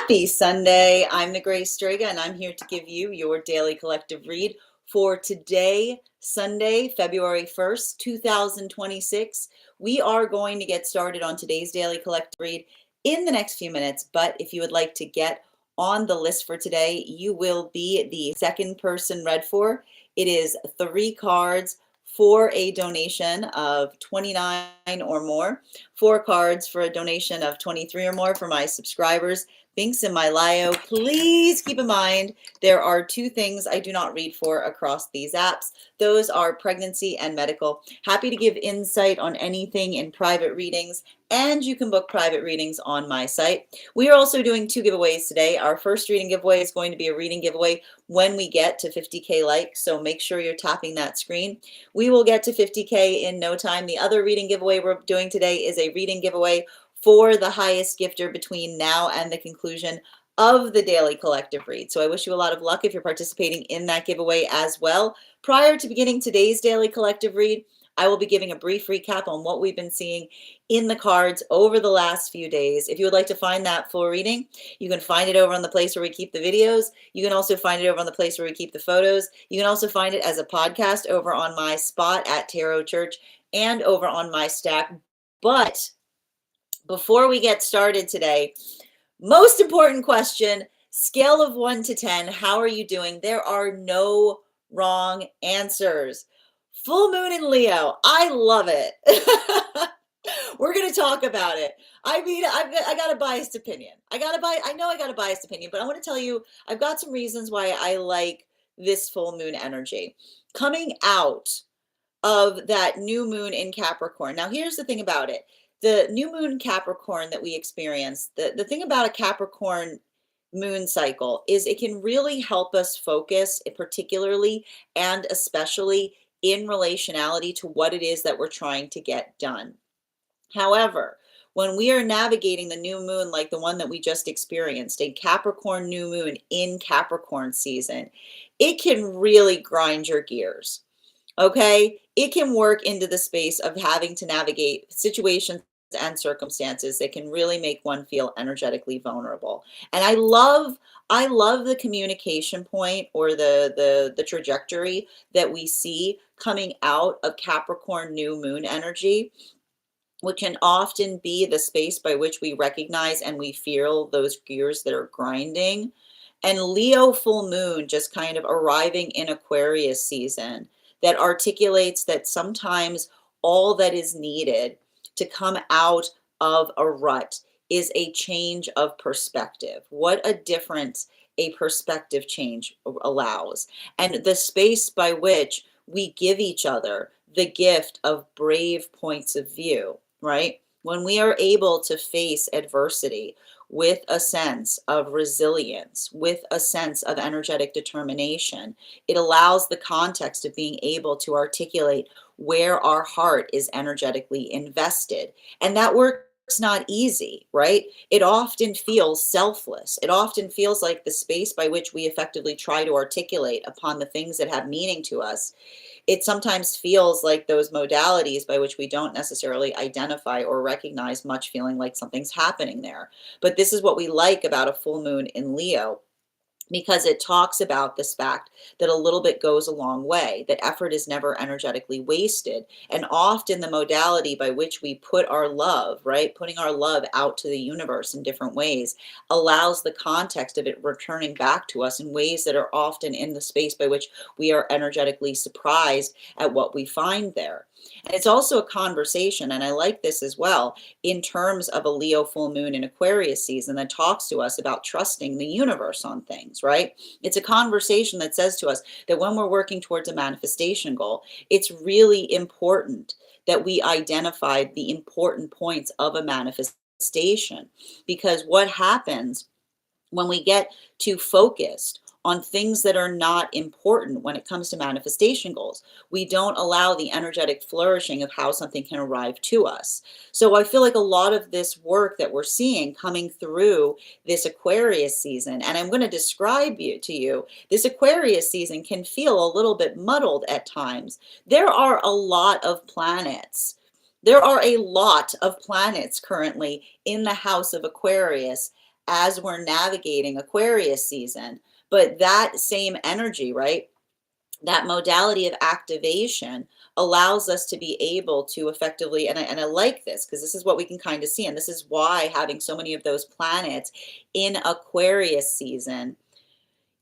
Happy Sunday. I'm the Grace Strega, and I'm here to give you your daily collective read for today, Sunday, February 1st, 2026. We are going to get started on today's daily collective read in the next few minutes, but if you would like to get on the list for today, you will be the second person read for. It is 3 cards for a donation of 29 or more, 4 cards for a donation of 23 or more for my subscribers. Links in my bio. Please keep in mind there are 2 things I do not read for across these apps. Those are pregnancy and medical. Happy to give insight on anything in private readings, and you can book private readings on my site. We are also doing 2 giveaways today. Our first reading giveaway is going to be a reading giveaway when we get to 50K likes, so make sure you're tapping that screen. We will get to 50K in no time. The other reading giveaway we're doing today is a reading giveaway for the highest gifter between now and the conclusion of the daily collective read. So I wish you a lot of luck if you're participating in that giveaway as well. Prior to beginning today's daily collective read, I will be giving a brief recap on what we've been seeing in the cards over the last few days. If you would like to find that full reading, you can find it over on the place where we keep the videos. You can also find it over on the place where we keep the photos. You can also find it as a podcast over on my spot at Tarot Church and over on my stack. But before we get started today, most important question, scale of 1 to 10, how are you doing? There are no wrong answers. Full moon in Leo, I love it. We're going to talk about it. I mean, I got a biased opinion. I know I got a biased opinion, but I want to tell you, I've got some reasons why I like this full moon energy. Coming out of that new moon in Capricorn. Now, here's the thing about it. The new moon Capricorn that we experience, the thing about a Capricorn moon cycle is it can really help us focus, particularly and especially in relationality to what it is that we're trying to get done. However, when we are navigating the new moon like the one that we just experienced, a Capricorn new moon in Capricorn season, it can really grind your gears. Okay, it can work into the space of having to navigate situations and circumstances that can really make one feel energetically vulnerable. And I love the communication point or the trajectory that we see coming out of Capricorn new moon energy, which can often be the space by which we recognize and we feel those gears that are grinding. And Leo full moon just kind of arriving in Aquarius season that articulates that sometimes all that is needed to come out of a rut is a change of perspective. What a difference a perspective change allows. And the space by which we give each other the gift of brave points of view, right? When we are able to face adversity with a sense of resilience, with a sense of energetic determination, it allows the context of being able to articulate where our heart is energetically invested. And that work's not easy, right? It often feels selfless. It often feels like the space by which we effectively try to articulate upon the things that have meaning to us. It sometimes feels like those modalities by which we don't necessarily identify or recognize much feeling like something's happening there. But this is what we like about a full moon in Leo, because it talks about this fact that a little bit goes a long way, that effort is never energetically wasted. And often the modality by which we put our love, right, putting our love out to the universe in different ways, allows the context of it returning back to us in ways that are often in the space by which we are energetically surprised at what we find there. And it's also a conversation, and I like this as well, in terms of a Leo full moon in Aquarius season that talks to us about trusting the universe on things, right? It's a conversation that says to us that when we're working towards a manifestation goal, it's really important that we identify the important points of a manifestation. Because what happens when we get too focused on things that are not important when it comes to manifestation goals, we don't allow the energetic flourishing of how something can arrive to us. So I feel like a lot of this work that we're seeing coming through this Aquarius season, and I'm going to describe to you, this Aquarius season can feel a little bit muddled at times. There are a lot of planets. There are a lot of planets currently in the house of Aquarius as we're navigating Aquarius season. But that same energy, right? That modality of activation allows us to be able to effectively, and I like this because this is what we can kind of see, and this is why having so many of those planets in Aquarius season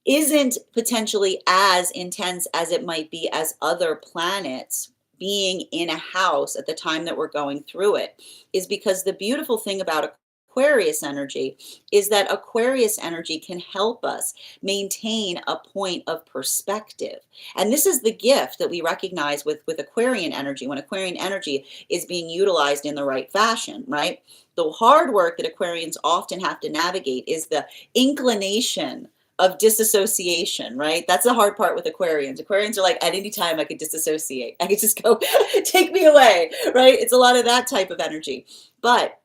isn't potentially as intense as it might be as other planets being in a house at the time that we're going through it, is because the beautiful thing about Aquarius energy is that Aquarius energy can help us maintain a point of perspective. And this is the gift that we recognize with Aquarian energy, when Aquarian energy is being utilized in the right fashion, right? The hard work that Aquarians often have to navigate is the inclination of disassociation, right? That's the hard part with Aquarians. Aquarians are like, at any time I could disassociate. I could just go, take me away, right? It's a lot of that type of energy. But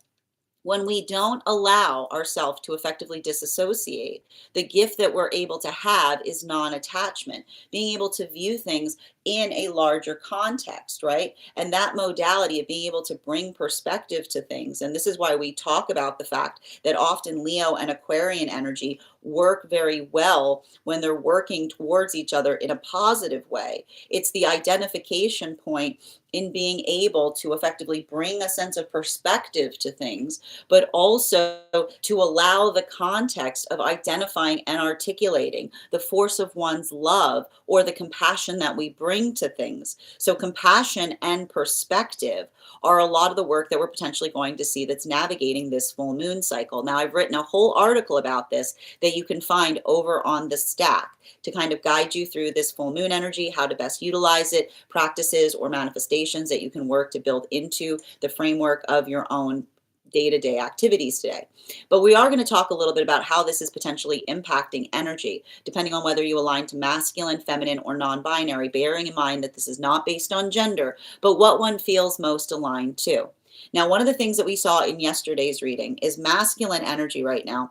when we don't allow ourselves to effectively disassociate, the gift that we're able to have is non-attachment, being able to view things in a larger context, right? And that modality of being able to bring perspective to things. And this is why we talk about the fact that often Leo and Aquarian energy work very well when they're working towards each other in a positive way. It's the identification point in being able to effectively bring a sense of perspective to things, but also to allow the context of identifying and articulating the force of one's love or the compassion that we bring to things. So compassion and perspective are a lot of the work that we're potentially going to see that's navigating this full moon cycle. Now, I've written a whole article about this that you can find over on the Stack to kind of guide you through this full moon energy, how to best utilize it, practices or manifestations that you can work to build into the framework of your own day-to-day activities today. But we are going to talk a little bit about how this is potentially impacting energy, depending on whether you align to masculine, feminine, or non-binary, bearing in mind that this is not based on gender, but what one feels most aligned to. Now, one of the things that we saw in yesterday's reading is masculine energy right now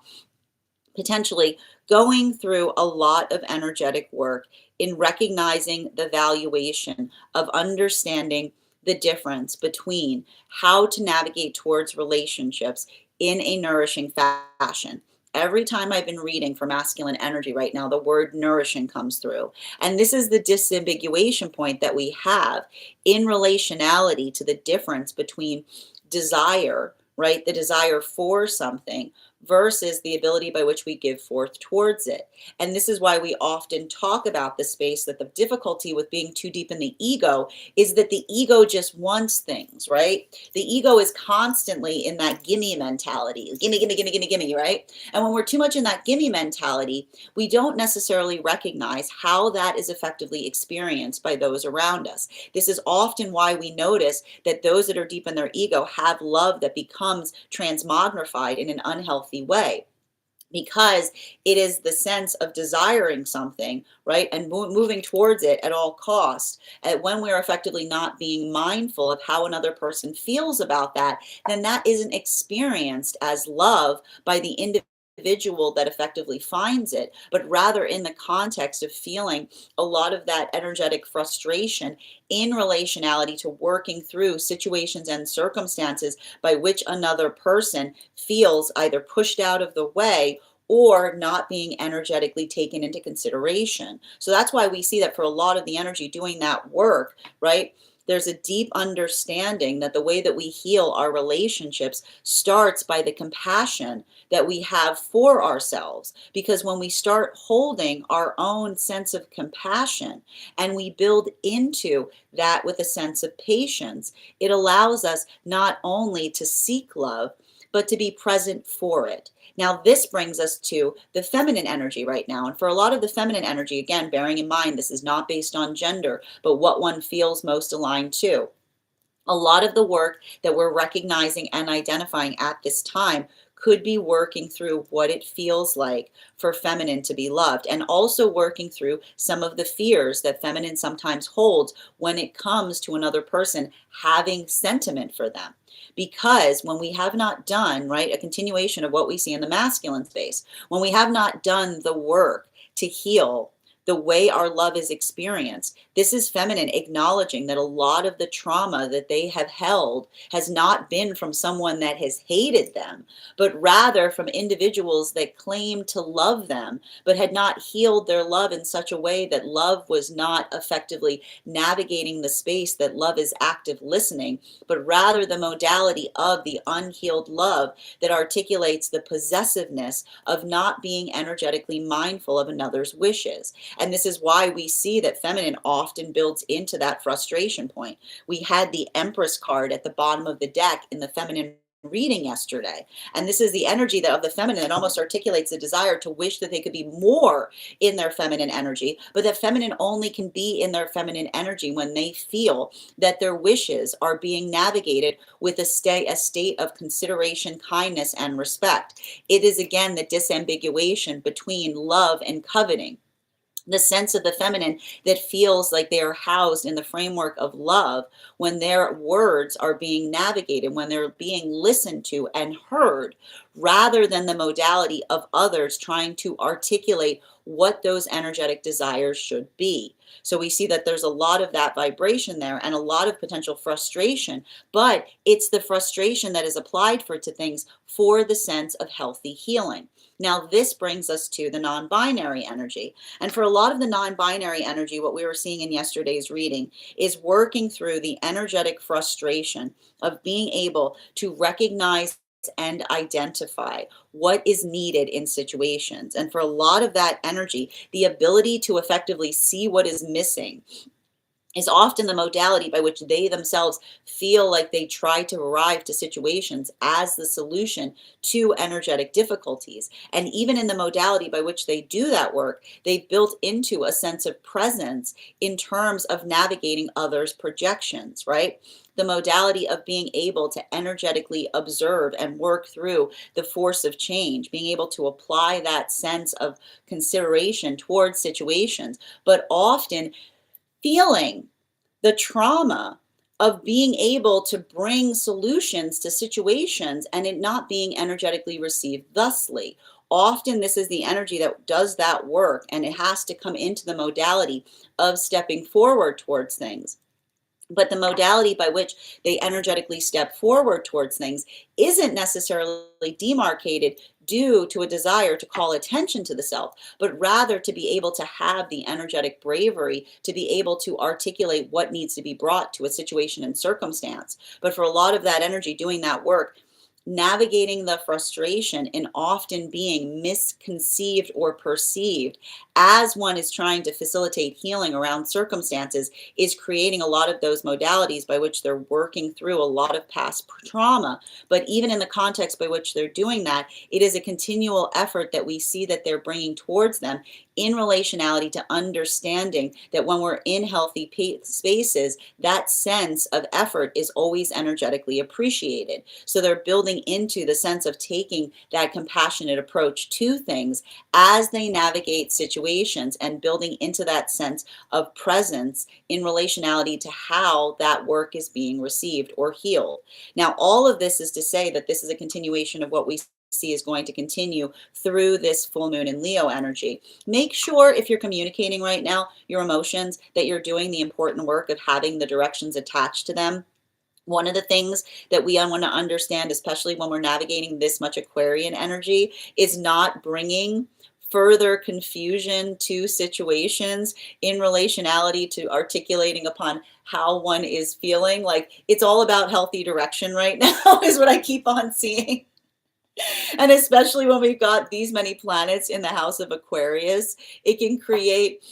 potentially going through a lot of energetic work in recognizing the valuation of understanding the difference between how to navigate towards relationships in a nourishing fashion. Every time I've been reading for masculine energy right now, the word nourishing comes through. And this is the disambiguation point that we have in relationality to the difference between desire, right? The desire for something versus the ability by which we give forth towards it. And this is why we often talk about the space that the difficulty with being too deep in the ego is that the ego just wants things, right? The ego is constantly in that gimme mentality, gimme, gimme, gimme, gimme, gimme, right? And when we're too much in that gimme mentality, we don't necessarily recognize how that is effectively experienced by those around us. This is often why we notice that those that are deep in their ego have love that becomes transmogrified in an unhealthy way, because it is the sense of desiring something, right, and moving towards it at all costs. And when we're effectively not being mindful of how another person feels about that, then that isn't experienced as love by the individual that effectively finds it, but rather in the context of feeling a lot of that energetic frustration in relationality to working through situations and circumstances by which another person feels either pushed out of the way or not being energetically taken into consideration. So that's why we see that for a lot of the energy doing that work, right? There's a deep understanding that the way that we heal our relationships starts by the compassion that we have for ourselves. Because when we start holding our own sense of compassion and we build into that with a sense of patience, it allows us not only to seek love, but to be present for it. Now, this brings us to the feminine energy right now. And for a lot of the feminine energy, again, bearing in mind this is not based on gender, but what one feels most aligned to. A lot of the work that we're recognizing and identifying at this time could be working through what it feels like for feminine to be loved, and also working through some of the fears that feminine sometimes holds when it comes to another person having sentiment for them. Because when we have not done, right, a continuation of what we see in the masculine space, when we have not done the work to heal the way our love is experienced, This is feminine acknowledging that a lot of the trauma that they have held has not been from someone that has hated them, but rather from individuals that claim to love them, but had not healed their love in such a way that love was not effectively navigating the space, that love is active listening, but rather the modality of the unhealed love that articulates the possessiveness of not being energetically mindful of another's wishes. And this is why we see that feminine often builds into that frustration point. We had the Empress card at the bottom of the deck in the feminine reading yesterday, and this is the energy that of the feminine that almost articulates the desire to wish that they could be more in their feminine energy, but that feminine only can be in their feminine energy when they feel that their wishes are being navigated with a state of consideration, kindness, and respect. It is again the disambiguation between love and coveting, the sense of the feminine that feels like they are housed in the framework of love when their words are being navigated, when they're being listened to and heard, rather than the modality of others trying to articulate what those energetic desires should be. So we see that there's a lot of that vibration there and a lot of potential frustration, but it's the frustration that is applied to things for the sense of healthy healing. Now, this brings us to the non-binary energy. And for a lot of the non-binary energy, what we were seeing in yesterday's reading is working through the energetic frustration of being able to recognize and identify what is needed in situations. And for a lot of that energy, the ability to effectively see what is missing is often the modality by which they themselves feel like they try to arrive to situations as the solution to energetic difficulties. And even in the modality by which they do that work, they've built into a sense of presence in terms of navigating others' projections, right? The modality of being able to energetically observe and work through the force of change, being able to apply that sense of consideration towards situations, but often feeling the trauma of being able to bring solutions to situations and it not being energetically received thusly. Often this is the energy that does that work, and it has to come into the modality of stepping forward towards things. But the modality by which they energetically step forward towards things isn't necessarily demarcated due to a desire to call attention to the self, but rather to be able to have the energetic bravery to be able to articulate what needs to be brought to a situation and circumstance. But for a lot of that energy doing that work, navigating the frustration and often being misconceived or perceived as one is trying to facilitate healing around circumstances is creating a lot of those modalities by which they're working through a lot of past trauma. But even in the context by which they're doing that, it is a continual effort that we see that they're bringing towards them in relationality to understanding that when we're in healthy spaces, that sense of effort is always energetically appreciated. So they're building into the sense of taking that compassionate approach to things as they navigate situations and building into that sense of presence in relationality to how that work is being received or healed. Now, all of this is to say that this is a continuation of what we see is going to continue through this full moon in Leo energy. Make sure if you're communicating right now, your emotions, that you're doing the important work of having the directions attached to them. One of the things that we want to understand, especially when we're navigating this much Aquarian energy, is not bringing further confusion to situations in relationality to articulating upon how one is feeling. Like, it's all about healthy direction right now is what I keep on seeing. And especially when we've got these many planets in the house of Aquarius, it can create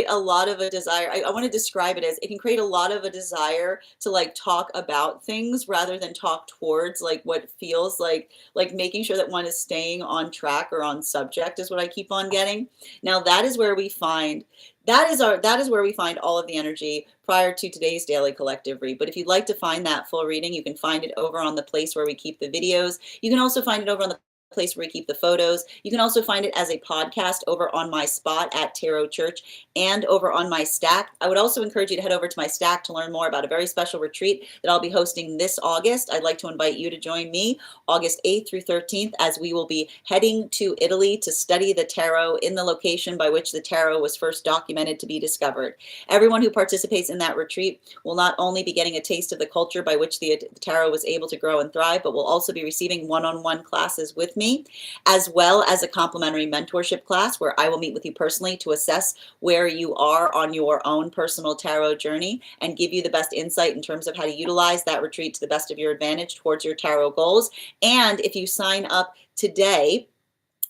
a lot of a desire. I want to describe it as it can create a lot of a desire to like talk about things rather than talk towards like what feels like making sure that one is staying on track or on subject is what I keep on getting. Now that is where we find all of the energy prior to today's daily collective read. But if you'd like to find that full reading, you can find it over on the place where we keep the videos. You can also find it over on the place where we keep the photos. You can also find it as a podcast over on my spot at Tarot Church and over on my Stack. I would also encourage you to head over to my Stack to learn more about a very special retreat that I'll be hosting this August. I'd like to invite you to join me August 8th through 13th, as we will be heading to Italy to study the tarot in the location by which the tarot was first documented to be discovered. Everyone who participates in that retreat will not only be getting a taste of the culture by which the tarot was able to grow and thrive, but will also be receiving one-on-one classes with me, as well as a complimentary mentorship class where I will meet with you personally to assess where you are on your own personal tarot journey and give you the best insight in terms of how to utilize that retreat to the best of your advantage towards your tarot goals. And if you sign up today,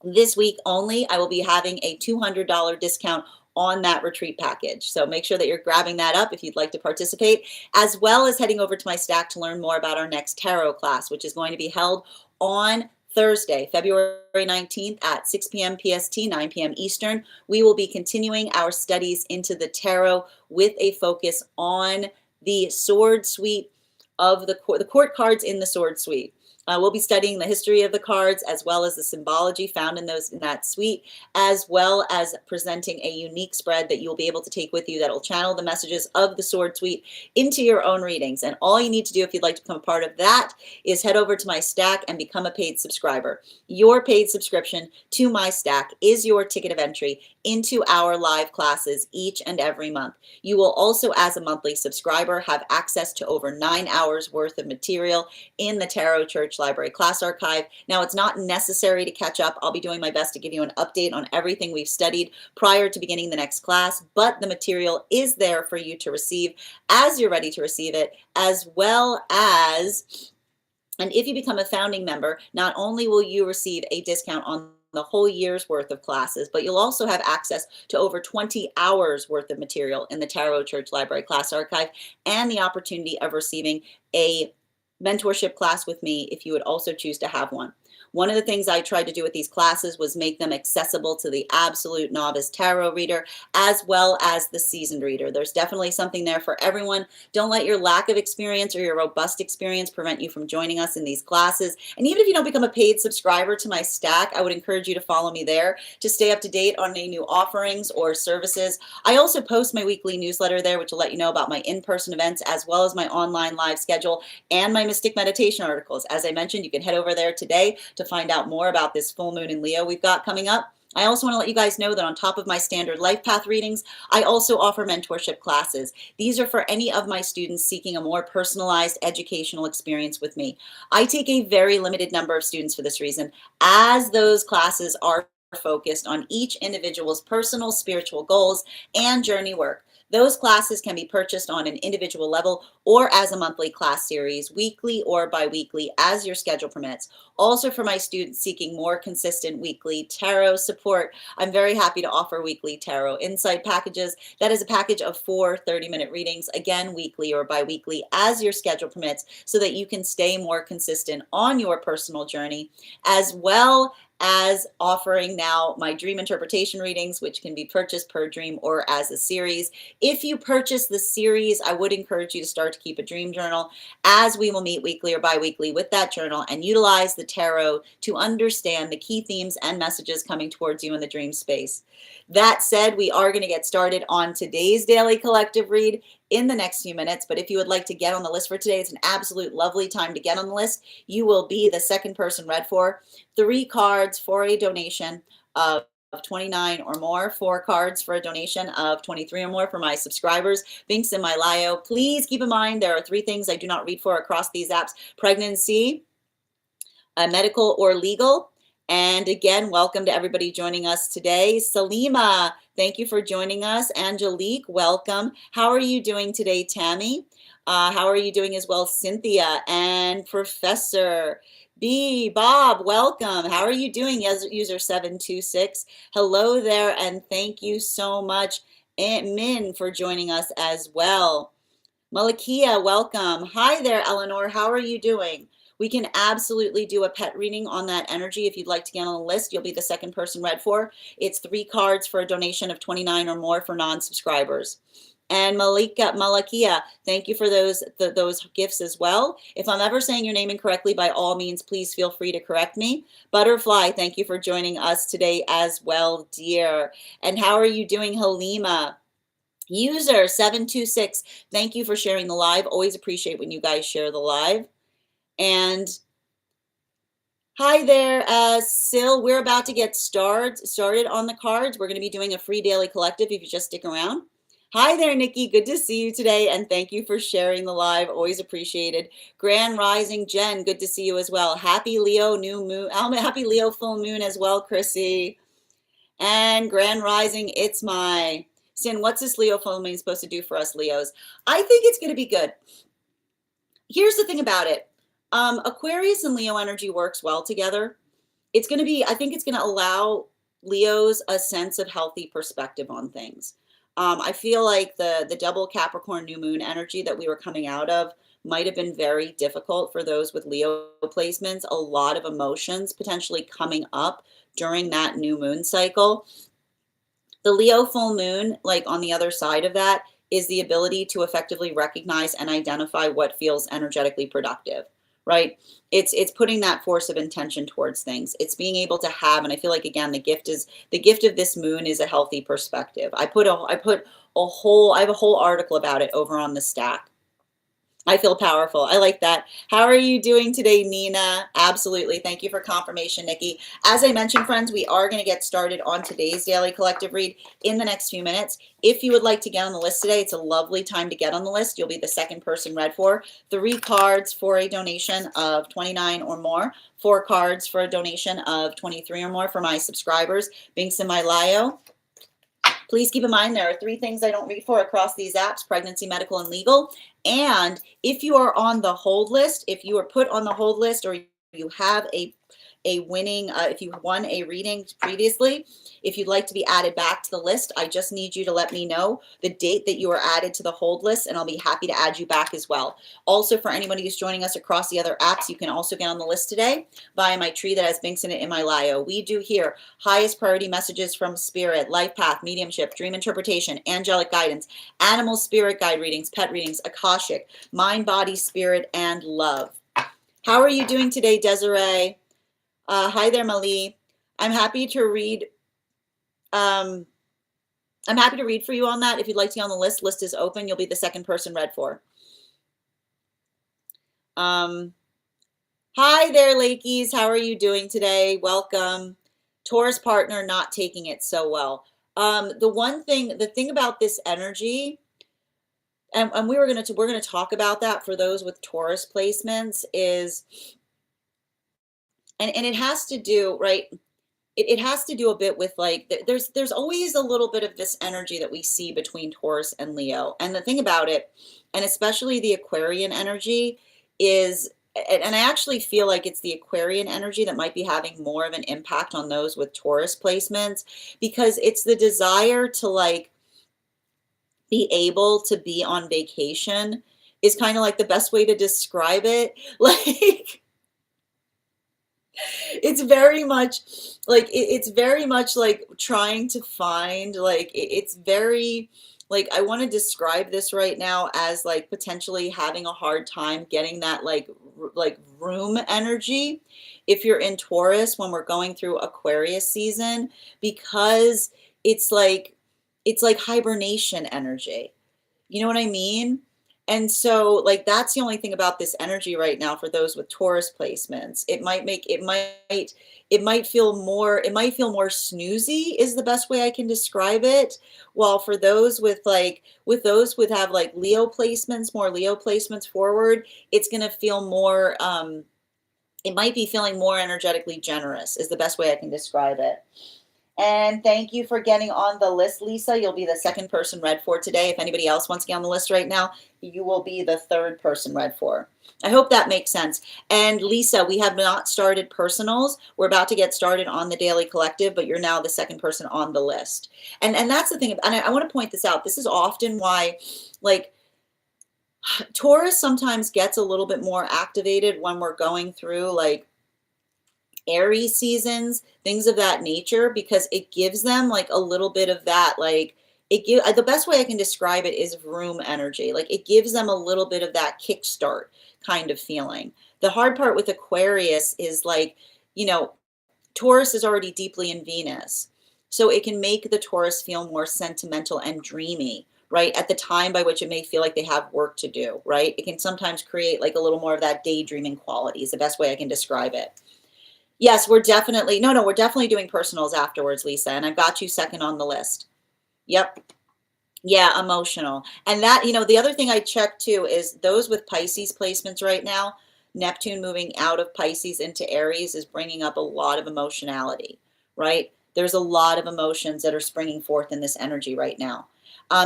this week only, I will be having a $200 discount on that retreat package. So make sure that you're grabbing that up if you'd like to participate, as well as heading over to my Stack to learn more about our next tarot class, which is going to be held on Thursday, February 19th at 6 p.m. PST, 9 p.m. Eastern. We will be continuing our studies into the tarot with a focus on the sword suite of the court cards in the sword suite. We'll be studying the history of the cards as well as the symbology found in that suite, as well as presenting a unique spread that you'll be able to take with you that will channel the messages of the sword suite into your own readings. And all you need to do if you'd like to become a part of that is head over to my Stack and become a paid subscriber. Your paid subscription to my Stack is your ticket of entry into our live classes each and every month. You will also, as a monthly subscriber, have access to over 9 hours worth of material in the Tarot Church Library class archive. Now, it's not necessary to catch up. I'll be doing my best to give you an update on everything we've studied prior to beginning the next class, but the material is there for you to receive as you're ready to receive it, as well as, and if you become a founding member, not only will you receive a discount on the whole year's worth of classes, but you'll also have access to over 20 hours worth of material in the Tarot Church Library class archive and the opportunity of receiving a mentorship class with me if you would also choose to have one. One of the things I tried to do with these classes was make them accessible to the absolute novice tarot reader as well as the seasoned reader. There's definitely something there for everyone. Don't let your lack of experience or your robust experience prevent you from joining us in these classes. And even if you don't become a paid subscriber to my Stack, I would encourage you to follow me there to stay up to date on any new offerings or services. I also post my weekly newsletter there, which will let you know about my in-person events as well as my online live schedule and my Mystic Meditation articles. As I mentioned, you can head over there today to find out more about this full moon in Leo we've got coming up. I also want to let you guys know that on top of my standard life path readings, I also offer mentorship classes. These are for any of my students seeking a more personalized educational experience with me. I take a very limited number of students for this reason, as those classes are focused on each individual's personal spiritual goals and journey work. Those classes can be purchased on an individual level or as a monthly class series, weekly or bi-weekly, as your schedule permits. Also, for my students seeking more consistent weekly tarot support, I'm very happy to offer weekly tarot insight packages. That is a package of 4 30-minute readings, again, weekly or bi-weekly, as your schedule permits, so that you can stay more consistent on your personal journey, as well as offering now my dream interpretation readings, which can be purchased per dream or as a series. If you purchase the series, I would encourage you to start to keep a dream journal, as we will meet weekly or bi-weekly with that journal and utilize the tarot to understand the key themes and messages coming towards you in the dream space. That said, we are going to get started on today's daily collective read in the next few minutes, but if you would like to get on the list for today, it's an absolute lovely time to get on the list. You will be the second person read for. 3 cards for a donation of 29 or more, 4 cards for a donation of 23 or more for my subscribers. Links in my bio. Please keep in mind there are 3 things I do not read for across these apps: pregnancy, medical or legal. And again, welcome to everybody joining us today. Salima, thank you for joining us. Angelic, welcome. How are you doing today, Tammy? How are you doing as well, Cynthia and Professor B? Bob, welcome. How are you doing, user 726? Hello there, and thank you so much, Aunt Min, for joining us as well. Malakia, welcome. Hi there, Eleanor. How are you doing? We can absolutely do a pet reading on that energy. If you'd like to get on the list, you'll be the second person read for. It's 3 cards for a donation of 29 or more for non-subscribers. And Malakia, thank you for those gifts as well. If I'm ever saying your name incorrectly, by all means, please feel free to correct me. Butterfly, thank you for joining us today as well, dear. And how are you doing, Halima? User 726, thank you for sharing the live. Always appreciate when you guys share the live. And hi there, Sil. We're about to get started on the cards. We're going to be doing a free daily collective if you just stick around. Hi there, Nikki. Good to see you today, and thank you for sharing the live. Always appreciated. Grand Rising Jen, good to see you as well. Happy Leo new moon. Happy Leo full moon as well, Chrissy. And Grand Rising, it's my Sin. What's this Leo full moon supposed to do for us Leos? I think it's going to be good. Here's the thing about it. Aquarius and Leo energy works well together. It's going to be, I think it's going to allow Leos a sense of healthy perspective on things. I feel like the double Capricorn new moon energy that we were coming out of might have been very difficult for those with Leo placements. A lot of emotions potentially coming up during that new moon cycle. The Leo full moon, like on the other side of that, is the ability to effectively recognize and identify what feels energetically productive, right? It's putting that force of intention towards things. It's being able to have, and I feel like again, the gift of this moon is a healthy perspective. I have a whole article about it over on the Stack. I feel powerful. I like that. How are you doing today, Nina? Absolutely. Thank you for confirmation, Nikki. As I mentioned, friends, we are going to get started on today's daily collective read in the next few minutes. If you would like to get on the list today, it's a lovely time to get on the list. You'll be the second person read for. 3 cards for a donation of $29 or more. 4 cards for a donation of $23 or more for my subscribers. Binks in my Lio. Please keep in mind there are 3 things I don't read for across these apps: pregnancy, medical, and legal. And if you are on the hold list, if you are put on the hold list, or you have a winning, if you won a reading previously, if you'd like to be added back to the list, I just need you to let me know the date that you were added to the hold list, and I'll be happy to add you back as well. Also, for anybody who's joining us across the other apps, you can also get on the list today via my tree that has Binks in it in my Lio. We do here highest priority messages from spirit, life path, mediumship, dream interpretation, angelic guidance, animal spirit guide readings, pet readings, akashic, mind, body, spirit, and love. How are you doing today, Desiree? Hi there, Mali. I'm happy to read. I'm happy to read for you on that. If you'd like to be on the list, list is open. You'll be the second person read for. Hi there, Lakeys. How are you doing today? Welcome. Taurus partner not taking it so well. The thing about this energy, and we're gonna talk about that for those with Taurus placements is. And it has to do, right? It has to do a bit with like, there's always a little bit of this energy that we see between Taurus and Leo. And the thing about it, and especially the Aquarian energy is, and I actually feel like it's the Aquarian energy that might be having more of an impact on those with Taurus placements, because it's the desire to like be able to be on vacation is kind of like the best way to describe it. Like, it's very much like it's very much like trying to find like it's very like I want to describe this right now as like potentially having a hard time getting that like room energy if you're in Taurus when we're going through Aquarius season, because it's like hibernation energy. You know what I mean? And so like that's the only thing about this energy right now for those with Taurus placements. It might feel more snoozy is the best way I can describe it. While for those with have like Leo placements, more Leo placements forward, it's going to feel more it might be feeling more energetically generous is the best way I can describe it. And thank you for getting on the list, Lisa. You'll be the second person read for today. If anybody else wants to get on the list right now, you will be the third person read for. I hope that makes sense. And Lisa, we have not started personals. We're about to get started on the Daily Collective, but you're now the second person on the list. And that's the thing. And I want to point this out. This is often why, like, Taurus sometimes gets a little bit more activated when we're going through, like, Aries seasons, things of that nature, because it gives them like a little bit of that like The best way I can describe it is room energy. Like it gives them a little bit of that kickstart kind of feeling. The hard part with Aquarius is like, you know, Taurus is already deeply in Venus. So it can make the Taurus feel more sentimental and dreamy, right? At the time by which it may feel like they have work to do, right? It can sometimes create like a little more of that daydreaming quality is the best way I can describe it. Yes, we're definitely, no, we're definitely doing personals afterwards, Lisa, and I've got you second on the list. Yep. Yeah, emotional. And that, the other thing I checked too is those with Pisces placements right now, Neptune moving out of Pisces into Aries is bringing up a lot of emotionality, right? There's a lot of emotions that are springing forth in this energy right now.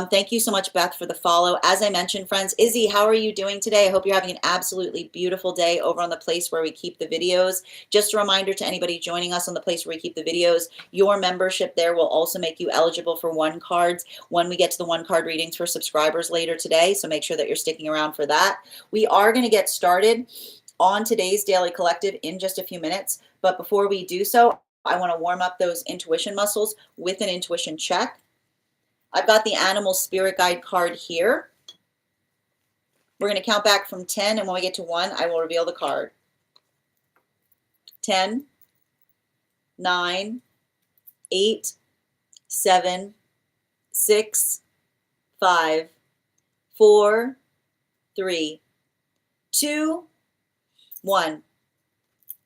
Thank you so much, Beth, for the follow. As I mentioned, friends, Izzy, how are you doing today? I hope you're having an absolutely beautiful day over on the place where we keep the videos. Just a reminder to anybody joining us on the place where we keep the videos, your membership there will also make you eligible for one cards when we get to the one card readings for subscribers later today. So make sure that you're sticking around for that. We are going to get started on today's Daily Collective in just a few minutes. But before we do so, I want to warm up those intuition muscles with an intuition check. I've got the animal spirit guide card here. We're going to count back from 10, and when we get to 1, I will reveal the card. 10, 9, 8, 7, 6, 5, 4, 3, 2, 1.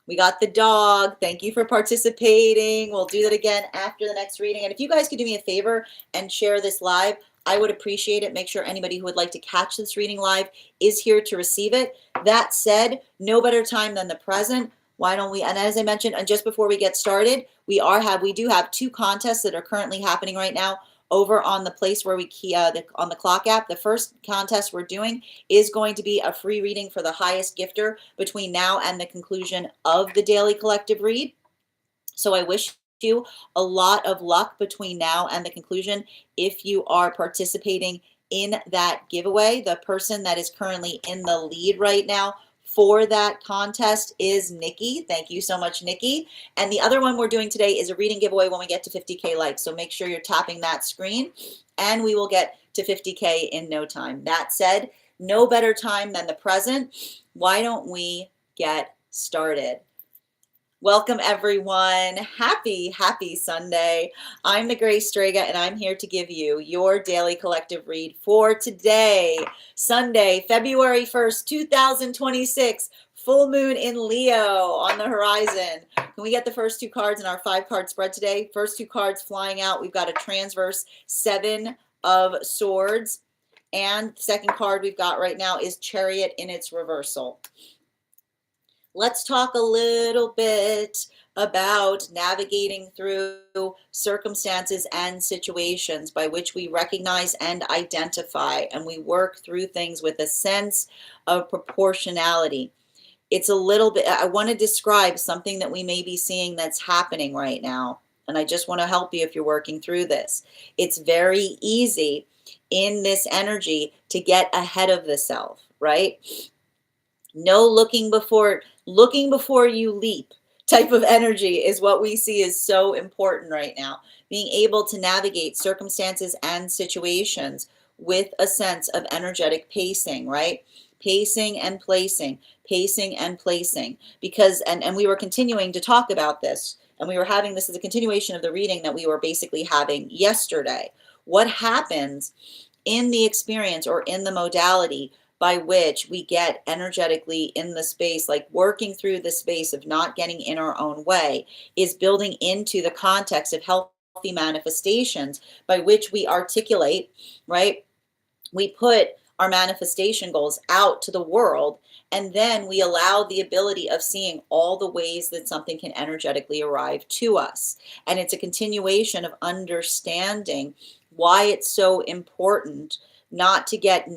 We got the dog. Thank you for participating. We'll do that again after the next reading. And if you guys could do me a favor and share this live, I would appreciate it. Make sure anybody who would like to catch this reading live is here to receive it. That said, no better time than the present. Why don't we, and as I mentioned, and just before we get started, we do have 2 contests that are currently happening right now over on the place where we key on the clock app. The first contest we're doing is going to be a free reading for the highest gifter between now and the conclusion of the Daily Collective read. So I wish you a lot of luck between now and the conclusion if you are participating in that giveaway. The person that is currently in the lead right now for that contest is Nikki. Thank you so much, Nikki. And the other one we're doing today is a reading giveaway when we get to 50K likes. So make sure you're tapping that screen and we will get to 50K in no time. That said, no better time than the present. Why don't we get started? Welcome, everyone. Happy Sunday. I'm the Grace Strega, and I'm here to give you your daily collective read for today, Sunday, February 1st, 2026, full moon in Leo on the horizon. Can we get the first 2 cards in our 5-card spread today? First 2 cards flying out. We've got a transverse 7 of swords, and the second card we've got right now is Chariot in its reversal. Let's talk a little bit about navigating through circumstances and situations by which we recognize and identify, and we work through things with a sense of proportionality. It's a little bit, I want to describe something that we may be seeing that's happening right now, and I just want to help you if you're working through this. It's very easy in this energy to get ahead of the self, right? No looking before you leap type of energy is what we see is so important right now. Being able to navigate circumstances and situations with a sense of energetic pacing, right? Pacing and placing, pacing and placing. Because, and we were continuing to talk about this, and we were having this as a continuation of the reading that we were basically having yesterday. What happens in the experience or in the modality by which we get energetically in the space, like working through the space of not getting in our own way, is building into the context of healthy manifestations by which we articulate, right? We put our manifestation goals out to the world, and then we allow the ability of seeing all the ways that something can energetically arrive to us. And it's a continuation of understanding why it's so important not to get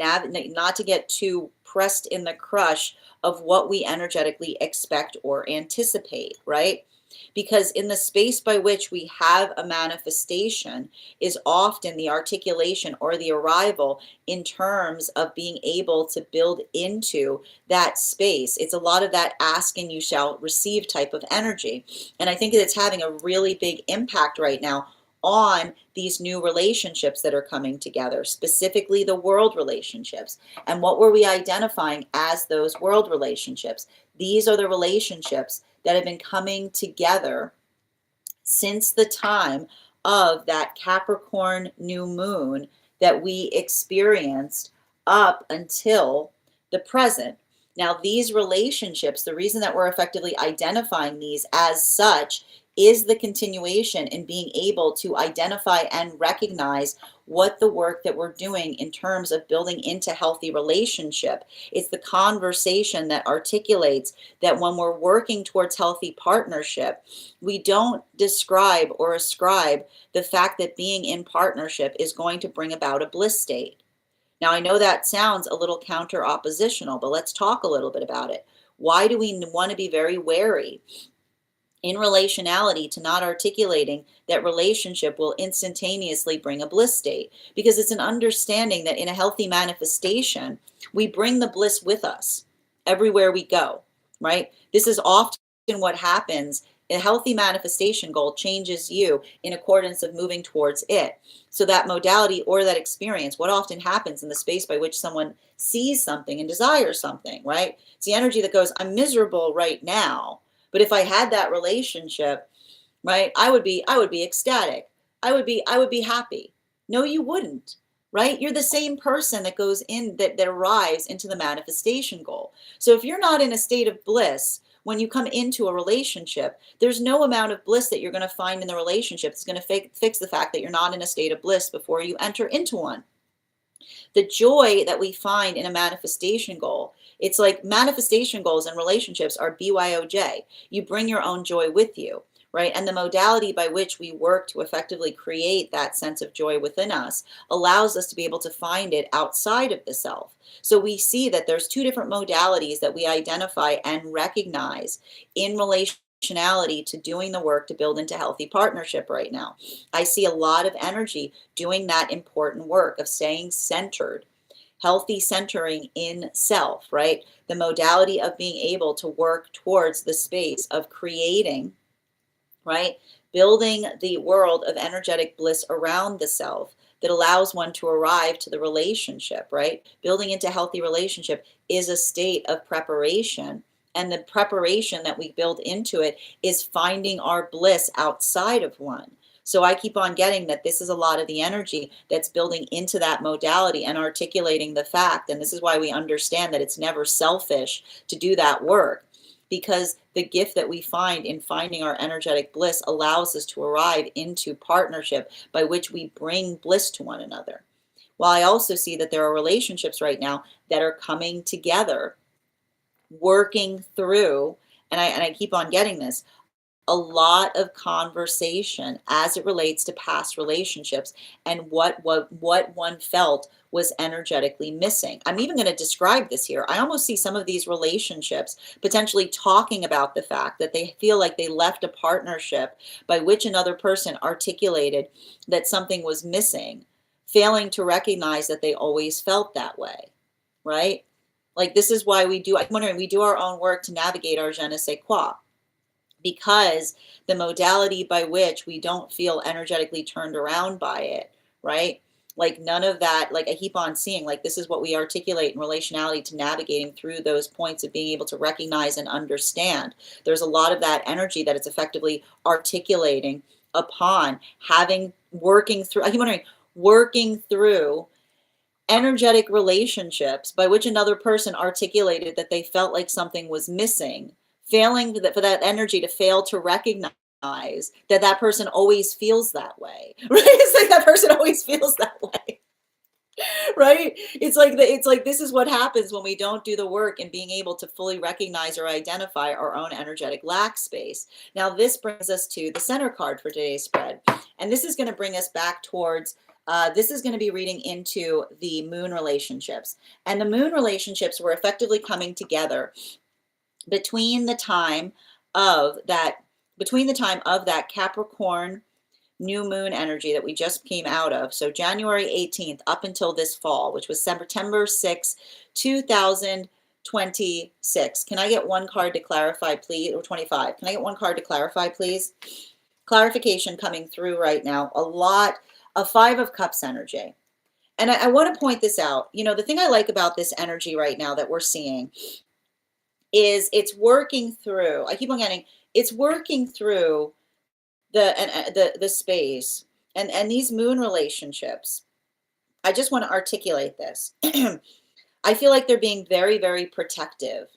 too pressed in the crush of what we energetically expect or anticipate, right? Because in the space by which we have a manifestation is often the articulation or the arrival in terms of being able to build into that space. It's a lot of that ask and you shall receive type of energy. And I think that it's having a really big impact right now on these new relationships that are coming together, specifically the world relationships. And what were we identifying as those world relationships? These are the relationships that have been coming together since the time of that Capricorn new moon that we experienced up until the present. Now, these relationships, the reason that we're effectively identifying these as such is the continuation in being able to identify and recognize what the work that we're doing in terms of building into healthy relationship. It's the conversation that articulates that when we're working towards healthy partnership, we don't describe or ascribe the fact that being in partnership is going to bring about a bliss state. Now, I know that sounds a little counter oppositional, but let's talk a little bit about it. Why do we want to be very wary in relationality to not articulating that relationship will instantaneously bring a bliss state? Because it's an understanding that in a healthy manifestation, we bring the bliss with us everywhere we go, right? This is often what happens. A healthy manifestation goal changes you in accordance of moving towards it. So that modality or that experience, what often happens in the space by which someone sees something and desires something, right? It's the energy that goes, I'm miserable right now, but if I had that relationship, right, I would be ecstatic. I would be happy. No, you wouldn't, right? You're the same person that goes in, that arrives into the manifestation goal. So if you're not in a state of bliss when you come into a relationship, there's no amount of bliss that you're going to find in the relationship that's going to fix the fact that you're not in a state of bliss before you enter into one. The joy that we find in a manifestation goal, it's like manifestation goals and relationships are BYOJ. You bring your own joy with you, right? And the modality by which we work to effectively create that sense of joy within us allows us to be able to find it outside of the self. So we see that there's two different modalities that we identify and recognize in relationality to doing the work to build into healthy partnership right now. I see a lot of energy doing that important work of staying centered, healthy centering in self, right? The modality of being able to work towards the space of creating, right? Building the world of energetic bliss around the self that allows one to arrive to the relationship, right? Building into healthy relationship is a state of preparation. And the preparation that we build into it is finding our bliss outside of one. So I keep on getting that this is a lot of the energy that's building into that modality and articulating the fact. And this is why we understand that it's never selfish to do that work, because the gift that we find in finding our energetic bliss allows us to arrive into partnership by which we bring bliss to one another. While I also see that there are relationships right now that are coming together, working through, and I keep on getting this, a lot of conversation as it relates to past relationships and what one felt was energetically missing. I'm even going to describe this here. I almost see some of these relationships potentially talking about the fact that they feel like they left a partnership by which another person articulated that something was missing, failing to recognize that they always felt that way, right? Like, this is why I'm wondering, we do our own work to navigate our je ne sais quoi, because the modality by which we don't feel energetically turned around by it, right? Like, none of that, like, I keep on seeing, like, this is what we articulate in relationality to navigating through those points of being able to recognize and understand. There's a lot of that energy that it's effectively articulating upon working through, I keep wondering, working through energetic relationships by which another person articulated that they felt like something was missing, failing for that energy to fail to recognize that that person always feels that way, right? It's like that person always feels that way, right? It's like this is what happens when we don't do the work in being able to fully recognize or identify our own energetic lack space. Now, this brings us to the center card for today's spread, and this is going to bring us back towards this is going to be reading into the moon relationships. And the moon relationships were effectively coming together between the time of that Capricorn new moon energy that we just came out of. So January 18th up until this fall, which was September 6, 2026. Can I get one card to clarify, please? Or 25. Can I get one card to clarify, please? clarification coming through right now, a lot of Five of Cups energy. And I want to point this out. You know, the thing I like about this energy right now that we're seeing is it's working through, I keep on getting, it's working through the space and these moon relationships. I just want to articulate this. I feel like they're being very, very protective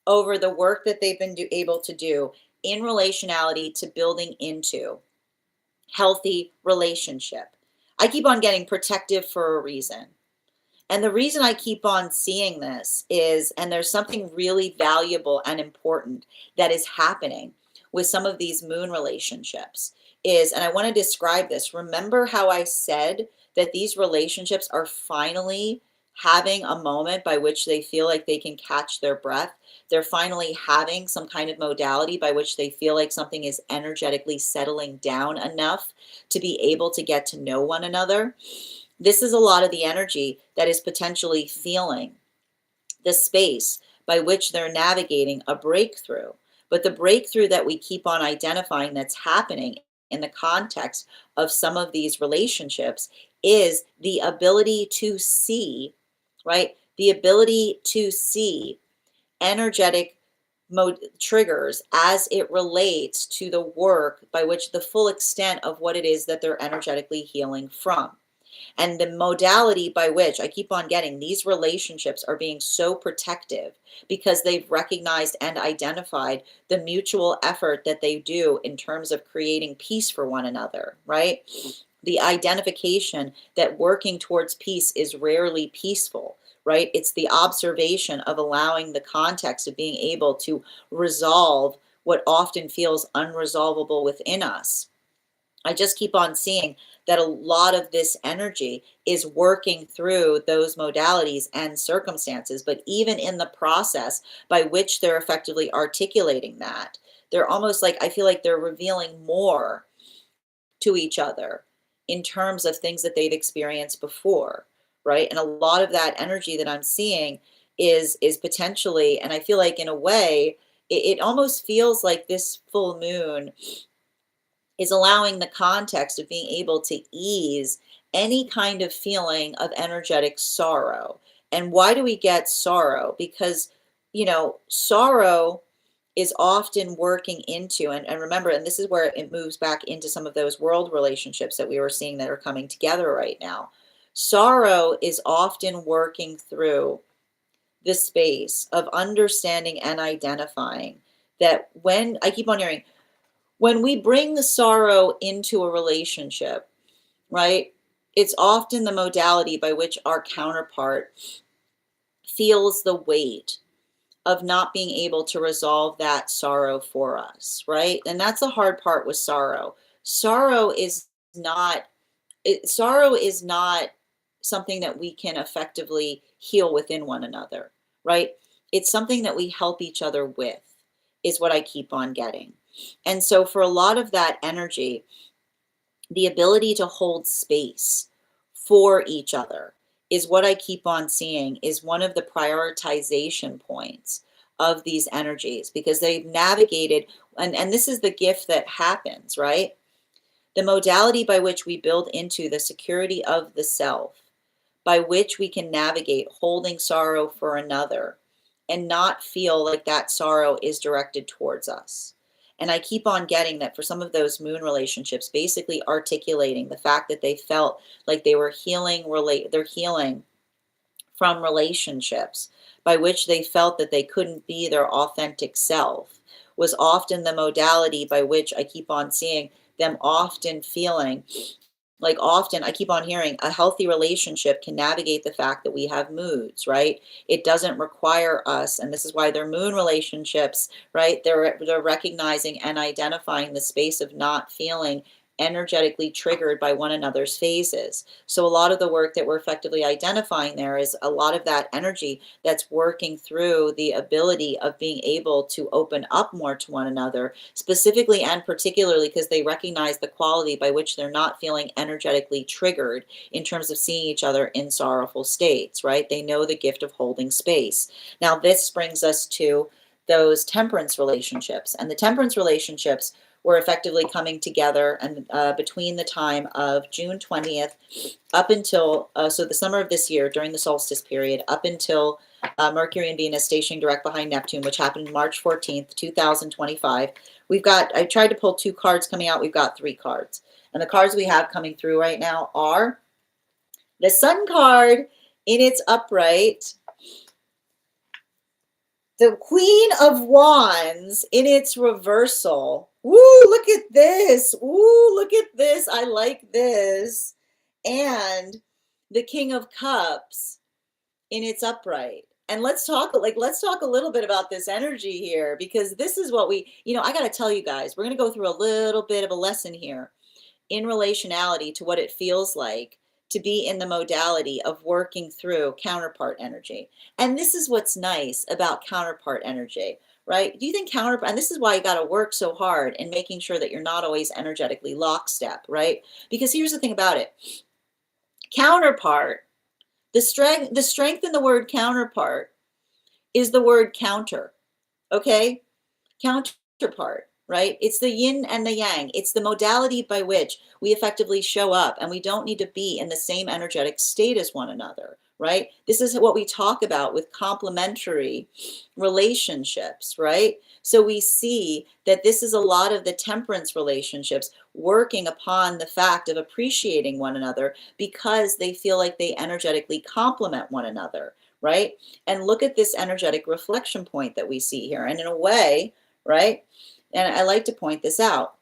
over the work that they've been able to do in relationality to building into healthy relationship. I keep on getting protective for a reason. And the reason I keep on seeing this is, and there's something really valuable and important that is happening with some of these moon relationships is, and I want to describe this. Remember how I said that these relationships are finally having a moment by which they feel like they can catch their breath. They're finally having some kind of modality by which they feel like something is energetically settling down enough to be able to get to know one another. This is a lot of the energy that is potentially feeling the space by which they're navigating a breakthrough. But the breakthrough that we keep on identifying that's happening in the context of some of these relationships is the ability to see, right? The ability to see energetic triggers as it relates to the work by which the full extent of what it is that they're energetically healing from. And the modality by which I keep on getting these relationships are being so protective because they've recognized and identified the mutual effort that they do in terms of creating peace for one another, right? The identification that working towards peace is rarely peaceful, right? It's the observation of allowing the context of being able to resolve what often feels unresolvable within us. I just keep on seeing that a lot of this energy is working through those modalities and circumstances, but even in the process by which they're effectively articulating that, they're almost like, I feel like they're revealing more to each other in terms of things that they've experienced before, right? And a lot of that energy that I'm seeing is potentially, and I feel like in a way, it almost feels like this full moon is allowing the context of being able to ease any kind of feeling of energetic sorrow. And why do we get sorrow? Because, you know, sorrow is often working into, and remember, and this is where it moves back into some of those world relationships that we were seeing that are coming together right now. Sorrow is often working through the space of understanding and identifying that when I keep on hearing, when we bring the sorrow into a relationship, right, it's often the modality by which our counterpart feels the weight of not being able to resolve that sorrow for us, right? And that's the hard part with sorrow. Sorrow is not sorrow is not something that we can effectively heal within one another, right? It's something that we help each other with, is what I keep on getting. And so for a lot of that energy, the ability to hold space for each other is what I keep on seeing is one of the prioritization points of these energies because they've navigated, and this is the gift that happens, right? The modality by which we build into the security of the self, by which we can navigate holding sorrow for another and not feel like that sorrow is directed towards us. And I keep on getting that for some of those moon relationships, basically articulating the fact that they felt like they were they're healing from relationships by which they felt that they couldn't be their authentic self was often the modality by which I keep on seeing them often feeling like often I keep on hearing a healthy relationship can navigate the fact that we have moods, right? It doesn't require us, and this is why they're moon relationships, right? They're recognizing and identifying the space of not feeling energetically triggered by one another's phases. So a lot of the work that we're effectively identifying there is a lot of that energy that's working through the ability of being able to open up more to one another, specifically and particularly because they recognize the quality by which they're not feeling energetically triggered in terms of seeing each other in sorrowful states, right? They know the gift of holding space. Now, this brings us to those temperance relationships. And the temperance relationships were effectively coming together, and between the time of June 20th up until, so the summer of this year, during the solstice period, up until Mercury and Venus stationing direct behind Neptune, which happened March 14th, 2025. We've got, I tried to pull 2 cards coming out. We've got 3 cards. And the cards we have coming through right now are the Sun card in its upright, the Queen of Wands in its reversal. Woo, look at this. Woo, look at this. I like this. And the King of Cups in its upright. And let's talk a little bit about this energy here, because this is what we, I got to tell you guys, we're going to go through a little bit of a lesson here in relationality to what it feels like to be in the modality of working through counterpart energy. And this is what's nice about counterpart energy, right? Do you think counterpart, and this is why you got to work so hard in making sure that you're not always energetically lockstep, right? Because here's the thing about it. Counterpart, the strength in the word counterpart is the word counter, okay? Counterpart, right? It's the yin and the yang. It's the modality by which we effectively show up, and we don't need to be in the same energetic state as one another, right? This is what we talk about with complementary relationships, right? So we see that this is a lot of the temperance relationships working upon the fact of appreciating one another because they feel like they energetically complement one another, right? And look at this energetic reflection point that we see here. And in a way, right? And I like to point this out.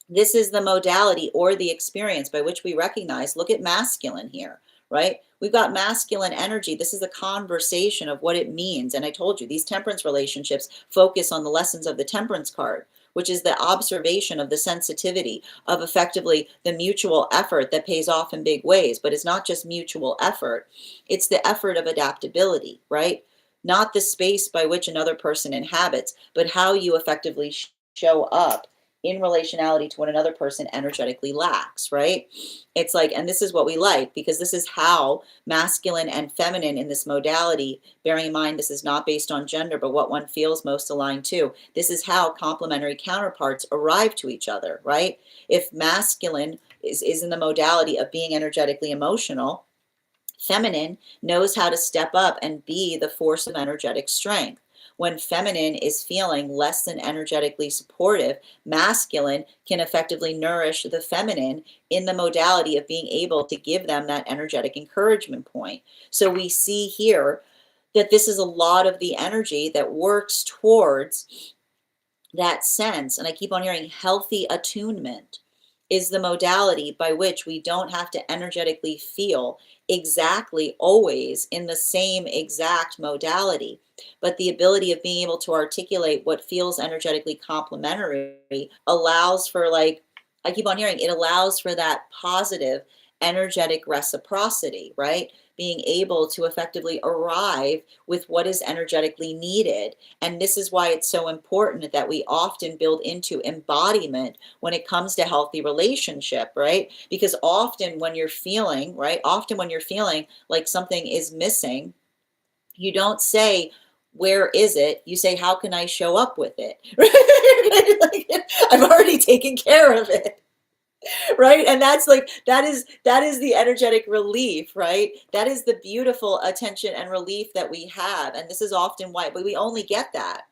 This is the modality or the experience by which we recognize, look at masculine here, right? We've got masculine energy. This is a conversation of what it means. And I told you, these temperance relationships focus on the lessons of the temperance card, which is the observation of the sensitivity of effectively the mutual effort that pays off in big ways. But it's not just mutual effort. It's the effort of adaptability, right? Not the space by which another person inhabits, but how you effectively show up in relationality to what another person energetically lacks, right? It's like, and this is what we like, because this is how masculine and feminine in this modality, bearing in mind this is not based on gender, but what one feels most aligned to, this is how complementary counterparts arrive to each other, right? If masculine is in the modality of being energetically emotional, feminine knows how to step up and be the force of energetic strength. When feminine is feeling less than energetically supportive, masculine can effectively nourish the feminine in the modality of being able to give them that energetic encouragement point. So we see here that this is a lot of the energy that works towards that sense. And I keep on hearing healthy attunement is the modality by which we don't have to energetically feel exactly always in the same exact modality, but the ability of being able to articulate what feels energetically complementary allows for, like, I keep on hearing, it allows for that positive energetic reciprocity, right? Being able to effectively arrive with what is energetically needed. And this is why it's so important that we often build into embodiment when it comes to healthy relationship, right? Because often when you're feeling, right, often when you're feeling like something is missing, you don't say, where is it? You say, how can I show up with it? Like, I've already taken care of it. Right? And that's like, that is the energetic relief, right? That is the beautiful attention and relief that we have. And this is often why, but we only get that,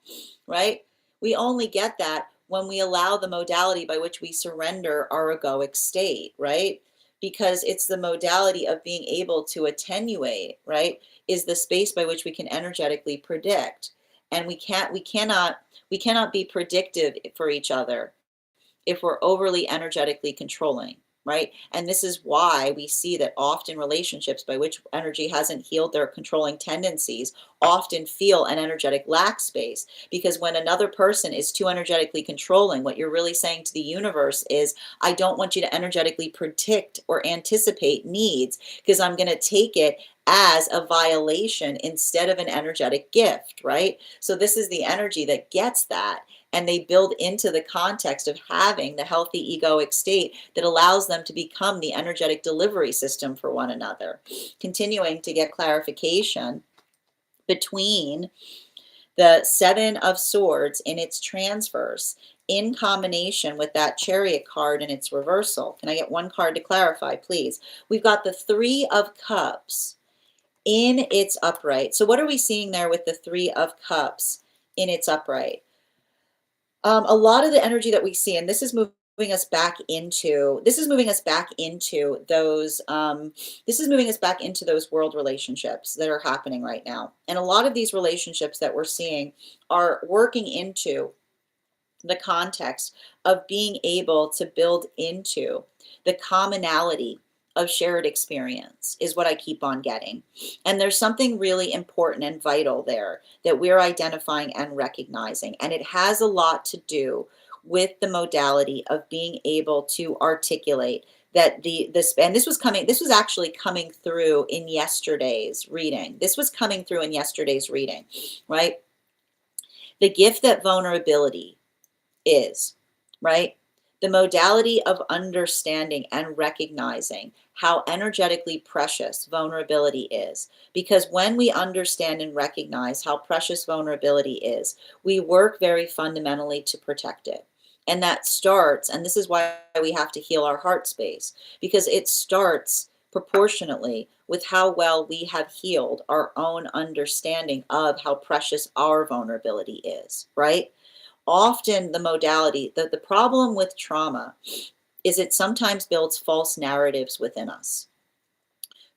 right? We only get that when we allow the modality by which we surrender our egoic state, right? Because it's the modality of being able to attenuate, right? Is the space by which we can energetically predict. And we cannot be predictive for each other if we're overly energetically controlling, right? And this is why we see that often relationships by which energy hasn't healed their controlling tendencies often feel an energetic lack space, because when another person is too energetically controlling, what you're really saying to the universe is, I don't want you to energetically predict or anticipate needs, because I'm going to take it as a violation instead of an energetic gift, right? So this is the energy that gets that. And they build into the context of having the healthy egoic state that allows them to become the energetic delivery system for one another. Continuing to get clarification between the Seven of Swords in its transverse in combination with that Chariot card and its reversal. Can I get one card to clarify, please? We've got the Three of Cups in its upright. So what are we seeing there with the Three of Cups in its upright? A lot of the energy that we see, and this is moving us back into those world relationships that are happening right now. And a lot of these relationships that we're seeing are working into the context of being able to build into the commonality of shared experience is what I keep on getting. And there's something really important and vital there that we're identifying and recognizing. And it has a lot to do with the modality of being able to articulate that this was actually coming through in yesterday's reading. This was coming through in yesterday's reading, right? The gift that vulnerability is, right? The modality of understanding and recognizing how energetically precious vulnerability is. Because when we understand and recognize how precious vulnerability is, we work very fundamentally to protect it. And that starts, and this is why we have to heal our heart space, because it starts proportionately with how well we have healed our own understanding of how precious our vulnerability is, right? Often the modality, the problem with trauma is it sometimes builds false narratives within us.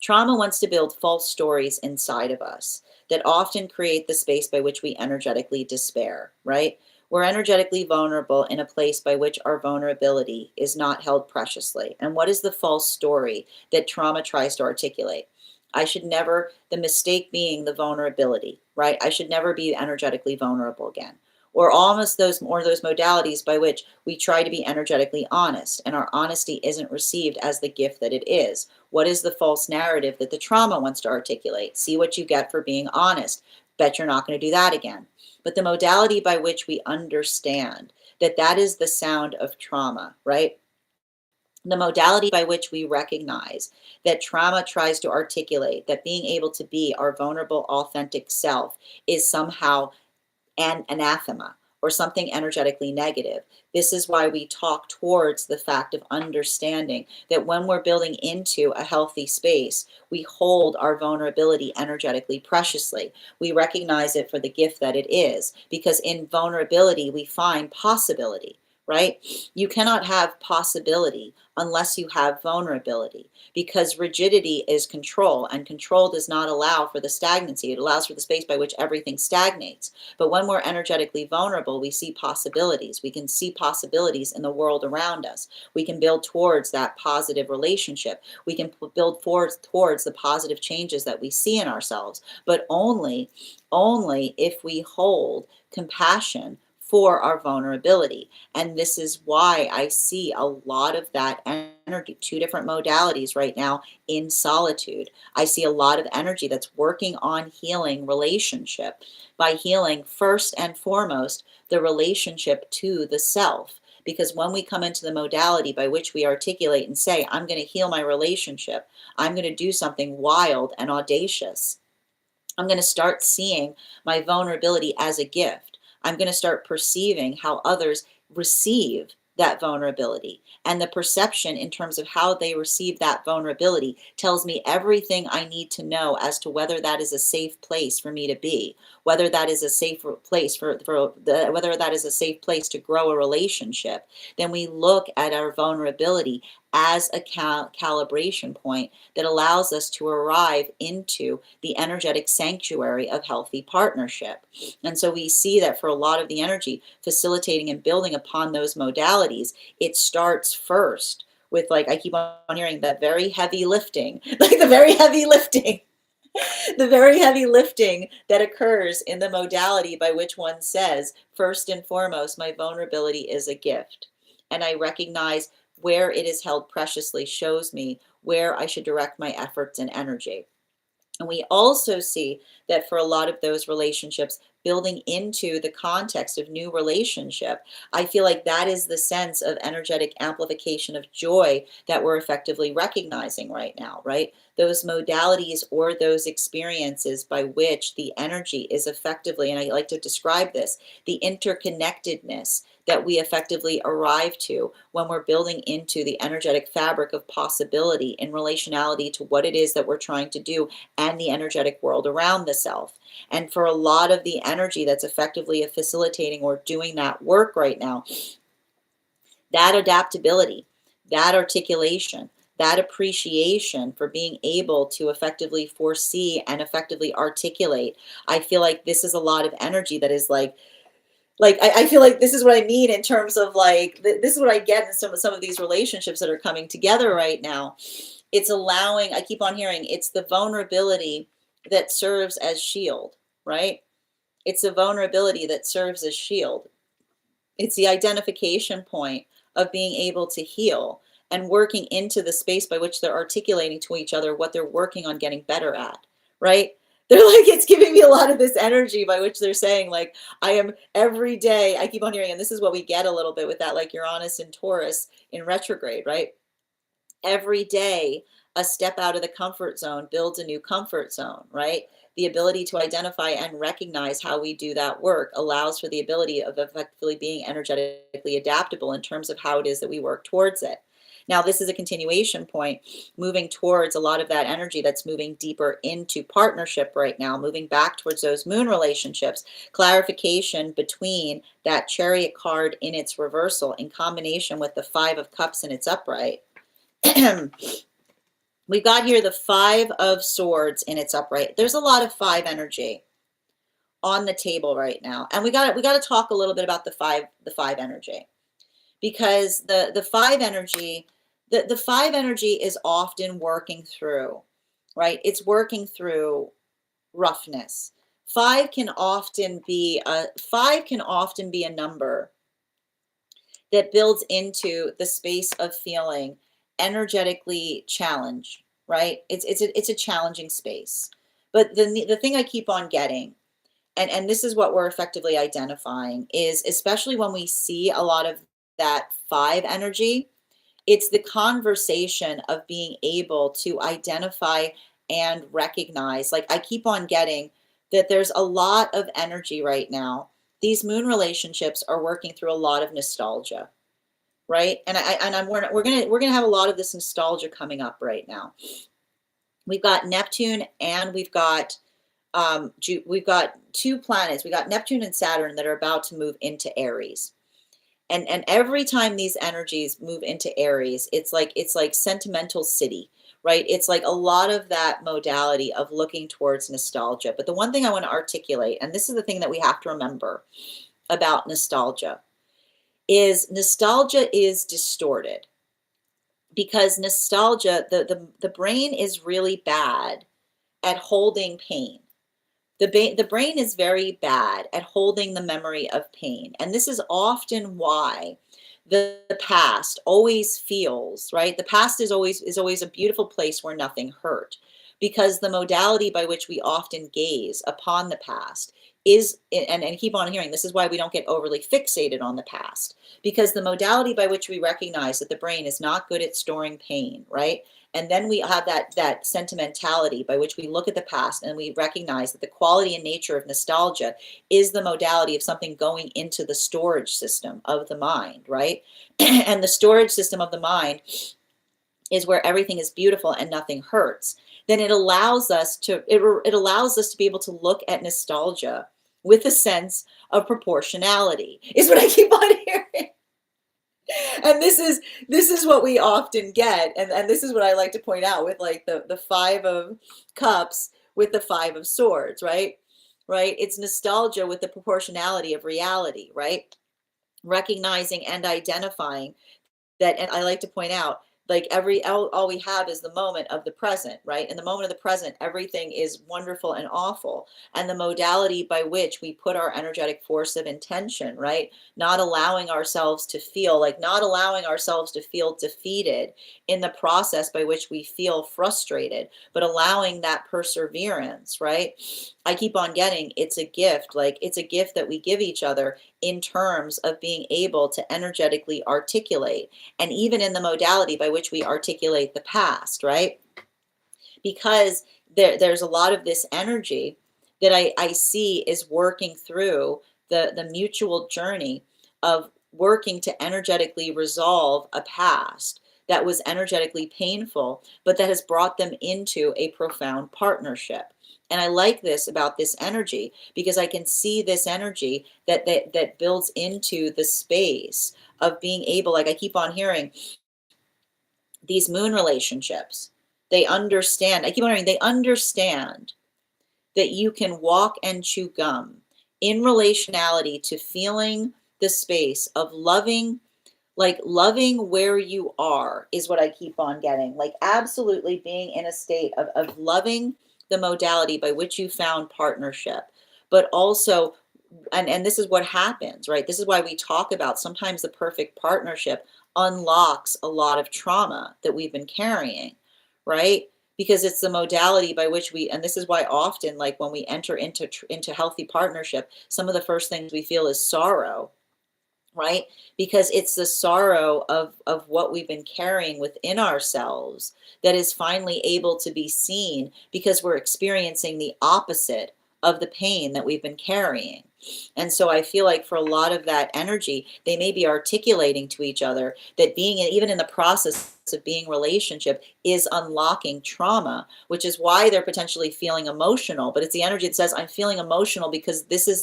Trauma wants to build false stories inside of us that often create the space by which we energetically despair, right? We're energetically vulnerable in a place by which our vulnerability is not held preciously. And what is the false story that trauma tries to articulate? I should never, the mistake being the vulnerability, right? I should never be energetically vulnerable again. Or almost those modalities by which we try to be energetically honest and our honesty isn't received as the gift that it is. What is the false narrative that the trauma wants to articulate? See what you get for being honest. Bet you're not going to do that again. But the modality by which we understand that that is the sound of trauma, right? The modality by which we recognize that trauma tries to articulate that being able to be our vulnerable, authentic self is somehow an anathema or something energetically negative. This is why we talk towards the fact of understanding that when we're building into a healthy space, we hold our vulnerability energetically preciously. We recognize it for the gift that it is, because in vulnerability, we find possibility, right? You cannot have possibility unless you have vulnerability, because rigidity is control, and control does not allow for the stagnancy. It allows for the space by which everything stagnates. But when we're energetically vulnerable, we see possibilities. We can see possibilities in the world around us. We can build towards that positive relationship. We can build towards the positive changes that we see in ourselves, but only if we hold compassion for our vulnerability. And this is why I see a lot of that energy, two different modalities right now in solitude. I see a lot of energy that's working on healing relationship by healing first and foremost the relationship to the self. Because when we come into the modality by which we articulate and say, I'm going to heal my relationship, I'm going to do something wild and audacious, I'm going to start seeing my vulnerability as a gift. I'm going to start perceiving how others receive that vulnerability. And the perception in terms of how they receive that vulnerability tells me everything I need to know as to whether that is a safe place for me to be, whether that is a safe place whether that is a safe place to grow a relationship. Then we look at our vulnerability as a calibration point that allows us to arrive into the energetic sanctuary of healthy partnership. And so we see that for a lot of the energy, facilitating and building upon those modalities, it starts first with, like I keep on hearing, that very heavy lifting, like the very heavy lifting. The very heavy lifting that occurs in the modality by which one says, first and foremost, my vulnerability is a gift. And I recognize where it is held preciously shows me where I should direct my efforts and energy. And we also see that for a lot of those relationships, building into the context of new relationship, I feel like that is the sense of energetic amplification of joy that we're effectively recognizing right now, right? Those modalities or those experiences by which the energy is effectively, and I like to describe this, the interconnectedness that we effectively arrive to when we're building into the energetic fabric of possibility in relationality to what it is that we're trying to do and the energetic world around the self. And for a lot of the energy that's effectively facilitating or doing that work right now, that adaptability, that articulation, that appreciation for being able to effectively foresee and effectively articulate, I feel like this is a lot of energy that is like I feel like this is what I mean in terms of like this is what I get in some of these relationships that are coming together right now. It's allowing, I keep on hearing, it's the vulnerability that serves as shield, right? It's the vulnerability that serves as shield. It's the identification point of being able to heal and working into the space by which they're articulating to each other what they're working on getting better at, right? They're like, it's giving me a lot of this energy by which they're saying, like, I am every day, I keep on hearing, and this is what we get a little bit with that, like Uranus and Taurus in retrograde, right? Every day, a step out of the comfort zone builds a new comfort zone, right? The ability to identify and recognize how we do that work allows for the ability of effectively being energetically adaptable in terms of how it is that we work towards it. Now, this is a continuation point, moving towards a lot of that energy that's moving deeper into partnership right now, moving back towards those moon relationships, clarification between that Chariot card in its reversal in combination with the Five of Cups in its upright. We've got here the Five of Swords in its upright. There's a lot of five energy on the table right now, and we got to talk a little bit about the five energy, because the five energy, the five energy is often working through, right? It's working through roughness. Five can often be a number that builds into the space of feeling energetically challenged, right? It's a challenging space. But the thing I keep on getting, and this is what we're effectively identifying, is especially when we see a lot of that five energy, it's the conversation of being able to identify and recognize. Like, I keep on getting that there's a lot of energy right now. These moon relationships are working through a lot of nostalgia, right? And we're gonna have a lot of this nostalgia coming up right now. We've got Neptune and we've got two planets. We got Neptune and Saturn that are about to move into Aries. And every time these energies move into Aries, it's like sentimental city, right? It's like a lot of that modality of looking towards nostalgia. But the one thing I want to articulate, and this is the thing that we have to remember about nostalgia is distorted, because nostalgia, the brain is really bad at holding pain. The brain is very bad at holding the memory of pain. And this is often why the past always feels, right? The past is always a beautiful place where nothing hurt, because the modality by which we often gaze upon the past is, and keep on hearing, this is why we don't get overly fixated on the past, because the modality by which we recognize that the brain is not good at storing pain, right? And then we have that sentimentality by which we look at the past and we recognize that the quality and nature of nostalgia is the modality of something going into the storage system of the mind, right? And the storage system of the mind is where everything is beautiful and nothing hurts. Then it allows us to be able to look at nostalgia with a sense of proportionality, is what I keep on hearing. And this is what we often get, and this is what I like to point out with like the Five of Cups with the Five of Swords, right? It's nostalgia with the proportionality of reality, right? Recognizing and identifying that, and I like to point out Like all we have is the moment of the present, right? In the moment of the present, everything is wonderful and awful. And the modality by which we put our energetic force of intention, right? Not allowing ourselves to feel, like not allowing ourselves to feel defeated in the process by which we feel frustrated, but allowing that perseverance, right? I keep on getting, it's a gift. Like it's a gift that we give each other in terms of being able to energetically articulate, and even in the modality by which we articulate the past, right? Because there's a lot of this energy that I see is working through the mutual journey of working to energetically resolve a past that was energetically painful, but that has brought them into a profound partnership. And I like this about this energy because I can see this energy that builds into the space of being able, like I keep on hearing, these moon relationships. They understand, I keep on hearing, they understand that you can walk and chew gum in relationality to feeling the space of loving, like loving where you are is what I keep on getting. Like absolutely being in a state of loving the modality by which you found partnership, but also, and this is what happens, right? This is why we talk about sometimes the perfect partnership unlocks a lot of trauma that we've been carrying, right? Because it's the modality by which we, and this is why often, like when we enter into healthy partnership, some of the first things we feel is sorrow, right? Because it's the sorrow of what we've been carrying within ourselves that is finally able to be seen because we're experiencing the opposite of the pain that we've been carrying. And so I feel like for a lot of that energy, they may be articulating to each other that being, even in the process of being relationship, is unlocking trauma, which is why they're potentially feeling emotional. But it's the energy that says, I'm feeling emotional because this is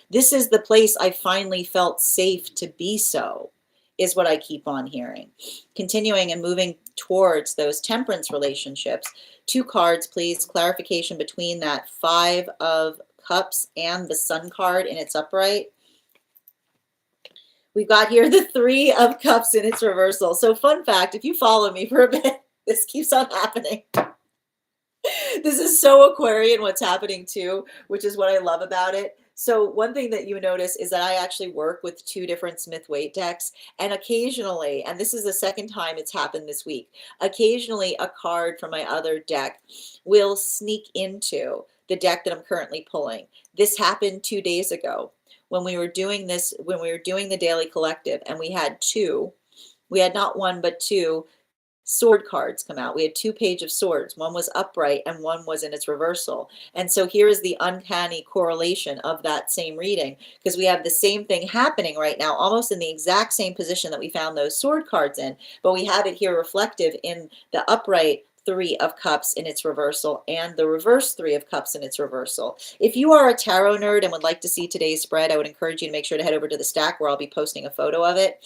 this is the place I finally felt safe to be so, is what I keep on hearing. Continuing and moving towards those temperance relationships. 2 cards, please. Clarification between that 5 of Cups and the Sun card in its upright. We've got here the 3 of Cups in its reversal. So fun fact, if you follow me for a bit, this keeps on happening. This is so Aquarian what's happening too, which is what I love about it. So one thing that you notice is that I actually work with 2 different Smith-Waite decks, and occasionally, and this is the second time it's happened this week, occasionally a card from my other deck will sneak into the deck that I'm currently pulling. This happened 2 days ago when we were doing this, when we were doing the daily collective, and we had not 1 but 2 sword cards come out. We had 2 Page of Swords. One was upright and one was in its reversal. And so here is the uncanny correlation of that same reading, because we have the same thing happening right now, almost in the exact same position that we found those sword cards in, but we have it here reflective in the upright 3 of Cups in its reversal and the reverse 3 of Cups in its reversal. If you are a tarot nerd and would like to see today's spread, I would encourage you to make sure to head over to the stack where I'll be posting a photo of it.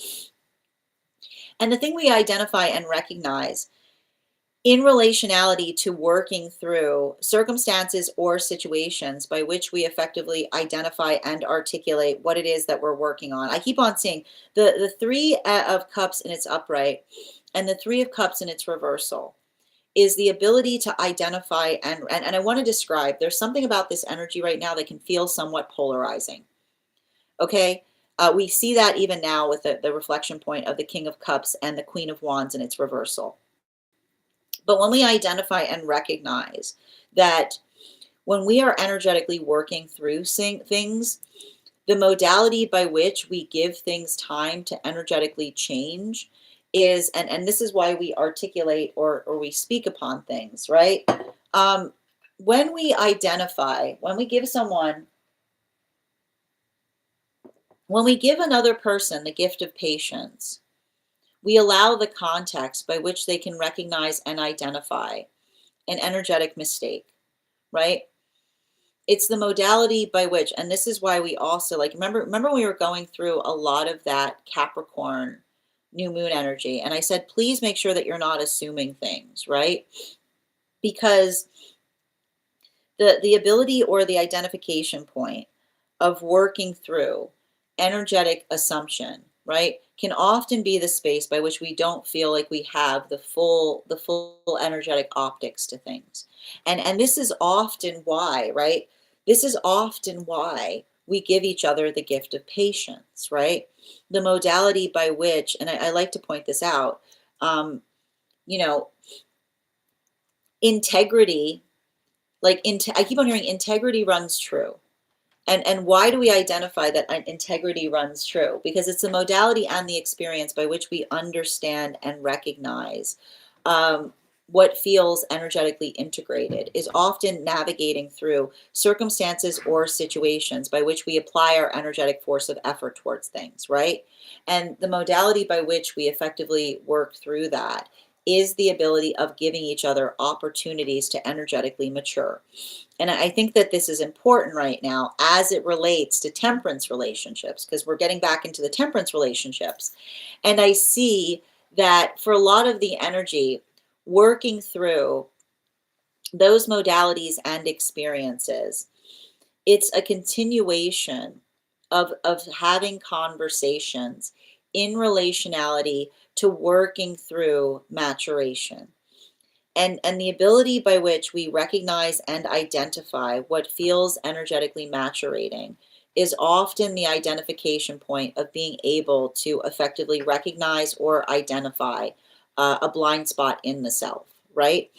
And the thing we identify and recognize in relationality to working through circumstances or situations by which we effectively identify and articulate what it is that we're working on. I keep on seeing the 3 of Cups in its upright and the 3 of Cups in its reversal is the ability to identify and I want to describe, there's something about this energy right now that can feel somewhat polarizing. Okay? We see that even now with the reflection point of the King of Cups and the Queen of Wands in its reversal. But when we identify and recognize that when we are energetically working through things, the modality by which we give things time to energetically change is, and this is why we articulate or we speak upon things, right? When we identify, when we give another person the gift of patience, we allow the context by which they can recognize and identify an energetic mistake, right? It's the modality by which, and this is why we also, like, remember we were going through a lot of that Capricorn new moon energy, and I said, please make sure that you're not assuming things, right? Because the ability or the identification point of working through energetic assumption, right? can often be the space by which we don't feel like we have the full energetic optics to things. And this is often why, right? This is often why we give each other the gift of patience, right? The modality by which, and I like to point this out, um, you know, integrity, I keep on hearing integrity runs true. And why do we identify that integrity runs true? Because it's the modality and the experience by which we understand and recognize what feels energetically integrated is often navigating through circumstances or situations by which we apply our energetic force of effort towards things, right? And the modality by which we effectively work through that is the ability of giving each other opportunities to energetically mature. And I think that this is important right now as it relates to temperance relationships, because we're getting back into the temperance relationships. And I see that for a lot of the energy working through those modalities and experiences, it's a continuation of having conversations in relationality to working through maturation. And the ability by which we recognize and identify what feels energetically maturating is often the identification point of being able to effectively recognize or identify a blind spot in the self, right?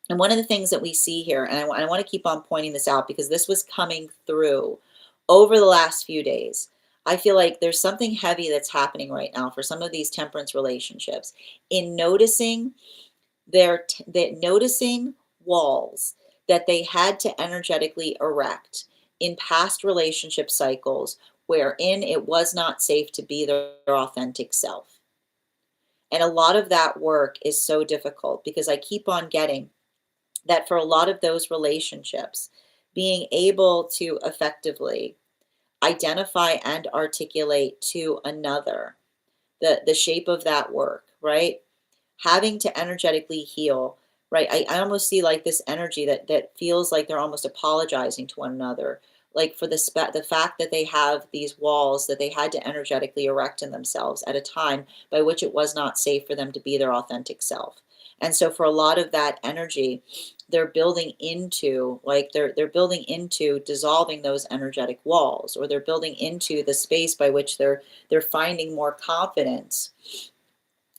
And one of the things that we see here, and I want to keep on pointing this out because this was coming through over the last few days. I feel like there's something heavy that's happening right now for some of these temperance relationships in noticing they're noticing walls that they had to energetically erect in past relationship cycles wherein it was not safe to be their authentic self. And a lot of that work is so difficult because I keep on getting that for a lot of those relationships, being able to effectively identify and articulate to another the shape of that work, right? Having to energetically heal, right? I almost see like this energy that feels like they're almost apologizing to one another, like for the fact that they have these walls that they had to energetically erect in themselves at a time by which it was not safe for them to be their authentic self. And so for a lot of that energy, they're building into they're building into dissolving those energetic walls, or they're building into the space by which they're finding more confidence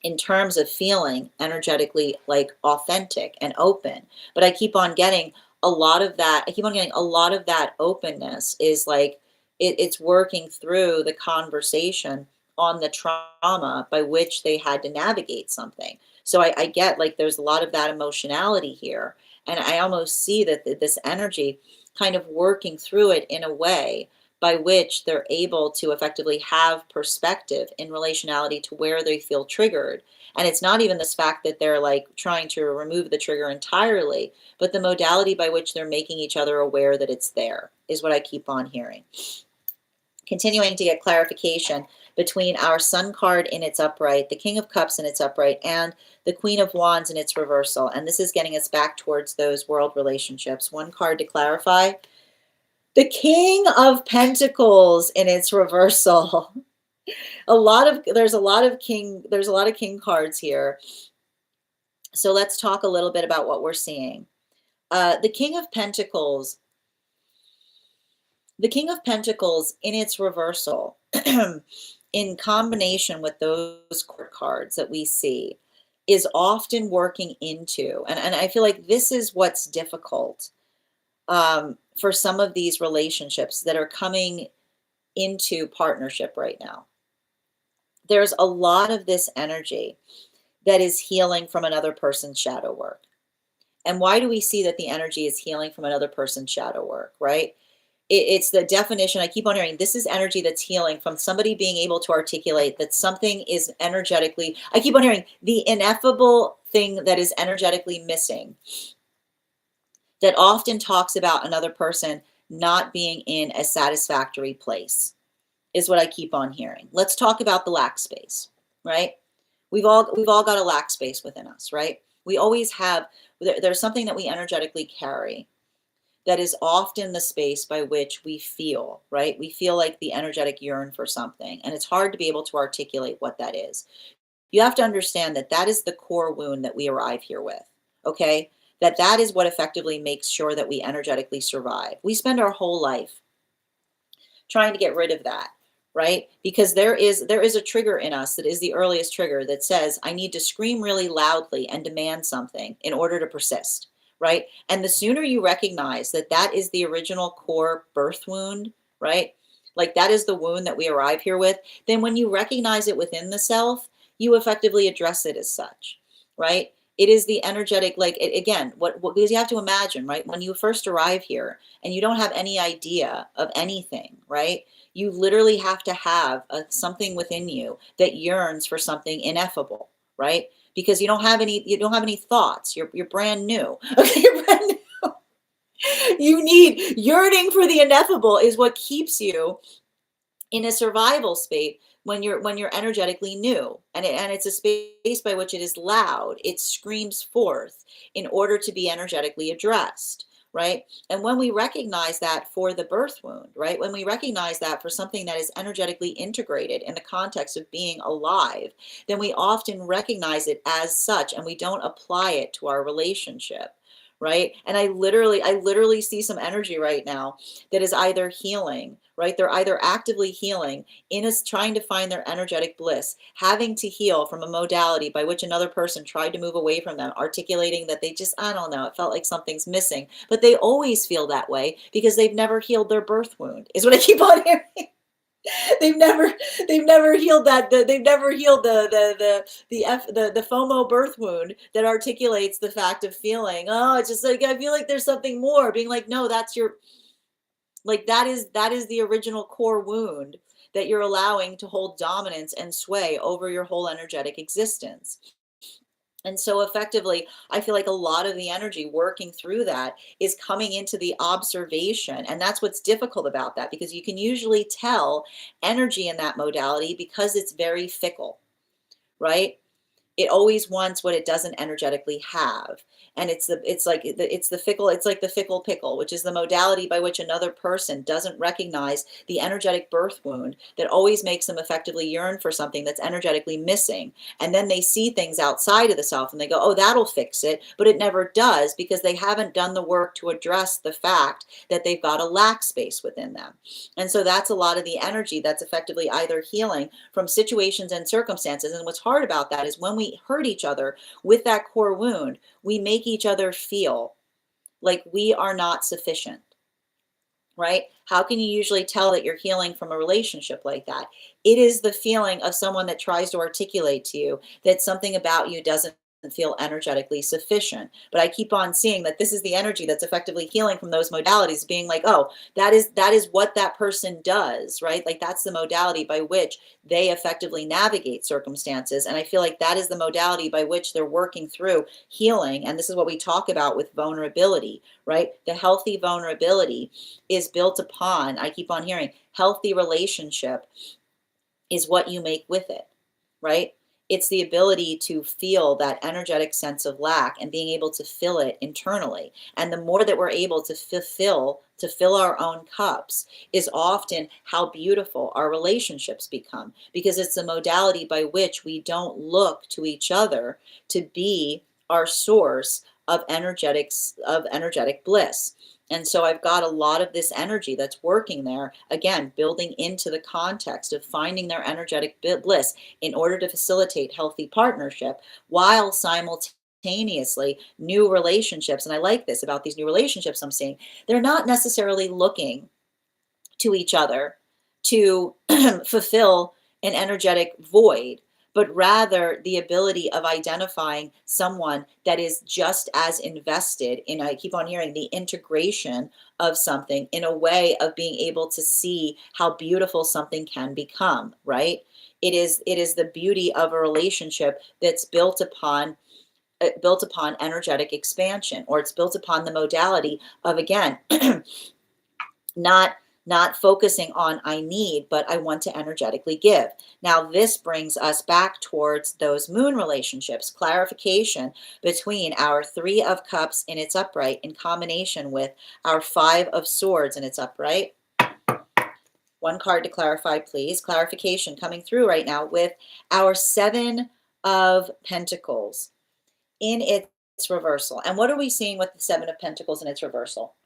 in terms of feeling energetically like authentic and open. But I keep on getting a lot of that. I keep on getting a lot of that openness is like it's working through the conversation on the trauma by which they had to navigate something. So I get like there's a lot of that emotionality here. And I almost see that this energy kind of working through it in a way by which they're able to effectively have perspective in relationality to where they feel triggered. And it's not even this fact that they're like trying to remove the trigger entirely, but the modality by which they're making each other aware that it's there is what I keep on hearing. Continuing to get clarification between our Sun card in its upright, the King of Cups in its upright, and the Queen of Wands in its reversal. And this is getting us back towards those world relationships. One card to clarify. The King of Pentacles in its reversal. There's a lot of king cards here. So let's talk a little bit about what we're seeing. The King of Pentacles. The King of Pentacles in its reversal, in combination with those court cards that we see, is often working into, and I feel like this is what's difficult for some of these relationships that are coming into partnership right now. There's a lot of this energy that is healing from another person's shadow work. And why do we see that the energy is healing from another person's shadow work, right? It's the definition. I keep on hearing this is energy that's healing from somebody being able to articulate that something is energetically, I keep on hearing the ineffable thing that is energetically missing, that often talks about another person not being in a satisfactory place, is what I keep on hearing. Let's talk about the lack space, right? We've all got a lack space within us, right? We always have. There's something that we energetically carry that is often the space by which we feel, right? We feel like the energetic yearn for something, and it's hard to be able to articulate what that is. You have to understand that that is the core wound that we arrive here with, okay? That is what effectively makes sure that we energetically survive. We spend our whole life trying to get rid of that, right? Because there is a trigger in us that is the earliest trigger that says I need to scream really loudly and demand something in order to persist, right? And the sooner you recognize that that is the original core birth wound, right? Like that is the wound that we arrive here with, then when you recognize it within the self, you effectively address it as such, right? It is the energetic, like again, what because you have to imagine, right? When you first arrive here, and you don't have any idea of anything, right? You literally have to have something within you that yearns for something ineffable, right? Because you don't have any thoughts. You're brand new. Okay, you're brand new. You need yearning for the ineffable is what keeps you in a survival state when you're energetically new, and it's a space by which it is loud, it screams forth in order to be energetically addressed, right? And when we recognize that for the birth wound, right, when we recognize that for something that is energetically integrated in the context of being alive, then we often recognize it as such and we don't apply it to our relationship, right? And I literally see some energy right now that is either healing, right? They're either actively healing in us trying to find their energetic bliss, having to heal from a modality by which another person tried to move away from them, articulating that they just, I don't know, it felt like something's missing. But they always feel that way because they've never healed their birth wound, is what I keep on hearing. they've never they've never healed they've never healed the FOMO birth wound that articulates the fact of feeling, oh, it's just like I feel like there's something more, being like, no, that's your, like that is the original core wound that you're allowing to hold dominance and sway over your whole energetic existence. And so effectively, I feel like a lot of the energy working through that is coming into the observation. And that's what's difficult about that, because you can usually tell energy in that modality because it's very fickle, right? It always wants what it doesn't energetically have. And it's like the fickle pickle, which is the modality by which another person doesn't recognize the energetic birth wound that always makes them effectively yearn for something that's energetically missing. And then they see things outside of the self and they go, oh, that'll fix it. But it never does, because they haven't done the work to address the fact that they've got a lack space within them. And so that's a lot of the energy that's effectively either healing from situations and circumstances. And what's hard about that is when we hurt each other with that core wound, we make each other feel like we are not sufficient, right? How can you usually tell that you're healing from a relationship like that? It is the feeling of someone that tries to articulate to you that something about you doesn't feel energetically sufficient. But I keep on seeing that this is the energy that's effectively healing from those modalities, being like, oh, that is what that person does, right? Like that's the modality by which they effectively navigate circumstances. And I feel like that is the modality by which they're working through healing. And this is what we talk about with vulnerability, right? The healthy vulnerability is built upon, I keep on hearing, healthy relationship is what you make with it, right? It's the ability to feel that energetic sense of lack and being able to fill it internally. And the more that we're able to fill our own cups is often how beautiful our relationships become, because it's the modality by which we don't look to each other to be our source of energetic bliss. And so I've got a lot of this energy that's working there, again, building into the context of finding their energetic bliss in order to facilitate healthy partnership, while simultaneously new relationships. And I like this about these new relationships I'm seeing. They're not necessarily looking to each other to fulfill an energetic void, but rather the ability of identifying someone that is just as invested in, I keep on hearing, the integration of something in a way of being able to see how beautiful something can become, right? It is the beauty of a relationship that's built upon energetic expansion, or it's built upon the modality of, again, not Not focusing on I need, but I want to energetically give. Now, this brings us back towards those moon relationships, clarification between our Three of Cups in its upright in combination with our Five of Swords in its upright. One card to clarify, please. Clarification coming through right now with our Seven of Pentacles in its reversal. And what are we seeing with the Seven of Pentacles in its reversal?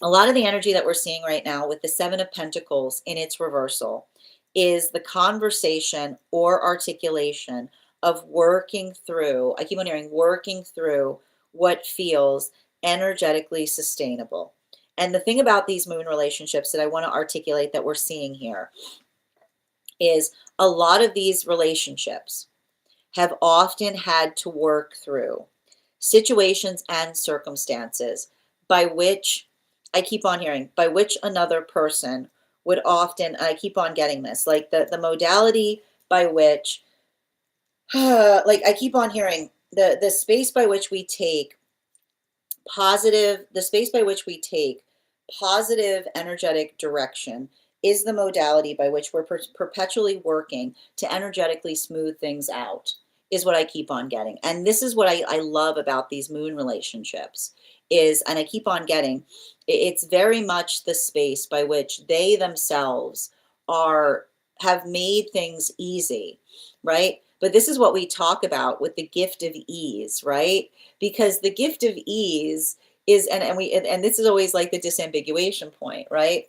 A lot of the energy that we're seeing right now with the Seven of Pentacles in its reversal is the conversation or articulation of working through, I keep on hearing working through what feels energetically sustainable. And the thing about these moon relationships that I want to articulate that we're seeing here is a lot of these relationships have often had to work through situations and circumstances by which I keep on hearing, by which another person would often, I keep on getting this, like the modality by which, like I keep on hearing the space by which we take the space by which we take positive energetic direction is the modality by which we're perpetually working to energetically smooth things out, is what I keep on getting. And this is what I love about these moon relationships is, and I keep on getting, it's very much the space by which they themselves have made things easy, right? But this is what we talk about with the gift of ease, right? Because the gift of ease is, and this is always like the disambiguation point, right?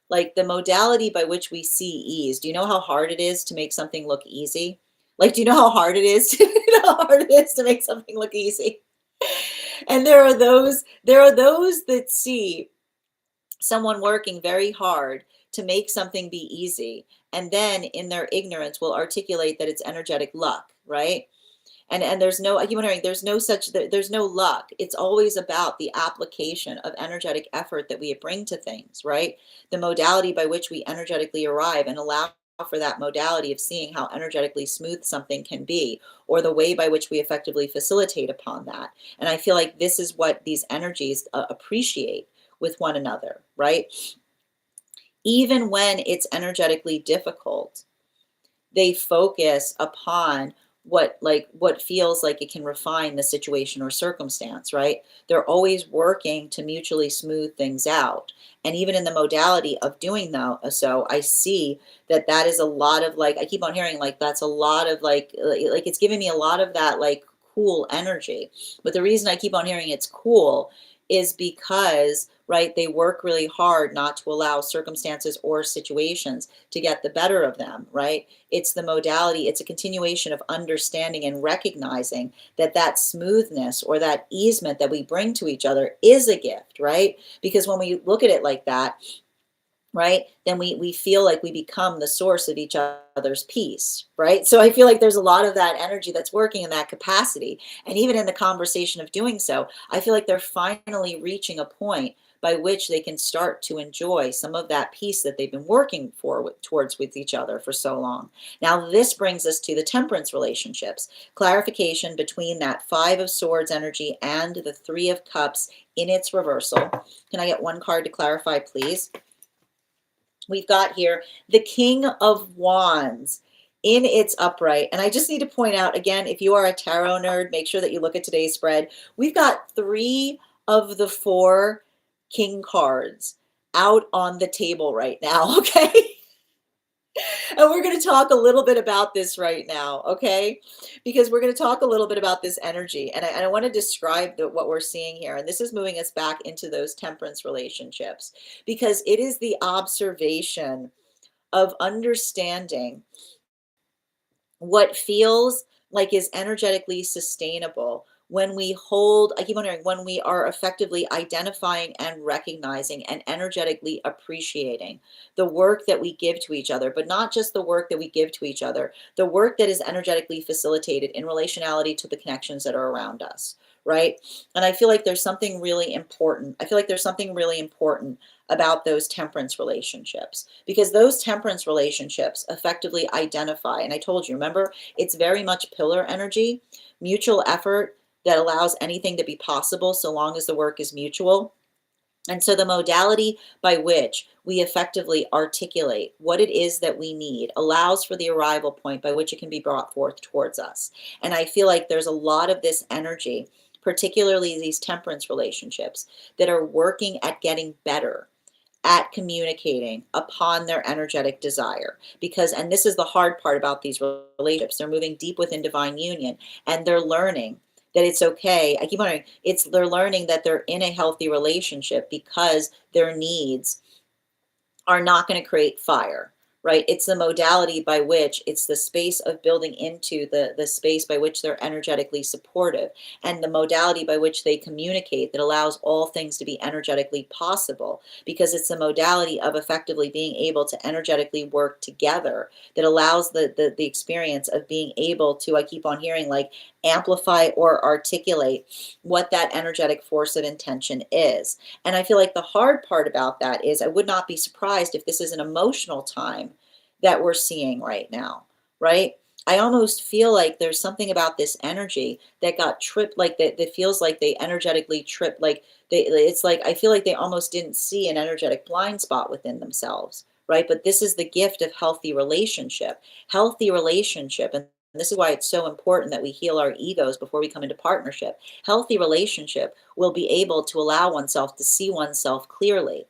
Like the modality by which we see ease. Do you know how hard it is to make something look easy? Like, do you know how hard it is to, you know how hard it is to make something look easy? And there are those that see someone working very hard to make something be easy, and then in their ignorance will articulate that it's energetic luck, right? And there's no, I keep wondering, there's no luck. It's always about the application of energetic effort that we bring to things, right? The modality by which we energetically arrive and allow for that modality of seeing how energetically smooth something can be, or the way by which we effectively facilitate upon that. And I feel like this is what these energies appreciate with one another, right? Even when it's energetically difficult, they focus upon what feels like it can refine the situation or circumstance, right? They're always working to mutually smooth things out. And even in the modality of doing so, I see that is a lot of, like, I keep on hearing, like, that's a lot of like it's giving me a lot of that like cool energy. But the reason I keep on hearing it's cool is because, right, they work really hard not to allow circumstances or situations to get the better of them, right? It's the modality, it's a continuation of understanding and recognizing that smoothness or that easement that we bring to each other is a gift, right? Because when we look at it like that, right, then we feel like we become the source of each other's peace, right? So I feel like there's a lot of that energy that's working in that capacity. And even in the conversation of doing so, I feel like they're finally reaching a point by which they can start to enjoy some of that peace that they've been working towards with each other for so long. Now, this brings us to the temperance relationships. Clarification between that Five of Swords energy and the Three of Cups in its reversal. Can I get one card to clarify, please? We've got here the King of Wands in its upright. And I just need to point out again, if you are a tarot nerd, make sure that you look at today's spread. We've got 3 of the 4 king cards out on the table right now, okay? And we're going to talk a little bit about this right now, okay? Because we're going to talk a little bit about this energy. And I want to describe what we're seeing here. And this is moving us back into those temperance relationships, because it is the observation of understanding what feels like is energetically sustainable when we hold, I keep wondering, when we are effectively identifying and recognizing and energetically appreciating the work that we give to each other, but not just the work that we give to each other, the work that is energetically facilitated in relationality to the connections that are around us, right? And I feel like there's something really important. I feel like there's something really important about those temperance relationships, because those temperance relationships effectively identify, and I told you, remember, it's very much pillar energy, mutual effort that allows anything to be possible so long as the work is mutual. And so the modality by which we effectively articulate what it is that we need allows for the arrival point by which it can be brought forth towards us. And I feel like there's a lot of this energy, particularly these temperance relationships, that are working at getting better at communicating upon their energetic desire. Because, and this is the hard part about these relationships, they're moving deep within divine union, and they're learning that it's okay. I keep wondering, they're learning that they're in a healthy relationship because their needs are not going to create fire, right? It's the modality by which, it's the space of building into the space by which they're energetically supportive, and the modality by which they communicate that allows all things to be energetically possible, because it's the modality of effectively being able to energetically work together that allows the experience of being able to, I keep on hearing, like, amplify or articulate what that energetic force of intention is. And I feel like the hard part about that is, I would not be surprised if this is an emotional time that we're seeing right now, right? I almost feel like there's something about this energy that got tripped, like that feels like they energetically tripped, like it's like, I feel like they almost didn't see an energetic blind spot within themselves, right? But this is the gift of healthy relationship. And this is why it's so important that we heal our egos before we come into partnership. Healthy relationship will be able to allow oneself to see oneself clearly.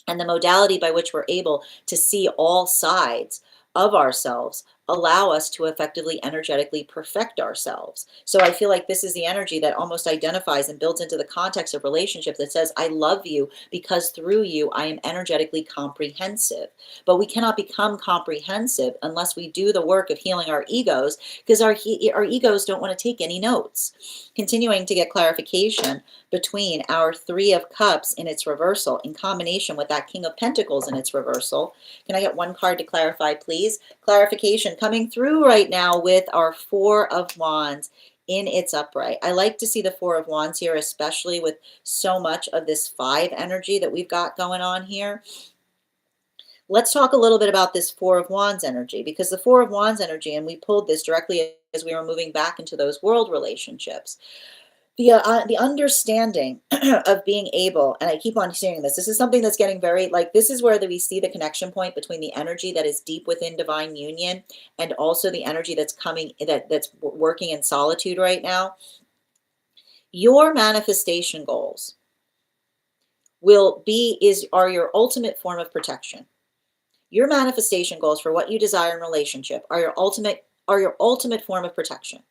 And the modality by which we're able to see all sides of ourselves allow us to effectively energetically perfect ourselves. So I feel like this is the energy that almost identifies and builds into the context of relationship, that says, I love you because through you I am energetically comprehensive. But we cannot become comprehensive unless we do the work of healing our egos, because our egos don't want to take any notes. Continuing to get clarification between our Three of Cups in its reversal in combination with that King of Pentacles in its reversal. Can I get one card to clarify, please? Clarification coming through right now with our Four of Wands in its upright. I like to see the Four of Wands here, especially with so much of this 5 energy that we've got going on here. Let's talk a little bit about this Four of Wands energy, because the Four of Wands energy, and we pulled this directly as we were moving back into those world relationships. The understanding of being able, and I keep on hearing this is something that's getting very, like, this is where we see the connection point between the energy that is deep within divine union and also the energy that's coming, that's working in solitude right now. Your manifestation goals are your ultimate form of protection. Your manifestation goals for what you desire in relationship are your ultimate form of protection.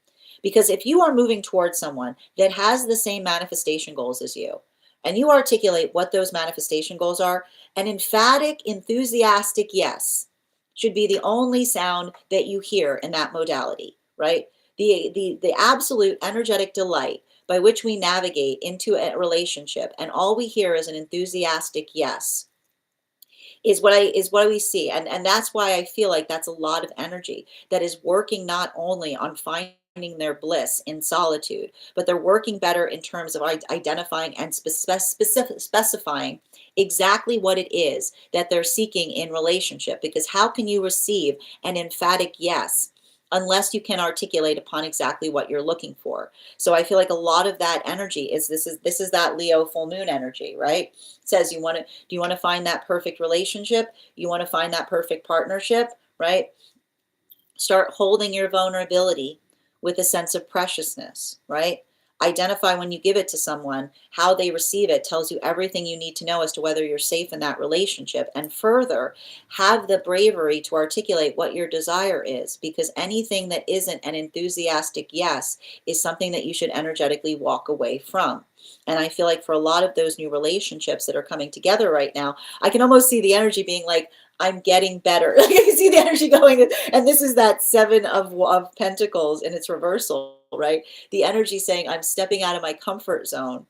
Because if you are moving towards someone that has the same manifestation goals as you, and you articulate what those manifestation goals are, an emphatic, enthusiastic yes should be the only sound that you hear in that modality, right? The absolute energetic delight by which we navigate into a relationship, and all we hear is an enthusiastic yes, is what we see. And that's why I feel like that's a lot of energy that is working not only on finding their bliss in solitude, but they're working better in terms of identifying and specifying exactly what it is that they're seeking in relationship. Because how can you receive an emphatic yes unless you can articulate upon exactly what you're looking for? So I feel like a lot of that energy is this is that Leo full moon energy, right? It says, do you want to find that perfect relationship? You want to find that perfect partnership, right? Start holding your vulnerability with a sense of preciousness, right? Identify when you give it to someone, how they receive it tells you everything you need to know as to whether you're safe in that relationship. And further, have the bravery to articulate what your desire is, because anything that isn't an enthusiastic yes is something that you should energetically walk away from. And I feel like for a lot of those new relationships that are coming together right now, I can almost see the energy being like, I'm getting better. Like, I can see the energy going, and this is that Seven of Pentacles in its reversal, right? The energy saying, I'm stepping out of my comfort zone.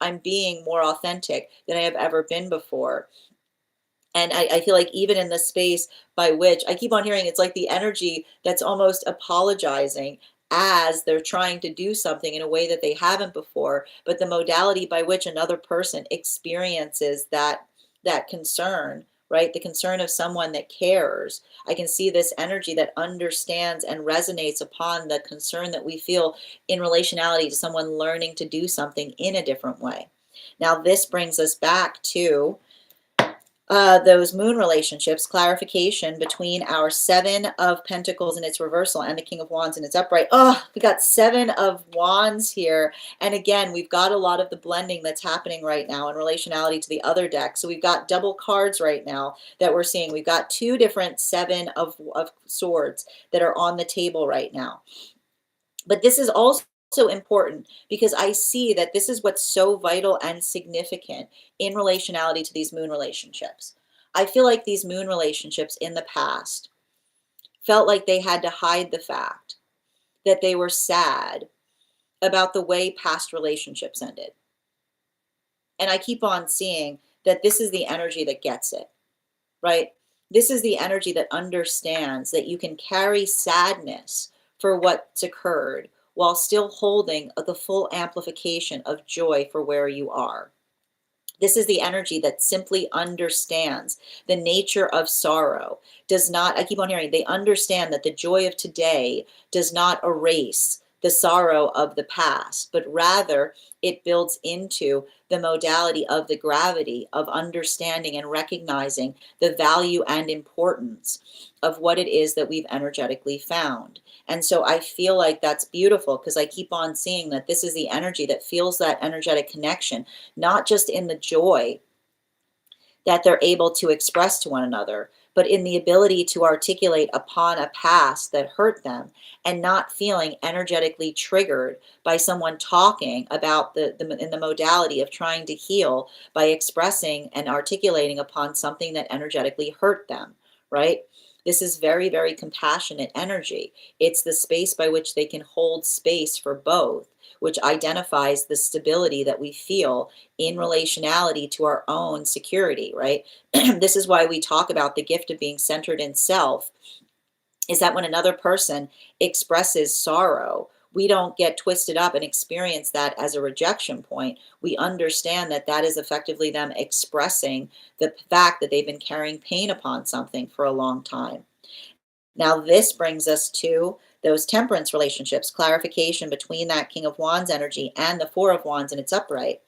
I'm being more authentic than I have ever been before. And I feel like even in the space by which I keep on hearing, it's like the energy that's almost apologizing as they're trying to do something in a way that they haven't before, but the modality by which another person experiences that concern, right? The concern of someone that cares. I can see this energy that understands and resonates upon the concern that we feel in relationality to someone learning to do something in a different way. Now, this brings us back to those moon relationships, clarification between our Seven of Pentacles in its reversal and the King of Wands in its upright. Oh, we got Seven of Wands here. And again, we've got a lot of the blending that's happening right now in relationality to the other deck. So we've got double cards right now that we're seeing. We've got two different Seven of Swords that are on the table right now. But this is also important because I see that this is what's so vital and significant in relationality to these moon relationships. I feel like these moon relationships in the past felt like they had to hide the fact that they were sad about the way past relationships ended. And I keep on seeing that this is the energy that gets it, right? This is the energy that understands that you can carry sadness for what's occurred while still holding the full amplification of joy for where you are. This is the energy that simply understands the nature of sorrow. Does not, I keep on hearing, they understand that the joy of today does not erase the sorrow of the past, but rather it builds into the modality of the gravity of understanding and recognizing the value and importance of what it is that we've energetically found. And so I feel like that's beautiful because I keep on seeing that this is the energy that feels that energetic connection, not just in the joy that they're able to express to one another, but in the ability to articulate upon a past that hurt them and not feeling energetically triggered by someone talking about in the modality of trying to heal by expressing and articulating upon something that energetically hurt them, right? This is very, very compassionate energy. It's the space by which they can hold space for both, which identifies the stability that we feel in relationality to our own security, right? This is why we talk about the gift of being centered in self, is that when another person expresses sorrow, we don't get twisted up and experience that as a rejection point. We understand that that is effectively them expressing the fact that they've been carrying pain upon something for a long time. Now, this brings us to those temperance relationships, clarification between that King of Wands energy and the Four of Wands in its upright.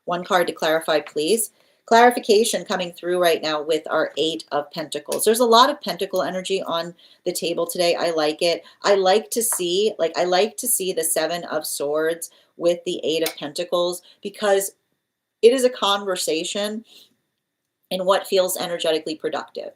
One card to clarify, please. Clarification coming through right now with our Eight of Pentacles. There's a lot of pentacle energy on the table today. I like it. I like to see the Seven of Swords with the Eight of Pentacles because it is a conversation in what feels energetically productive.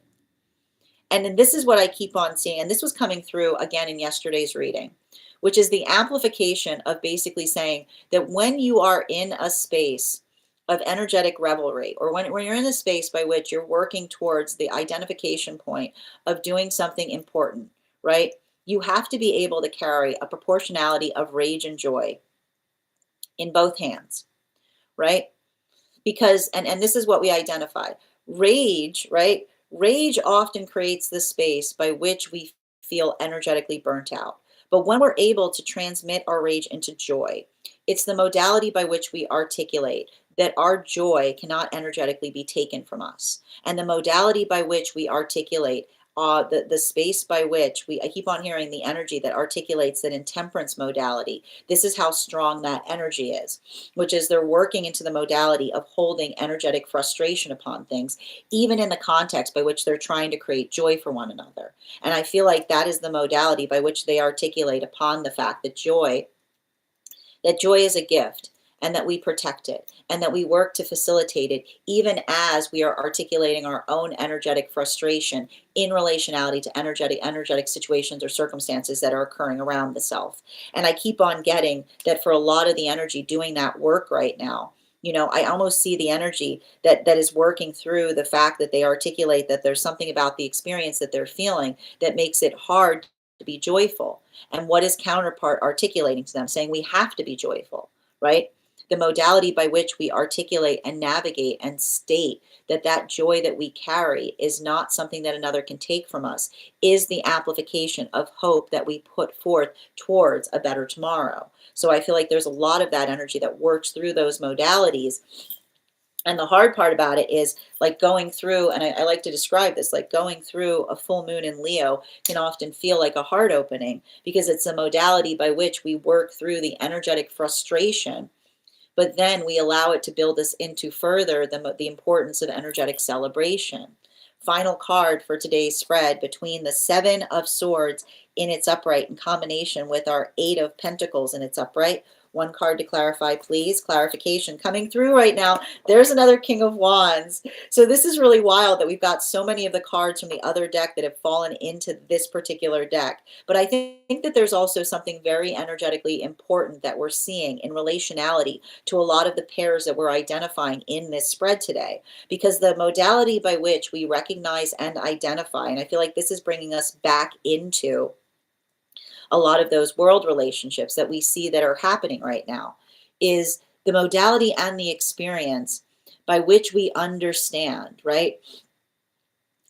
And then this is what I keep on seeing, and this was coming through again in yesterday's reading, which is the amplification of basically saying that when you are in a space of energetic revelry, or when you're in a space by which you're working towards the identification point of doing something important, right? You have to be able to carry a proportionality of rage and joy in both hands, right? Because, and this is what we identified. Rage, right? Rage often creates the space by which we feel energetically burnt out. But when we're able to transmit our rage into joy, it's the modality by which we articulate that our joy cannot energetically be taken from us. And the modality by which we articulate the space by which I keep on hearing the energy that articulates that in temperance modality, this is how strong that energy is, which is they're working into the modality of holding energetic frustration upon things, even in the context by which they're trying to create joy for one another. And I feel like that is the modality by which they articulate upon the fact that joy is a gift, and that we protect it, and that we work to facilitate it, even as we are articulating our own energetic frustration in relationality to energetic situations or circumstances that are occurring around the self. And I keep on getting that for a lot of the energy doing that work right now, I almost see the energy that is working through the fact that they articulate that there's something about the experience that they're feeling that makes it hard to be joyful. And what is counterpart articulating to them, saying we have to be joyful, right? The modality by which we articulate and navigate and state that joy that we carry is not something that another can take from us, is the amplification of hope that we put forth towards a better tomorrow. So I feel like there's a lot of that energy that works through those modalities. And the hard part about it is like going through, and I like to describe this, like going through a full moon in Leo can often feel like a heart opening because it's a modality by which we work through the energetic frustration but then we allow it to build us into further the importance of energetic celebration. Final card for today's spread, between the Seven of Swords in its upright in combination with our Eight of Pentacles in its upright. One card to clarify, please. Clarification coming through right now. There's another King of Wands. So this is really wild that we've got so many of the cards from the other deck that have fallen into this particular deck. But I think that there's also something very energetically important that we're seeing in relationality to a lot of the pairs that we're identifying in this spread today. Because the modality by which we recognize and identify, and I feel like this is bringing us back into a lot of those world relationships that we see that are happening right now, is the modality and the experience by which we understand, right?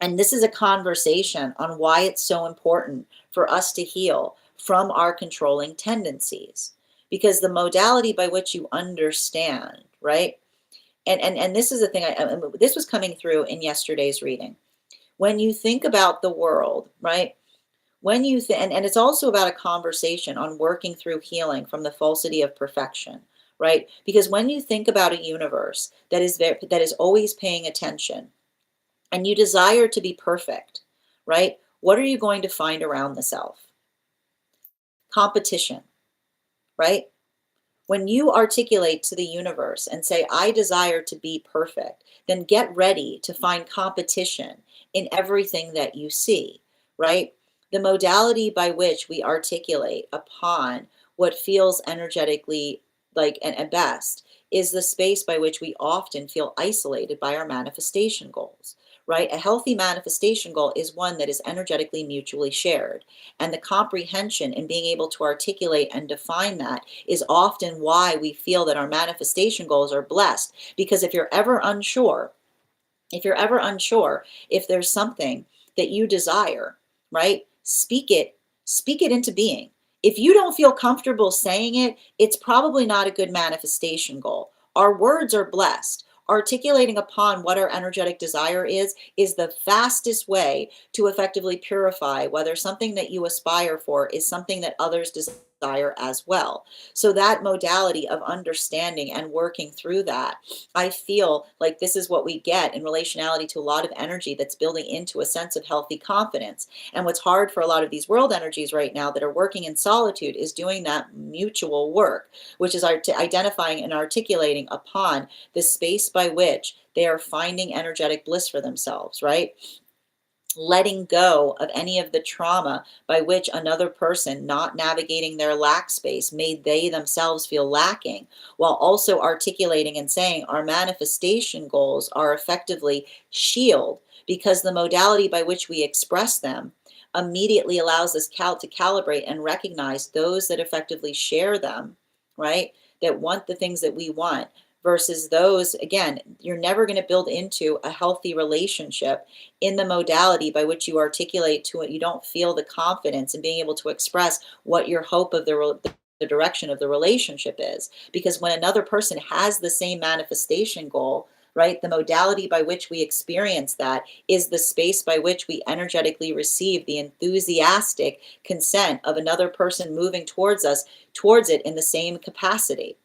And this is a conversation on why it's so important for us to heal from our controlling tendencies. Because the modality by which you understand, right? And this is the thing, this was coming through in yesterday's reading. When you think about the world, right? When you and it's also about a conversation on working through healing from the falsity of perfection, right? Because when you think about a universe that is always paying attention, and you desire to be perfect, right? What are you going to find around the self? Competition, right? When you articulate to the universe and say, I desire to be perfect, then get ready to find competition in everything that you see, right? The modality by which we articulate upon what feels energetically like and at best is the space by which we often feel isolated by our manifestation goals, right? A healthy manifestation goal is one that is energetically mutually shared. And the comprehension in being able to articulate and define that is often why we feel that our manifestation goals are blessed. Because if you're ever unsure, if there's something that you desire, right? Speak it into being. If you don't feel comfortable saying it, it's probably not a good manifestation goal. Our words are blessed. Articulating upon what our energetic desire is the fastest way to effectively purify whether something that you aspire for is something that others desire as well. So that modality of understanding and working through that, I feel like this is what we get in relationality to a lot of energy that's building into a sense of healthy confidence. And what's hard for a lot of these world energies right now that are working in solitude is doing that mutual work, which is identifying and articulating upon the space by which they are finding energetic bliss for themselves, right? Letting go of any of the trauma by which another person not navigating their lack space made they themselves feel lacking, while also articulating and saying our manifestation goals are effectively shield, because the modality by which we express them immediately allows us to calibrate and recognize those that effectively share them, right? That want the things that we want, versus those, again, you're never going to build into a healthy relationship in the modality by which you articulate to it. You don't feel the confidence in being able to express what your hope of the direction of the relationship is. Because when another person has the same manifestation goal, right, the modality by which we experience that is the space by which we energetically receive the enthusiastic consent of another person moving towards it in the same capacity.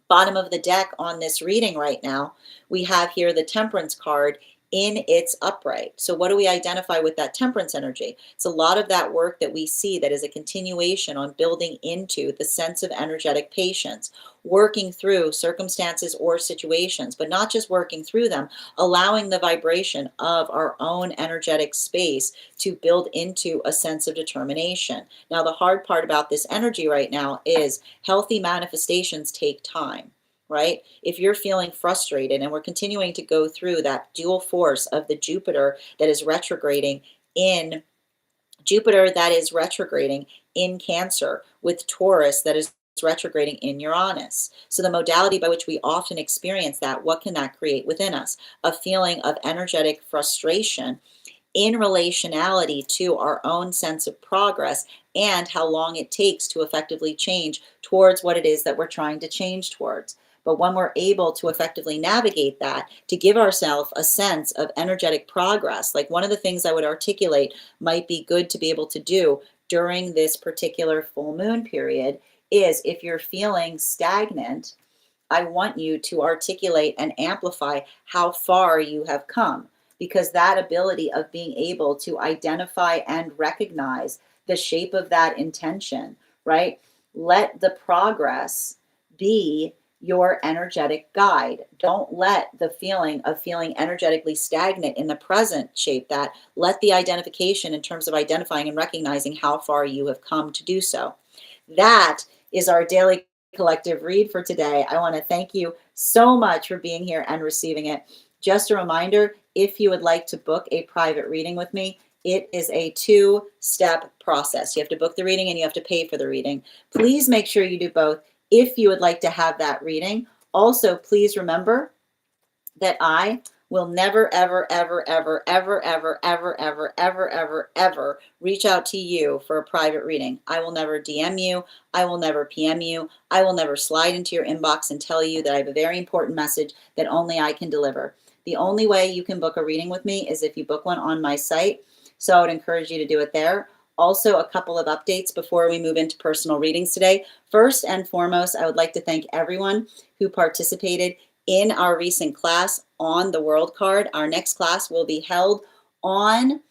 Bottom of the deck on this reading right now, we have here the Temperance card in its upright. So what do we identify with that Temperance energy? It's a lot of that work that we see that is a continuation on building into the sense of energetic patience, working through circumstances or situations, but not just working through them, allowing the vibration of our own energetic space to build into a sense of determination. Now, the hard part about this energy right now is healthy manifestations take time, right? If you're feeling frustrated, and we're continuing to go through that dual force of the Jupiter that is retrograding in Cancer with Taurus that is retrograding in Uranus. So the modality by which we often experience that, what can that create within us? A feeling of energetic frustration in relationality to our own sense of progress and how long it takes to effectively change towards what it is that we're trying to change towards. But when we're able to effectively navigate that, to give ourselves a sense of energetic progress, like one of the things I would articulate might be good to be able to do during this particular full moon period is, if you're feeling stagnant, I want you to articulate and amplify how far you have come, because that ability of being able to identify and recognize the shape of that intention, right? Let the progress be your energetic guide. Don't let the feeling of feeling energetically stagnant in the present shape that. Let the identification in terms of identifying and recognizing how far you have come to do so. That is our daily collective read for today. I want to thank you so much for being here and receiving it. Just a reminder, if you would like to book a private reading with me, it is a two-step process. You have to book the reading and you have to pay for the reading. Please make sure you do both if you would like to have that reading. Also, please remember that I will never, ever, ever, ever, ever, ever, ever, ever, ever, ever, ever reach out to you for a private reading. I will never DM you. I will never PM you. I will never slide into your inbox and tell you that I have a very important message that only I can deliver. The only way you can book a reading with me is if you book one on my site. So I would encourage you to do it there. Also, a couple of updates before we move into personal readings today. First and foremost, I would like to thank everyone who participated in our recent class on the world card. Our next class will be held on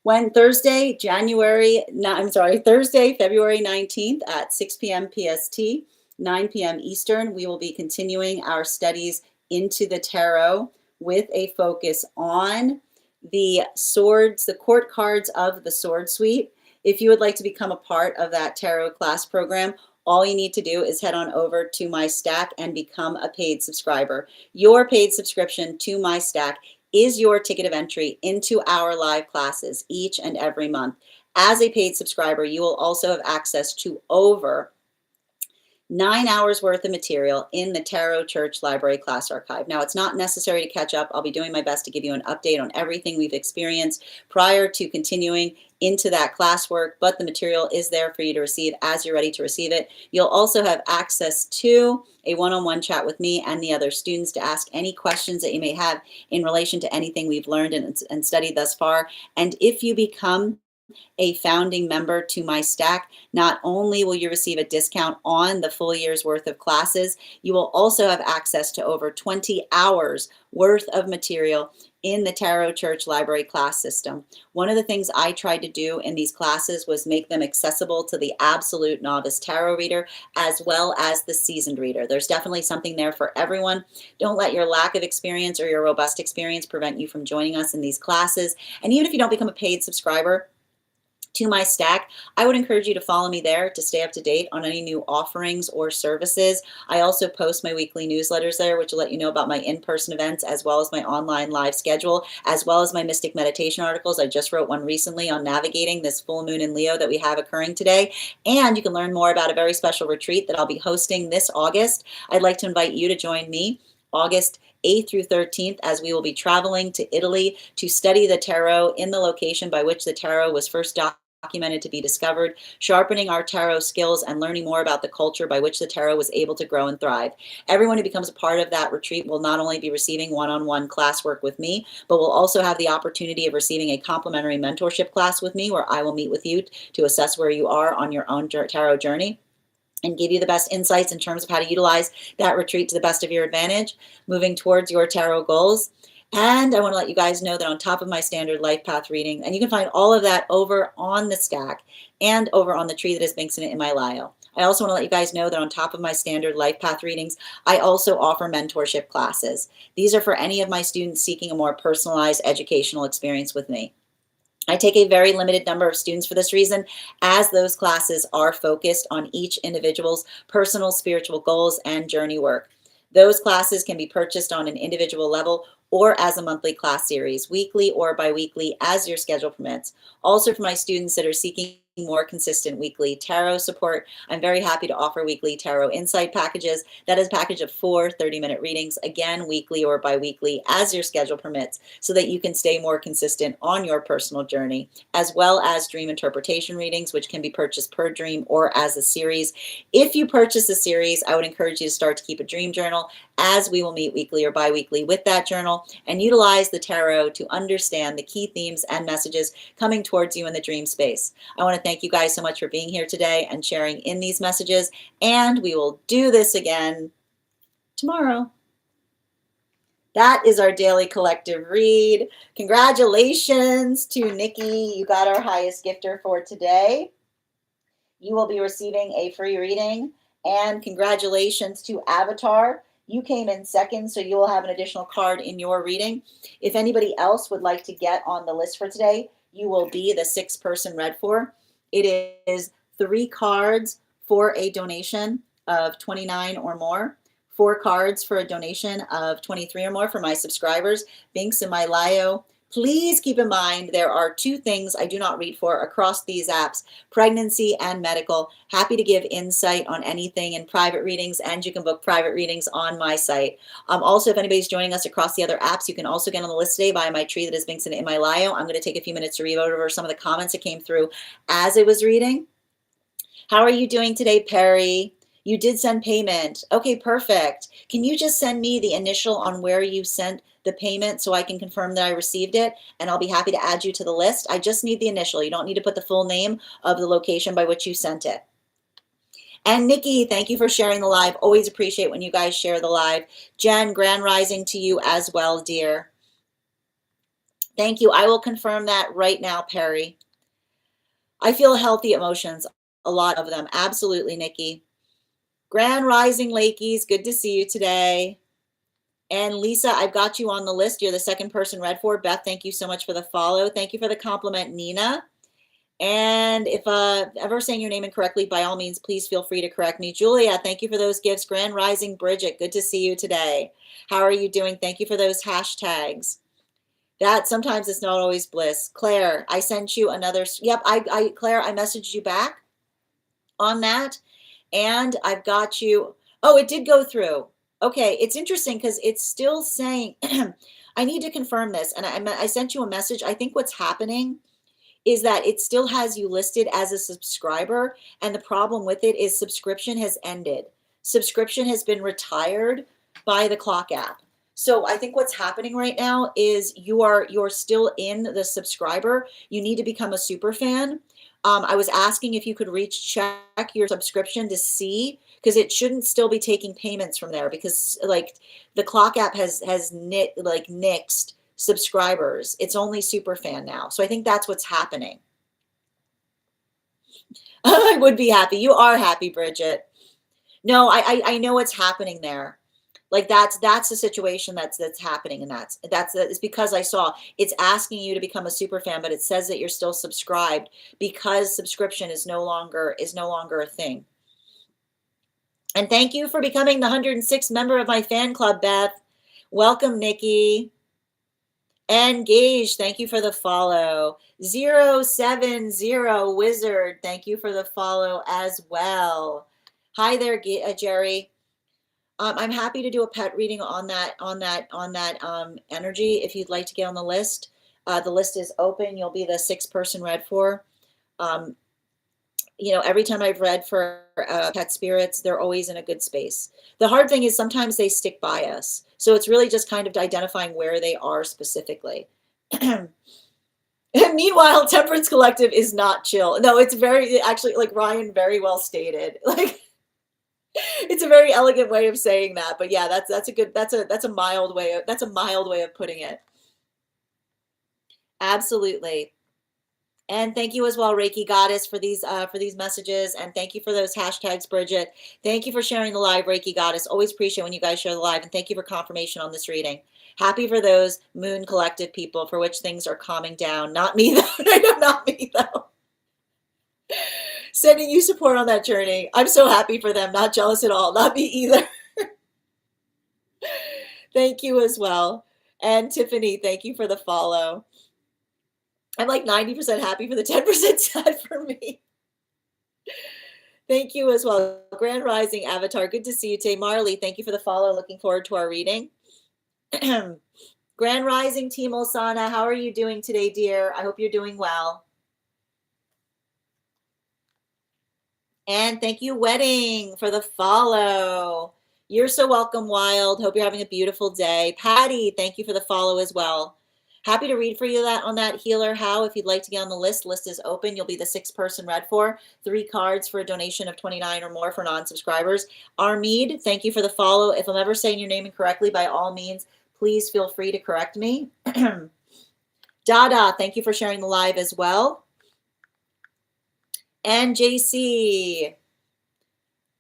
Thursday, February 19th at 6 p.m. PST, 9 p.m. Eastern. We will be continuing our studies into the tarot with a focus on the swords, the court cards of the sword suite. If you would like to become a part of that tarot class program, all you need to do is head on over to my stack and become a paid subscriber. Your paid subscription to my stack is your ticket of entry into our live classes each and every month. As a paid subscriber, you will also have access to over 9 hours worth of material in the Tarot Church Library Class Archive. Now, it's not necessary to catch up. I'll be doing my best to give you an update on everything we've experienced prior to continuing into that classwork, but the material is there for you to receive as you're ready to receive it. You'll also have access to a one-on-one chat with me and the other students to ask any questions that you may have in relation to anything we've learned and studied thus far. And if you become a founding member to my stack, not only will you receive a discount on the full year's worth of classes, you will also have access to over 20 hours worth of material in the Tarot Church Library class system. One of the things I tried to do in these classes was make them accessible to the absolute novice tarot reader as well as the seasoned reader. There's definitely something there for everyone. Don't let your lack of experience or your robust experience prevent you from joining us in these classes. And even if you don't become a paid subscriber to my stack, I would encourage you to follow me there to stay up to date on any new offerings or services. I also post my weekly newsletters there, which will let you know about my in-person events as well as my online live schedule, as well as my mystic meditation articles. I just wrote one recently on navigating this full moon in Leo that we have occurring today. And you can learn more about a very special retreat that I'll be hosting this August. I'd like to invite you to join me August 8th through 13th, as we will be traveling to Italy to study the tarot in the location by which the tarot was first documented to be discovered, sharpening our tarot skills and learning more about the culture by which the tarot was able to grow and thrive. Everyone who becomes a part of that retreat will not only be receiving one-on-one classwork with me, but will also have the opportunity of receiving a complimentary mentorship class with me, where I will meet with you to assess where you are on your own tarot journey and give you the best insights in terms of how to utilize that retreat to the best of your advantage, moving towards your tarot goals. And I want to let you guys know that on top of my standard life path reading, and you can find all of that over on the stack and over on the tree that has Binks in it in my bio. I also want to let you guys know that on top of my standard life path readings, I also offer mentorship classes. These are for any of my students seeking a more personalized educational experience with me. I take a very limited number of students for this reason, as those classes are focused on each individual's personal spiritual goals and journey work. Those classes can be purchased on an individual level or as a monthly class series, weekly or biweekly, as your schedule permits. Also, for my students that are seeking more consistent weekly tarot support, I'm very happy to offer weekly tarot insight packages. That is a package of 4 30-minute readings, again, weekly or biweekly, as your schedule permits, so that you can stay more consistent on your personal journey, as well as dream interpretation readings, which can be purchased per dream or as a series. If you purchase a series, I would encourage you to start to keep a dream journal, as we will meet weekly or biweekly with that journal and utilize the tarot to understand the key themes and messages coming towards you in the dream space. I want to thank you guys so much for being here today and sharing in these messages, and we will do this again tomorrow. That is our daily collective read. Congratulations to Nikki. You got our highest gifter for today. You will be receiving a free reading. And congratulations to Avatar. You came in second, so you will have an additional card in your reading. If anybody else would like to get on the list for today, you will be the sixth person read for. It is 3 cards for a donation of $29 or more. 4 cards for a donation of $23 or more for my subscribers. Links in my bio. Please keep in mind there are 2 things I do not read for across these apps, pregnancy and medical. Happy to give insight on anything in private readings, and you can book private readings on my site. Also, if anybody's joining us across the other apps, you can also get on the list today via my tree that is links in my bio. I'm going to take a few minutes to read over some of the comments that came through as I was reading. How are you doing today, Perry? You did send payment. Okay, perfect. Can you just send me the initial on where you sent the payment so I can confirm that I received it, and I'll be happy to add you to the list. I just need the initial. You don't need to put the full name of the location by which you sent it. And Nikki, thank you for sharing the live. Always appreciate when you guys share the live. Jen, grand rising to you as well, dear. Thank you. I will confirm that right now, Perry. I feel healthy emotions, a lot of them. Absolutely, Nikki. Grand rising, Lakeys. Good to see you today. And Lisa, I've got you on the list. You're the second person read for. Beth, thank you so much for the follow. Thank you for the compliment, Nina. And if ever saying your name incorrectly, by all means, please feel free to correct me. Julia, thank you for those gifts. Grand rising, Bridget, good to see you today. How are you doing? Thank you for those hashtags. That sometimes it's not always bliss. Claire, I sent you another. Yep, Claire, I messaged you back on that. And I've got you. Oh, it did go through. Okay, it's interesting because it's still saying, I need to confirm this. And I sent you a message. I think what's happening is that it still has you listed as a subscriber. And the problem with it is subscription has ended. Subscription has been retired by the Clock app. So I think what's happening right now is you're still in the subscriber. You need to become a super fan. I was asking if you could check your subscription to see, because it shouldn't still be taking payments from there, because like the Clock app has nixed subscribers. It's only super fan now. So I think that's what's happening. I would be happy. You are happy, Bridget. No, I know what's happening there. Like that's the situation that's happening, and it's because I saw it's asking you to become a super fan, but it says that you're still subscribed because subscription is no longer a thing. And thank you for becoming the 106th member of my fan club, Beth. Welcome, Nikki. And Gage, thank you for the follow. 070 Wizard, thank you for the follow as well. Hi there, Jerry. I'm happy to do a pet reading on that energy. If you'd like to get on the list is open. You'll be the 6th person read for. Every time I've read for pet spirits, they're always in a good space. The hard thing is sometimes they stick by us. So it's really just kind of identifying where they are specifically. Meanwhile, Temperance Collective is not chill. No, it's actually, like Ryan very well stated. Like, it's a very elegant way of saying that, but yeah, that's a mild way of putting it. Absolutely. And thank you as well, Reiki Goddess, for these messages, and thank you for those hashtags, Bridget. Thank you for sharing the live, Reiki Goddess. Always appreciate when you guys share the live, and thank you for confirmation on this reading. Happy for those Moon Collective people for which things are calming down. Not me though. Not me though. Sending you support on that journey. I'm so happy for them. Not jealous at all. Not me either. Thank you as well. And Tiffany, thank you for the follow. I'm like 90% happy for the 10% sad for me. Thank you as well. Grand Rising Avatar. Good to see you today. Marley, thank you for the follow. Looking forward to our reading. Grand Rising Team Osana. How are you doing today, dear? I hope you're doing well. And thank you, Wedding, for the follow. You're so welcome, Wild. Hope you're having a beautiful day. Patty, thank you for the follow as well. Happy to read for you on that, Healer How. If you'd like to get on the list is open. You'll be the 6th person read for. 3 cards for a donation of 29 or more for non-subscribers. Armid, thank you for the follow. If I'm ever saying your name incorrectly, by all means, please feel free to correct me. Dada, thank you for sharing the live as well. And JC,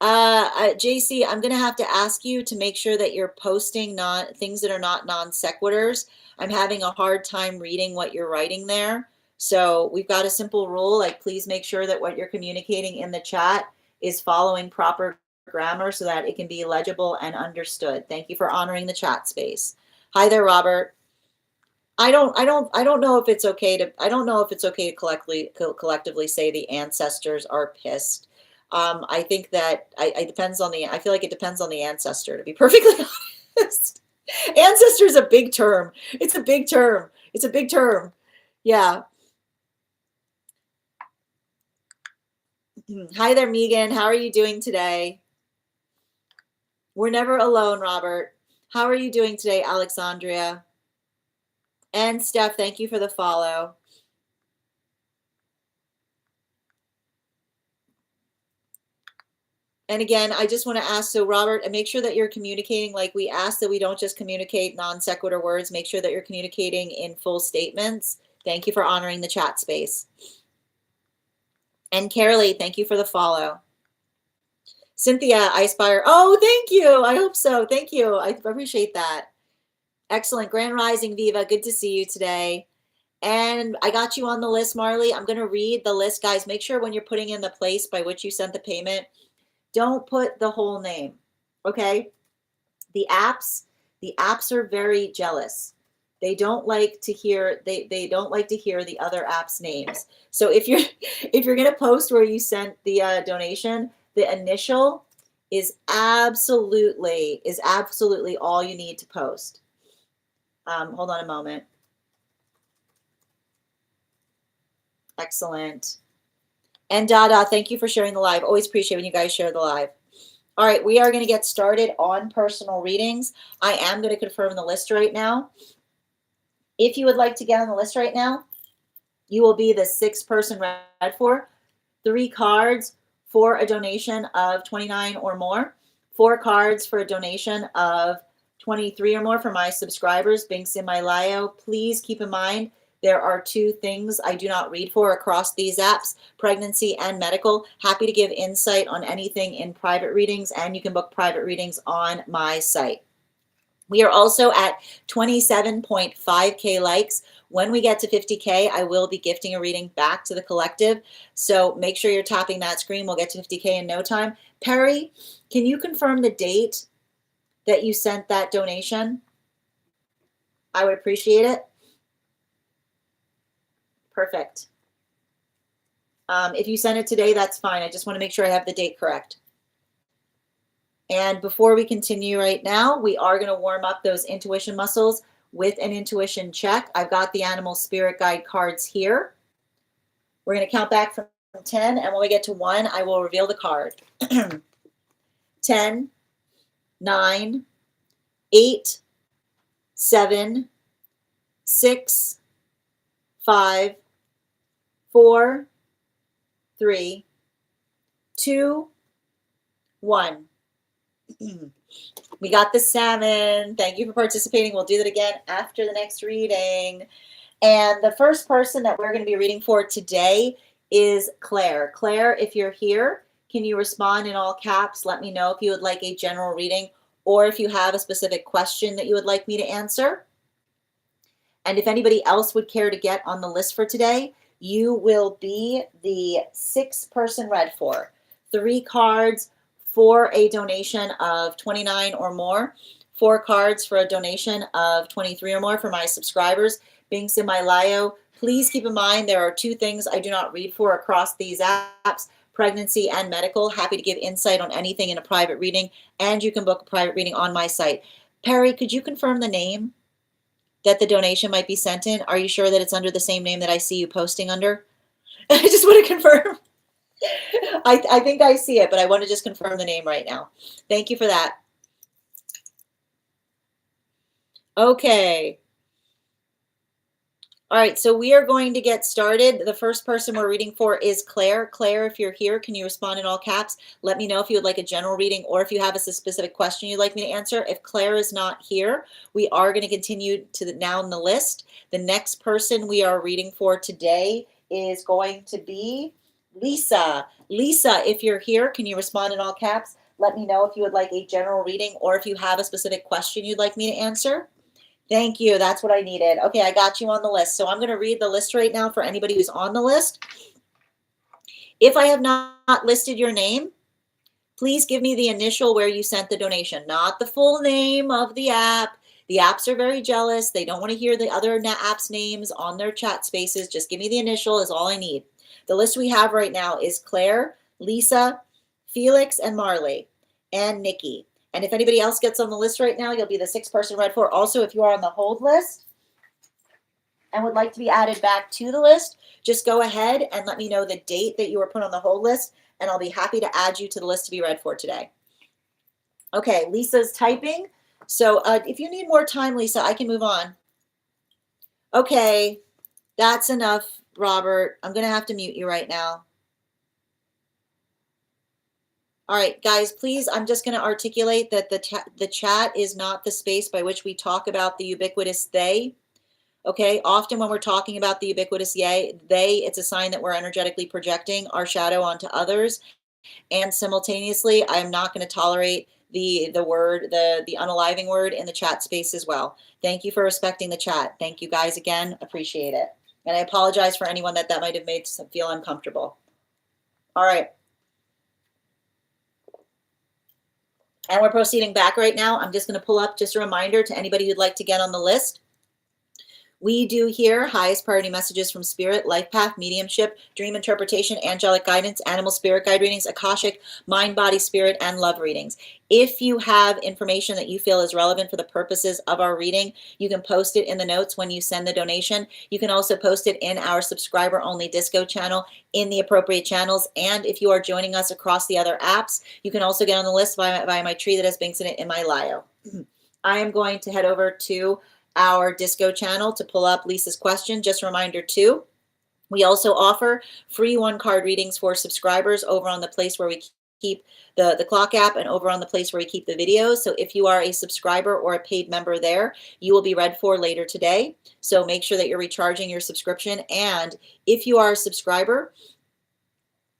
JC, I'm going to have to ask you to make sure that you're posting things that are not non sequiturs. I'm having a hard time reading what you're writing there. So we've got a simple rule, like please make sure that what you're communicating in the chat is following proper grammar so that it can be legible and understood. Thank you for honoring the chat space. Hi there, Robert. I don't know if it's okay to collectively say the ancestors are pissed. I think that I feel like it depends on the ancestor, to be perfectly honest. Ancestor is a big term. It's a big term. It's a big term. Yeah. Hi there, Megan. How are you doing today? We're never alone, Robert. How are you doing today, Alexandria? And Steph, thank you for the follow. And again, I just want to ask, so Robert, make sure that you're communicating like we asked, that we don't just communicate non sequitur words. Make sure that you're communicating in full statements. Thank you for honoring the chat space. And Carolee, thank you for the follow. Cynthia, Icefire, oh, thank you. I hope so. Thank you. I appreciate that. Excellent. Grand Rising, Viva. Good to see you today. And I got you on the list, Marley. I'm going to read the list, guys. Make sure when you're putting in the place by which you sent the payment, don't put the whole name, okay? The apps are very jealous. They don't like to hear they don't like to hear the other apps' names. So if you're gonna post where you sent the donation, the initial is absolutely all you need to post. Hold on a moment. Excellent. And Dada, thank you for sharing the live. Always appreciate when you guys share the live. All right, we are going to get started on personal readings. I am going to confirm the list right now. If you would like to get on the list right now, you will be the 6th person read for. 3 cards for a donation of 29 or more. 4 cards for a donation of 23 or more for my subscribers. Binks in my Lio. Please keep in mind, there are 2 things I do not read for across these apps, pregnancy and medical. Happy to give insight on anything in private readings, and you can book private readings on my site. We are also at 27.5K likes. When we get to 50K, I will be gifting a reading back to the collective. So make sure you're tapping that screen. We'll get to 50K in no time. Perry, can you confirm the date that you sent that donation? I would appreciate it. Perfect. If you send it today, that's fine. I just want to make sure I have the date correct. And before we continue right now, we are going to warm up those intuition muscles with an intuition check. I've got the animal spirit guide cards here. We're going to count back from 10, and when we get to 1, I will reveal the card. 10, 9, 8, 7, 6, 5, 4, 3, 2, 1. We got the salmon. Thank you for participating. We'll do that again after the next reading. And the first person that we're going to be reading for today is Claire. Claire, if you're here, can you respond in all caps? Let me know if you would like a general reading or if you have a specific question that you would like me to answer. And if anybody else would care to get on the list for today, you will be the 6th person read for. 3 cards for a donation of 29 or more. 4 cards for a donation of 23 or more for my subscribers. Binks in my Lio. Please keep in mind there are 2 things I do not read for across these apps, pregnancy and medical. Happy to give insight on anything in a private reading, and you can book a private reading on my site. Perry, could you confirm the name that the donation might be sent in? Are you sure that it's under the same name that I see you posting under? I just want to confirm. I think I see it, but I want to just confirm the name right now. Thank you for that. Okay. All right, so we are going to get started. The first person we're reading for is Claire. Claire, if you're here, can you respond in all caps? Let me know if you would like a general reading or if you have a specific question you'd like me to answer. If Claire is not here, we are going to continue to now in the list. The next person we are reading for today is going to be Lisa. Lisa, if you're here, can you respond in all caps? Let me know if you would like a general reading or if you have a specific question you'd like me to answer. Thank you. That's what I needed. Okay, I got you on the list. So I'm going to read the list right now for anybody who's on the list. If I have not listed your name, please give me the initial where you sent the donation, not the full name of the app. The apps are very jealous. They don't want to hear the other apps' names on their chat spaces. Just give me the initial is all I need. The list we have right now is Claire, Lisa, Felix, and Marley, and Nikki. And if anybody else gets on the list right now, you'll be the sixth person read for. Also, if you are on the hold list and would like to be added back to the list, just go ahead and let me know the date that you were put on the hold list, and I'll be happy to add you to the list to be read for today. Okay, Lisa's typing. So if you need more time, Lisa, I can move on. Okay, that's enough, Robert. I'm going to have to mute you right now. All right, guys, please, I'm just going to articulate that the chat is not the space by which we talk about the ubiquitous they. Okay, often when we're talking about the ubiquitous they, it's a sign that we're energetically projecting our shadow onto others. And simultaneously, I'm not going to tolerate the unaliving word in the chat space as well. Thank you for respecting the chat. Thank you guys again. Appreciate it. And I apologize for anyone that might have made feel uncomfortable. All right. And we're proceeding back right now. I'm just going to pull up just a reminder to anybody who'd like to get on the list. We do here highest priority messages from spirit, life path, mediumship, dream interpretation, angelic guidance, animal spirit guide readings, akashic, mind, body, spirit, and love readings. If you have information that you feel is relevant for the purposes of our reading, you can post it in the notes when you send the donation. You can also post it in our subscriber only disco channel in the appropriate channels. And if you are joining us across the other apps, you can also get on the list via my tree that has links in it in my bio. I am going to head over to our disco channel to pull up Lisa's question. Just a reminder too, we also offer free one-card readings for subscribers over on the place where we keep the clock app and over on the place where we keep the videos. So if you are a subscriber or a paid member there, you will be read for later today. So make sure that you're recharging your subscription. And if you are a subscriber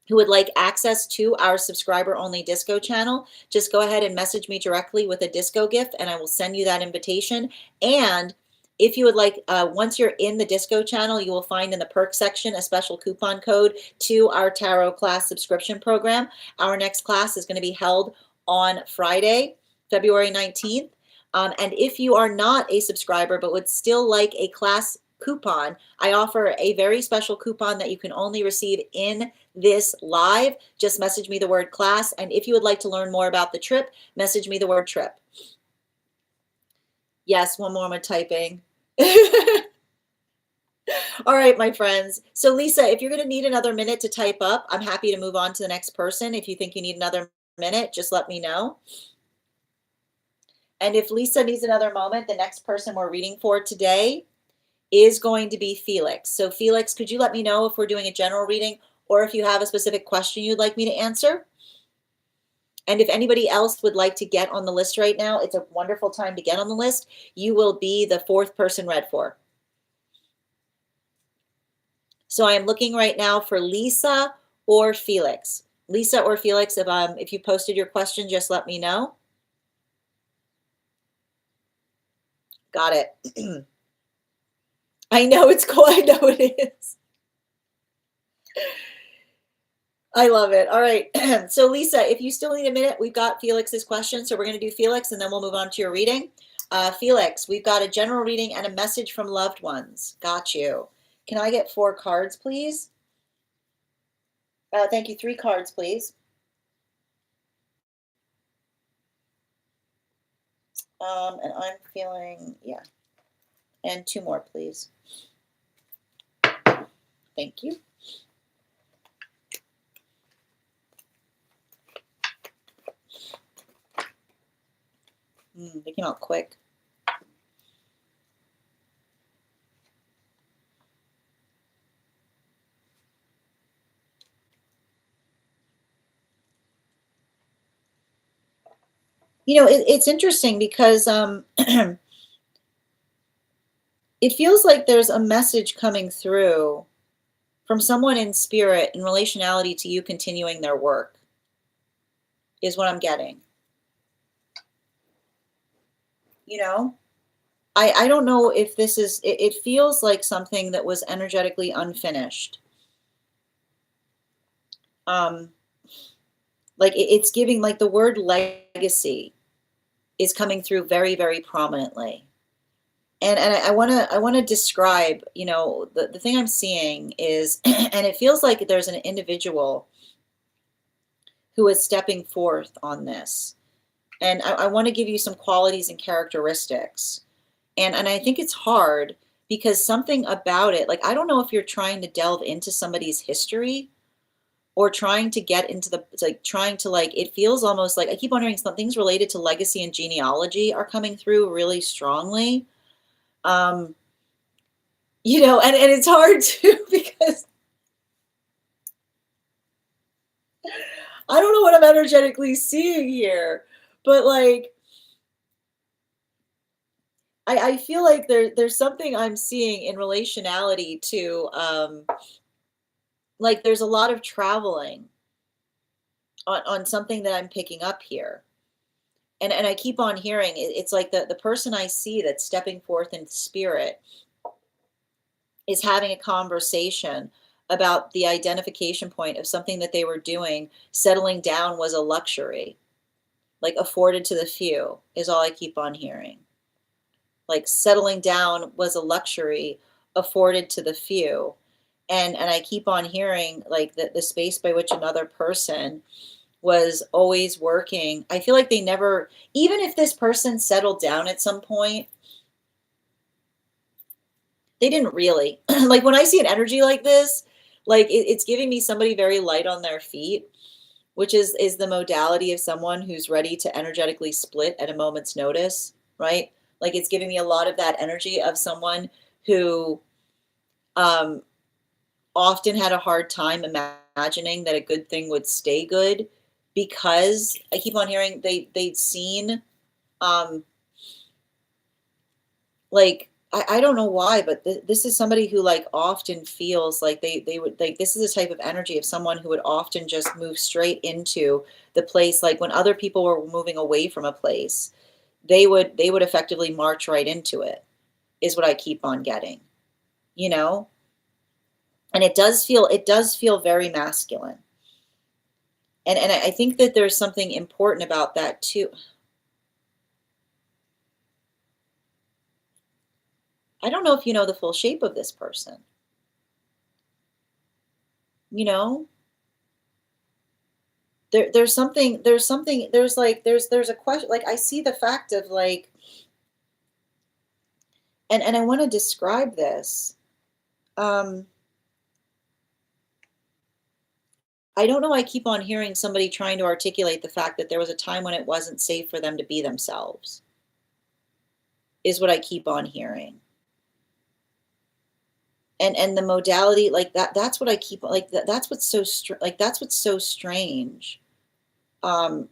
who would like access to our subscriber only disco channel, just go ahead and message me directly with a disco gift and I will send you that invitation. And if you would like, once you're in the disco channel, you will find in the perk section a special coupon code to our tarot class subscription program. Our next class is going to be held on Friday, February 19th. And if you are not a subscriber but would still like a class coupon, I offer a very special coupon that you can only receive in this live. Just message me the word class. And if you would like to learn more about the trip, message me the word trip. Yes, one more, I'm typing. All right, my friends. So Lisa, if you're going to need another minute to type up, I'm happy to move on to the next person. If you think you need another minute, just let me know. And if Lisa needs another moment, the next person we're reading for today is going to be Felix. So Felix, could you let me know if we're doing a general reading or if you have a specific question you'd like me to answer? And if anybody else would like to get on the list right now, it's a wonderful time to get on the list. You will be the fourth person read for. So I am looking right now for Lisa or Felix. Lisa or Felix, if you posted your question, just let me know. Got it. I know it's cool. I know it is. I love it. All right. So Lisa, if you still need a minute, we've got Felix's question. So we're going to do Felix and then we'll move on to your reading. Felix, we've got a general reading and a message from loved ones. Got you. Can I get 4 cards, please? Thank you. 3 cards, please. And I'm feeling, yeah. And 2 more, please. Thank you. They came out quick. It's interesting because it feels like there's a message coming through from someone in spirit in relationality to you continuing their work, is what I'm getting. You know? I don't know if this is, it feels like something that was energetically unfinished. Um, like it's giving, like the word legacy is coming through very, very prominently. And I wanna describe, the thing I'm seeing is and it feels like there's an individual who is stepping forth on this. And I want to give you some qualities and characteristics. And I think it's hard because something about it, like I don't know if you're trying to delve into somebody's history or trying to get into the like trying to like it feels almost like I keep wondering some things related to legacy and genealogy are coming through really strongly. Um, and it's hard too because I don't know what I'm energetically seeing here, but like I feel like there's something I'm seeing in relationality to like there's a lot of traveling on something that I'm picking up here. And I keep on hearing it's like the person I see that's stepping forth in spirit is having a conversation about the identification point of something that they were doing. Settling down was a luxury, like afforded to the few, is all I keep on hearing. Like settling down was a luxury afforded to the few. And I keep on hearing like the space by which another person was always working. I feel like they never, even if this person settled down at some point, they didn't really. Like when I see an energy like this, like it's giving me somebody very light on their feet, which is the modality of someone who's ready to energetically split at a moment's notice, right? Like it's giving me a lot of that energy of someone who um, often had a hard time imagining that a good thing would stay good because I keep on hearing they'd seen um, like I don't know why, but this is somebody who like often feels like they would like this is a type of energy of someone who would often just move straight into the place like when other people were moving away from a place, they would effectively march right into it, is what I keep on getting, you know? And it does feel very masculine. And I think that there's something important about that too. I don't know if you know the full shape of this person, you know? There's a question, like I see the fact of like, and I want to describe this. Um, I don't know, I keep on hearing somebody trying to articulate the fact that there was a time when it wasn't safe for them to be themselves, is what I keep on hearing. And the modality like that's what I keep like that's what's so like that's what's so strange. Um,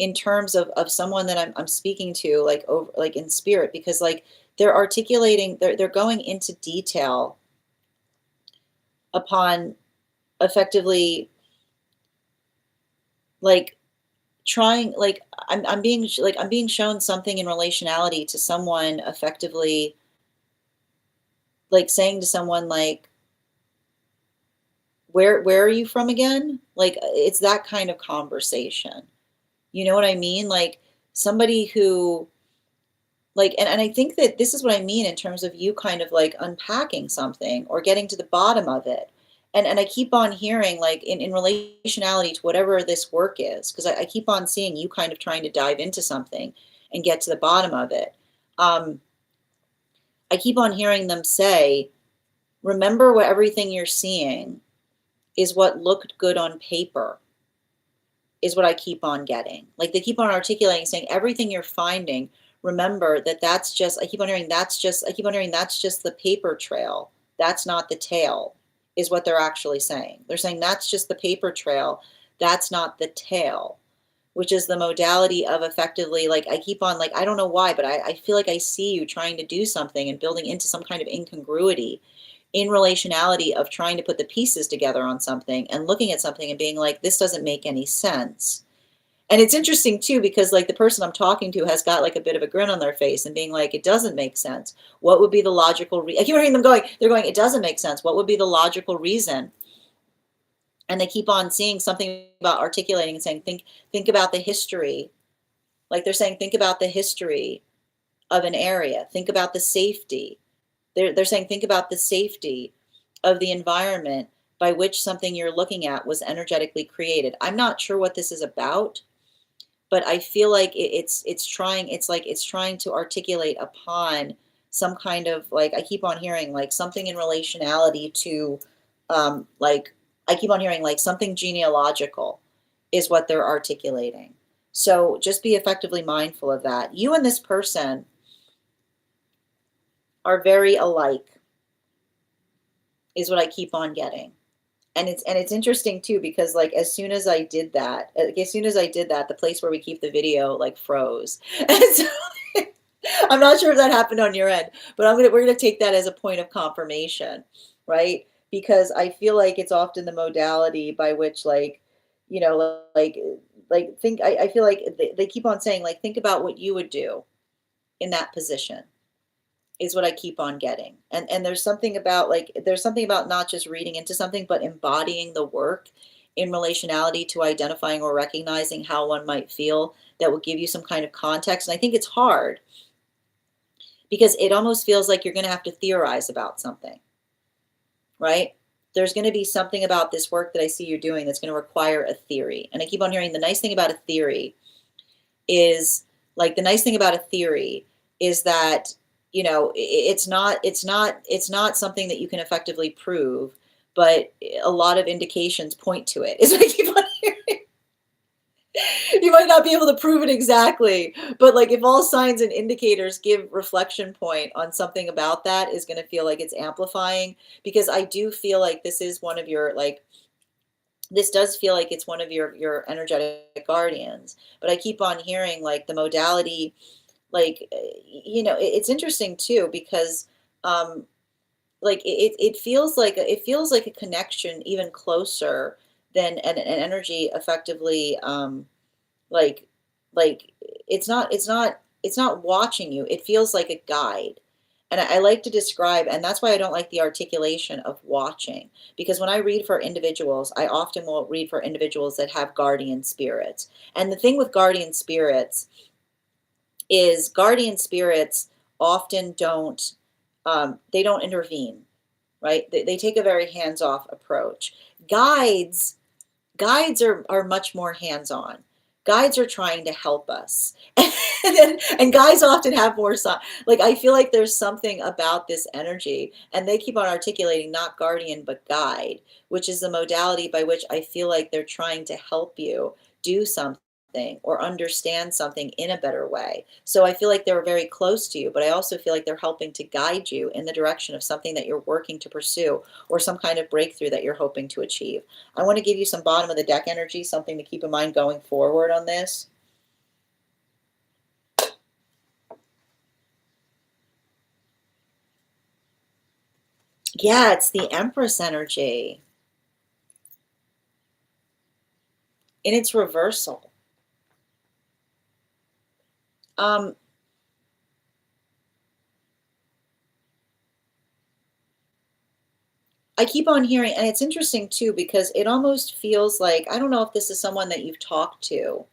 in terms of someone that I'm speaking to like over like in spirit because like they're articulating they're going into detail upon effectively like trying like I'm being shown something in relationality to someone effectively like saying to someone like where are you from again, like it's that kind of conversation, you know what I mean, like somebody who like and I think that this is what I mean in terms of you kind of like unpacking something or getting to the bottom of it. And I keep on hearing like in relationality to whatever this work is, because I keep on seeing you kind of trying to dive into something and get to the bottom of it. Um, I keep on hearing them say, remember what everything you're seeing is what looked good on paper, is what I keep on getting. Like they keep on articulating, saying everything you're finding, remember that that's just, I keep on hearing that's just the paper trail. That's not the tail, is what they're actually saying. They're saying that's just the paper trail. That's not the tail. which is the modality of effectively, like, I keep on, like, I don't know why, but I feel like I see you trying to do something and building into some kind of incongruity in relationality of trying to put the pieces together on something and looking at something and being like, this doesn't make any sense. And it's interesting too, because like the person I'm talking to has got like a bit of a grin on their face and being like, it doesn't make sense. What would be the logical I keep hearing them going, they're going, it doesn't make sense. What would be the logical reason? And they keep on seeing something about articulating and saying, think about the history. Like they're saying, think about the history of an area. Think about the safety. They're saying, think about the safety of the environment by which something you're looking at was energetically created. I'm not sure what this is about, but I feel like it's trying to articulate upon some kind of, like, I keep on hearing like something in relationality to like I keep on hearing like something genealogical is what they're articulating. So just be effectively mindful of that. You and this person are very alike, is what I keep on getting. And it's interesting too, because like as soon as I did that, the place where we keep the video like froze. And so I'm not sure if that happened on your end, but we're gonna take that as a point of confirmation, right? Because I feel like it's often the modality by which, like, you know, think, I feel like they keep on saying like, think about what you would do in that position, is what I keep on getting. And there's something about, like, there's something about not just reading into something, but embodying the work in relationality to identifying or recognizing how one might feel that will give you some kind of context. And I think it's hard because it almost feels like you're going to have to theorize about something, right? There's going to be something about this work that I see you doing that's going to require a theory. And I keep on hearing the nice thing about a theory is, like, the nice thing about a theory is that, you know, it's not something that you can effectively prove, but a lot of indications point to it. Is what I keep on hearing. You might not be able to prove it exactly, but like if all signs and indicators give reflection point on something about that, is going to feel like it's amplifying, because I do feel like this is one of your, like, this does feel like it's one of your energetic guardians. But I keep on hearing like the modality, like, you know, it's interesting too, because like it feels like a connection even closer than an energy effectively, like like it's not watching you. It feels like a guide. And I like to describe, and that's why I don't like the articulation of watching, because when I read for individuals, I often will read for individuals that have guardian spirits. And the thing with guardian spirits is guardian spirits often don't, they don't intervene, right? They take a very hands-off approach. Guides are much more hands-on. Guides are trying to help us. And guys often have more, like, I feel like there's something about this energy, and they keep on articulating not guardian but guide, which is the modality by which I feel like they're trying to help you do something or understand something in a better way. So I feel like they're very close to you, but I also feel like they're helping to guide you in the direction of something that you're working to pursue, or some kind of breakthrough that you're hoping to achieve. I want to give you some bottom of the deck energy, something to keep in mind going forward on this. Yeah, it's the Empress energy in its reversal. Um, I keep on hearing, and it's interesting too, because it almost feels like, I don't know if this is someone that you've talked to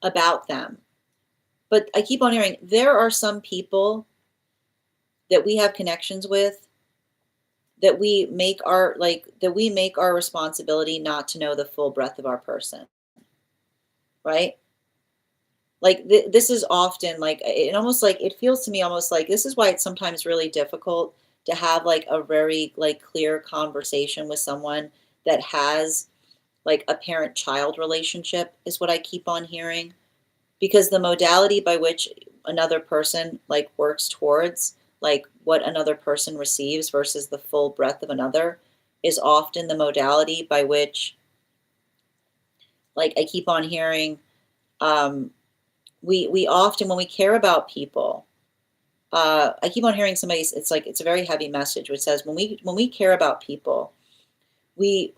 about them, but I keep on hearing there are some people that we have connections with that we make our responsibility not to know the full breadth of our person, right? Like this is often like, it almost, like, it feels to me almost like this is why it's sometimes really difficult to have like a very like clear conversation with someone that has like a parent-child relationship, is what I keep on hearing, because the modality by which another person like works towards like what another person receives versus the full breadth of another is often the modality by which like I keep on hearing, we often, when we care about people, I keep on hearing somebody, it's like, it's a very heavy message, which says when we care about people, we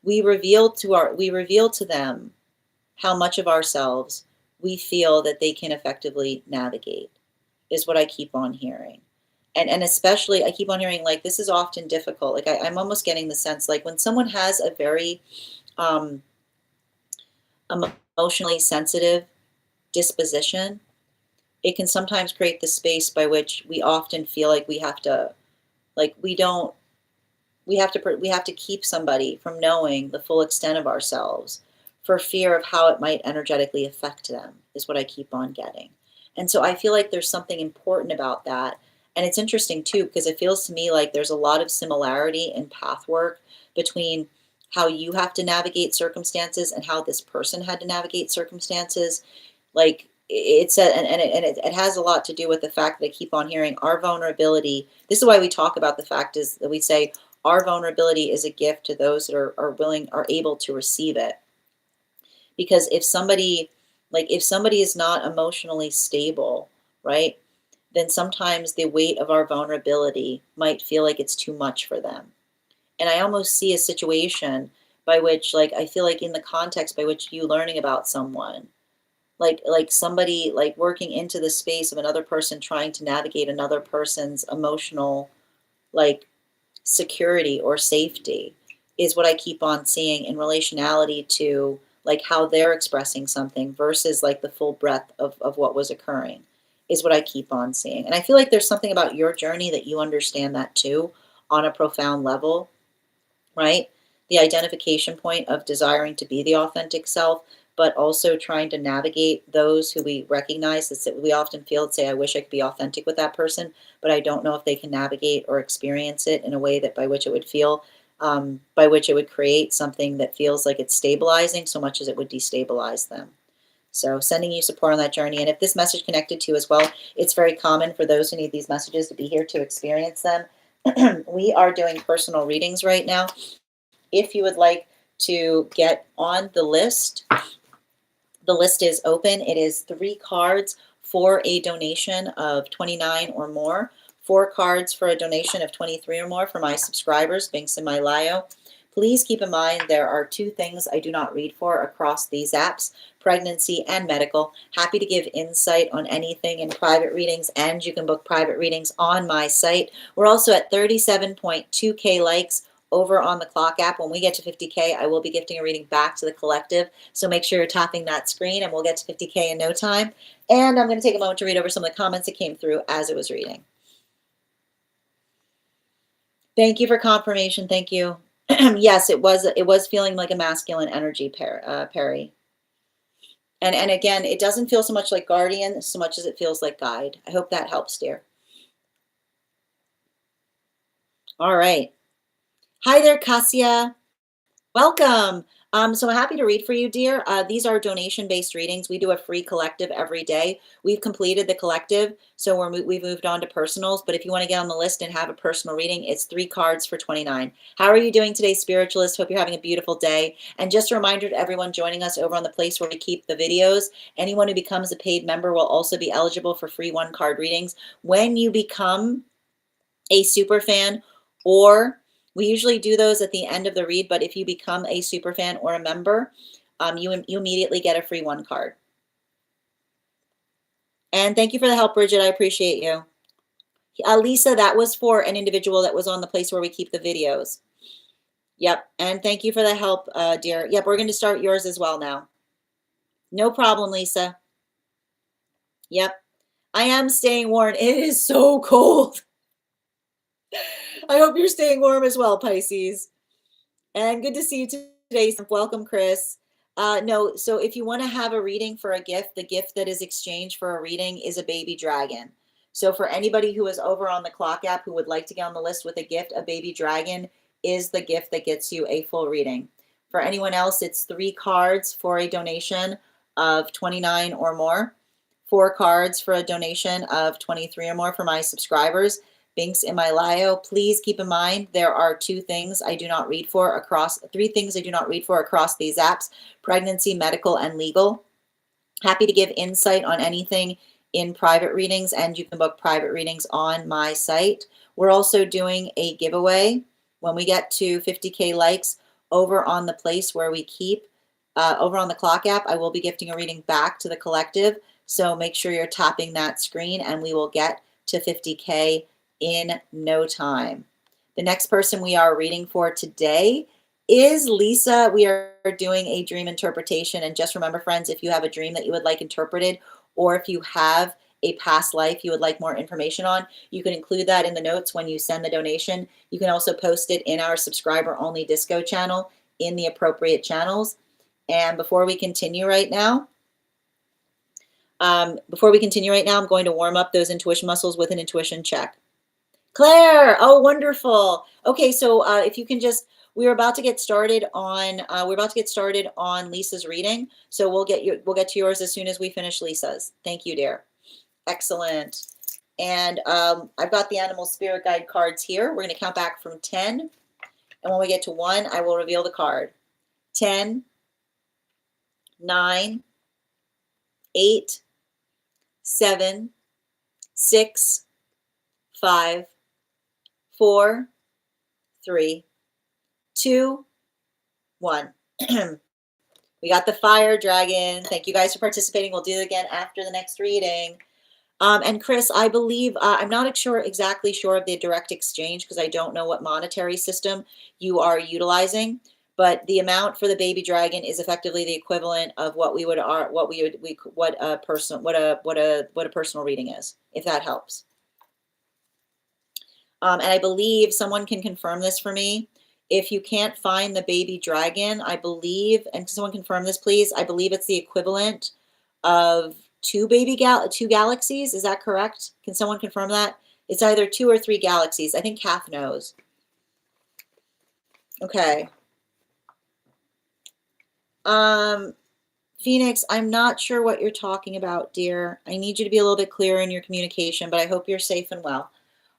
we reveal to them how much of ourselves we feel that they can effectively navigate, is what I keep on hearing. And especially I keep on hearing, like, this is often difficult. Like I'm almost getting the sense, like when someone has a very um, emotionally sensitive disposition, it can sometimes create the space by which we often feel like we have to, like we don't we have to keep somebody from knowing the full extent of ourselves for fear of how it might energetically affect them, is what I keep on getting. And so I feel like there's something important about that. And it's interesting too, because it feels to me like there's a lot of similarity in path work between how you have to navigate circumstances and how this person had to navigate circumstances. Like it's a, and it has a lot to do with the fact that I keep on hearing our vulnerability. This is why we talk about the fact is that we say our vulnerability is a gift to those that are willing, are able to receive it. Because if somebody, like if somebody is not emotionally stable, right, then sometimes the weight of our vulnerability might feel like it's too much for them. And I almost see a situation by which, like, I feel like in the context by which you learning about someone, like somebody like working into the space of another person trying to navigate another person's emotional, like, security or safety, is what I keep on seeing in relationality to like how they're expressing something versus like the full breadth of what was occurring, is what I keep on seeing. And I feel like there's something about your journey that you understand that too on a profound level, right? The identification point of desiring to be the authentic self, but also trying to navigate those who we recognize that we often feel, say, I wish I could be authentic with that person, but I don't know if they can navigate or experience it in a way that by which it would feel, by which it would create something that feels like it's stabilizing so much as it would destabilize them. So sending you support on that journey. And if this message connected to you as well, it's very common for those who need these messages to be here to experience them. We are doing personal readings right now. If you would like to get on the list is open. It is 3 cards for a donation of 29 or more, 4 cards for a donation of 23 or more for my subscribers, Binks and Mylayo. Please keep in mind there are 2 things I do not read for across these apps: pregnancy and medical. Happy to give insight on anything in private readings, and you can book private readings on my site. We're also at 37.2K likes over on the Clock app. When we get to 50K, I will be gifting a reading back to the collective. So make sure you're tapping that screen and we'll get to 50K in no time. And I'm going to take a moment to read over some of the comments that came through as it was reading. Thank you for confirmation. Thank you. Yes, it was feeling like a masculine energy, Perry. And again, it doesn't feel so much like guardian so much as it feels like guide. I hope that helps, dear. All right. Hi there, Cassia. Welcome. So I'm happy to read for you, dear. These are donation-based readings. We do a free collective every day. We've completed the collective, so we've moved on to personals. But if you want to get on the list and have a personal reading, it's 3 cards for 29. How are you doing today, spiritualist? Hope you're having a beautiful day. And just a reminder to everyone joining us over on the place where we keep the videos, anyone who becomes a paid member will also be eligible for free 1-card readings. When you become a super fan, or we usually do those at the end of the read, but if you become a super fan or a member, you immediately get a free 1 card. And thank you for the help, Bridget. I appreciate you. Lisa, that was for an individual that was on the place where we keep the videos. Yep. And thank you for the help, dear. Yep, we're going to start yours as well now. No problem, Lisa. Yep. I am staying warm. It is so cold. I hope you're staying warm as well, Pisces. And good to see you today. Welcome, Chris. No, so if you want to have a reading for a gift, the gift that is exchanged for a reading is a baby dragon. So for anybody who is over on the Clock app who would like to get on the list with a gift, a baby dragon is the gift that gets you a full reading. For anyone else, it's 3 cards for a donation of 29 or more, 4 cards for a donation of 23 or more for my subscribers. Binks in my bio. Please keep in mind there are three things I do not read for across these apps: pregnancy, medical, and legal. Happy to give insight on anything in private readings, and you can book private readings on my site. We're also doing a giveaway when we get to 50K likes over on the place where we keep, over on the clock app. I will be gifting a reading back to the collective. So make sure you're tapping that screen and we will get to 50K in no time. The next person we are reading for today is Lisa. We are doing a dream interpretation. And just remember, friends, if you have a dream that you would like interpreted, or if you have a past life you would like more information on, you can include that in the notes when you send the donation. You can also post it in our subscriber only disco channel in the appropriate channels. And before we continue right now, I'm going to warm up those intuition muscles with an intuition check. Claire, oh, wonderful. Okay, so if you can just, we're about to get started on Lisa's reading. So we'll get to yours as soon as we finish Lisa's. Thank you, dear. Excellent. And I've got the animal spirit guide cards here. We're going to count back from 10. And when we get to 1, I will reveal the card. 10, 9, 8, 7, 6, 5, 4, 3, 2, 1. We got the fire dragon. Thank you guys for participating. We'll do it again after the next reading. And Chris, I believe, I'm not exactly sure of the direct exchange because I don't know what monetary system you are utilizing, but the amount for the baby dragon is effectively the equivalent of what a personal reading is, if that helps. And I believe someone can confirm this for me. If you can't find the baby dragon, I believe, and someone confirm this, please. I believe it's the equivalent of two galaxies. Is that correct? Can someone confirm that? It's either 2 or 3 galaxies. I think Kath knows. Okay. Phoenix, I'm not sure what you're talking about, dear. I need you to be a little bit clearer in your communication, but I hope you're safe and well.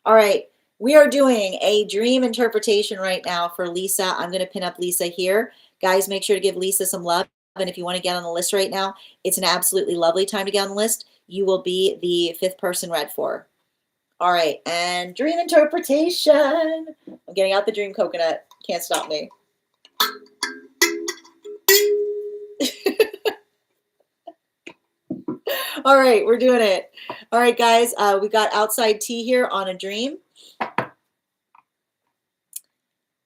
All right. We are doing a dream interpretation right now for Lisa. I'm going to pin up Lisa here. Guys, make sure to give Lisa some love. And if you want to get on the list right now, it's an absolutely lovely time to get on the list. You will be the 5th person read for. All right. And dream interpretation. I'm getting out the dream coconut. Can't stop me. All right. We're doing it. All right, guys. We got outside tea here on a dream.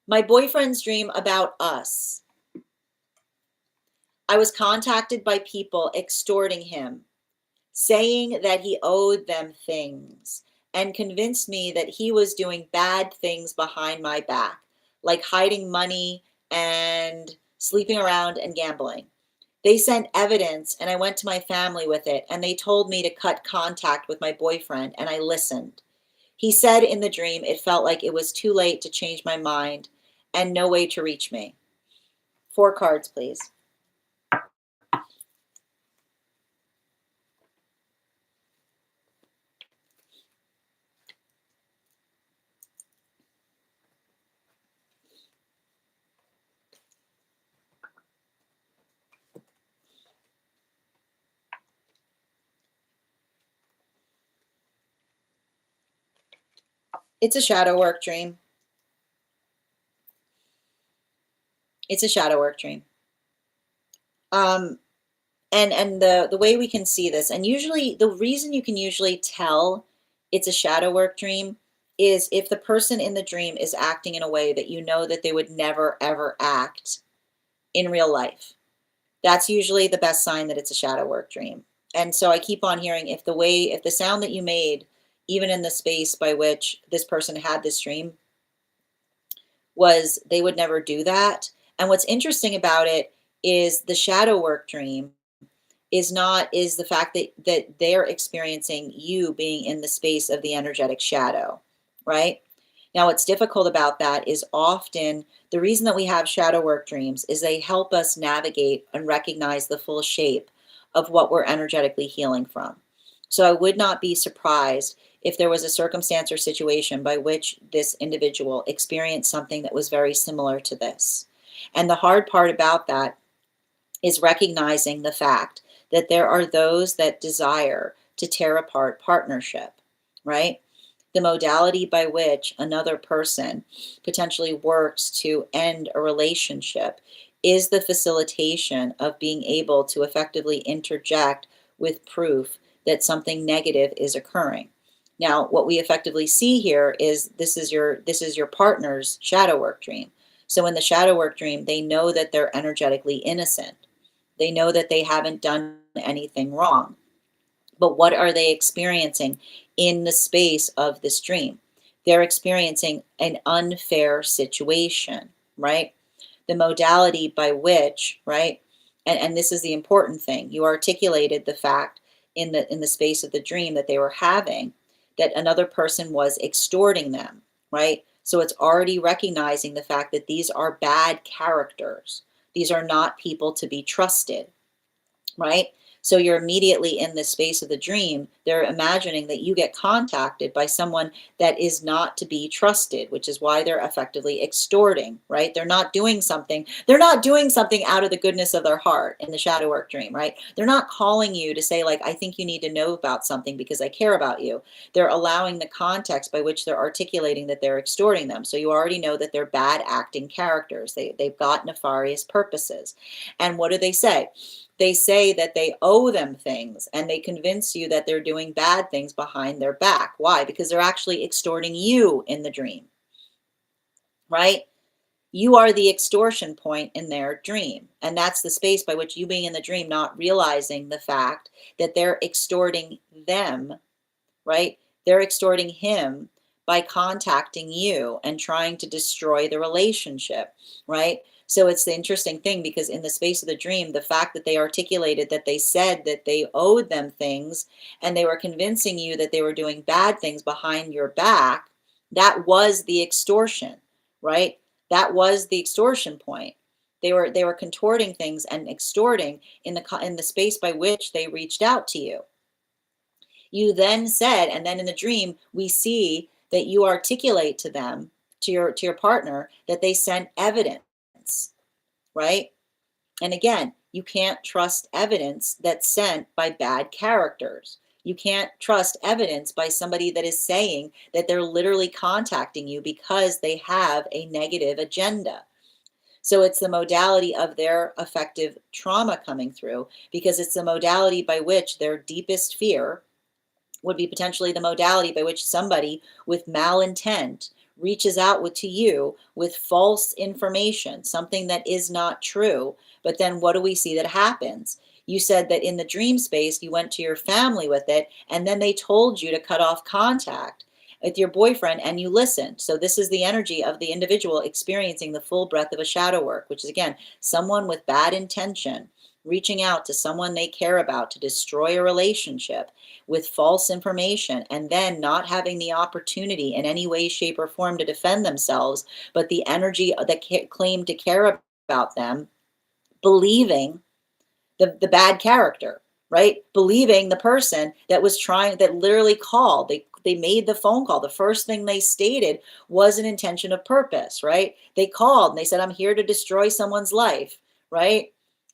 My boyfriend's dream about us. I was contacted by people extorting him, saying that he owed them things, and convinced me that he was doing bad things behind my back, like hiding money and sleeping around and gambling. They sent evidence, and I went to my family with it, and they told me to cut contact with my boyfriend, and I listened. He said in the dream it felt like it was too late to change my mind and no way to reach me. 4 cards, please. It's a shadow work dream. It's a shadow work dream. And the way we can see this, and usually the reason you can usually tell it's a shadow work dream is if the person in the dream is acting in a way that you know that they would never ever act in real life. That's usually the best sign that it's a shadow work dream. And so I keep on hearing if the sound that you made, even in the space by which this person had this dream, was they would never do that. And what's interesting about it is the shadow work dream is the fact that they're experiencing you being in the space of the energetic shadow, right? Now, what's difficult about that is often the reason that we have shadow work dreams is they help us navigate and recognize the full shape of what we're energetically healing from. So I would not be surprised if there was a circumstance or situation by which this individual experienced something that was very similar to this. And the hard part about that is recognizing the fact that there are those that desire to tear apart partnership, right? The modality by which another person potentially works to end a relationship is the facilitation of being able to effectively interject with proof that something negative is occurring. Now, what we effectively see here is this is your partner's shadow work dream. So in the shadow work dream, they know that they're energetically innocent. They know that they haven't done anything wrong. But what are they experiencing in the space of this dream? They're experiencing an unfair situation, right? The modality by which, right? And this is the important thing. You articulated the fact in the space of the dream that they were having that another person was extorting them, right? So it's already recognizing the fact that these are bad characters. These are not people to be trusted, right? So you're immediately in the space of the dream. They're imagining that you get contacted by someone that is not to be trusted, which is why they're effectively extorting, right? They're not doing something out of the goodness of their heart in the shadow work dream, right? They're not calling you to say, like, I think you need to know about something because I care about you. They're allowing the context by which they're articulating that they're extorting them. So you already know that they're bad acting characters. They've got nefarious purposes. And what do they say? They say that they owe them things and they convince you that they're doing bad things behind their back. Why? Because they're actually extorting you in the dream, right? You are the extortion point in their dream. And that's the space by which you being in the dream, not realizing the fact that they're extorting them, right? They're extorting him by contacting you and trying to destroy the relationship, right? So it's the interesting thing because in the space of the dream, the fact that they articulated that they said that they owed them things and they were convincing you that they were doing bad things behind your back, that was the extortion, right? That was the extortion point. They were contorting things and extorting in the space by which they reached out to you. You then said, and then in the dream, we see that you articulate to them, to your partner, that they sent evidence, right? And again, you can't trust evidence that's sent by bad characters. You can't trust evidence by somebody that is saying that they're literally contacting you because they have a negative agenda. So it's the modality of their affective trauma coming through because it's the modality by which their deepest fear would be potentially the modality by which somebody with malintent reaches out to you with false information, something that is not true. But then what do we see that happens? You said that in the dream space, you went to your family with it, and then they told you to cut off contact with your boyfriend and you listened. So this is the energy of the individual experiencing the full breadth of a shadow work, which is again, someone with bad intention reaching out to someone they care about to destroy a relationship with false information and then not having the opportunity in any way, shape, or form to defend themselves, but the energy that claimed to care about them, believing the bad character, right? Believing the person that was trying, that literally called, they made the phone call. The first thing they stated was an intention of purpose, right? They called and they said, I'm here to destroy someone's life, right?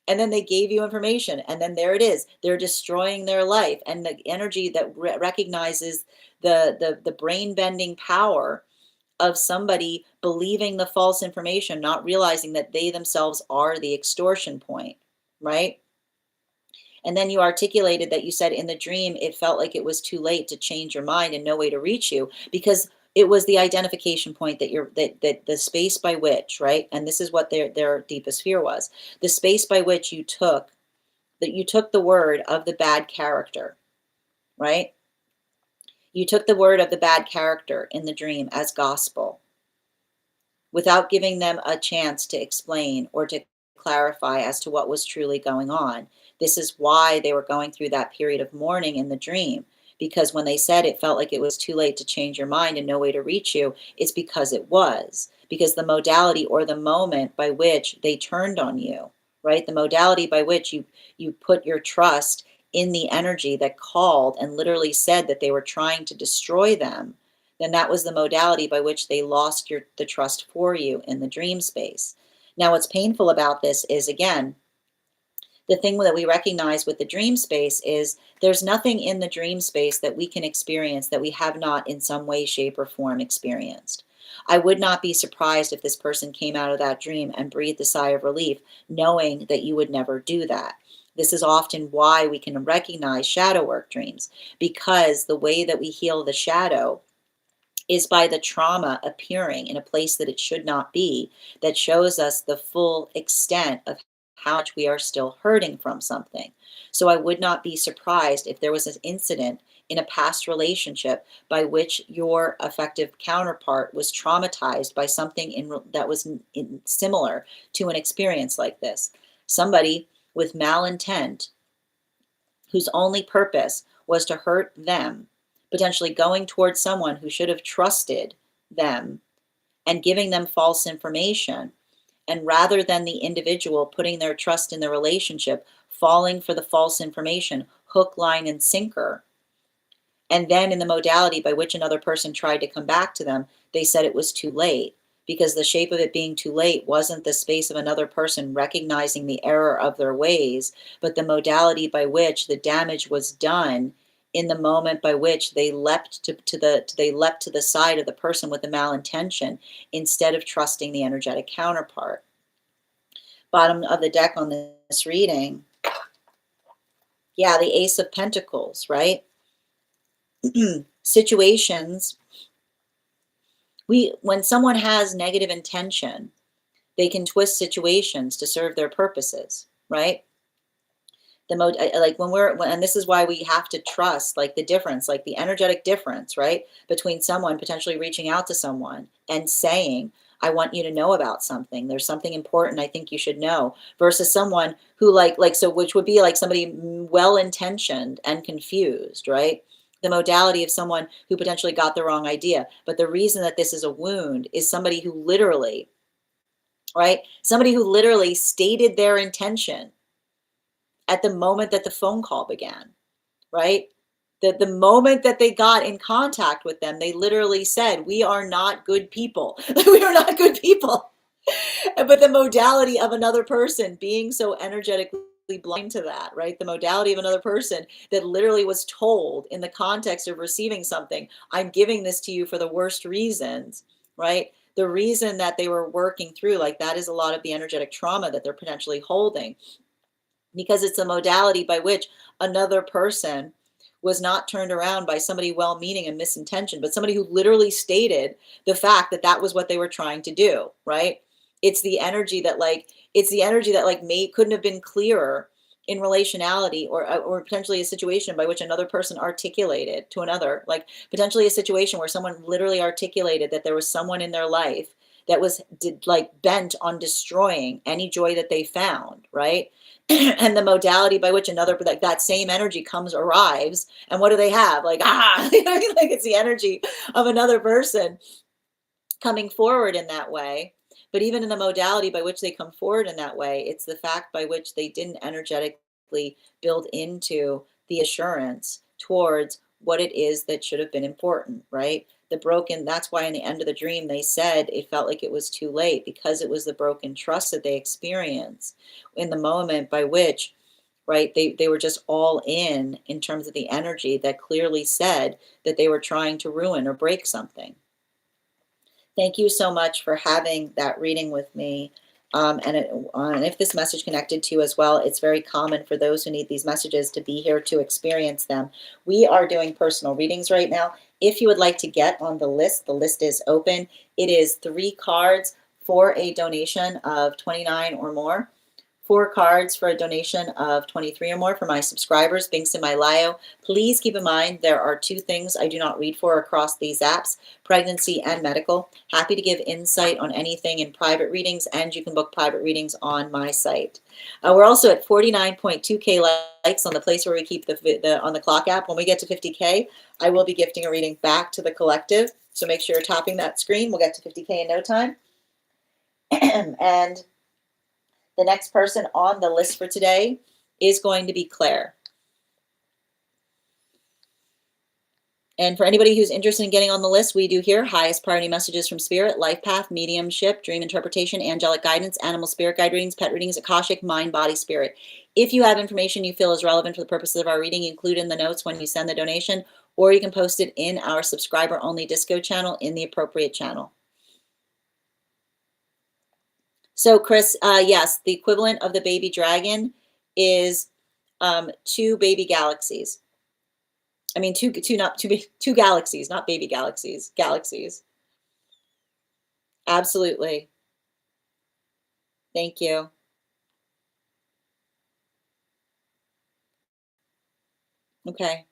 And then they gave you information and then there it is. They're destroying their life. And the energy that recognizes the brain bending power of somebody believing the false information, not realizing that they themselves are the extortion point, right? And then you articulated that you said in the dream, it felt like it was too late to change your mind and no way to reach you because it was the identification point that the space by which, right? And this is what their deepest fear was. The space by which you took the word of the bad character, right? You took the word of the bad character in the dream as gospel without giving them a chance to explain or to clarify as to what was truly going on. This is why they were going through that period of mourning in the dream, because when they said it felt like it was too late to change your mind and no way to reach you, it's because it was, because the modality or the moment by which they turned on you, right? The modality by which you put your trust in the energy that called and literally said that they were trying to destroy them, then that was the modality by which they lost the trust for you in the dream space. Now, what's painful about this is, again, the thing that we recognize with the dream space is there's nothing in the dream space that we can experience that we have not in some way, shape, or form experienced. I would not be surprised if this person came out of that dream and breathed a sigh of relief, knowing that you would never do that. This is often why we can recognize shadow work dreams, because the way that we heal the shadow is by the trauma appearing in a place that it should not be, that shows us the full extent of how much we are still hurting from something. So I would not be surprised if there was an incident in a past relationship by which your affective counterpart was traumatized by something that was similar to an experience like this. Somebody with malintent whose only purpose was to hurt them, potentially going towards someone who should have trusted them and giving them false information. And rather than the individual putting their trust in the relationship, falling for the false information, hook, line, and sinker, and then in the modality by which another person tried to come back to them, they said it was too late, because the shape of it being too late wasn't the space of another person recognizing the error of their ways, but the modality by which the damage was done in the moment by which they leapt to the side of the person with the malintention instead of trusting the energetic counterpart. Bottom of the deck on this reading, yeah, the Ace of Pentacles, right? Situations, when someone has negative intention, they can twist situations to serve their purposes, right? Like and this is why we have to trust, like, the difference, like the energetic difference, right, between someone potentially reaching out to someone and saying, I want you to know about something, there's something important I think you should know, versus someone who so which would be like somebody well intentioned and confused, right? The modality of someone who potentially got the wrong idea, but the reason that this is a wound is somebody who literally, right, somebody who literally stated their intention at the moment that the phone call began, right? The moment that they got in contact with them, they literally said, we are not good people. We are not good people. But the modality of another person being so energetically blind to that, right? The modality of another person that literally was told in the context of receiving something, I'm giving this to you for the worst reasons, right? The reason that they were working through, like, that is a lot of the energetic trauma that they're potentially holding, because it's a modality by which another person was not turned around by somebody well-meaning and misintentioned, but somebody who literally stated the fact that that was what they were trying to do, right? It's the energy that couldn't have been clearer in relationality, or potentially a situation by which another person articulated to another, like potentially a situation where someone literally articulated that there was someone in their life that was bent on destroying any joy that they found, right? And the modality by which another, like, that same energy arrives, and what do they have? Like, you know what I mean? Like, it's the energy of another person coming forward in that way. But even in the modality by which they come forward in that way, it's the fact by which they didn't energetically build into the assurance towards what it is that should have been important, right? That's why in the end of the dream, they said it felt like it was too late, because it was the broken trust that they experienced in the moment by which, right, they were just all in terms of the energy that clearly said that they were trying to ruin or break something. Thank you so much for having that reading with me. And if this message connected to you as well, it's very common for those who need these messages to be here to experience them. We are doing personal readings right now. If you would like to get on the list is open. It is 3 cards for a donation of $29 or more. 4 cards for a donation of $23 or more for my subscribers. Binks in my Lio. Please keep in mind there are 2 things I do not read for across these apps: pregnancy and medical. Happy to give insight on anything in private readings, and you can book private readings on my site. We're also at 49.2K likes on the place where we keep on the clock app. When we get to 50K, I will be gifting a reading back to the collective. So make sure you're tapping that screen. We'll get to 50K in no time. And the next person on the list for today is going to be Claire. And for anybody who's interested in getting on the list, we do here highest priority messages from spirit, life path, mediumship, dream interpretation, angelic guidance, animal spirit guide readings, pet readings, akashic, mind, body, spirit. If you have information you feel is relevant for the purposes of our reading, include in the notes when you send the donation, or you can post it in our subscriber only disco channel in the appropriate channel. So Chris, yes, the equivalent of the baby dragon is 2 baby galaxies. I mean, two galaxies, not baby galaxies, galaxies. Absolutely. Thank you. Okay.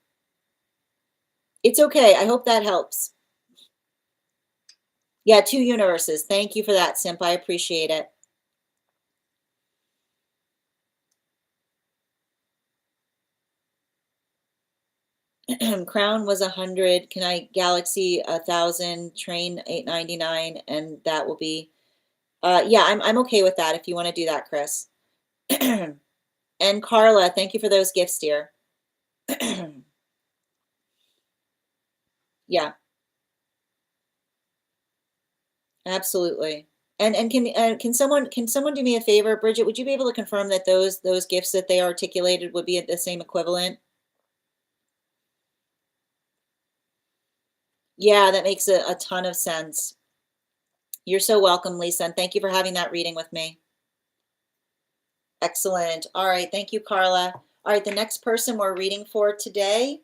It's okay. I hope that helps. Yeah, 2 universes. Thank you for that, Simp. I appreciate it. Crown was 100. Can I Galaxy 1,000? Train 899, and that will be. Yeah, I'm okay with that. If you want to do that, Chris. And Carla, thank you for those gifts, dear. Yeah, absolutely. And can someone do me a favor, Bridget? Would you be able to confirm that those gifts that they articulated would be at the same equivalent? Yeah, that makes a ton of sense. You're so welcome, Lisa, and thank you for having that reading with me. Excellent. All right, thank you, Carla. All right, the next person we're reading for today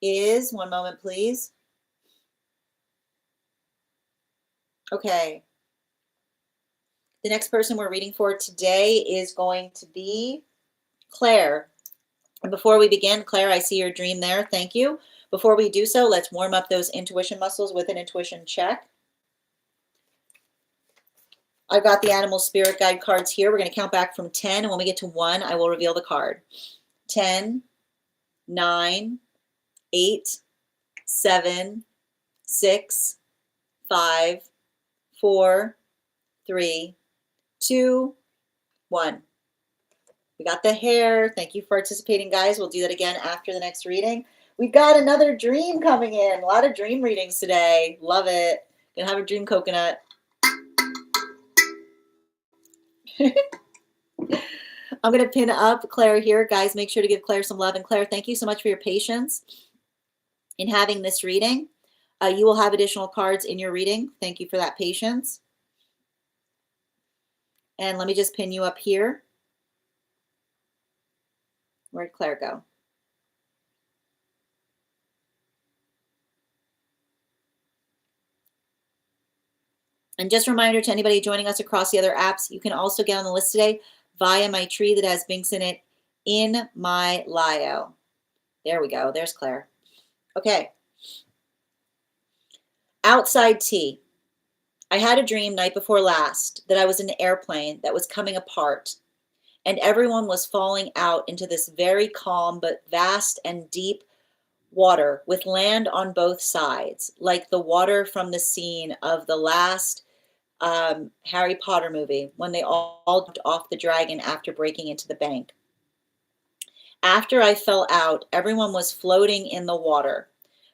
is, one moment, please. Okay. The next person we're reading for today is going to be Claire. And before we begin, Claire, I see your dream there. Thank you. Before we do so, let's warm up those intuition muscles with an intuition check. I've got the animal spirit guide cards here. We're going to count back from 10, and when we get to 1, I will reveal the card. 10, 9, 8, 7, 6, 5, 4, 3, 2, 1. We got the hair. Thank you for participating, guys. We'll do that again after the next reading. We've got another dream coming in. A lot of dream readings today. Love it. Gonna have a dream coconut. I'm gonna pin up Claire here. Guys, make sure to give Claire some love. And Claire, thank you so much for your patience in having this reading. You will have additional cards in your reading. Thank you for that patience. And let me just pin you up here. Where'd Claire go? And just a reminder to anybody joining us across the other apps, you can also get on the list today via my tree that has Binks in it in my Lio. There we go. There's Claire. Okay. Outside tea. I had a dream night before last that I was in an airplane that was coming apart, and everyone was falling out into this very calm but vast and deep water with land on both sides, like the water from the scene of the last Harry Potter movie when they all jumped off the dragon after breaking into the bank. After I fell out, everyone was floating in the water,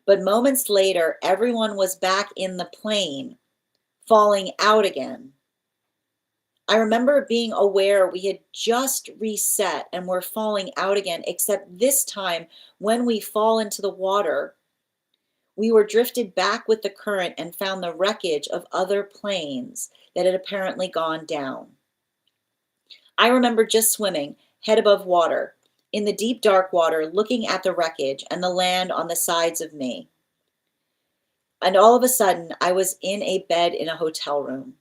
but moments later, everyone was back in the plane, falling out again. I remember being aware we had just reset and were falling out again, except this time when we fall into the water, we were drifted back with the current and found the wreckage of other planes that had apparently gone down. I remember just swimming, head above water, in the deep dark water, looking at the wreckage and the land on the sides of me. And all of a sudden, I was in a bed in a hotel room.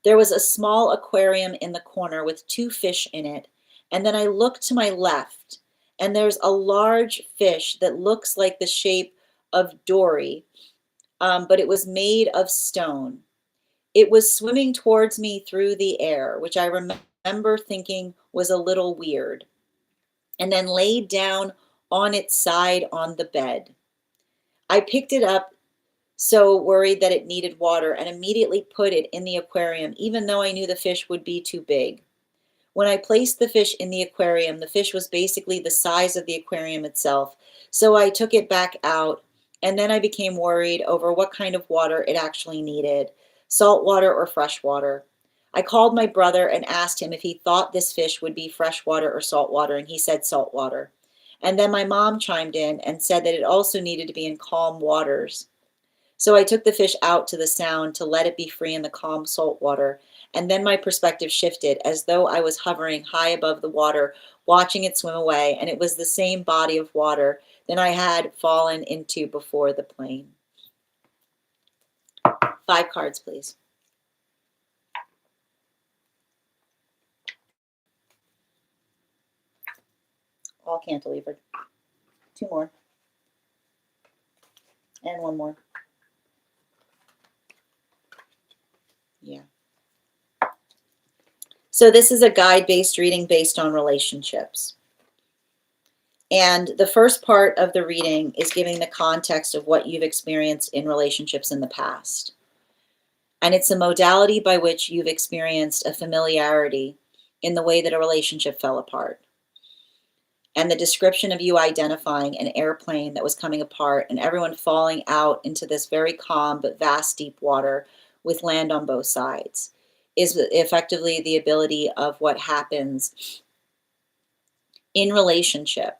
There was a small aquarium in the corner with 2 fish in it, and then I looked to my left, and there's a large fish that looks like the shape of Dory, but it was made of stone. It was swimming towards me through the air, which I remember thinking was a little weird, and then laid down on its side on the bed. I picked it up, so worried that it needed water, and immediately put it in the aquarium, even though I knew the fish would be too big. When I placed the fish in the aquarium, the fish was basically the size of the aquarium itself. So I took it back out And then I became worried over what kind of water it actually needed, salt water or fresh water. I called my brother and asked him if he thought this fish would be fresh water or salt water, and he said salt water. And then my mom chimed in and said that it also needed to be in calm waters. So I took the fish out to the sound to let it be free in the calm salt water. And then my perspective shifted as though I was hovering high above the water, watching it swim away. And it was the same body of water than I had fallen into before the plane. 5 cards, please. All cantilevered. 2 more. And 1 more. Yeah. So this is a guide-based reading based on relationships. And the first part of the reading is giving the context of what you've experienced in relationships in the past. And it's a modality by which you've experienced a familiarity in the way that a relationship fell apart. And the description of you identifying an airplane that was coming apart and everyone falling out into this very calm but vast deep water with land on both sides is effectively the ability of what happens in relationship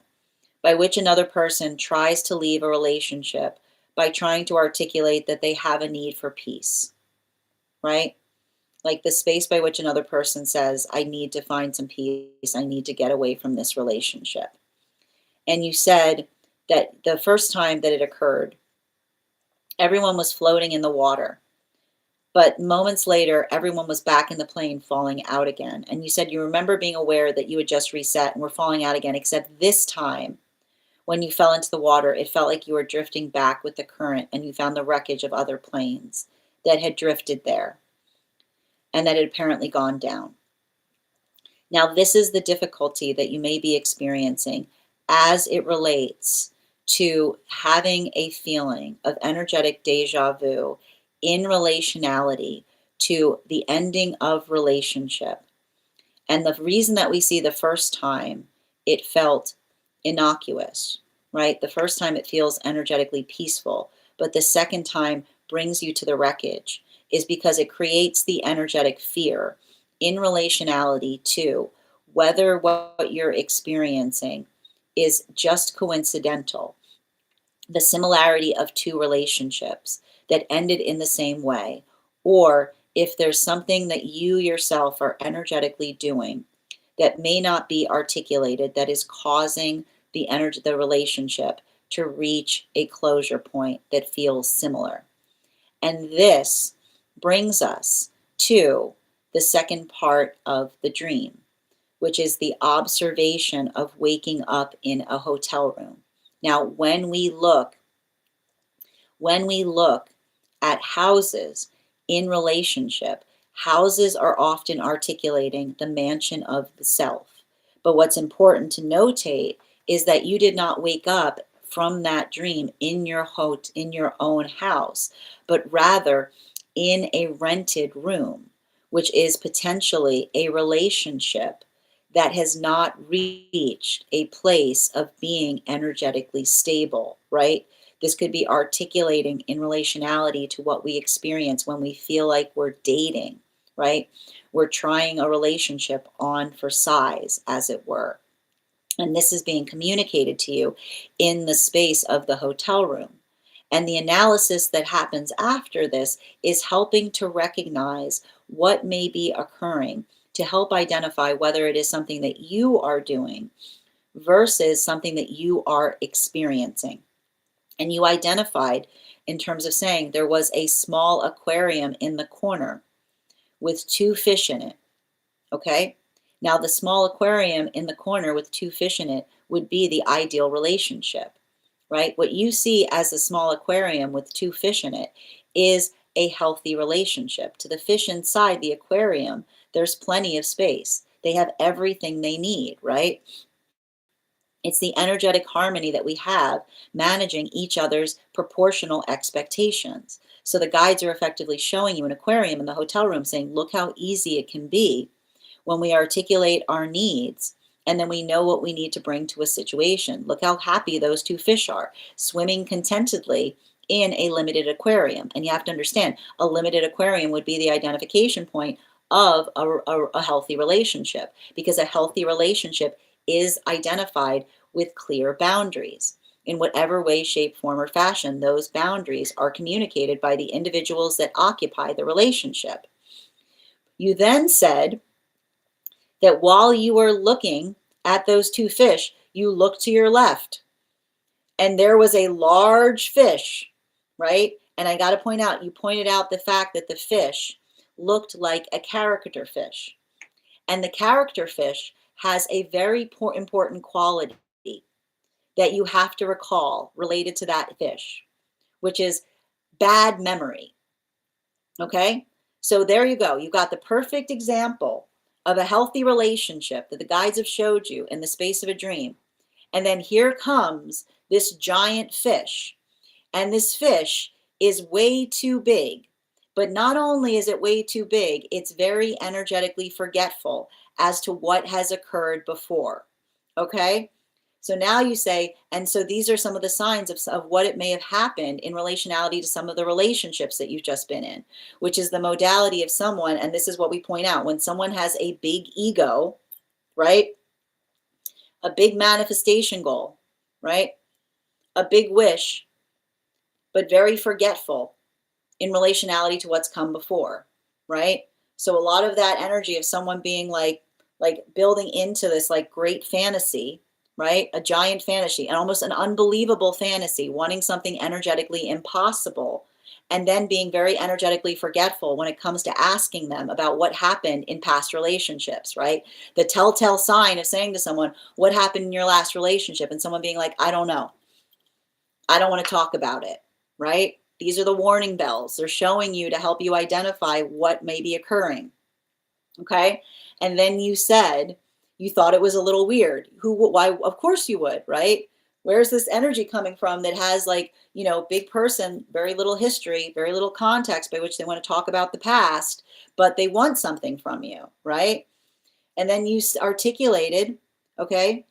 by which another person tries to leave a relationship by trying to articulate that they have a need for peace, right? Like the space by which another person says, I need to find some peace. I need to get away from this relationship. And you said that the first time that it occurred, everyone was floating in the water. But moments later, everyone was back in the plane falling out again. And you said you remember being aware that you had just reset and were falling out again, except this time, when you fell into the water, it felt like you were drifting back with the current and you found the wreckage of other planes that had drifted there and that had apparently gone down. Now, this is the difficulty that you may be experiencing as it relates to having a feeling of energetic deja vu in relationality to the ending of relationship. And the reason that we see the first time it felt innocuous, right? The first time it feels energetically peaceful, but the second time brings you to the wreckage is because it creates the energetic fear in relationality to whether what you're experiencing is just coincidental, the similarity of 2 relationships that ended in the same way, or if there's something that you yourself are energetically doing that may not be articulated that is causing the relationship to reach a closure point that feels similar. And this brings us to the second part of the dream, which is the observation of waking up in a hotel room. Now, when we look at houses in relationship, houses are often articulating the mansion of the self. But what's important to notate is that you did not wake up from that dream in your own house, but rather in a rented room, which is potentially a relationship that has not reached a place of being energetically stable, right? This could be articulating in relationality to what we experience when we feel like we're dating, right? We're trying a relationship on for size, as it were. And this is being communicated to you in the space of the hotel room. And the analysis that happens after this is helping to recognize what may be occurring to help identify whether it is something that you are doing versus something that you are experiencing. And you identified in terms of saying there was a small aquarium in the corner with 2 fish in it. Okay? Now, the small aquarium in the corner with 2 fish in it would be the ideal relationship, right? What you see as a small aquarium with 2 fish in it is a healthy relationship. To the fish inside the aquarium, there's plenty of space. They have everything they need, right? It's the energetic harmony that we have managing each other's proportional expectations. So the guides are effectively showing you an aquarium in the hotel room saying, look how easy it can be when we articulate our needs And then we know what we need to bring to a situation. Look how happy those two fish are, swimming contentedly in a limited aquarium. And you have to understand, a limited aquarium would be the identification point of a healthy relationship, because a healthy relationship is identified with clear boundaries. In whatever way, shape, form, or fashion, those boundaries are communicated by the individuals that occupy the relationship. You then said that while you were looking at those two fish, you looked to your left and there was a large fish, right? And I got to point out, you pointed out the fact that the fish looked like a character fish. And the character fish has a very important quality that you have to recall related to that fish, which is bad memory. Okay? So there you go. You got the perfect example of a healthy relationship that the guides have showed you in the space of a dream. And then here comes this giant fish. And this fish is way too big. But not only is it way too big, it's very energetically forgetful as to what has occurred before. Okay? So now you say, and so these are some of the signs of what it may have happened in relationality to some of the relationships that you've just been in, which is the modality of someone, and this is what we point out, when someone has a big ego, right? A big manifestation goal, right? A big wish, but very forgetful in relationality to what's come before, right? So a lot of that energy of someone being like building into this like great fantasy, right? A giant fantasy, and almost an unbelievable fantasy, wanting something energetically impossible, and then being very energetically forgetful when it comes to asking them about what happened in past relationships, right? The telltale sign of saying to someone, what happened in your last relationship? And someone being like, I don't know. I don't want to talk about it, right? These are the warning bells. They're showing you to help you identify what may be occurring. Okay. And then you said you thought it was a little weird. Why? Of course you would, right? Where's this energy coming from that has, like, big person, very little history, very little context by which they want to talk about the past, but they want something from you, right? And then you articulated, okay,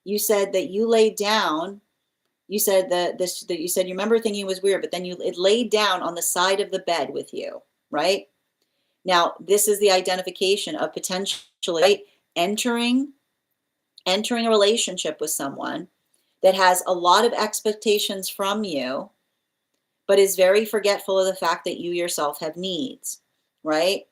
you said that you laid down. You said that you said you remember thinking it was weird, but then it laid down on the side of the bed with you, right? Now, this is the identification of potentially, right, entering a relationship with someone that has a lot of expectations from you, but is very forgetful of the fact that you yourself have needs, right?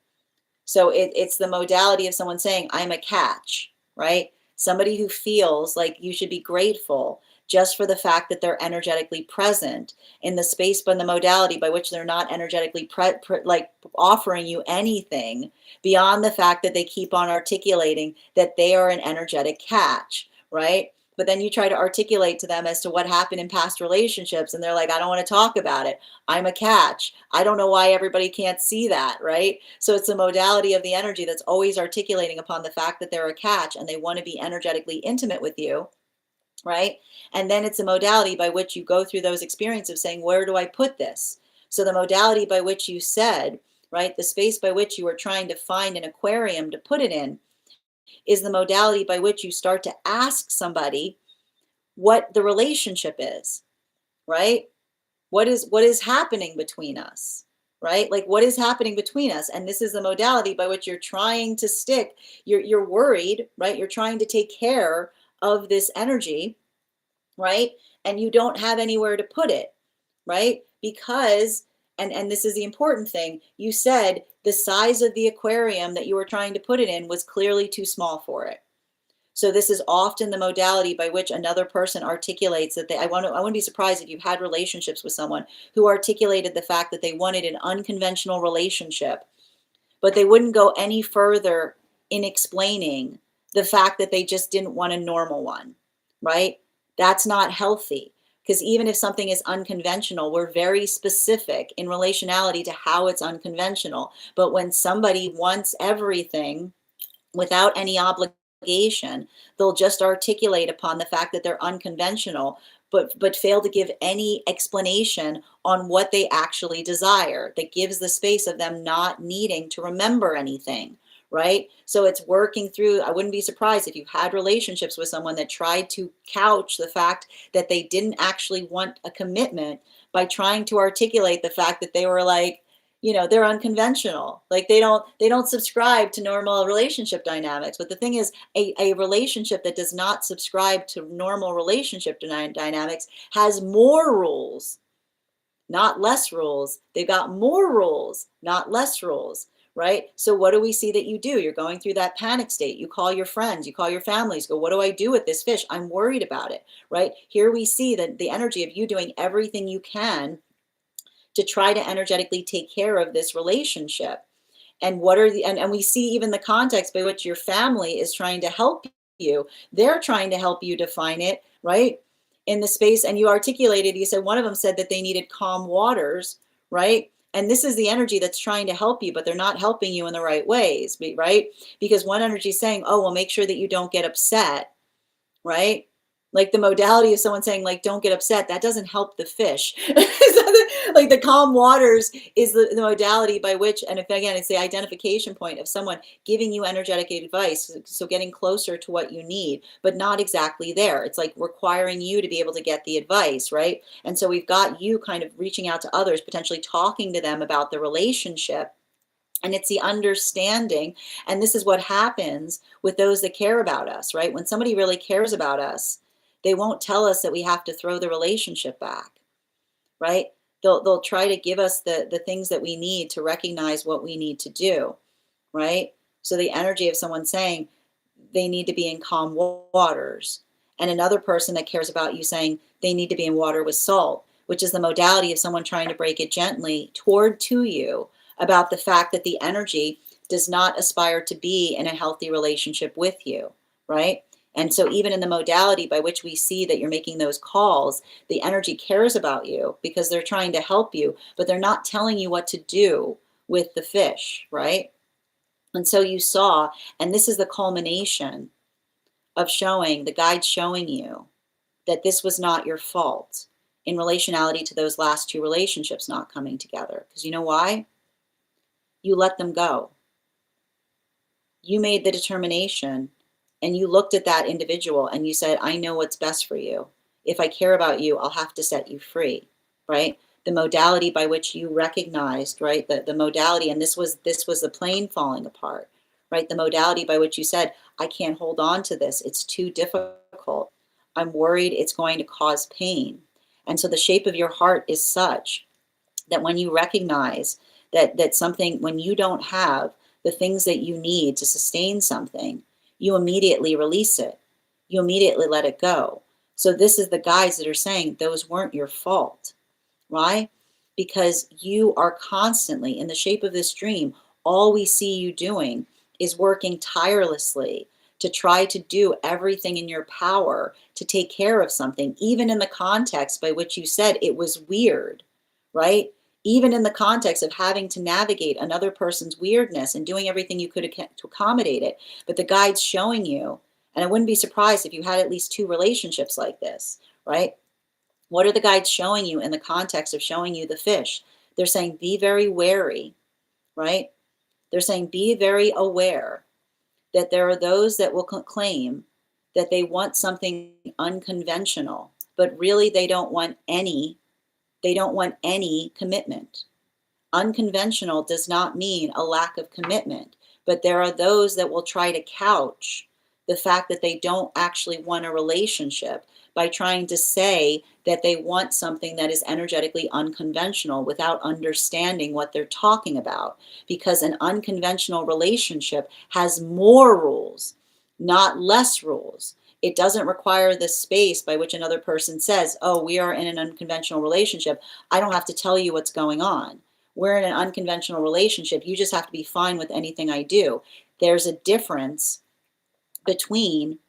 So it's the modality of someone saying, I'm a catch, right? Somebody who feels like you should be grateful just for the fact that they're energetically present in the space, but in the modality by which they're not energetically like offering you anything beyond the fact that they keep on articulating that they are an energetic catch, right? But then you try to articulate to them as to what happened in past relationships, and they're like, I don't want to talk about it. I'm a catch. I don't know why everybody can't see that, right? So it's a modality of the energy that's always articulating upon the fact that they're a catch and they want to be energetically intimate with you, right? And then it's a modality by which you go through those experiences of saying, where do I put this? So the modality by which you said, right, the space by which you were trying to find an aquarium to put it in is the modality by which you start to ask somebody what the relationship is, right? What is happening between us, right? Like, what is happening between us? And this is the modality by which you're trying to stick. You're worried, right? You're trying to take care of this energy, right? And you don't have anywhere to put it, right? Because, and this is the important thing, you said the size of the aquarium that you were trying to put it in was clearly too small for it. So this is often the modality by which another person articulates that I wouldn't be surprised if you've had relationships with someone who articulated the fact that they wanted an unconventional relationship, but they wouldn't go any further in explaining the fact that they just didn't want a normal one, right? That's not healthy, because even if something is unconventional, we're very specific in relationality to how it's unconventional. But when somebody wants everything without any obligation, they'll just articulate upon the fact that they're unconventional, but fail to give any explanation on what they actually desire. That gives the space of them not needing to remember anything, right? So it's working through. I wouldn't be surprised if you had relationships with someone that tried to couch the fact that they didn't actually want a commitment by trying to articulate the fact that they were like, they're unconventional. Like they don't subscribe to normal relationship dynamics. But the thing is, a relationship that does not subscribe to normal relationship dynamics has more rules, not less rules. They've got more rules, not less rules, right? So what do we see that you do? You're going through that panic state. You call your friends, you call your families, go, what do I do with this fish? I'm worried about it, right? Here we see that the energy of you doing everything you can to try to energetically take care of this relationship. And what are and we see even the context by which your family is trying to help you. They're trying to help you define it, right? In the space, and you articulated, you said one of them said that they needed calm waters, right? And this is the energy that's trying to help you, but they're not helping you in the right ways, right? Because one energy is saying, oh, well, make sure that you don't get upset, right? Like the modality of someone saying, like, don't get upset, that doesn't help the fish. Like the calm waters is the modality by which, and if again, it's the identification point of someone giving you energetic advice. So getting closer to what you need, but not exactly there. It's like requiring you to be able to get the advice, right? And so we've got you kind of reaching out to others, potentially talking to them about the relationship. And it's the understanding. And this is what happens with those that care about us, right? When somebody really cares about us, they won't tell us that we have to throw the relationship back, right? They'll try to give us the things that we need to recognize what we need to do, right? So the energy of someone saying they need to be in calm waters, and another person that cares about you saying they need to be in water with salt, which is the modality of someone trying to break it gently to you about the fact that the energy does not aspire to be in a healthy relationship with you, right? And so even in the modality by which we see that you're making those calls, the energy cares about you because they're trying to help you, but they're not telling you what to do with the fish, right? And so you saw, and this is the culmination of showing, the guide showing you that this was not your fault in relationality to those last two relationships not coming together. Because you know why? You let them go. You made the determination and you looked at that individual and you said, I know what's best for you. If I care about you, I'll have to set you free, right? The modality by which you recognized, right? The modality, and this was the plane falling apart, right? The modality by which you said, I can't hold on to this. It's too difficult. I'm worried it's going to cause pain. And so the shape of your heart is such that when you recognize that something, when you don't have the things that you need to sustain something, you immediately release it. You immediately let it go. So this is the guides that are saying those weren't your fault. Why? Because you are constantly in the shape of this dream. All we see you doing is working tirelessly to try to do everything in your power to take care of something, even in the context by which you said it was weird, right? Even in the context of having to navigate another person's weirdness and doing everything you could to accommodate it. But the guide's showing you, and I wouldn't be surprised if you had at least two relationships like this, right? What are the guides showing you in the context of showing you the fish? They're saying, be very wary, right? They're saying, be very aware that there are those that will claim that they want something unconventional, but really they don't want any commitment. Unconventional does not mean a lack of commitment, but there are those that will try to couch the fact that they don't actually want a relationship by trying to say that they want something that is energetically unconventional without understanding what they're talking about. Because an unconventional relationship has more rules, not less rules. It doesn't require the space by which another person says, oh, we are in an unconventional relationship. I don't have to tell you what's going on. We're in an unconventional relationship. You just have to be fine with anything I do. There's a difference between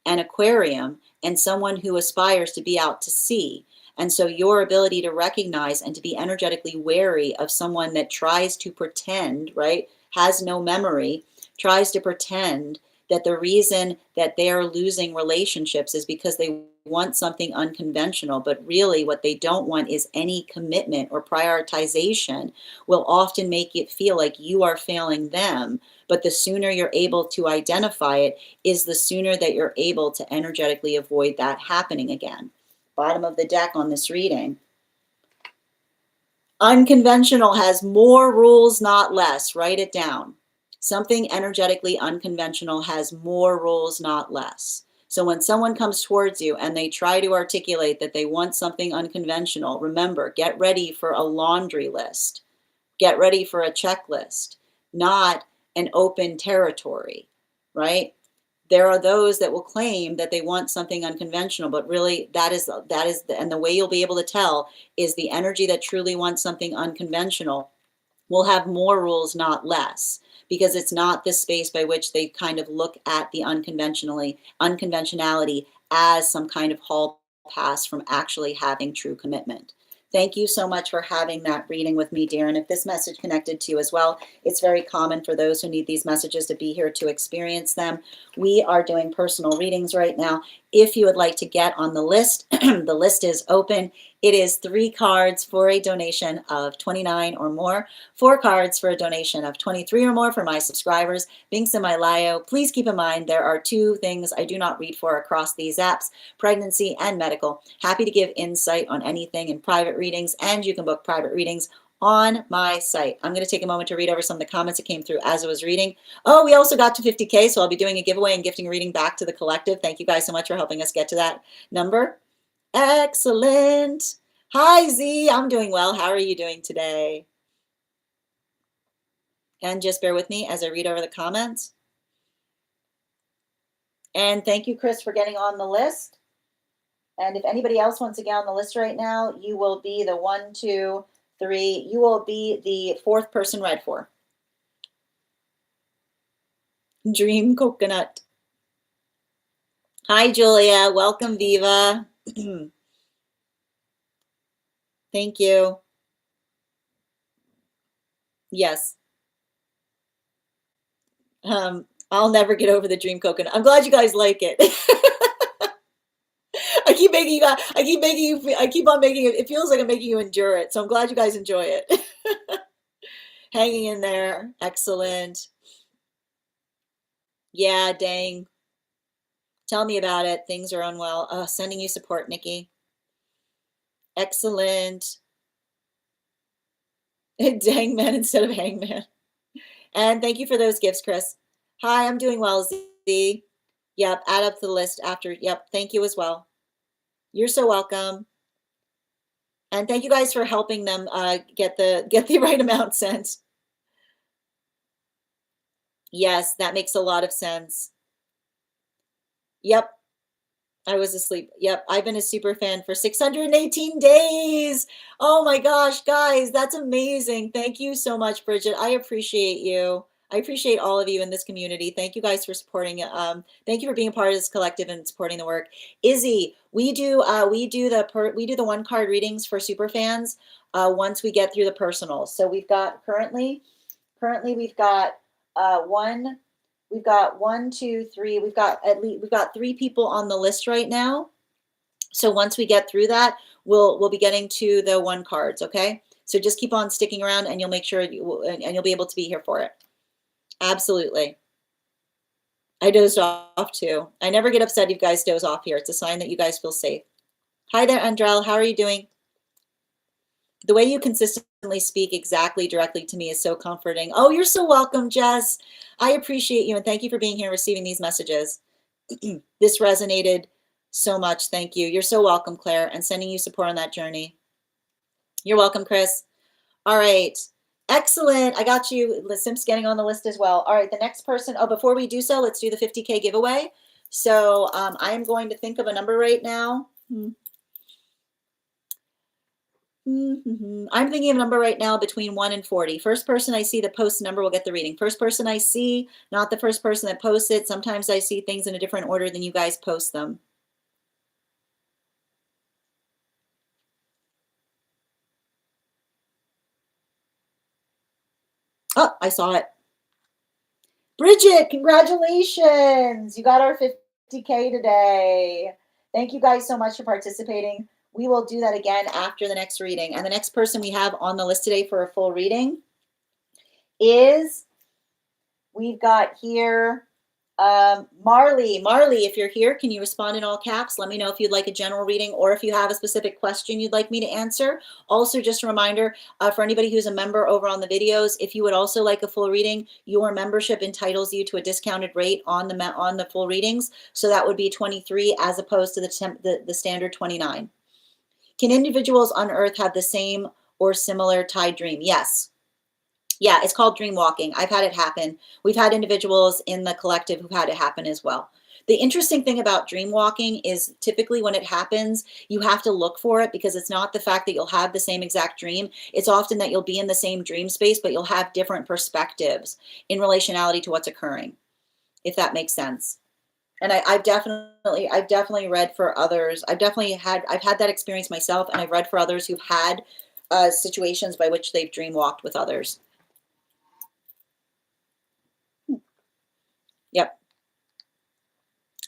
an aquarium and someone who aspires to be out to sea. And so your ability to recognize and to be energetically wary of someone that tries to pretend, right, has no memory, tries to pretend that the reason that they're losing relationships is because they want something unconventional, but really what they don't want is any commitment or prioritization will often make it feel like you are failing them. But the sooner you're able to identify it is the sooner that you're able to energetically avoid that happening again. Bottom of the deck on this reading. Unconventional has more rules, not less. Write it down. Something energetically unconventional has more rules, not less. So when someone comes towards you and they try to articulate that they want something unconventional, remember, get ready for a laundry list. Get ready for a checklist, not an open territory, right? There are those that will claim that they want something unconventional, but really and the way you'll be able to tell is the energy that truly wants something unconventional will have more rules, not less, because it's not the space by which they kind of look at the unconventionality as some kind of hall pass from actually having true commitment. Thank you so much for having that reading with me, dear. And if this message connected to you as well, it's very common for those who need these messages to be here to experience them. We are doing personal readings right now. If you would like to get on the list, the list is open. It is 3 cards for a donation of $29 or more, 4 cards for a donation of $23 or more for my subscribers. Links in my bio. Please keep in mind there are 2 things I do not read for across these apps, pregnancy and medical. Happy to give insight on anything in private readings, and you can book private readings on my site. I'm going to take a moment to read over some of the comments that came through as I was reading. Oh, we also got to 50K, so I'll be doing a giveaway and gifting a reading back to the collective. Thank you guys so much for helping us get to that number. Excellent. Hi, Z. I'm doing well. How are you doing today? And just bear with me as I read over the comments. And thank you, Chris, for getting on the list. And if anybody else wants to get on the list right now, you will be the 1, 2, 3. You will be the 4th person read for. Dream Coconut. Hi, Julia. Welcome, Viva. Thank you. Yes. I'll never get over the Dream Coconut. I'm glad you guys like it. I keep on making it. It feels like I'm making you endure it. So I'm glad you guys enjoy it. Hanging in there. Excellent. Yeah, dang. Tell me about it. Things are unwell. Oh, sending you support, Nikki. Excellent. Dang man instead of hangman. And thank you for those gifts, Chris. Hi, I'm doing well, Z. Yep, add up to the list after. Yep, thank you as well. You're so welcome. And thank you guys for helping them get the right amount sent. Yes, that makes a lot of sense. Yep, I was asleep. Yep, I've been a super fan for 618 days. Oh my gosh, guys, that's amazing. Thank you so much, Bridget. I appreciate you. I appreciate all of you in this community. Thank you guys for supporting it. Thank you for being a part of this collective and supporting the work. Izzy, we do the 1 card readings for super fans once we get through the personals. So we've got currently we've got 1. We've got 1, 2, 3. We've got 3 people on the list right now. So once we get through that, we'll be getting to the 1 cards. Okay. So just keep on sticking around, and you'll make sure and you'll be able to be here for it. Absolutely. I dozed off too. I never get upset if you guys doze off here. It's a sign that you guys feel safe. Hi there, Andrel. How are you doing? The way you consistently speak exactly directly to me is so comforting. Oh, you're so welcome, Jess. I appreciate you, and thank you for being here and receiving these messages. This resonated so much. Thank you. You're so welcome, Claire, and sending you support on that journey. You're welcome, Chris. All right. Excellent. I got you. Simp's getting on the list as well. All right. The next person. Oh, before we do so, let's do the 50K giveaway. So I am going to think of a number right now. I'm thinking of a number right now between 1 and 40. First person I see that posts a number will get the reading. First person I see, not the first person that posts it. Sometimes I see things in a different order than you guys post them. Oh, I saw it. Bridget, congratulations. You got our 50K today. Thank you guys so much for participating. We will do that again after the next reading. And the next person we have on the list today for a full reading is, we've got here Marley. Marley, if you're here, can you respond in all caps? Let me know if you'd like a general reading or if you have a specific question you'd like me to answer. Also, just a reminder for anybody who's a member over on the videos, if you would also like a full reading, your membership entitles you to a discounted rate on the full readings. So that would be 23 as opposed to the standard 29. Can individuals on Earth have the same or similar tide dream? Yes. Yeah, it's called dream walking. I've had it happen. We've had individuals in the collective who've had it happen as well. The interesting thing about dream walking is typically when it happens, you have to look for it because it's not the fact that you'll have the same exact dream. It's often that you'll be in the same dream space, but you'll have different perspectives in relationality to what's occurring, if that makes sense. And I've definitely read for others. I've had that experience myself, and I've read for others who've had situations by which they've dream walked with others. Yep.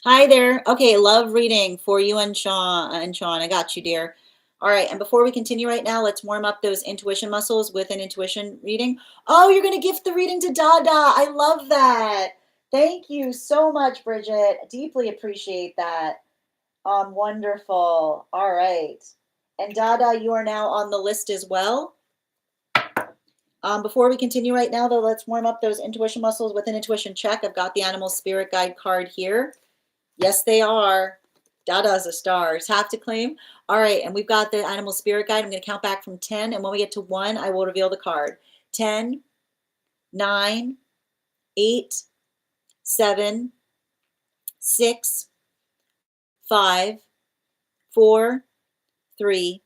Hi there. Okay, love reading for you and Sean. I got you, dear. All right, and before we continue right now, let's warm up those intuition muscles with an intuition reading. Oh, you're going to gift the reading to Dada. I love that. Thank you so much, Bridget. Deeply appreciate that. Wonderful. All right. And Dada, you are now on the list as well. Before we continue right now, though, let's warm up those intuition muscles with an intuition check. I've got the animal spirit guide card here. Yes, they are. Dada's a star. It's have to claim. All right, and we've got the animal spirit guide. I'm going to count back from 10, and when we get to 1, I will reveal the card. 10, 9, 8, 7, 6, 5, 4, 3,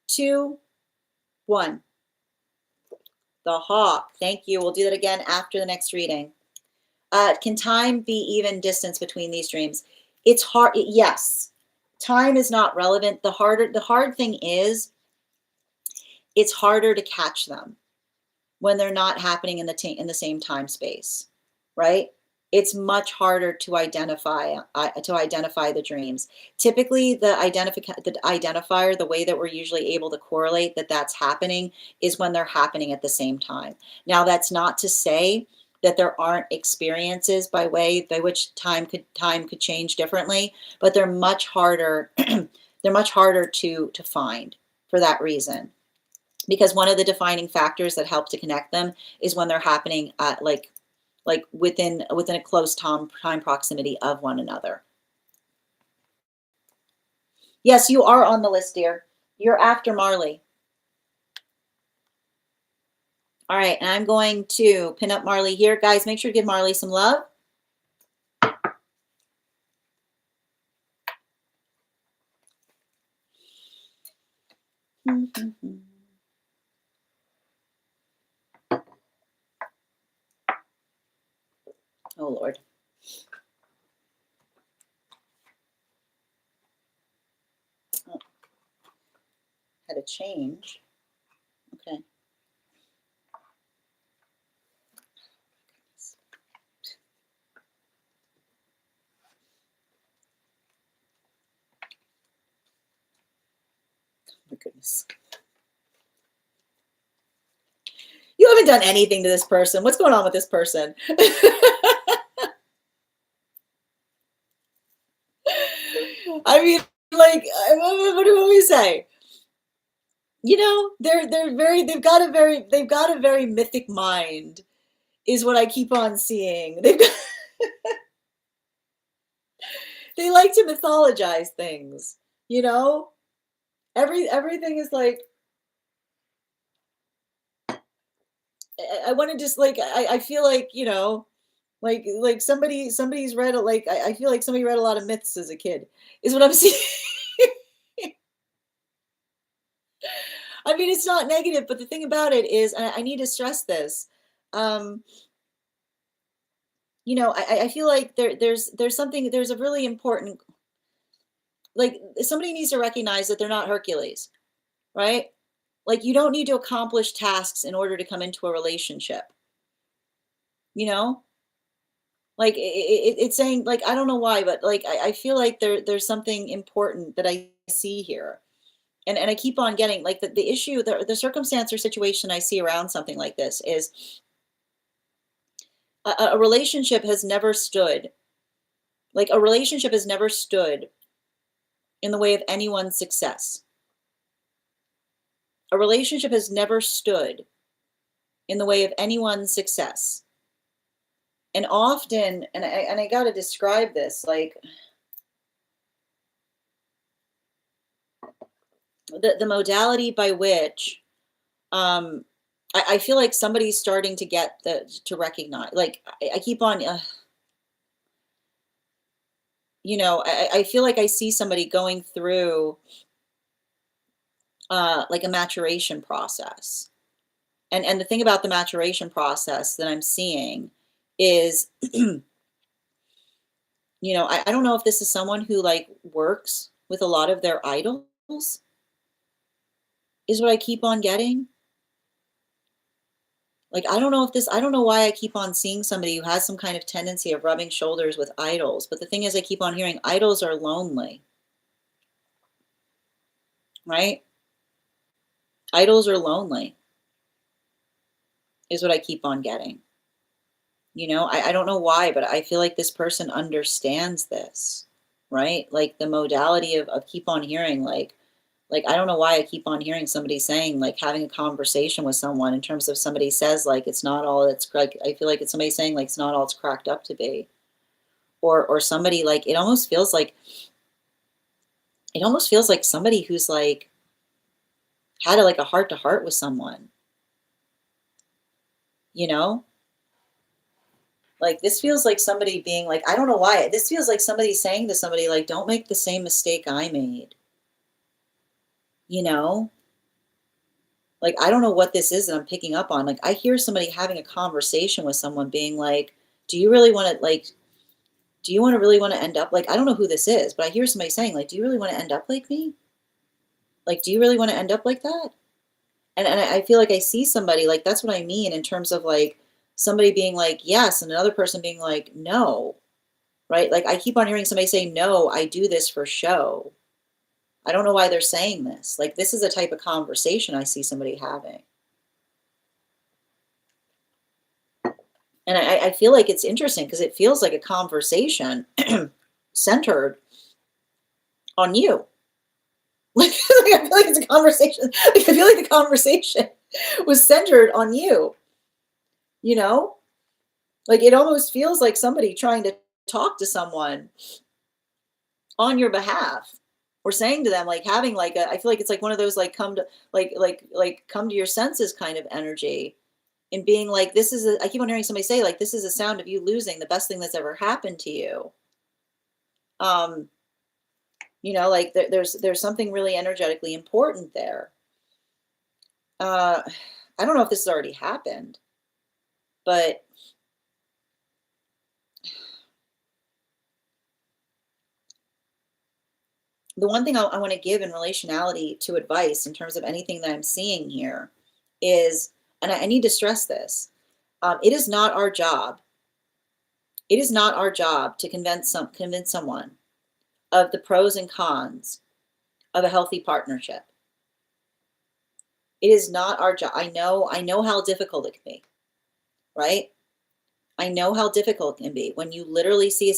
2, 1. The hawk. Thank you. We'll do that again after the next reading. Can time be even distance between these dreams? It's hard. Yes. Time is not relevant. The hard thing is it's harder to catch them when they're not happening in the same time space, right? It's much harder to identify the dreams. Typically, the identifier, the way that we're usually able to correlate that that's happening is when they're happening at the same time. Now, that's not to say that there aren't experiences by which time could change differently, but they're much harder. They're much harder to find for that reason. Because one of the defining factors that help to connect them is when they're happening at like within a close time proximity of one another. Yes, you are on the list, dear. You're after Marley. All right, and I'm going to pin up Marley here. Guys, make sure to give Marley some love. Oh, Lord. Oh. Had to change. Okay. Oh, my goodness. You haven't done anything to this person. What's going on with this person? I mean, like, what do we say? You know, they've got a very mythic mind, is what I keep on seeing. They like to mythologize things, you know? Everything is like, I want to just like, I feel like, you know, like somebody's read, like, I feel like somebody read a lot of myths as a kid, is what I'm seeing. I mean, it's not negative, but the thing about it is, and I need to stress this, you know, I feel like there's a really important, like, somebody needs to recognize that they're not Hercules, right? Like, you don't need to accomplish tasks in order to come into a relationship, you know? Like it's saying like I don't know why, but like I feel like there's something important that I see here. And I keep on getting like the issue, the circumstance or situation I see around something like this is a relationship has never stood, like a relationship has never stood in the way of anyone's success. A relationship has never stood in the way of anyone's success. And often, and I got to describe this, like the modality by which I feel like somebody's starting to get to recognize, like I keep on, I feel like I see somebody going through like a maturation process. And the thing about the maturation process that I'm seeing is, I don't know if this is someone who like works with a lot of their idols, is what I keep on getting. Like, I don't know why I keep on seeing somebody who has some kind of tendency of rubbing shoulders with idols. But the thing is, I keep on hearing idols are lonely, right? Idols are lonely, is what I keep on getting. I don't know why, but I feel like this person understands this, right? Like the modality of keep on hearing, like I don't know why I keep on hearing somebody saying like having a conversation with someone in terms of somebody says like it's not all it's like I feel like it's somebody saying like it's not all it's cracked up to be. Or somebody like it almost feels like somebody who's like had a like a heart to heart with someone, you know? Like this feels like somebody being like, I don't know why. This feels like somebody saying to somebody like, don't make the same mistake I made, you know? Like I don't know what this is that I'm picking up on. Like I hear somebody having a conversation with someone being like, do you really want to like do you want to really want to end up like I don't know who this is, but I hear somebody saying like, do you really want to end up like me? Like do you really want to end up like that? And I feel like I see somebody like that's what I mean in terms of like somebody being like yes and another person being like no, right? Like I keep on hearing somebody say no, I do this for show. I don't know why they're saying this. Like this is a type of conversation I see somebody having. And I feel like it's interesting because it feels like a conversation centered on you. Like, I feel like it's a conversation. Like, I feel like the conversation was centered on you, you know? Like it almost feels like somebody trying to talk to someone on your behalf or saying to them, like having like I feel like it's like one of those like come to like come to your senses kind of energy and being like, I keep on hearing somebody say like, this is a sound of you losing the best thing that's ever happened to you. Um, like there's something really energetically important there. Uh, I don't know if this has already happened, but the one thing I want to give in relationality to advice in terms of anything that I'm seeing here is, and I need to stress this, it is not our job. It is not our job to convince someone of the pros and cons of a healthy partnership. It is not our job. I know how difficult it can be, right? I know how difficult it can be when you literally see a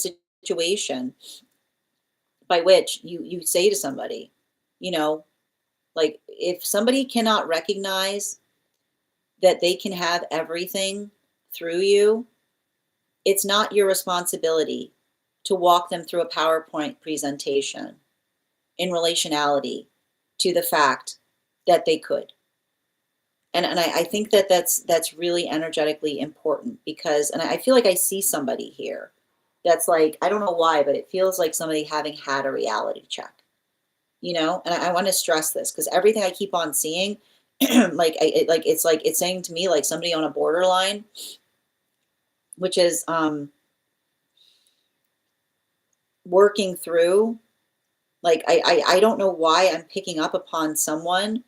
situation by which you say to somebody, you know, like if somebody cannot recognize that they can have everything through you, it's not your responsibility to walk them through a PowerPoint presentation in relationality to the fact that they could. And I think that that's really energetically important because, and I feel like I see somebody here that's like, I don't know why, but it feels like somebody having had a reality check, and I want to stress this because everything I keep on seeing, like it's saying to me like somebody on a borderline, which is working through, like I don't know why I'm picking up upon someone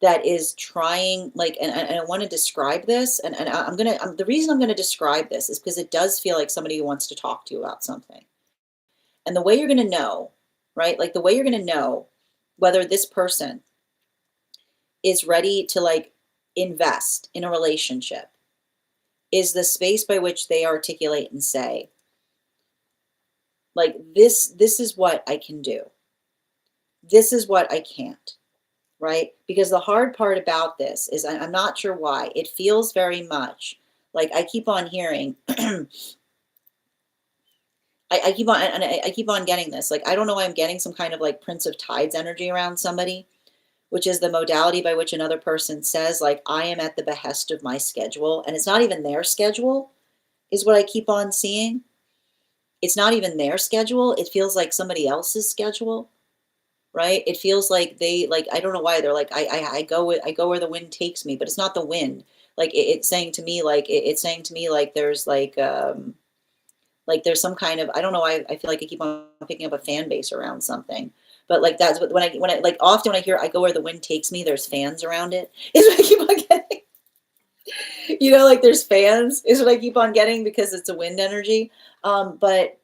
that is trying, like, and I want to describe this, and the reason I'm gonna describe this is because it does feel like somebody who wants to talk to you about something. And the way you're gonna know, right? Like the way you're gonna know whether this person is ready to like invest in a relationship is the space by which they articulate and say, like, this is what I can do. This is what I can't, right? Because the hard part about this is I'm not sure why. It feels very much like I keep on hearing, I keep on, and I keep on getting this. Like, I don't know why I'm getting some kind of like Prince of Tides energy around somebody, which is the modality by which another person says, like, I am at the behest of my schedule. And it's not even their schedule, is what I keep on seeing. It's not even their schedule. It feels like somebody else's schedule, right? It feels like they, like, I don't know why they're like, I go where the wind takes me, but it's not the wind. Like it's saying to me, it's saying to me, like there's some kind of, I don't know, I feel like I keep on picking up a fan base around something. But like that's what when I like often when I hear I go where the wind takes me, there's fans around it. Is what I keep on getting. You know, like there's fans is what I keep on getting because it's a wind energy. But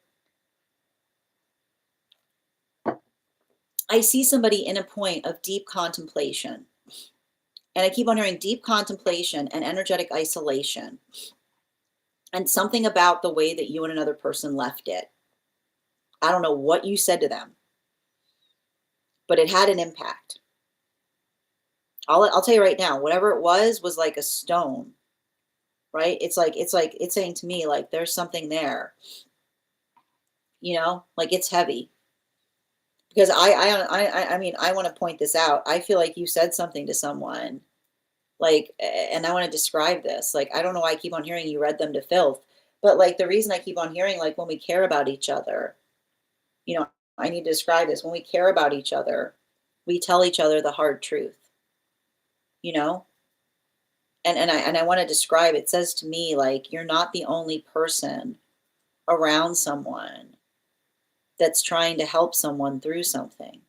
I see somebody in a point of deep contemplation. And I keep on hearing deep contemplation and energetic isolation. And something about the way that you and another person left it. I don't know what you said to them, but it had an impact. I'll tell you right now, whatever it was like a stone, right? It's saying to me, like, there's something there, you know, like it's heavy. Because I mean, I want to point this out. I feel like you said something to someone, like, and I want to describe this. Like, I don't know why I keep on hearing you read them to filth, but like the reason I keep on hearing, like, when we care about each other, you know, I need to describe this. When we care about each other, we tell each other the hard truth, you know? And I want to describe, it says to me, like, you're not the only person around someone that's trying to help someone through something.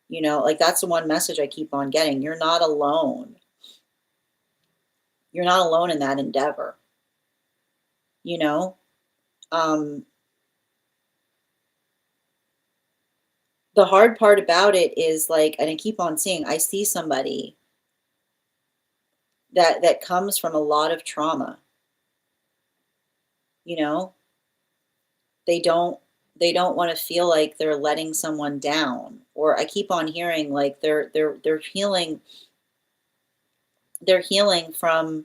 You know, like that's the one message I keep on getting. You're not alone. You're not alone in that endeavor. You know? Um, the hard part about it is like, and I keep on seeing, I see somebody that comes from a lot of trauma, you know? They don't they don't want to feel like they're letting someone down. Or I keep on hearing like they're healing, they're healing from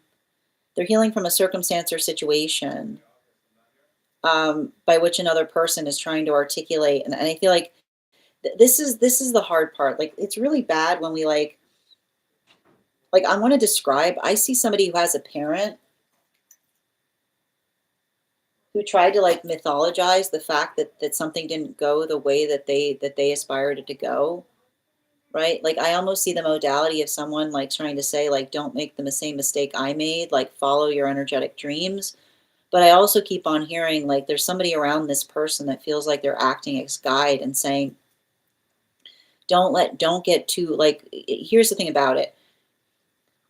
they're healing from a circumstance or situation, by which another person is trying to articulate. And I feel like this is the hard part. Like it's really bad when we like I want to describe, I see somebody who has a parent who tried to like mythologize the fact that something didn't go the way that they aspired it to go, right? Like I almost see the modality of someone like trying to say, like, don't make the same mistake I made, like follow your energetic dreams. But I also keep on hearing like there's somebody around this person that feels like they're acting as guide and saying, don't get too like, here's the thing about it.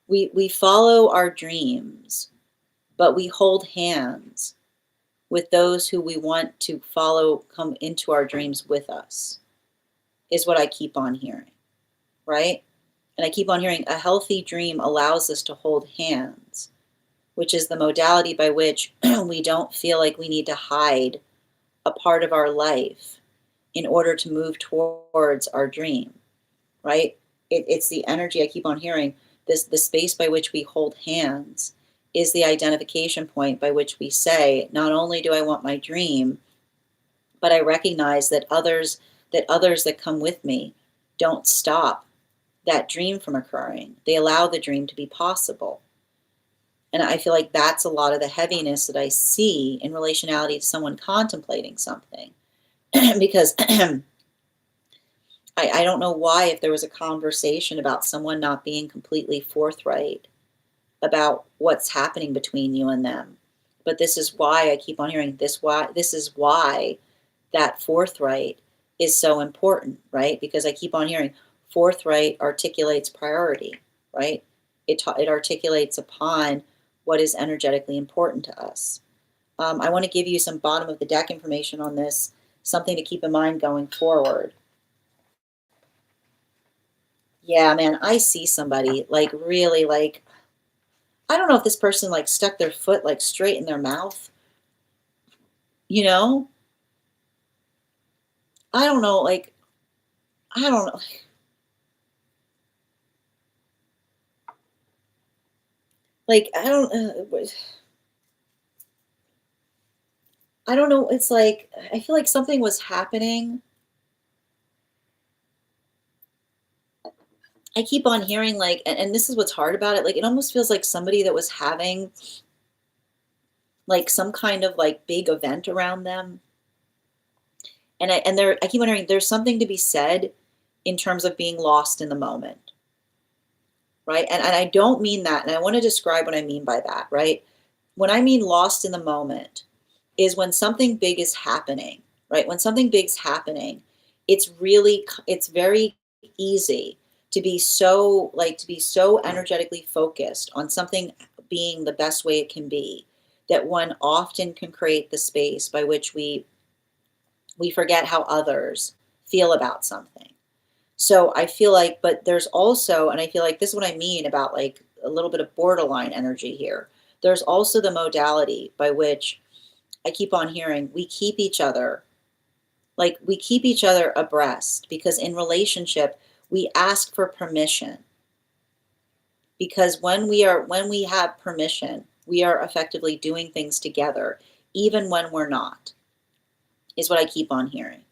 We follow our dreams, but we hold hands with those who we want to follow come into our dreams with us, is what I keep on hearing, right? And I keep on hearing a healthy dream allows us to hold hands, which is the modality by which we don't feel like we need to hide a part of our life in order to move towards our dream, right? It's the energy I keep on hearing. The space by which we hold hands is the identification point by which we say, not only do I want my dream, but I recognize that others that come with me don't stop that dream from occurring. They allow the dream to be possible. And I feel like that's a lot of the heaviness that I see in relationality to someone contemplating something. Because I don't know why, if there was a conversation about someone not being completely forthright about what's happening between you and them. But this is why I keep on hearing this is why that forthright is so important, right? Because I keep on hearing forthright articulates priority. right? It articulates upon what is energetically important to us. I want to give you some bottom of the deck information on this, something to keep in mind going forward. Yeah, man, I see somebody like really like, I don't know if this person like stuck their foot like straight in their mouth, you know? I don't know, like, I don't know. Like, I don't know. It's like, I feel like something was happening. I keep on hearing like, and this is what's hard about it. Like, it almost feels like somebody that was having like some kind of like big event around them. I keep wondering, there's something to be said in terms of being lost in the moment, right? And I don't mean that. And I want to describe what I mean by that, right? When I mean lost in the moment is when something big is happening, right? When something big's happening, it's very easy to be so energetically focused on something being the best way it can be that one often can create the space by which we forget how others feel about something. So I feel like, but there's also, and I feel like this is what I mean about like a little bit of borderline energy here. There's also the modality by which I keep on hearing we keep each other abreast because in relationship, we ask for permission because when we have permission, we are effectively doing things together, even when we're not, is what I keep on hearing,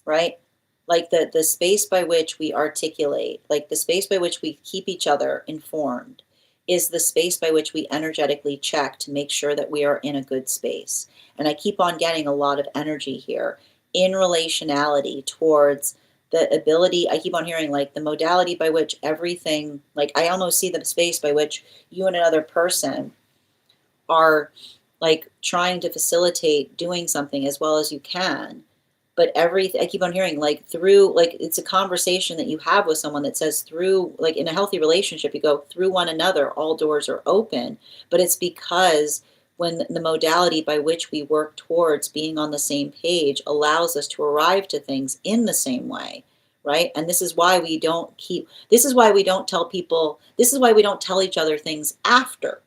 right? Like the space by which we articulate, like the space by which we keep each other informed, is the space by which we energetically check to make sure that we are in a good space. And I keep on getting a lot of energy here in relationality towards the ability. I keep on hearing like the modality by which everything, like I almost see the space by which you and another person are like trying to facilitate doing something as well as you can. But I keep on hearing like through, like it's a conversation that you have with someone that says through, like in a healthy relationship, you go through one another, all doors are open. But it's because when the modality by which we work towards being on the same page allows us to arrive to things in the same way, right? And this is why we don't tell people, this is why we don't tell each other things after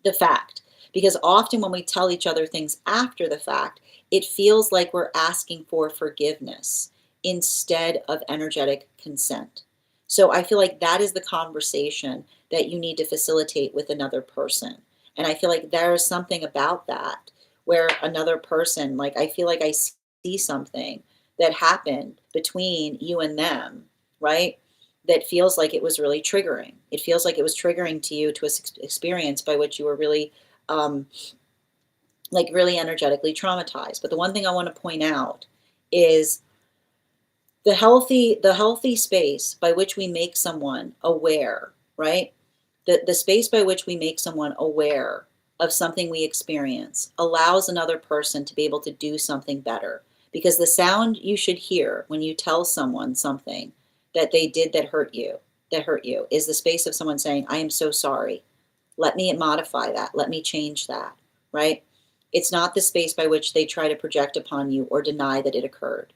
the fact. Because often when we tell each other things after the fact, it feels like we're asking for forgiveness instead of energetic consent. So I feel like that is the conversation that you need to facilitate with another person. And I feel like there is something about that where another person, like I feel like I see something that happened between you and them, right? That feels like it was really triggering. It feels like it was triggering to you to an experience by which you were really, um, like really energetically traumatized. But the one thing I want to point out is the healthy space by which we make someone aware, right? The space by which we make someone aware of something we experience allows another person to be able to do something better. Because the sound you should hear when you tell someone something that they did that hurt you, is the space of someone saying, I am so sorry. Let me modify that. Let me change that, right? It's not the space by which they try to project upon you or deny that it occurred.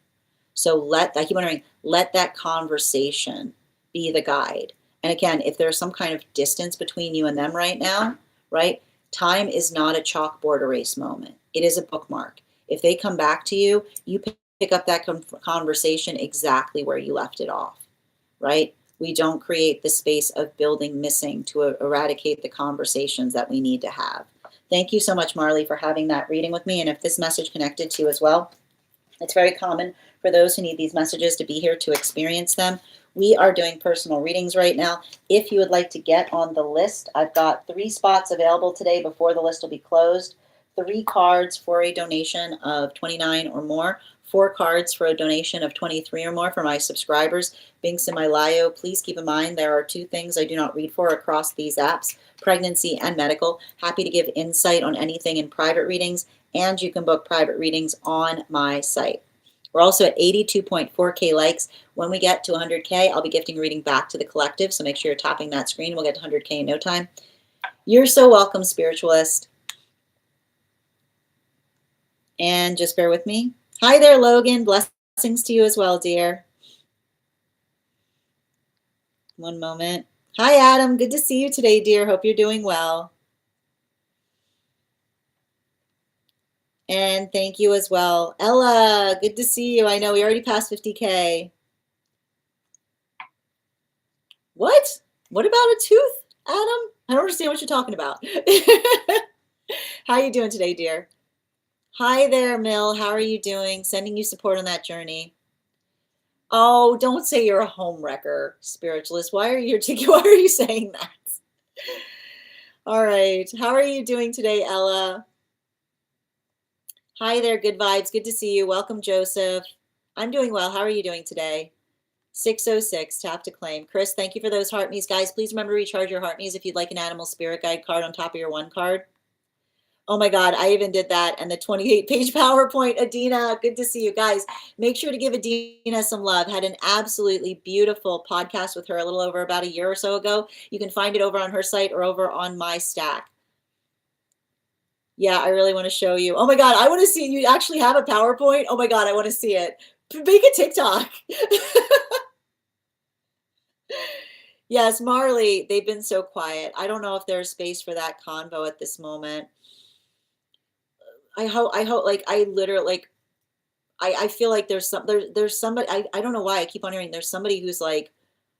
So I keep wondering, let that conversation be the guide. And again, if there's some kind of distance between you and them right now, right? Time is not a chalkboard erase moment. It is a bookmark. If they come back to you, you pick up that conversation exactly where you left it off, right? We don't create the space of building missing to eradicate the conversations that we need to have. Thank you so much, Marley, for having that reading with me. And if this message connected to you as well, it's very common for those who need these messages to be here to experience them. We are doing personal readings right now. If you would like to get on the list, I've got 3 spots available today before the list will be closed. 3 cards for a donation of $29 or more. 4 cards for a donation of $23 or more for my subscribers. Binks in my Lio, please keep in mind there are 2 things I do not read for across these apps, pregnancy and medical. Happy to give insight on anything in private readings, and you can book private readings on my site. We're also at 82.4K likes. When we get to 100K, I'll be gifting a reading back to the collective, so make sure you're tapping that screen. We'll get to 100K in no time. You're so welcome, spiritualist. And just bear with me. Hi there, Logan. Blessings to you as well, dear. One moment. Hi, Adam. Good to see you today, dear. Hope you're doing well. And thank you as well. Ella, good to see you. I know we already passed 50K. What? What about a tooth, Adam? I don't understand what you're talking about. How are you doing today, dear? Hi there, Mill. How are you doing? Sending you support on that journey. Oh, don't say you're a home wrecker, spiritualist. Why are you saying that? All right. How are you doing today, Ella? Hi there, good vibes. Good to see you. Welcome, Joseph. I'm doing well. How are you doing today? 606, tap to claim. Chris, thank you for those heart me's. Guys, please remember to recharge your heart me's if you'd like an animal spirit guide card on top of your one card. Oh my God, I even did that. And the 28-page PowerPoint. Adina, good to see you guys. Make sure to give Adina some love. Had an absolutely beautiful podcast with her a little over about a year or so ago. You can find it over on her site or over on my stack. Yeah, I really want to show you. Oh my God, I want to see you actually have a PowerPoint. Oh my God, I want to see it. Make a TikTok. Yes, Marley, they've been so quiet. I don't know if there's space for that convo at this moment. I hope like I literally like I feel like there's somebody I don't know why I keep on hearing there's somebody who's like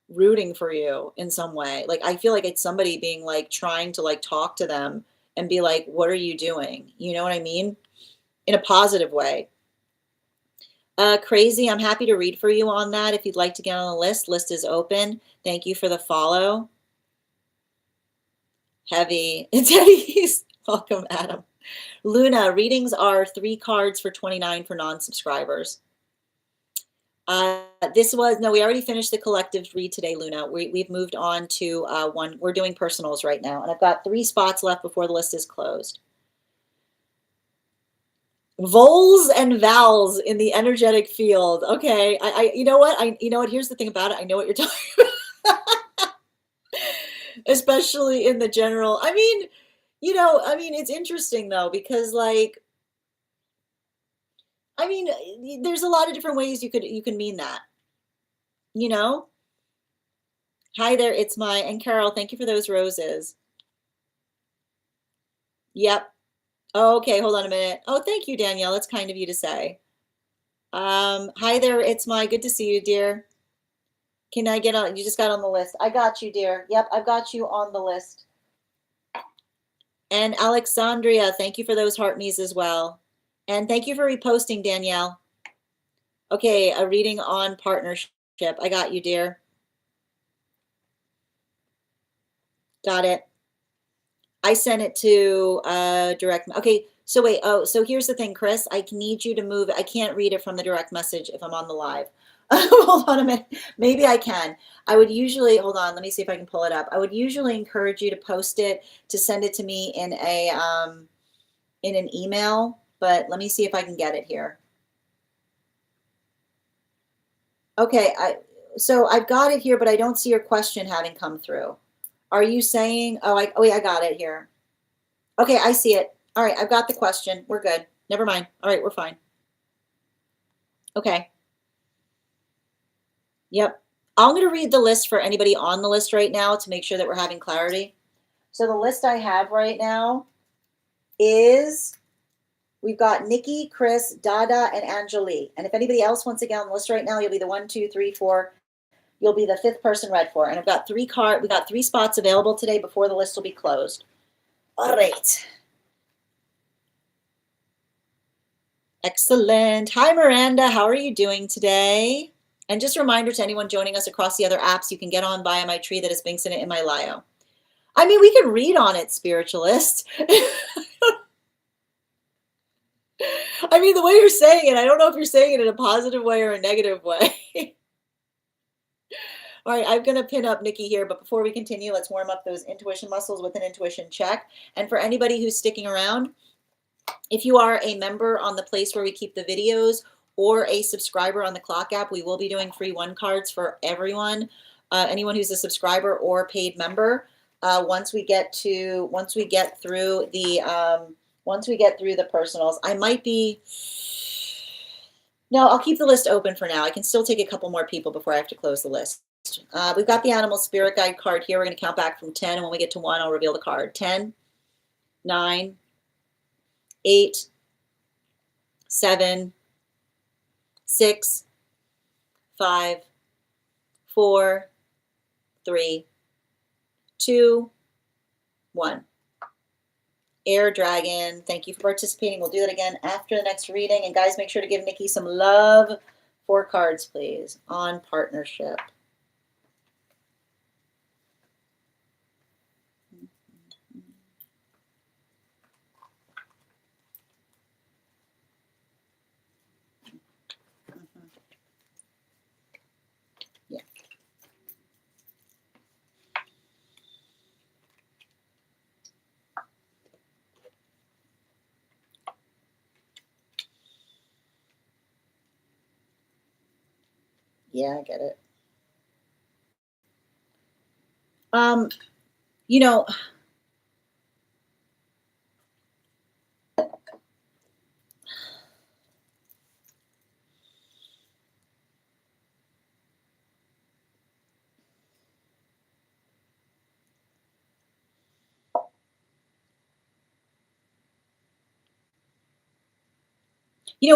rooting for you in some way. Like I feel like it's somebody being like trying to like talk to them and be like, what are you doing? You know what I mean? In a positive way. Crazy, I'm happy to read for you on that. If you'd like to get on the list, list is open. Thank you for the follow. Heavy. It's Eddie. Welcome, Adam. Luna, readings are 3 cards for $29 for non-subscribers. We already finished the collective read today, Luna. We've moved on to one. We're doing personals right now, and I've got 3 spots left before the list is closed. Vols and vowels in the energetic field. Okay, you know what? Here's the thing about it. I know what you're talking about. Especially in the general. I mean, it's interesting though, because like, I mean, there's a lot of different ways you can mean that, you know? Hi there, and Carol, thank you for those roses. Yep. Oh, okay, hold on a minute. Oh, thank you, Danielle. That's kind of you to say. Hi there, good to see you, dear. Can I get on? You just got on the list. I got you, dear. Yep, I've got you on the list. And Alexandria, thank you for those heart me's as well. And thank you for reposting, Danielle. Okay, a reading on partnership. I got you, dear. Got it. I sent it to direct. Okay, so wait. Oh, so here's the thing, Chris. I need you to move. I can't read it from the direct message if I'm on the live. Hold on a minute. Maybe I can. I would usually, hold on, let me see if I can pull it up. I would usually encourage you to post it, to send it to me in an email, but let me see if I can get it here. Okay, so I've got it here, but I don't see your question having come through. Are you saying, wait, I got it here. Okay, I see it. All right, I've got the question. We're good. Never mind. All right, we're fine. Okay. Yep. I'm going to read the list for anybody on the list right now to make sure that we're having clarity. So the list I have right now is, we've got Nikki, Chris, Dada, and Angelique. And if anybody else wants to get on the list right now, you'll be the 1, 2, 3, 4. You'll be the 5th person read for. And I've got we got 3 spots available today before the list will be closed. All right. Excellent. Hi, Miranda. How are you doing today? And just a reminder to anyone joining us across the other apps, you can get on via my tree that has links in it in my bio. I mean, we can read on it, spiritualist. I mean, the way you're saying it, I don't know if you're saying it in a positive way or a negative way. All right, I'm going to pin up Nikki here, but before we continue, let's warm up those intuition muscles with an intuition check. And for anybody who's sticking around, if you are a member on the place where we keep the videos, or a subscriber on the Clock app, we will be doing free 1 cards for everyone, anyone who's a subscriber or paid member. Once we get through the personals, I might be. No, I'll keep the list open for now. I can still take a couple more people before I have to close the list. We've got the Animal Spirit Guide card here. We're going to count back from 10, and when we get to 1, I'll reveal the card. 10, 9, 8, 7, 6, 5, 4, 3, 2, 1. Air Dragon, thank you for participating. We'll do that again after the next reading. And guys, make sure to give Nikki some love. 4 cards, please, on partnership. Yeah. Yeah, I get it. You know,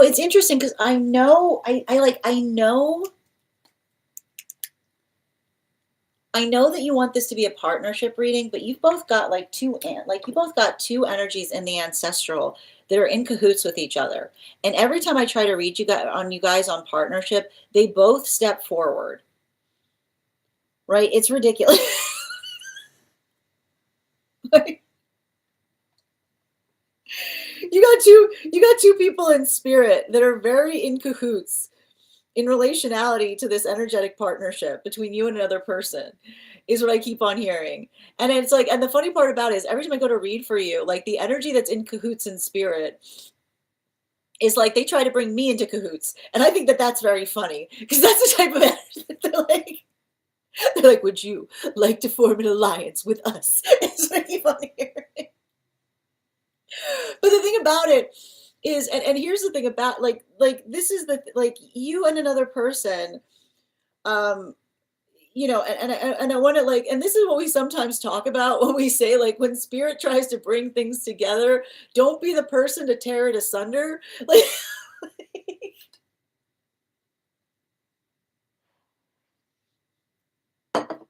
it's interesting because I know that you want this to be a partnership reading, but you've both got two energies in the ancestral that are in cahoots with each other. And every time I try to read you guys on partnership, they both step forward. Right? It's ridiculous. You got two people in spirit that are very in cahoots in relationality to this energetic partnership between you and another person, is what I keep on hearing. And it's like, and the funny part about it is every time I go to read for you, like the energy that's in cahoots in spirit is like they try to bring me into cahoots. And I think that that's very funny because that's the type of energy that they're like, would you like to form an alliance with us? It's what I keep on hearing. But the thing about it is, and here's the thing about this is you and another person, and I want to and this is what we sometimes talk about when we say when spirit tries to bring things together, don't be the person to tear it asunder.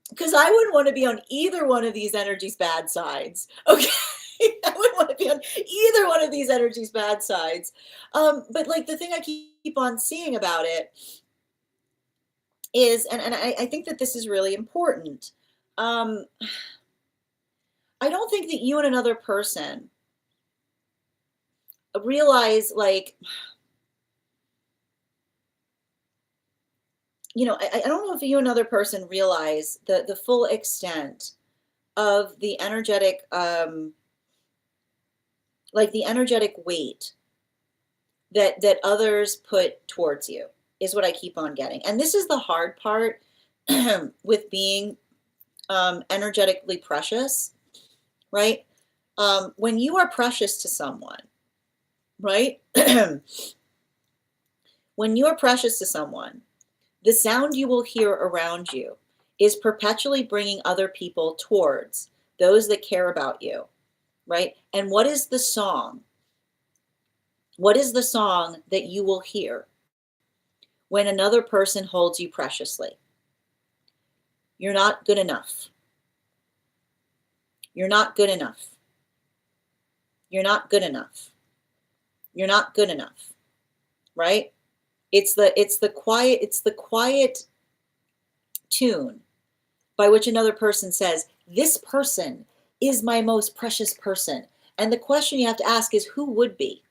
Because I wouldn't want to be on either one of these energies' bad sides. Okay. I wouldn't want to be on either one of these energies' bad sides. But the thing I keep on seeing about it is, and I think that this is really important. I don't think that you and another person realize I don't know if you and another person realize the full extent of the energetic the energetic weight that others put towards you is what I keep on getting. And this is the hard part with being energetically precious, right? When you are precious to someone, right? When you are precious to someone, the sound you will hear around you is perpetually bringing other people towards those that care about you, right? And what is the song? What is the song that you will hear when another person holds you preciously? You're not good enough. You're not good enough. You're not good enough. You're not good enough. Right? It's the quiet tune by which another person says, this person is my most precious person. And the question you have to ask is, who would be?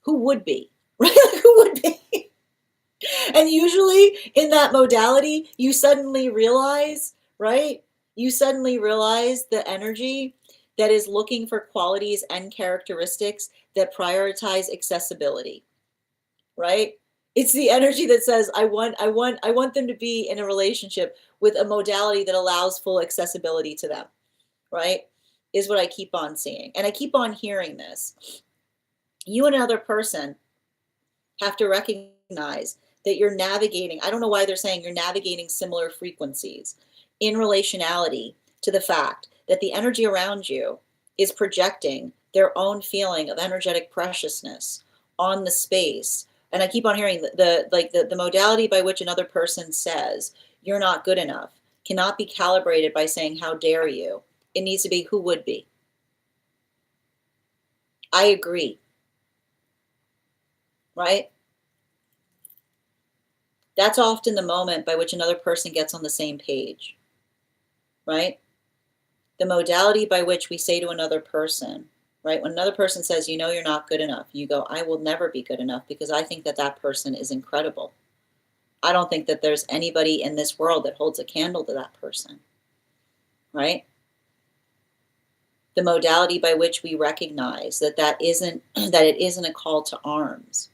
Who would be? Right? Who would be? And usually in that modality, you suddenly realize, right? You suddenly realize the energy that is looking for qualities and characteristics that prioritize accessibility. right? It's the energy that says, I want them to be in a relationship with a modality that allows full accessibility to them, right? Is what I keep on seeing. And I keep on hearing this. You and another person have to recognize that you're navigating, I don't know why they're saying you're navigating similar frequencies in relationality to the fact that the energy around you is projecting their own feeling of energetic preciousness on the space. And I keep on hearing the modality by which another person says you're not good enough cannot be calibrated by saying how dare you. It needs to be who would be. I agree, right? That's often the moment by which another person gets on the same page, right? The modality by which we say to another person, right? When another person says, you know, you're not good enough, you go, I will never be good enough because I think that that person is incredible. I don't think that there's anybody in this world that holds a candle to that person, right? The modality by which we recognize that that it isn't a call to arms.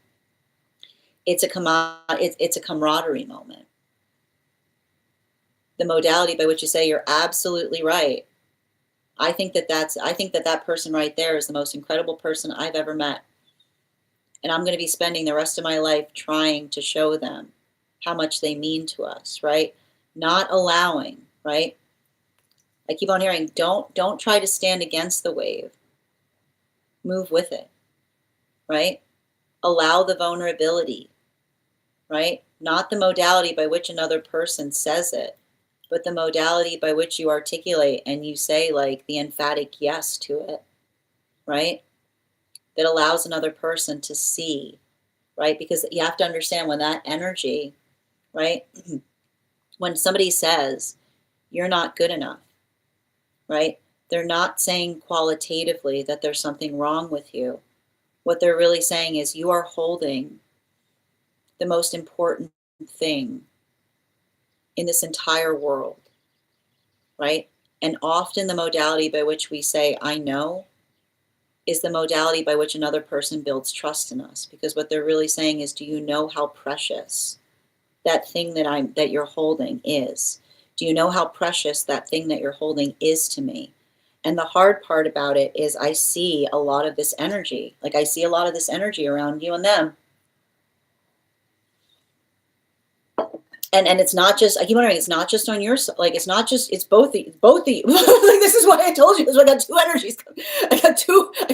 It's a camaraderie moment. The modality by which you say you're absolutely right. I think that person right there is the most incredible person I've ever met. And I'm going to be spending the rest of my life trying to show them how much they mean to us, right? Not allowing, right? I keep on hearing, don't try to stand against the wave. Move with it, right? Allow the vulnerability, right? Not the modality by which another person says it, but the modality by which you articulate and you say like the emphatic yes to it, right? That allows another person to see, right? Because you have to understand when that energy, right? When somebody says you're not good enough, right? They're not saying qualitatively that there's something wrong with you. What they're really saying is you are holding the most important thing in this entire world, right? And often the modality by which we say, I know, is the modality by which another person builds trust in us. Because what they're really saying is, do you know how precious that thing that you're holding is? Do you know how precious that thing that you're holding is to me? And the hard part about it is I see a lot of this energy. Like I see a lot of this energy around you and them. And it's not just, I keep wondering, it's not just on your, like, it's not just, it's both the like, this is why I told you, this is why I got two energies. I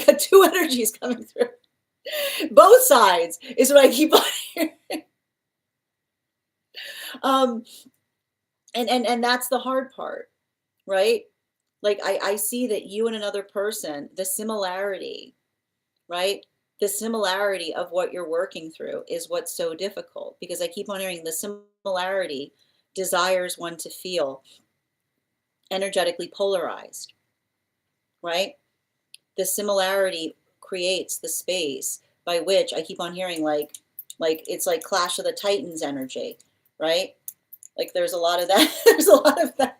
got two energies coming through. Both sides is what I keep on hearing. Um, and that's the hard part, right? Like I see that you and another person, the similarity, right? The similarity of what you're working through is what's so difficult because I keep on hearing the similarity desires one to feel energetically polarized, right? The similarity creates the space by which I keep on hearing like it's like Clash of the Titans energy, right? Like there's a lot of that. There's a lot of that.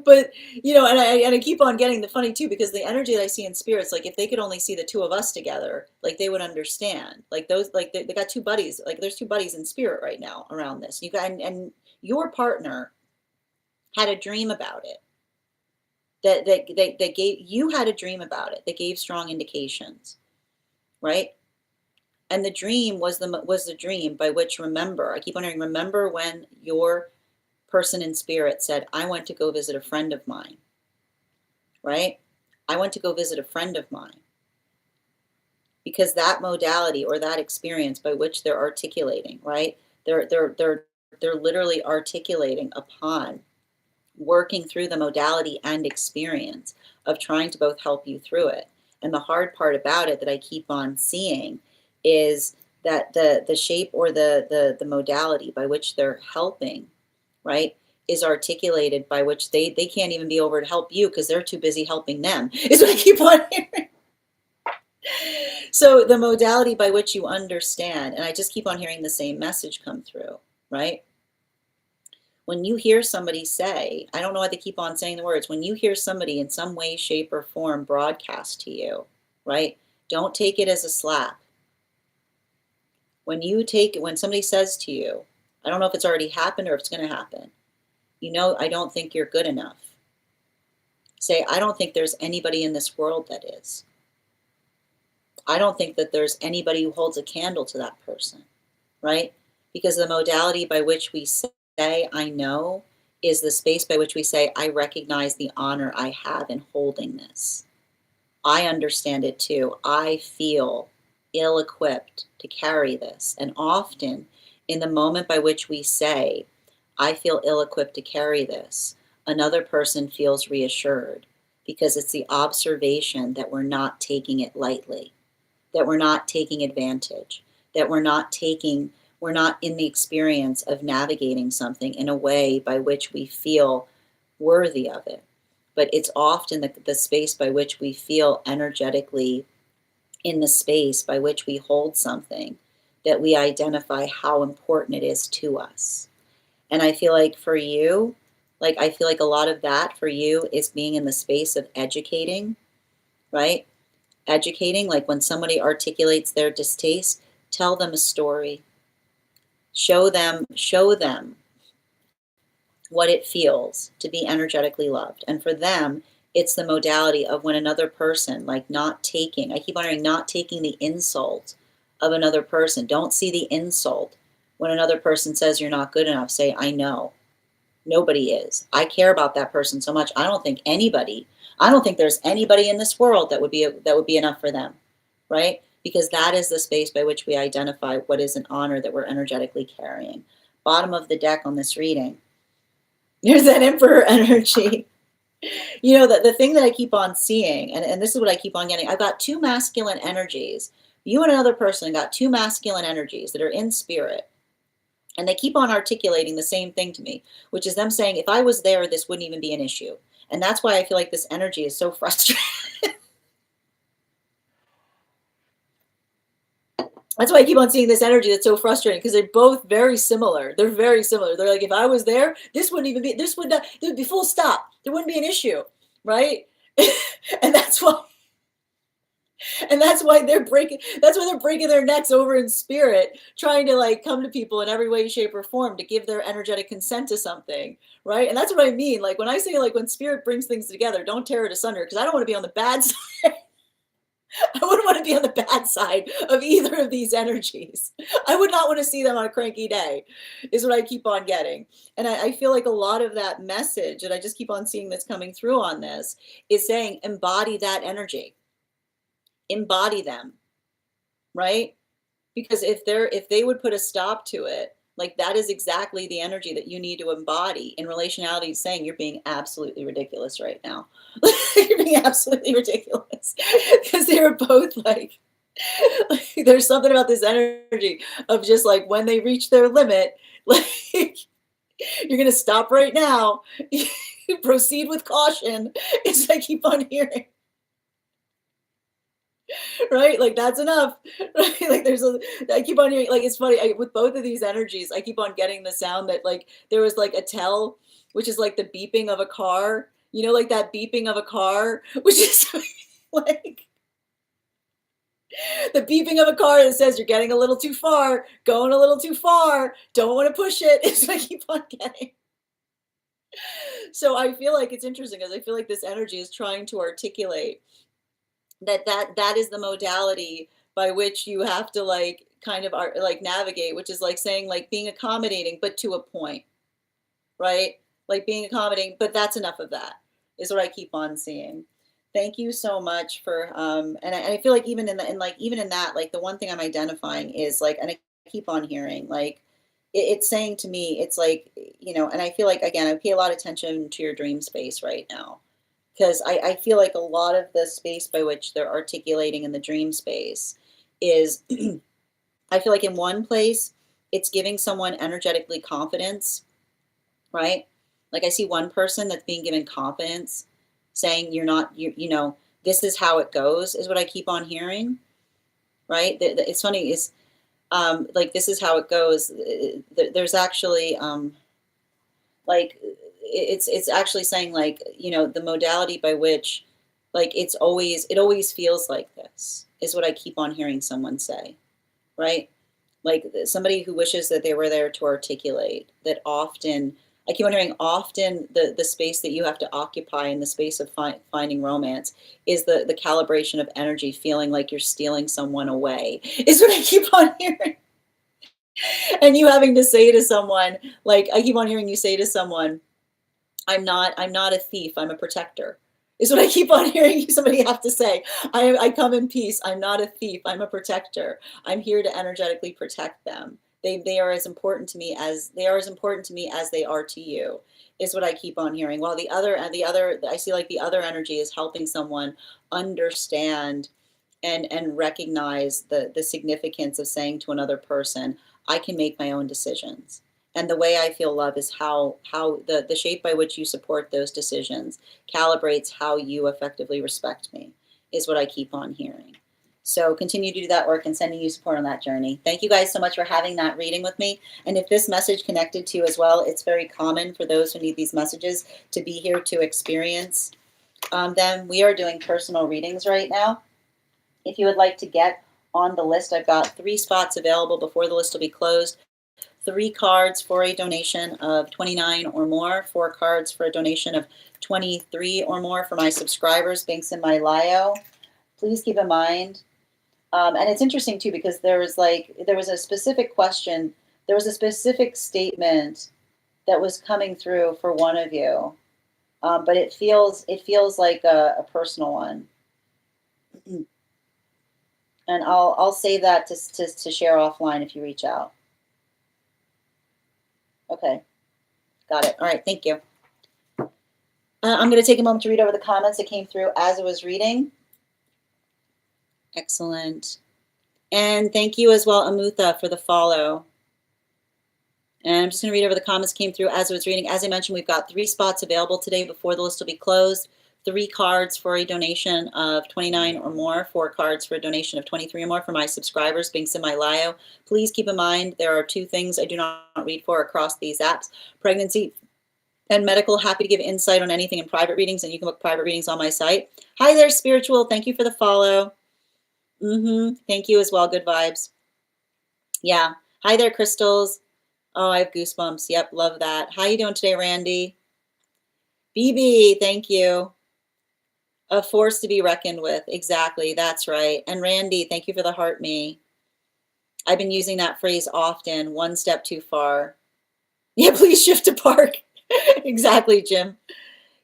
But you know, and I keep on getting the funny too because the energy that I see in spirits, like if they could only see the two of us together, like they would understand. Like those, like they got two buddies. Like there's two buddies in spirit right now around this. You got and your partner had a dream about it. That gave you had a dream about it. That gave strong indications, right? And the dream was the dream by which remember. I keep wondering. Remember when your person in spirit said, I went to go visit a friend of mine, right? I went to go visit a friend of mine because that modality or that experience by which they're articulating, right? They're literally articulating upon working through the modality and experience of trying to both help you through it. And the hard part about it that I keep on seeing is that the shape or the modality by which they're helping, right, is articulated by which they can't even be over to help you because they're too busy helping them, is what I keep on hearing. So the modality by which you understand, and I just keep on hearing the same message come through, right? When you hear somebody say, I don't know why they keep on saying the words, when you hear somebody in some way, shape, or form broadcast to you, right? Don't take it as a slap. when somebody says to you, I don't know if it's already happened or if it's going to happen, I don't think you're good enough. Say, I don't think there's anybody in this world that is. I don't think that there's anybody who holds a candle to that person, right? Because the modality by which we say, I know, is the space by which we say, I recognize the honor I have in holding this. I understand it too. I feel ill-equipped to carry this. And often, in the moment by which we say, I feel ill-equipped to carry this, another person feels reassured because it's the observation that we're not taking it lightly, that we're not taking advantage, that we're not in the experience of navigating something in a way by which we feel worthy of it. But it's often the space by which we feel energetically in the space by which we hold something that we identify how important it is to us. And I feel like for you, I feel like a lot of that for you is being in the space of educating, right? Educating, like when somebody articulates their distaste, tell them a story. Show them what it feels to be energetically loved. And for them, it's the modality of when another person, like not taking, I keep wondering, not taking the insult of another person. Don't see the insult. When another person says you're not good enough, say, I know. Nobody is. I care about that person so much. I don't think there's anybody in this world that would be enough for them, right? Because that is the space by which we identify what is an honor that we're energetically carrying. Bottom of the deck on this reading, there's that Emperor energy. The thing that I keep on seeing, and this is what I keep on getting, I've got two masculine energies. You and another person got two masculine energies that are in spirit. And they keep on articulating the same thing to me, which is them saying, if I was there, this wouldn't even be an issue. And that's why I feel like this energy is so frustrating. That's why I keep on seeing this energy that's so frustrating, because they're both very similar. They're very similar. They're like, if I was there, there would be full stop. There wouldn't be an issue, right? and that's why they're breaking their necks over in spirit, trying to come to people in every way, shape, or form to give their energetic consent to something, right? And that's what I mean. Like when I say, when spirit brings things together, don't tear it asunder, because I don't want to be on the bad side. I wouldn't want to be on the bad side of either of these energies. I would not want to see them on a cranky day, is what I keep on getting. And I feel like a lot of that message, and I just keep on seeing this coming through on this, is saying embody that energy. Embody them, right? Because if they would put a stop to it, that is exactly the energy that you need to embody in relationality, saying you're being absolutely ridiculous right now. You're being absolutely ridiculous. Because they were both there's something about this energy of just when they reach their limit, you're going to stop right now. Proceed with caution. It's I keep on hearing. Right, that's enough. Right, I keep on hearing, it's funny, with both of these energies, I keep on getting the sound that there was a tell, which is the beeping of a car, that beeping of a car, which is the beeping of a car that says you're getting a little too far, going a little too far, don't want to push it. Is what I keep on getting. So I feel like it's interesting, because I feel like this energy is trying to articulate that is the modality by which you have to kind of navigate, which is saying being accommodating, but to a point, right? Being accommodating, but that's enough of that, is what I keep on seeing. Thank you so much for and I feel like even in that, the one thing I'm identifying is and I keep on hearing it's saying to me, it's and I feel again, I pay a lot of attention to your dream space right now, because I feel like a lot of the space by which they're articulating in the dream space is I feel like in one place it's giving someone energetically confidence, right? I see one person that's being given confidence, saying this is how it goes, is what I keep on hearing, right? It's funny is this is how it goes. There's actually it's actually saying the modality by which it always feels like this, is what I keep on hearing someone say, right? like somebody who wishes that they were there to articulate, that often, I keep wondering, often the space that you have to occupy in the space of finding romance is the calibration of energy, feeling like you're stealing someone away, is what I keep on hearing. And you having to say to someone, like, I keep on hearing you say to someone, I'm not a thief, I'm a protector. Is what I keep on hearing somebody have to say. I come in peace. I'm not a thief, I'm a protector. I'm here to energetically protect them. They are as important to me as they are as important to me as they are to you, is what I keep on hearing. While the other I see like the other energy is helping someone understand and recognize the significance of saying to another person, I can make my own decisions. And the way I feel love is how the shape by which you support those decisions calibrates how you effectively respect me, is what I keep on hearing. So continue to do that work and sending you support on that journey. Thank you guys so much for having that reading with me. And if this message connected to you as well, it's very common for those who need these messages to be here to experience them. We are doing personal readings right now. If you would like to get on the list, I've got 3 spots available before the list will be closed. 3 cards for a donation of $29 or more, 4 cards for a donation of $23 or more for my subscribers. Links in my bio. Please keep in mind, and it's interesting too because there was a specific question, there was a specific statement that was coming through for one of you, but it feels like a personal one. And I'll save that to share offline if you reach out. Okay, got it. All right, thank you. I'm going to take a moment to read over the comments that came through as I was reading. Excellent. And thank you as well, Amutha, for the follow. And I'm just going to read over the comments that came through as I was reading. As I mentioned, we've got 3 spots available today before the list will be closed. 3 cards for a donation of $29 or more, 4 cards for a donation of $23 or more for my subscribers, links in my bio. Please keep in mind there are 2 things I do not read for across these apps: pregnancy and medical. Happy to give insight on anything in private readings, and you can book private readings on my site. Hi there, Spiritual. Thank you for the follow. Thank you as well. Good vibes. Yeah. Hi there, Crystals. Oh, I have goosebumps. Yep, love that. How you doing today, Randy? BB, thank you. A force to be reckoned with. Exactly. That's right. And Randy, thank you for the heart me. I've been using that phrase often. One step too far. Yeah, please shift to park. Exactly, Jim.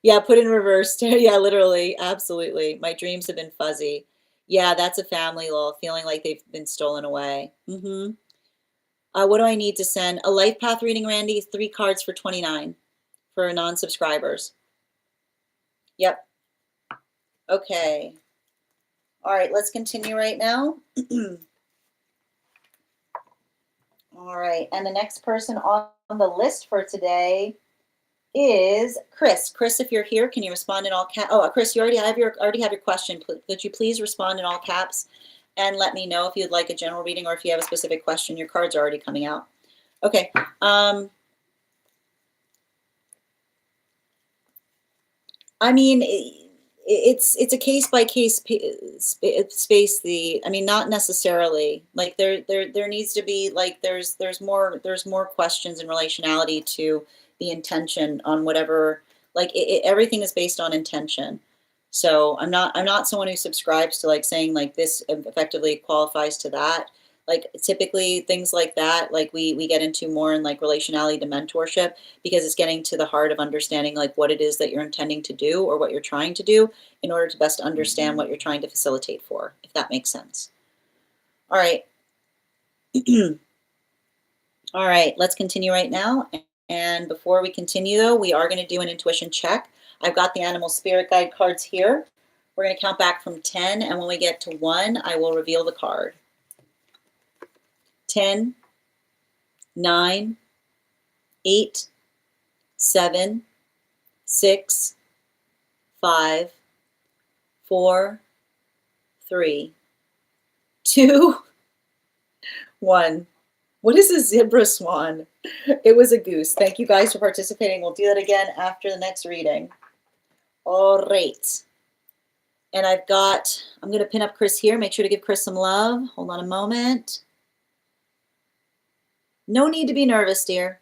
Yeah, put in reverse. Yeah, literally. Absolutely. My dreams have been fuzzy. Yeah, that's a family law, feeling like they've been stolen away. What do I need to send? A life path reading, Randy. 3 cards for $29 for non-subscribers. Yep. Okay. All right, let's continue right now. All right, and the next person on the list for today is Chris. Chris, if you're here, can you respond in all caps? Oh, Chris, you already have your question. Could you please respond in all caps and let me know if you'd like a general reading or if you have a specific question? Your cards are already coming out. Okay. I mean, it's a case by case space. Not necessarily. Like there needs to be like there's more questions in relationality to the intention on whatever. Like everything is based on intention. So I'm not someone who subscribes to like saying like this effectively qualifies to that. Like typically things like that, like we get into more in like relationality to mentorship, because it's getting to the heart of understanding like what it is that you're intending to do or what you're trying to do in order to best understand what you're trying to facilitate for, if that makes sense. All right. All right, let's continue right now. And before we continue though, we are going to do an intuition check. I've got the animal spirit guide cards here. We're going to count back from 10, and when we get to 1, I will reveal the card. 10, 9, 8, 7, 6, 5, 4, 3, 2, 1. What is a zebra swan? It was a goose. Thank you guys for participating. We'll do that again after the next reading. All right. And I'm going to pin up Chris here. Make sure to give Chris some love. Hold on a moment. No need to be nervous, dear.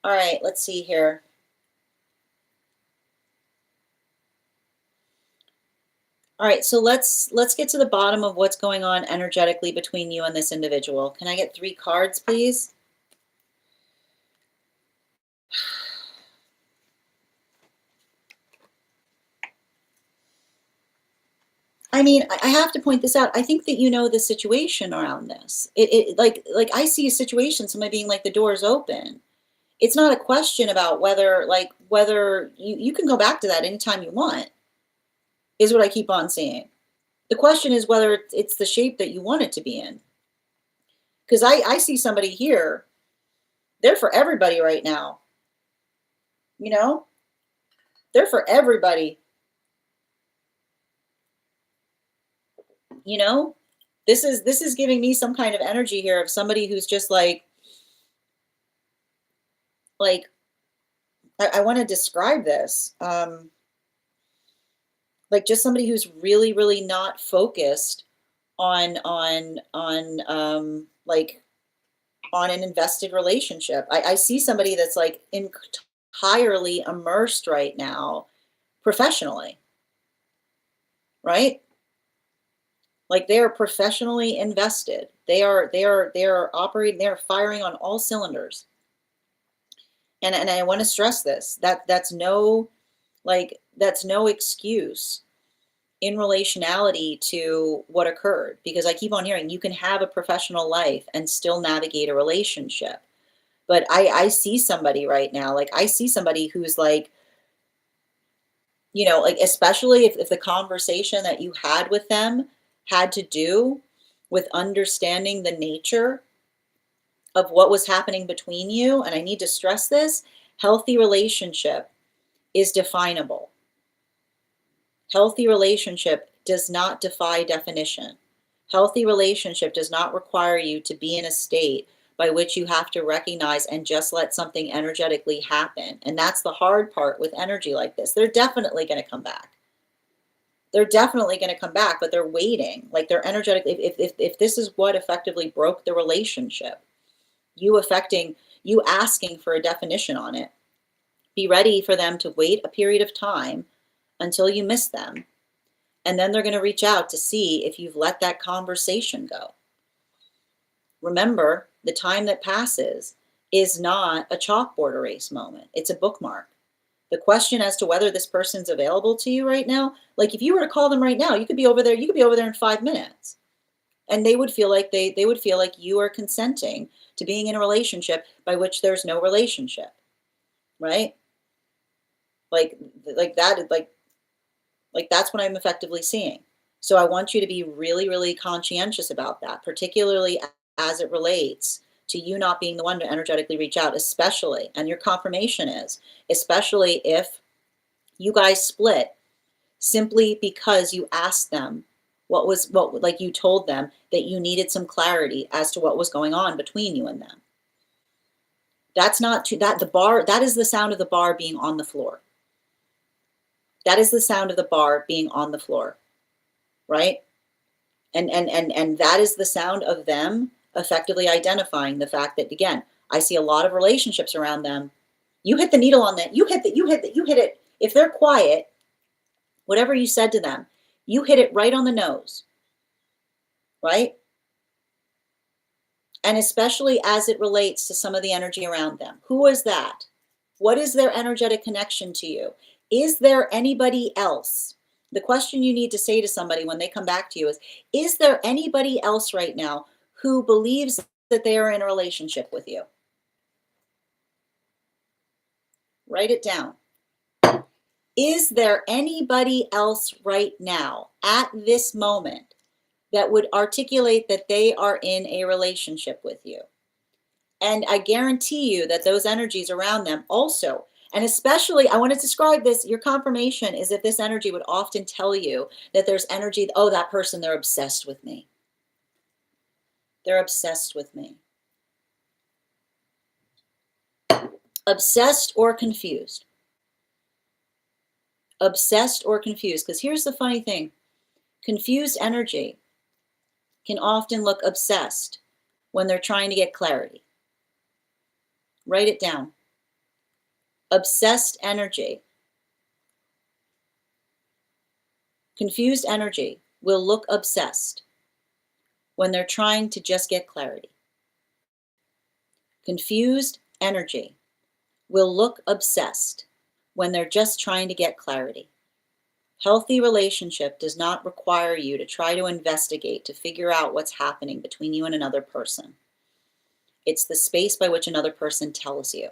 All right, let's see here. All right, so let's get to the bottom of what's going on energetically between you and this individual. Can I get 3 cards, please? I mean, I have to point this out. I think that you know the situation around this. Like I see a situation, somebody being like the door's open. It's not a question about whether you can go back to that anytime you want, is what I keep on seeing. The question is whether it's the shape that you want it to be in. Because I see somebody here, they're for everybody right now. You know? They're for everybody. You know? This is giving me some kind of energy here of somebody who's just like I want to describe this. Like just somebody who's really, really not focused on like on an invested relationship. I see somebody that's like entirely immersed right now professionally, right? Like they are professionally invested. They are operating, they're firing on all cylinders. And I want to stress this, that's no excuse in relationality to what occurred, because I keep on hearing you can have a professional life and still navigate a relationship. But I see somebody right now, like I see somebody who's like, like especially if the conversation that you had with them had to do with understanding the nature of what was happening between you. And I need to stress this, healthy relationship is definable. Healthy relationship does not defy definition. Healthy relationship does not require you to be in a state by which you have to recognize and just let something energetically happen. And that's the hard part with energy like this. They're definitely going to come back. They're definitely going to come back, but they're waiting. Like they're energetic. If this is what effectively broke the relationship, you asking for a definition on it, be ready for them to wait a period of time until you miss them. And then they're going to reach out to see if you've let that conversation go. Remember, the time that passes is not a chalkboard erase moment. It's a bookmark. The question as to whether this person's available to you right now, like if you were to call them right now, you could be over there in 5 minutes. And they would feel like they would feel like you are consenting to being in a relationship by which there's no relationship. Right? Like that, like that's what I'm effectively seeing. So I want you to be really, really conscientious about that, particularly as it relates to you not being the one to energetically reach out, especially, and your confirmation is, especially if you guys split simply because you asked them like you told them that you needed some clarity as to what was going on between you and them. That's not too, that is the sound of the bar being on the floor. That is the sound of the bar being on the floor, right? And that is the sound of them effectively identifying the fact that, again, I see a lot of relationships around them. You hit the needle on that. You hit it. If they're quiet, whatever you said to them, you hit it right on the nose, right? And especially as it relates to some of the energy around them. Who is that? What is their energetic connection to you? Is there anybody else? The question you need to say to somebody when they come back to you is there anybody else right now who believes that they are in a relationship with you? Write it down. Is there anybody else right now at this moment that would articulate that they are in a relationship with you? And I guarantee you that those energies around them also, and especially, I want to describe this, your confirmation is that this energy would often tell you that there's energy, oh, that person, they're obsessed with me. They're obsessed with me. Obsessed or confused. Obsessed or confused. Because here's the funny thing. Confused energy can often look obsessed when they're trying to get clarity. Write it down. Obsessed energy. Confused energy will look obsessed when they're trying to just get clarity. Confused energy will look obsessed when they're just trying to get clarity. Healthy relationship does not require you to try to investigate, to figure out what's happening between you and another person. It's the space by which another person tells you.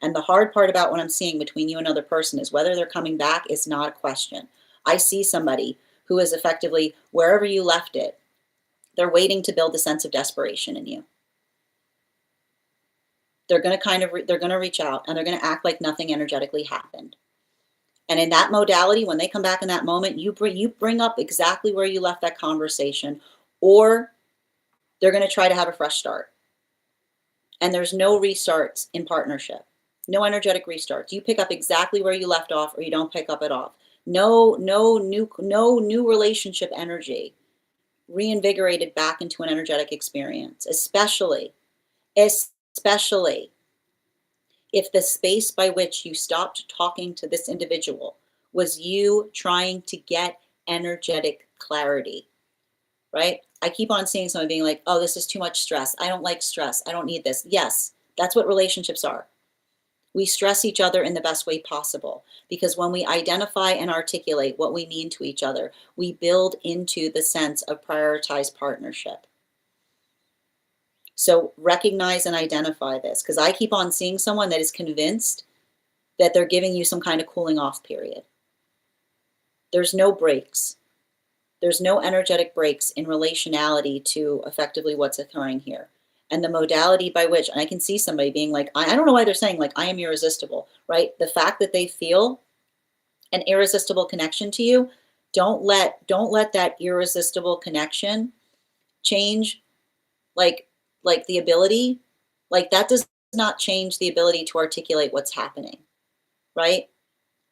And the hard part about what I'm seeing between you and another person is whether they're coming back is not a question. I see somebody who is effectively, wherever you left it, they're waiting to build a sense of desperation in you. They're going to they're going to reach out and they're going to act like nothing energetically happened. And in that modality, when they come back in that moment, you bring up exactly where you left that conversation, or they're going to try to have a fresh start. And there's no restarts in partnership. No energetic restarts. You pick up exactly where you left off, or you don't pick up at all. No new relationship energy reinvigorated back into an energetic experience, especially if the space by which you stopped talking to this individual was you trying to get energetic clarity, right? I keep on seeing someone being like, oh, this is too much stress. I don't like stress. I don't need this. Yes, that's what relationships are. We stress each other in the best way possible, because when we identify and articulate what we mean to each other, we build into the sense of prioritized partnership. So recognize and identify this, because I keep on seeing someone that is convinced that they're giving you some kind of cooling off period. There's no breaks. There's no energetic breaks in relationality to effectively what's occurring here. And the modality by which, and I can see somebody being like, I don't know why they're saying like, I am irresistible, right? The fact that they feel an irresistible connection to you, don't let that irresistible connection change like the ability, like that does not change the ability to articulate what's happening, right?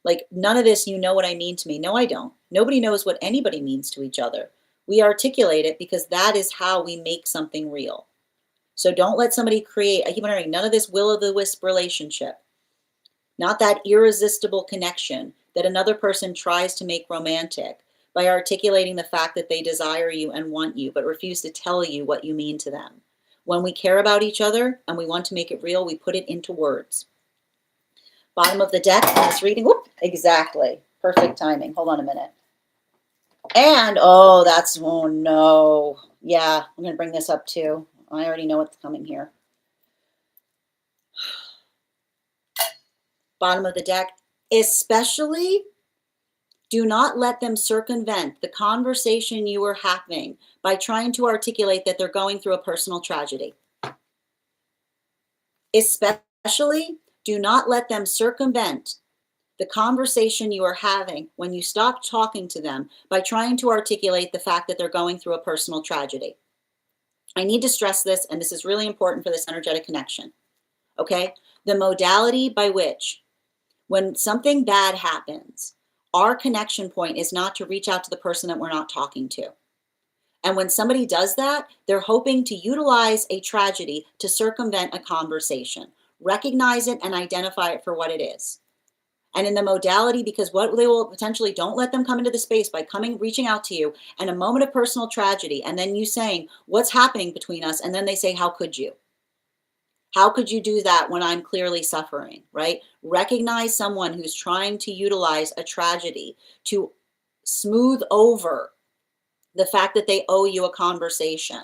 Like none of this, you know what I mean to me. No, I don't. Nobody knows what anybody means to each other. We articulate it because that is how we make something real. So don't let somebody create, I keep on hearing, none of this will-o'-the-wisp relationship. Not that irresistible connection that another person tries to make romantic by articulating the fact that they desire you and want you, but refuse to tell you what you mean to them. When we care about each other and we want to make it real, we put it into words. Bottom of the deck in this reading. Whoop, exactly. Perfect timing. Hold on a minute. And, oh no. Yeah, I'm going to bring this up too. I already know what's coming here. Bottom of the deck. Especially, do not let them circumvent the conversation you are having by trying to articulate that they're going through a personal tragedy. Especially, do not let them circumvent the conversation you are having when you stop talking to them by trying to articulate the fact that they're going through a personal tragedy. I need to stress this, and this is really important for this energetic connection, okay? The modality by which, when something bad happens, our connection point is not to reach out to the person that we're not talking to. And when somebody does that, they're hoping to utilize a tragedy to circumvent a conversation. Recognize it and identify it for what it is. And in the modality, because what they will potentially, don't let them come into the space by reaching out to you and a moment of personal tragedy, and then you saying, what's happening between us? And then they say, how could you? How could you do that when I'm clearly suffering, right? Recognize someone who's trying to utilize a tragedy to smooth over the fact that they owe you a conversation.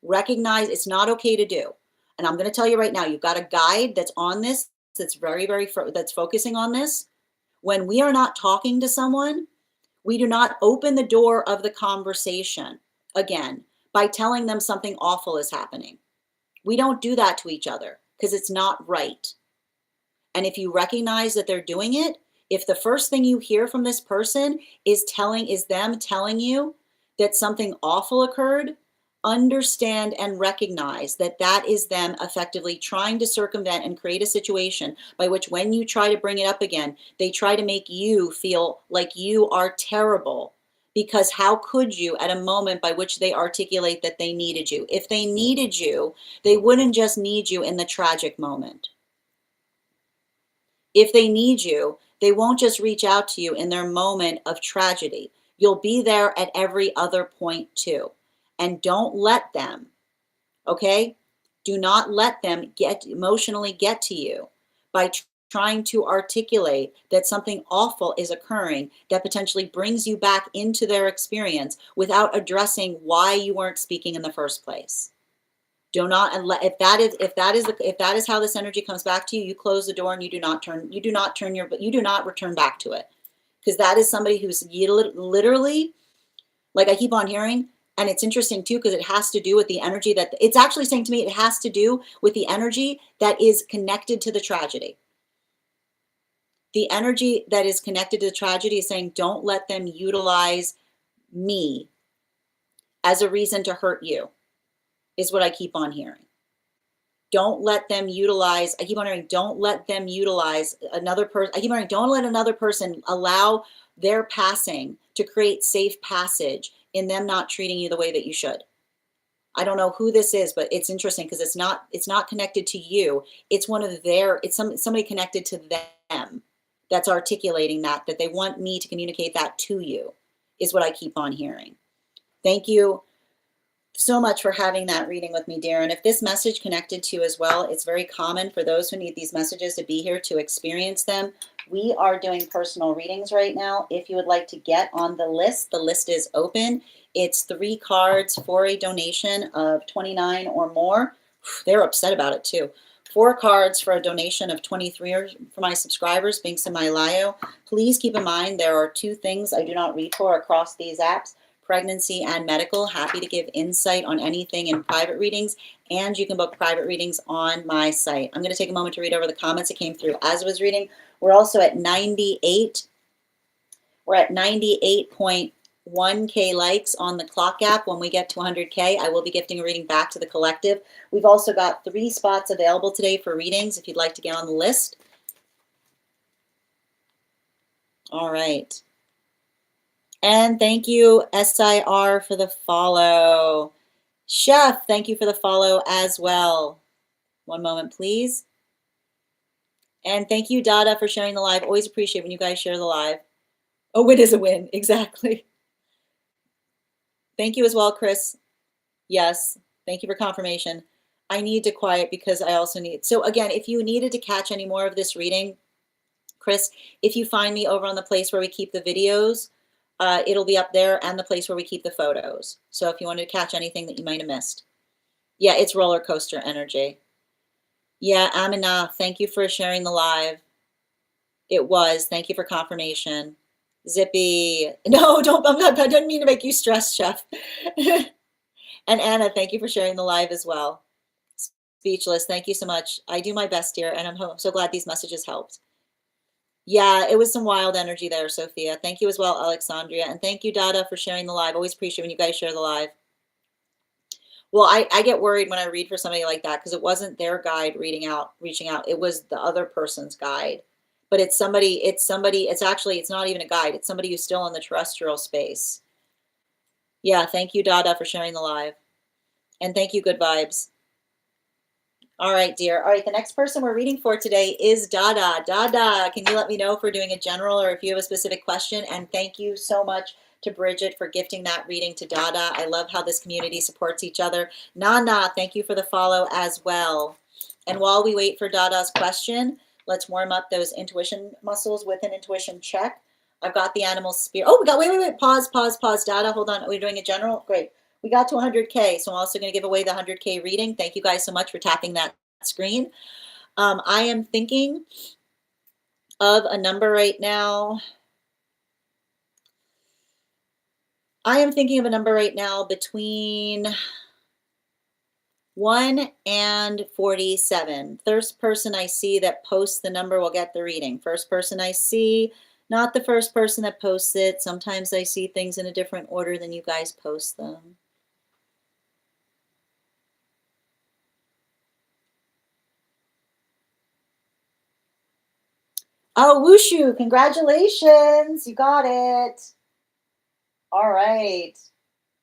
Recognize it's not okay to do. And I'm going to tell you right now, you've got a guide that's on this, that's that's focusing on this. When we are not talking to someone, we do not open the door of the conversation again by telling them something awful is happening. We don't do that to each other because it's not right. And if you recognize that they're doing it, if the first thing you hear from this person is them telling you that something awful occurred, understand and recognize that that is them effectively trying to circumvent and create a situation by which when you try to bring it up again, they try to make you feel like you are terrible. Because how could you at a moment by which they articulate that they needed you? If they needed you, they wouldn't just need you in the tragic moment. If they need you, they won't just reach out to you in their moment of tragedy. You'll be there at every other point too. And don't let them, okay? Do not let them emotionally get to you by trying to articulate that something awful is occurring that potentially brings you back into their experience without addressing why you weren't speaking in the first place. Do not, if that is how this energy comes back to you, you close the door and you do not return back to it, because that is somebody who's literally, like I keep on hearing. And it's interesting too, because it has to do with the energy that it's actually saying to me. It has to do with the energy that is connected to the tragedy. The energy that is connected to the tragedy is saying, don't let them utilize me as a reason to hurt you, is what I keep on hearing. Don't let them utilize, I keep on hearing, don't let them utilize another person. I keep on hearing, don't let another person allow their passing to create safe passage in them not treating you the way that you should. I don't know who this is, but it's interesting because it's not connected to you. It's one of their, it's somebody connected to them that's articulating that they want me to communicate that to you, is what I keep on hearing. Thank you so much for having that reading with me, dear. And if this message connected to you as well, it's very common for those who need these messages to be here to experience them. We are doing personal readings right now. If you would like to get on the list is open. It's 3 cards for a donation of $29 or more. They're upset about it too. 4 cards for a donation of $23 for my subscribers, Binks and my Lio. Please keep in mind there are 2 things I do not read for across these apps: pregnancy and medical. Happy to give insight on anything in private readings, and you can book private readings on my site. I'm going to take a moment to read over the comments that came through as I was reading. We're also at 98. We're at 98.1K likes on the clock app. When we get to 100K, I will be gifting a reading back to the collective. We've also got 3 spots available today for readings if you'd like to get on the list. All right. And thank you, SIR, for the follow. Chef, thank you for the follow as well. One moment, please. And thank you, Dada, for sharing the live. Always appreciate when you guys share the live. A win is a win, exactly. Thank you as well, Chris. Yes, thank you for confirmation. I need to quiet because I also need, so again, if you needed to catch any more of this reading, Chris, if you find me over on the place where we keep the videos, it'll be up there, and the place where we keep the photos. So if you wanted to catch anything that you might have missed. Yeah, it's roller coaster energy. Yeah, Amina, thank you for sharing the live. It was. Thank you for confirmation. Zippy. No, don't. I didn't mean to make you stressed, Chef. And Anna, thank you for sharing the live as well. Speechless. Thank you so much. I do my best, dear, and I'm so glad these messages helped. Yeah, it was some wild energy there, Sophia. Thank you as well, Alexandria. And thank you, Dada, for sharing the live. Always appreciate when you guys share the live. Well, I get worried when I read for somebody like that because it wasn't their guide reaching out. It was the other person's guide. But it's not even a guide. It's somebody who's still in the terrestrial space. Yeah, thank you, Dada, for sharing the live. And thank you, Good Vibes. All right, dear. All right, the next person we're reading for today is Dada. Dada, can you let me know if we're doing a general or if you have a specific question? And thank you so much to Bridget for gifting that reading to Dada. I love how this community supports each other. Nana, thank you for the follow as well. And while we wait for Dada's question, let's warm up those intuition muscles with an intuition check. I've got the animal spirit. Oh, we got, wait. Pause. Dada, hold on. Are we doing a general? Great. We got to 100K, so I'm also going to give away the 100K reading. Thank you guys so much for tapping that screen. I am thinking of a number right now. Between 1 and 47. First person I see that posts the number will get the reading. First person I see, not the first person that posts it. Sometimes I see things in a different order than you guys post them. Oh, Wushu, congratulations. You got it. All right.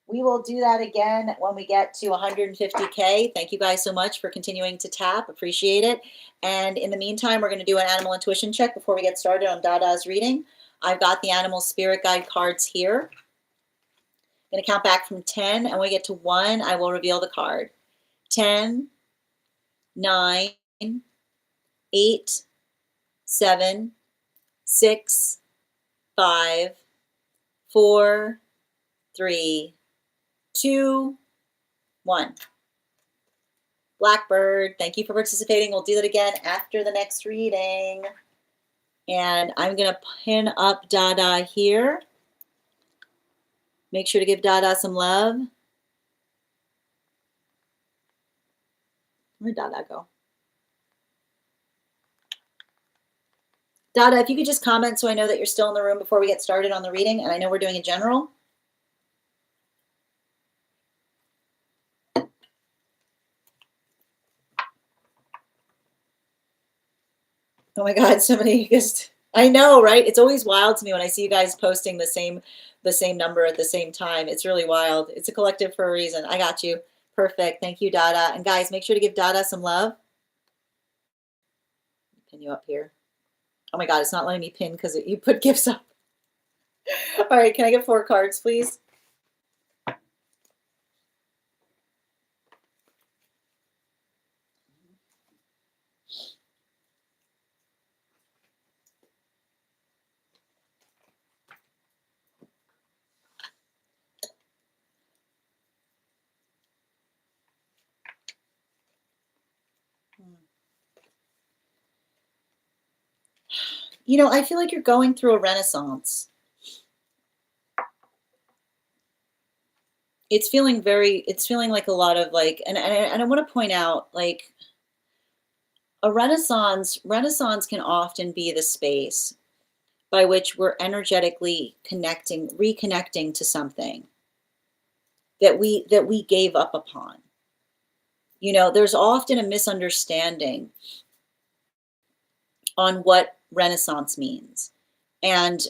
We will do that again when we get to 150K. Thank you guys so much for continuing to tap. Appreciate it. And in the meantime, we're going to do an animal intuition check before we get started on Dada's reading. I've got the animal spirit guide cards here. I'm going to count back from 10, and when we get to 1, I will reveal the card. 10, 9, 8, 7, 6, 5, 4, 3, 2, 1. Blackbird, thank you for participating. We'll do that again after the next reading. And I'm going to pin up Dada here. Make sure to give Dada some love. Where'd Dada go? Dada, if you could just comment so I know that you're still in the room before we get started on the reading, and I know we're doing a general. Oh my God, somebody just, I know, right? It's always wild to me when I see you guys posting the same number at the same time. It's really wild. It's a collective for a reason. I got you. Perfect. Thank you, Dada. And guys, make sure to give Dada some love. Pin you up here. Oh my God, it's not letting me pin because you put gifts up. All right, can I get 4 cards, please? You know, I feel like you're going through a renaissance. It's feeling like a lot of like, and I want to point out, like, a renaissance can often be the space by which we're energetically reconnecting to something that we gave up upon. You know, there's often a misunderstanding on what renaissance means. And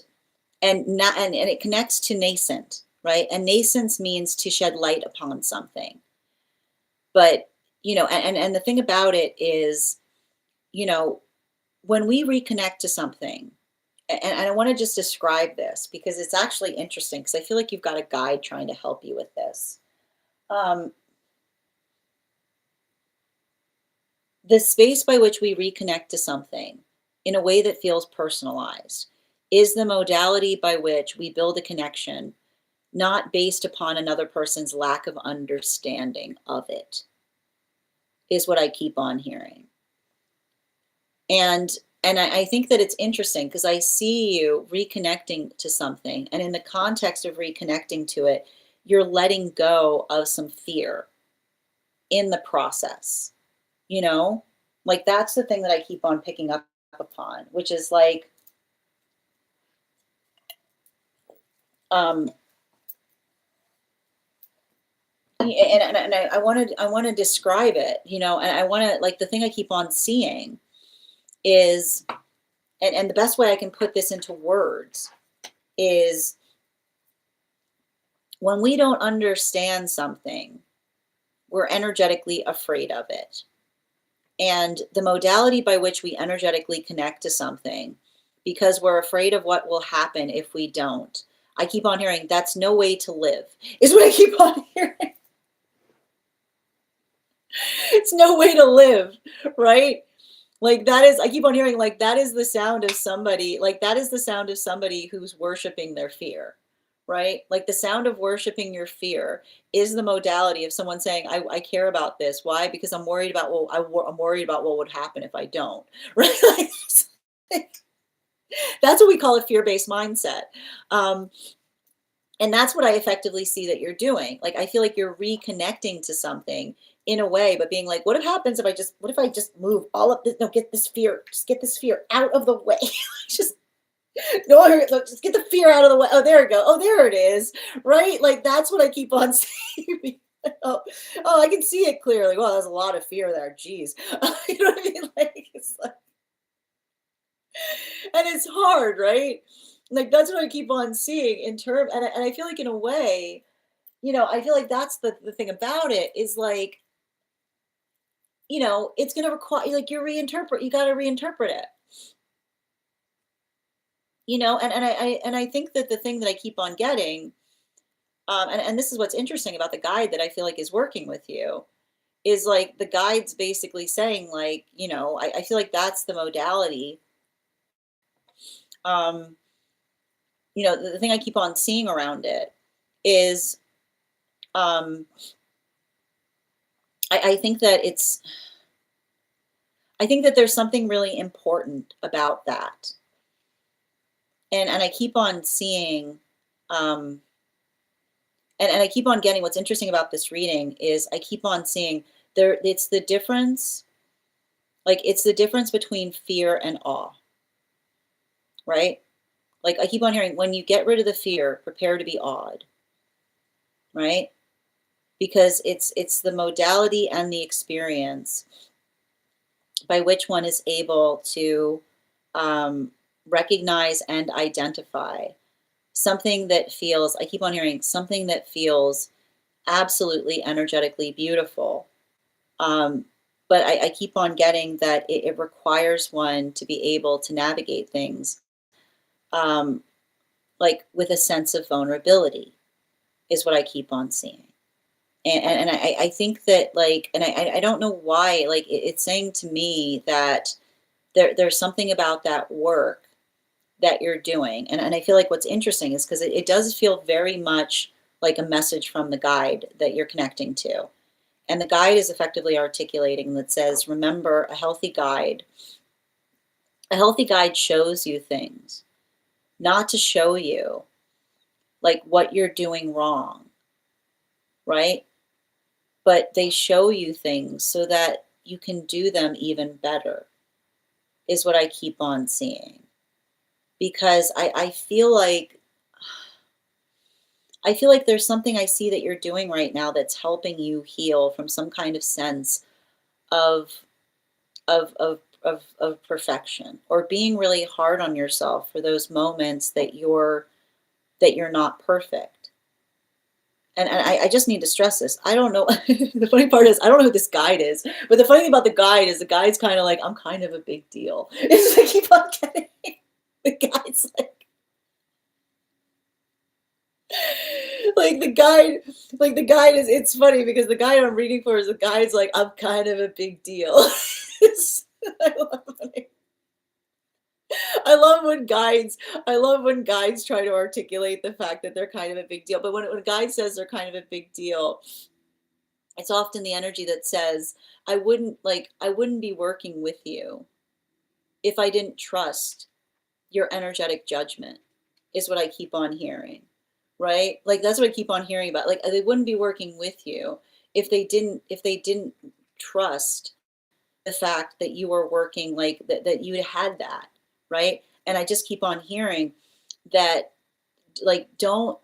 it connects to nascent, right? And nascence means to shed light upon something. But, you know, and the thing about it is, you know, when we reconnect to something, and I want to just describe this because it's actually interesting because I feel like you've got a guide trying to help you with this. The space by which we reconnect to something in a way that feels personalized is the modality by which we build a connection, not based upon another person's lack of understanding of it, is what I keep on hearing. And I think that it's interesting because I see you reconnecting to something. And in the context of reconnecting to it, you're letting go of some fear in the process, you know? Like, that's the thing that I keep on picking up upon, which is like, and I want to describe it, you know, and I want to, like, the thing I keep on seeing is, and the best way I can put this into words is when we don't understand something, we're energetically afraid of it. And the modality by which we energetically connect to something, because we're afraid of what will happen if we don't. I keep on hearing, that's no way to live, is what I keep on hearing. It's no way to live, right? Like, that is, I keep on hearing, like, that is the sound of somebody, like, that is the sound of somebody who's worshiping their fear, right? Like, the sound of worshiping your fear is the modality of someone saying, I care about this. Why? Because I'm worried about, well, I'm worried about what would happen if I don't, right? Like, that's what we call a fear-based mindset. And that's what I effectively see that you're doing. Like, I feel like you're reconnecting to something in a way, but being like, what happens if I just move all of this? No, get this fear out of the way. Just just get the fear out of the way. Oh, there we go. Oh, there it is. Right? Like, that's what I keep on saying. Oh, I can see it clearly. Well, there's a lot of fear there. Geez. You know what I mean? Like, it's like, and it's hard, right? Like, that's what I keep on seeing in terms, and I feel like in a way, I feel like that's the thing about it is like, it's going to require like you got to reinterpret it. And I think that the thing that I keep on getting, and this is what's interesting about the guide that I feel like is working with you, is like the guide's basically saying like, I feel like that's the modality. Um, the thing I keep on seeing around it is, um, I think that I think that there's something really important about that. And I keep on seeing, um, and I keep on getting what's interesting about this reading is I keep on seeing it's the difference, like it's the difference between fear and awe, right? Like I keep on hearing when you get rid of the fear, prepare to be awed, right? Because it's the modality and the experience by which one is able to recognize and identify something that feels, I keep on hearing something that feels absolutely energetically beautiful. But I keep on getting that it requires one to be able to navigate things um, like with a sense of vulnerability, is what I keep on seeing. And I think that like, and I don't know why, like it's saying to me that there's something about that work that you're doing. And I feel like what's interesting is because it does feel very much like a message from the guide that you're connecting to. And the guide is effectively articulating that says, remember, a healthy guide shows you things, not to show you like what you're doing wrong, right? But they show you things so that you can do them even better, is what I keep on seeing. Because I feel like there's something I see that you're doing right now that's helping you heal from some kind of sense of of perfection, or being really hard on yourself for those moments that you're not perfect. And I just need to stress this. I don't know. The funny part is I don't know who this guide is, but the funny thing about the guide is the guide's kind of like, I'm kind of a big deal. It's like keep on getting the guide's like the guide, it's funny because the guide I'm reading for is the guide's like, I'm kind of a big deal. I love it. I love when guides I love when guides try to articulate the fact that they're kind of a big deal. But when a guide says they're kind of a big deal, it's often the energy that says, I wouldn't be working with you if I didn't trust your energetic judgment, is what I keep on hearing. Right? Like that's what I keep on hearing about. Like they wouldn't be working with you if they didn't trust the fact that you were working, like that you had that, right? And I just keep on hearing that, like don't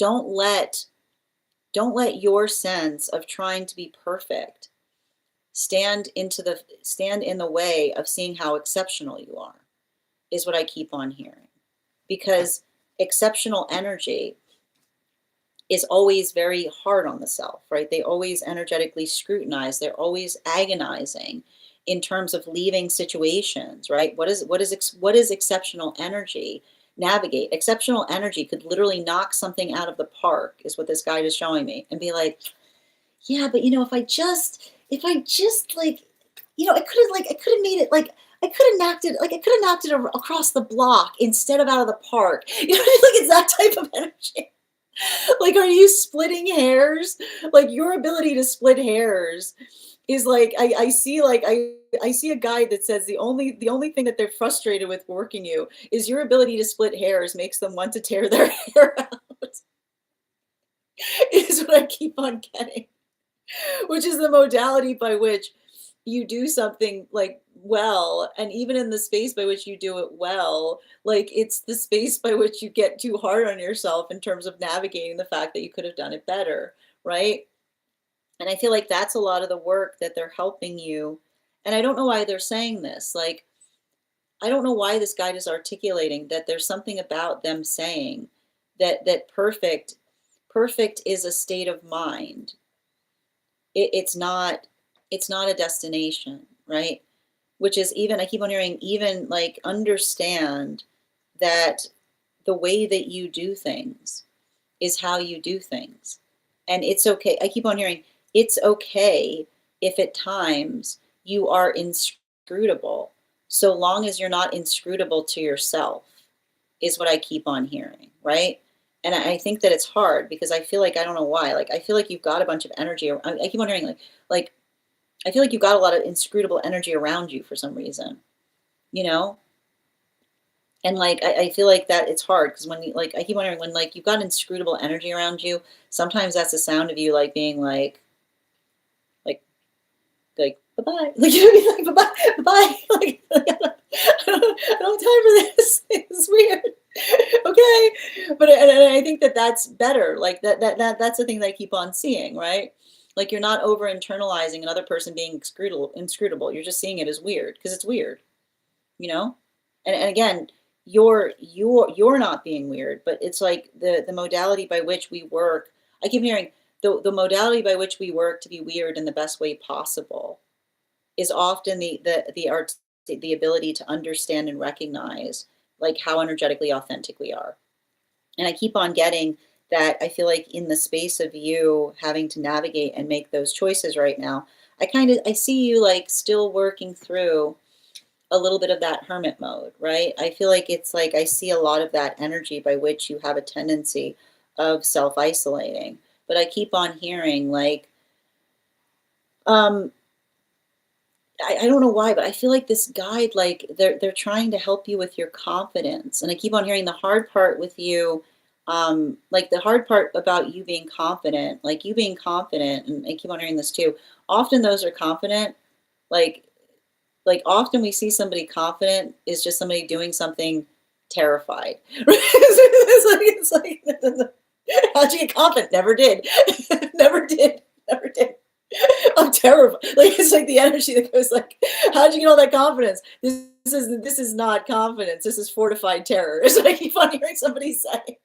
let don't let your sense of trying to be perfect stand in the way of seeing how exceptional you are, is what I keep on hearing. Because exceptional energy is always very hard on the self, right? They always energetically scrutinize. They're always agonizing in terms of leaving situations, right? What is exceptional energy? Navigate. Exceptional energy could literally knock something out of the park, is what this guide is showing me, and be like, yeah, but if I just like, I could have made it like. I could have knocked it across the block instead of out of the park. Like it's that type of energy. Like, are you splitting hairs? Like your ability to split hairs is like I see a guide that says the only thing that they're frustrated with working you is your ability to split hairs makes them want to tear their hair out. Is what I keep on getting, which is the modality by which you do something like well, and even in the space by which you do it well, like it's the space by which you get too hard on yourself in terms of navigating the fact that you could have done it better, right? And I feel like that's a lot of the work that they're helping you. And I don't know why they're saying this. Like, I don't know why this guide is articulating that there's something about them saying that perfect is a state of mind. It's not, it's not a destination, right? Which is, even, I keep on hearing, even like, understand that the way that you do things is how you do things. And it's okay. I keep on hearing, it's okay if at times you are inscrutable, so long as you're not inscrutable to yourself, is what I keep on hearing, right? And I think that it's hard because I feel like, I don't know why, like, I feel like you've got a bunch of energy. I keep on hearing, like, I feel like you've got a lot of inscrutable energy around you for some reason, you know? And like, I feel like that it's hard because when you, like, I keep wondering, when like you've got inscrutable energy around you, sometimes that's the sound of you like being like, like, bye-bye. Like, you know what I mean? Like, bye-bye, bye-bye. Like, I don't have time for this. It's weird. Okay. But and I think that that's better. Like, that's the thing that I keep on seeing, right? Like, you're not over internalizing another person being inscrutable. You're just seeing it as weird because it's weird, you know? And again, you're not being weird, but it's like the modality by which we work. I keep hearing the modality by which we work to be weird in the best way possible is often the art, the ability to understand and recognize like how energetically authentic we are. And I keep on getting that. I feel like in the space of you having to navigate and make those choices right now, I see you like still working through a little bit of that hermit mode, right? I feel like it's like I see a lot of that energy by which you have a tendency of self-isolating. But I keep on hearing like, um, I don't know why, but I feel like this guide, like they're trying to help you with your confidence. And I keep on hearing the hard part with you, like the hard part about you being confident, like you being confident, and I keep on hearing this too. Often those are confident, like often we see somebody confident is just somebody doing something terrified. It's like how'd you get confident? Never did. Never did. Never did. I'm terrified. Like, it's like the energy that goes like, how'd you get all that confidence? This is not confidence. This is fortified terror. Is what I keep on hearing somebody say.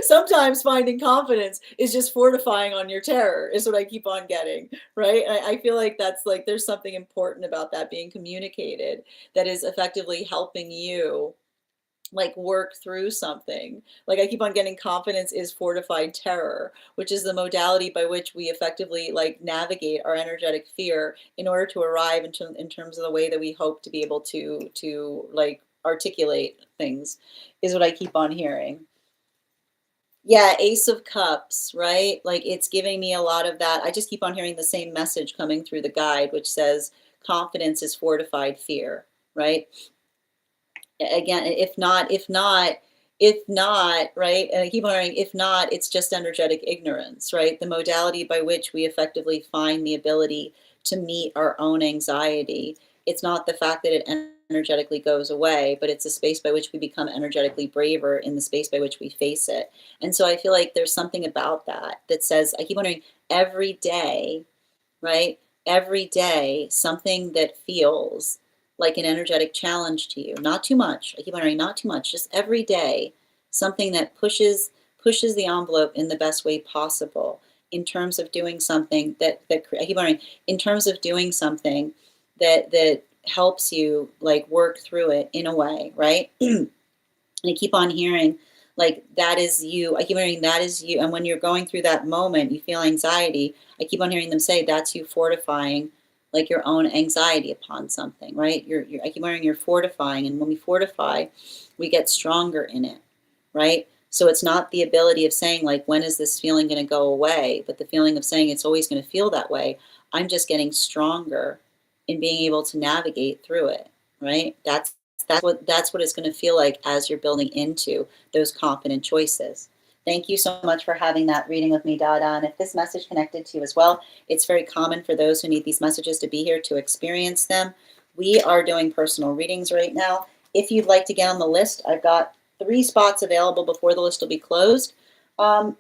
Sometimes finding confidence is just fortifying on your terror, is what I keep on getting, right? I feel like that's like there's something important about that being communicated that is effectively helping you like work through something. Like I keep on getting confidence is fortified terror, which is the modality by which we effectively like navigate our energetic fear in order to arrive in terms of the way that we hope to be able to like articulate things, is what I keep on hearing. Yeah, Ace of Cups, right? Like it's giving me a lot of that. I just keep on hearing the same message coming through the guide, which says confidence is fortified fear, right? Again, if not, right? And I keep on hearing, if not, it's just energetic ignorance, right? The modality by which we effectively find the ability to meet our own anxiety. It's not the fact that it energetically goes away, but it's a space by which we become energetically braver in the space by which we face it. And so I feel like there's something about that that says, I keep wondering, every day, right? Every day, something that feels like an energetic challenge to you. Not too much. I keep wondering, not too much. Just every day, something that pushes the envelope in the best way possible in terms of doing something that I keep wondering, in terms of doing something that helps you like work through it in a way, right? And I keep on hearing like that is you. I keep hearing that is you. And when you're going through that moment, you feel anxiety. I keep on hearing them say that's you fortifying like your own anxiety upon something, right? I keep hearing you're fortifying. And when we fortify, we get stronger in it, right? So it's not the ability of saying like, when is this feeling going to go away? But the feeling of saying it's always going to feel that way. I'm just getting stronger in being able to navigate through it, right? That's what it's going to feel like as you're building into those confident choices. Thank you so much for having that reading with me, Dada. And if this message connected to you as well, it's very common for those who need these messages to be here to experience them. We are doing personal readings right now. If you'd like to get on the list, I've got 3 spots available before the list will be closed. It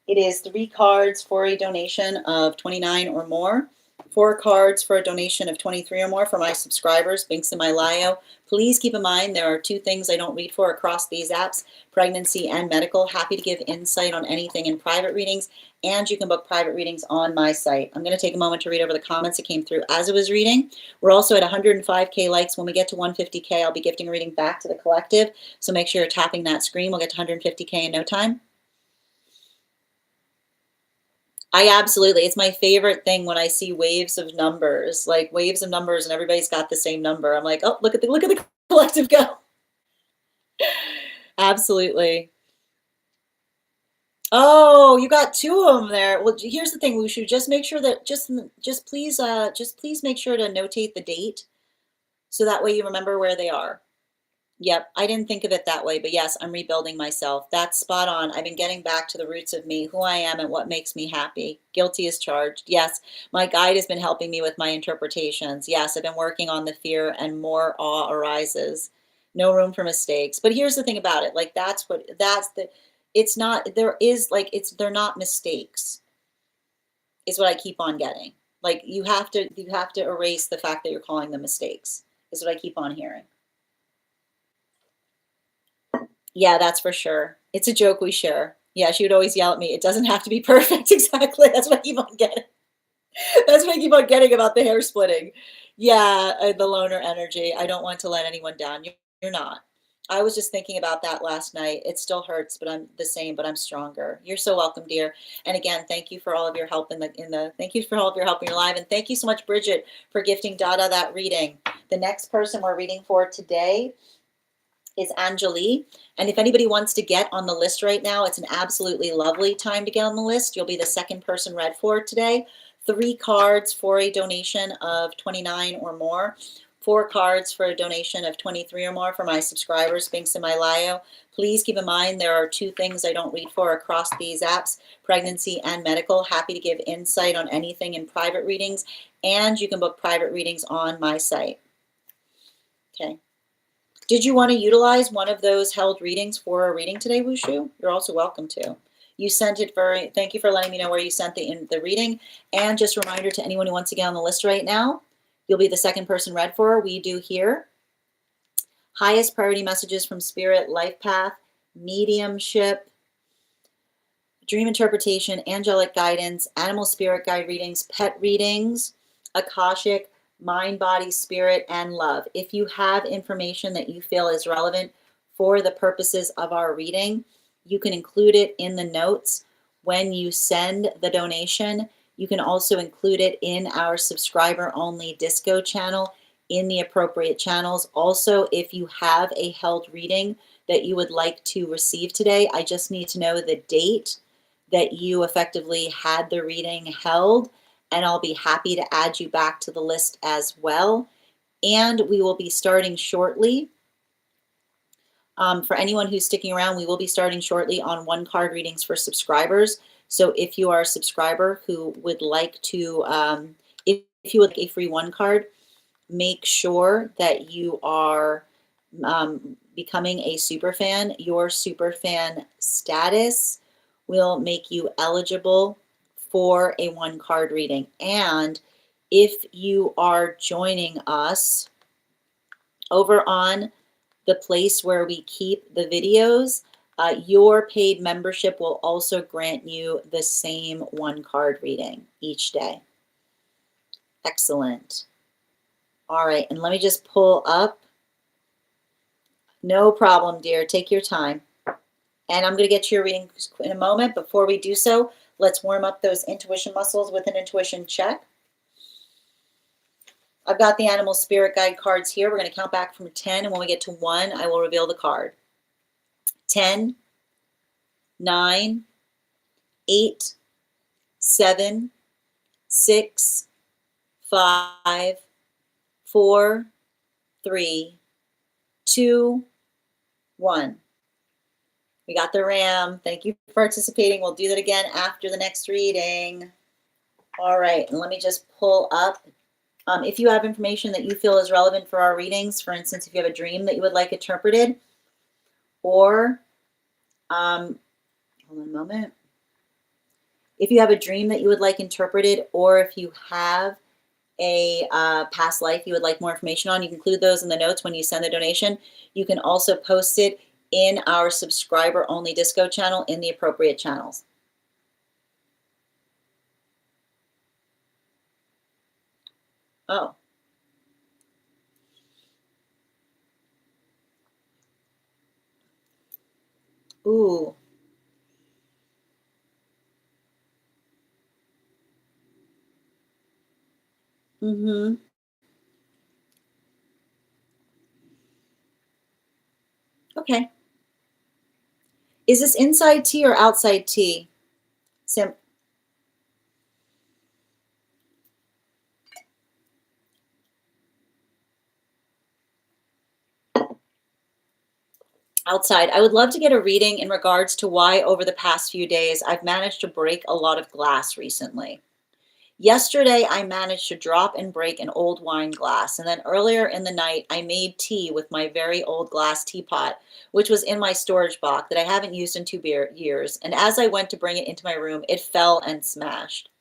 is 3 cards for a donation of $29 or more 4 cards for a donation of 23 or more for my subscribers, links in my bio. Please keep in mind there are 2 things I don't read for across these apps, pregnancy and medical. Happy to give insight on anything in private readings, and you can book private readings on my site. I'm going to take a moment to read over the comments that came through as I was reading. We're also at 105K likes. When we get to 150K, I'll be gifting a reading back to the collective, so make sure you're tapping that screen. We'll get to 150K in no time. It's my favorite thing when I see waves of numbers, like waves of numbers and everybody's got the same number. I'm like, oh, look at the collective go. Absolutely. Oh, you got 2 of them there. Well, here's the thing, Wushu, just make sure that just please make sure to notate the date so that way you remember where they are. Yep, I didn't think of it that way, but yes, I'm rebuilding myself. That's spot on. I've been getting back to the roots of me, who I am and what makes me happy. Guilty as charged. Yes, my guide has been helping me with my interpretations. Yes, I've been working on the fear and more awe arises. No room for mistakes. But here's the thing about it. Like it's not, there is like, they're not mistakes is what I keep on getting. Like you have to erase the fact that you're calling them mistakes is what I keep on hearing. Yeah, that's for sure. It's a joke we share. Yeah, she would always yell at me. It doesn't have to be perfect. Exactly. That's what I keep on getting. That's what I keep on getting about the hair splitting. Yeah, the loner energy. I don't want to let anyone down. You're not. I was just thinking about that last night. It still hurts, but I'm the same, but I'm stronger. You're so welcome, dear. And again, thank you for all of your help thank you for all of your help in your live. And thank you so much, Bridget, for gifting Dada that reading. The next person we're reading for today is Angelic. And if anybody wants to get on the list right now, it's an absolutely lovely time to get on the list. You'll be the second person read for today. 3 cards for a donation of 29 or more. 4 cards for a donation of 23 or more for my subscribers, links in my bio. Please keep in mind there are 2 things I don't read for across these apps, pregnancy and medical. Happy to give insight on anything in private readings, and you can book private readings on my site. Okay. Did you want to utilize one of those held readings for a reading today, Wushu? You're also welcome to. You sent it thank you for letting me know where you sent the reading. And just a reminder to anyone who wants to get on the list right now, you'll be the second person read for. We do here highest priority messages from Spirit, Life Path, Mediumship, Dream Interpretation, Angelic Guidance, Animal Spirit Guide readings, Pet readings, Akashic, Mind, Body, Spirit, and Love. If you have information that you feel is relevant for the purposes of our reading, you can include it in the notes when you send the donation. You can also include it in our subscriber-only Disco channel in the appropriate channels. Also, if you have a held reading that you would like to receive today, I just need to know the date that you effectively had the reading held, and I'll be happy to add you back to the list as well. And we will be starting shortly. For anyone who's sticking around, we will be starting shortly on 1 card readings for subscribers. So if you are a subscriber who would like to, if you would like a free 1 card, make sure that you are becoming a superfan. Your superfan status will make you eligible for a 1 card reading. And if you are joining us over on the place where we keep the videos, your paid membership will also grant you the same 1 card reading each day. Excellent. All right, and let me just pull up. No problem, dear. Take your time. And I'm going to get to your reading in a moment. Before we do so, let's warm up those intuition muscles with an intuition check. I've got the animal spirit guide cards here. We're going to count back from 10, and when we get to 1, I will reveal the card. 10, 9, 8, 7, 6, 5, 4, 3, 2, 1. We got the ram. Thank you for participating. We'll do that again after the next reading. All right, and let me just pull up. If you have information that you feel is relevant for our readings, for instance, if you have a dream that you would like interpreted, or, hold on a moment. If you have a dream that you would like interpreted, or if you have a past life you would like more information on, you can include those in the notes when you send the donation. You can also post it in our subscriber only Disco channel in the appropriate channels. Oh. Ooh. Mm-hmm. Okay. Is this inside tea or outside tea? Sim Outside. I would love to get a reading in regards to why over the past few days I've managed to break a lot of glass recently. Yesterday, I managed to drop and break an old wine glass. And then earlier in the night, I made tea with my very old glass teapot, which was in my storage box that I haven't used in 2 years. And as I went to bring it into my room, it fell and smashed.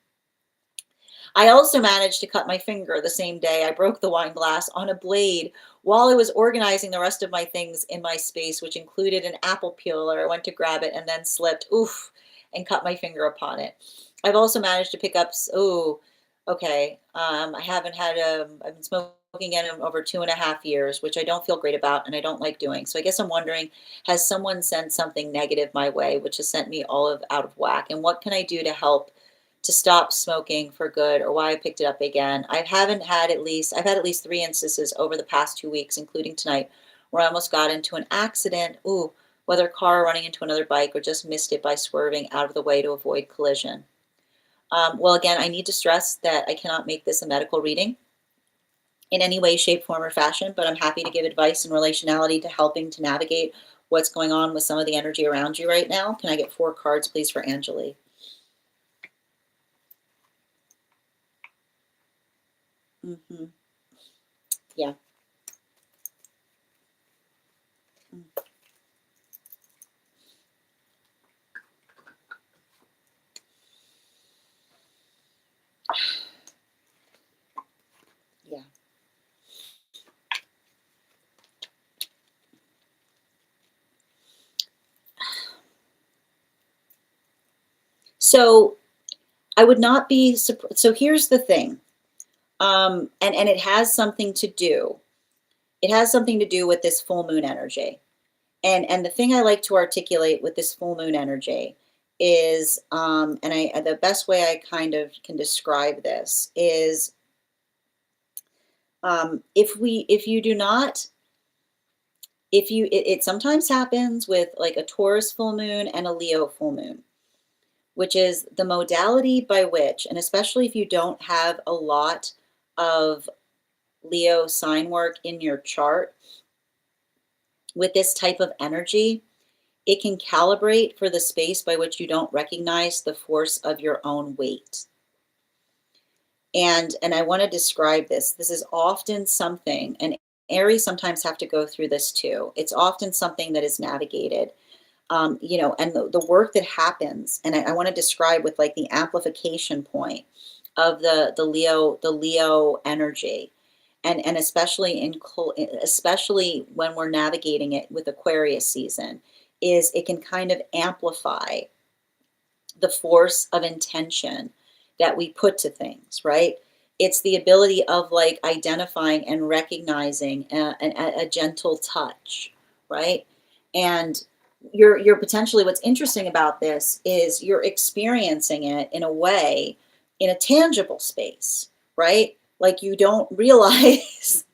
I also managed to cut my finger the same day I broke the wine glass on a blade while I was organizing the rest of my things in my space, which included an apple peeler. I went to grab it and then slipped, oof, and cut my finger upon it. I've also managed to pick up, oh, okay. I haven't had I've been smoking in over 2.5 years, which I don't feel great about and I don't like doing. So I guess I'm wondering, has someone sent something negative my way, which has sent me all of out of whack? And what can I do to help to stop smoking for good, or why I picked it up again? I've had at least 3 instances over the past 2 weeks, including tonight, where I almost got into an accident. Ooh, whether a car running into another bike or just missed it by swerving out of the way to avoid collision. Well, again, I need to stress that I cannot make this a medical reading in any way, shape, form, or fashion, but I'm happy to give advice in relationality to helping to navigate what's going on with some of the energy around you right now. Can I get 4 cards, please, for Angelique? Mm-hmm. Yeah. Mm. Yeah. So I would not be surprised. So here's the thing. And it has something to do. It has something to do with this full moon energy. And the thing I like to articulate with this full moon energy is, and the best way I kind of can describe this is, if you do not, if you, it sometimes happens with like a Taurus full moon and a Leo full moon, which is the modality by which, and especially if you don't have a lot of Leo sign work in your chart, with this type of energy, it can calibrate for the space by which you don't recognize the force of your own weight. And I want to describe this. This is often something, and Aries sometimes have to go through this too. It's often something that is navigated. And the work that happens, and I want to describe with like the amplification point of the Leo energy, and especially when we're navigating it with Aquarius season, is it can kind of amplify the force of intention that we put to things, right? It's the ability of like identifying and recognizing a gentle touch, right? And you're potentially, what's interesting about this is you're experiencing it in a way, in a tangible space, right? Like you don't realize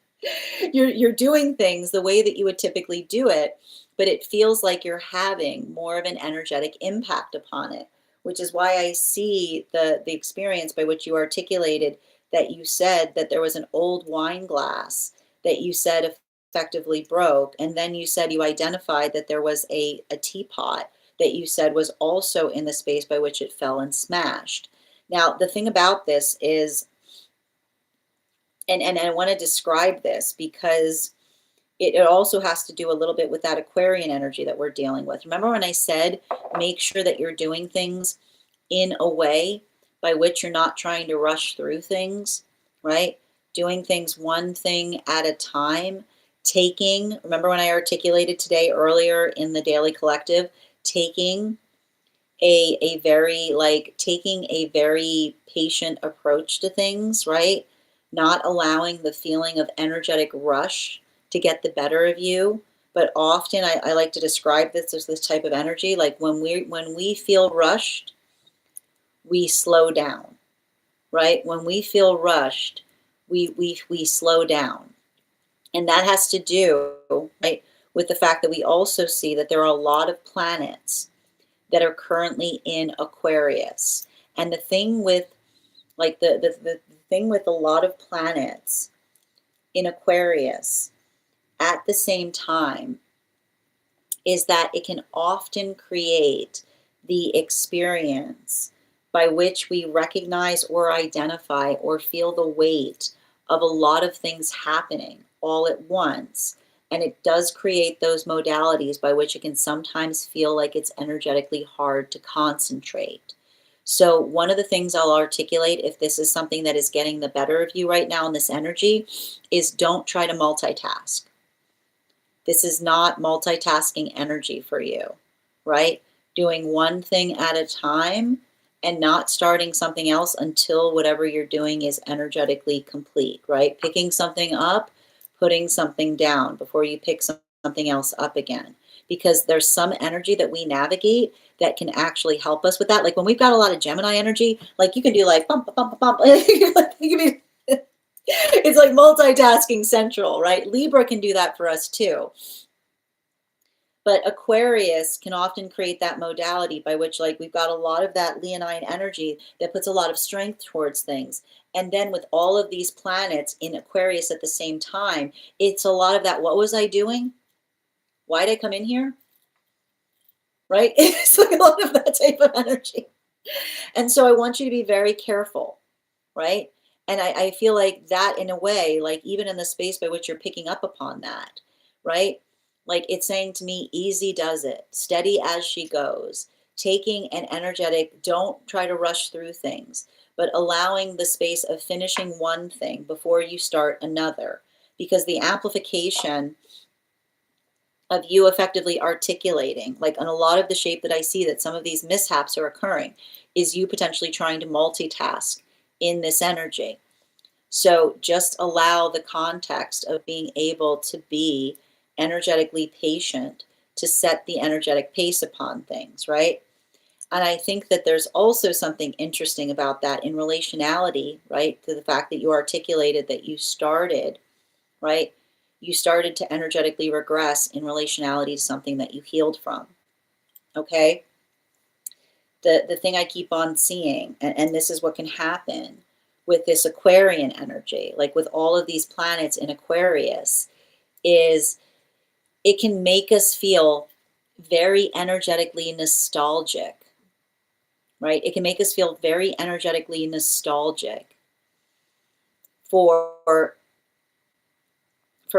you're doing things the way that you would typically do it, but it feels like you're having more of an energetic impact upon it, which is why I see the experience by which you articulated that you said that there was an old wine glass that you said effectively broke, and then you said you identified that there was a teapot that you said was also in the space by which it fell and smashed. Now, the thing about this is, and I want to describe this because it also has to do a little bit with that Aquarian energy that we're dealing with. Remember when I said, make sure that you're doing things in a way by which you're not trying to rush through things? right? Doing things one thing at a time, remember when I articulated today earlier in the Daily Collective, taking taking a very patient approach to things, right? Not allowing the feeling of energetic rush to get the better of you. But often I like to describe this as this type of energy. Like when we feel rushed, we slow down, right? When we feel rushed, we slow down. And that has to do, right, with the fact that we also see that there are a lot of planets that are currently in Aquarius. And the thing with the thing with a lot of planets in Aquarius at the same time is that it can often create the experience by which we recognize or identify or feel the weight of a lot of things happening all at once. And it does create those modalities by which it can sometimes feel like it's energetically hard to concentrate. So, one of the things I'll articulate, if this is something that is getting the better of you right now in this energy, is don't try to multitask. This is not multitasking energy for you, right? Doing one thing at a time and not starting something else until whatever you're doing is energetically complete, right? Picking something up, putting something down before you pick something else up again. Because there's some energy that we navigate that can actually help us with that. Like when we've got a lot of Gemini energy, like you can do like bump, bump, bump. You can be it's like multitasking central, right? Libra can do that for us too. But Aquarius can often create that modality by which, like, we've got a lot of that Leonine energy that puts a lot of strength towards things. And then with all of these planets in Aquarius at the same time, it's a lot of that. What was I doing? Why did I come in here? Right? It's like a lot of that type of energy. And so I want you to be very careful, right? And I feel like that in a way, like even in the space by which you're picking up upon that, right? Like it's saying to me, easy does it, steady as she goes, taking an energetic, don't try to rush through things, but allowing the space of finishing one thing before you start another. Because the amplification of you effectively articulating, like on a lot of the shape that I see that some of these mishaps are occurring, is you potentially trying to multitask in this energy. So just allow the context of being able to be energetically patient to set the energetic pace upon things, right? And I think that there's also something interesting about that in relationality, right? To the fact that you articulated that you started, right? You started to energetically regress in relationality to something that you healed from. Okay? The thing I keep on seeing, and this is what can happen with this Aquarian energy, like with all of these planets in Aquarius, is it can make us feel very energetically nostalgic, right? It can make us feel very energetically nostalgic for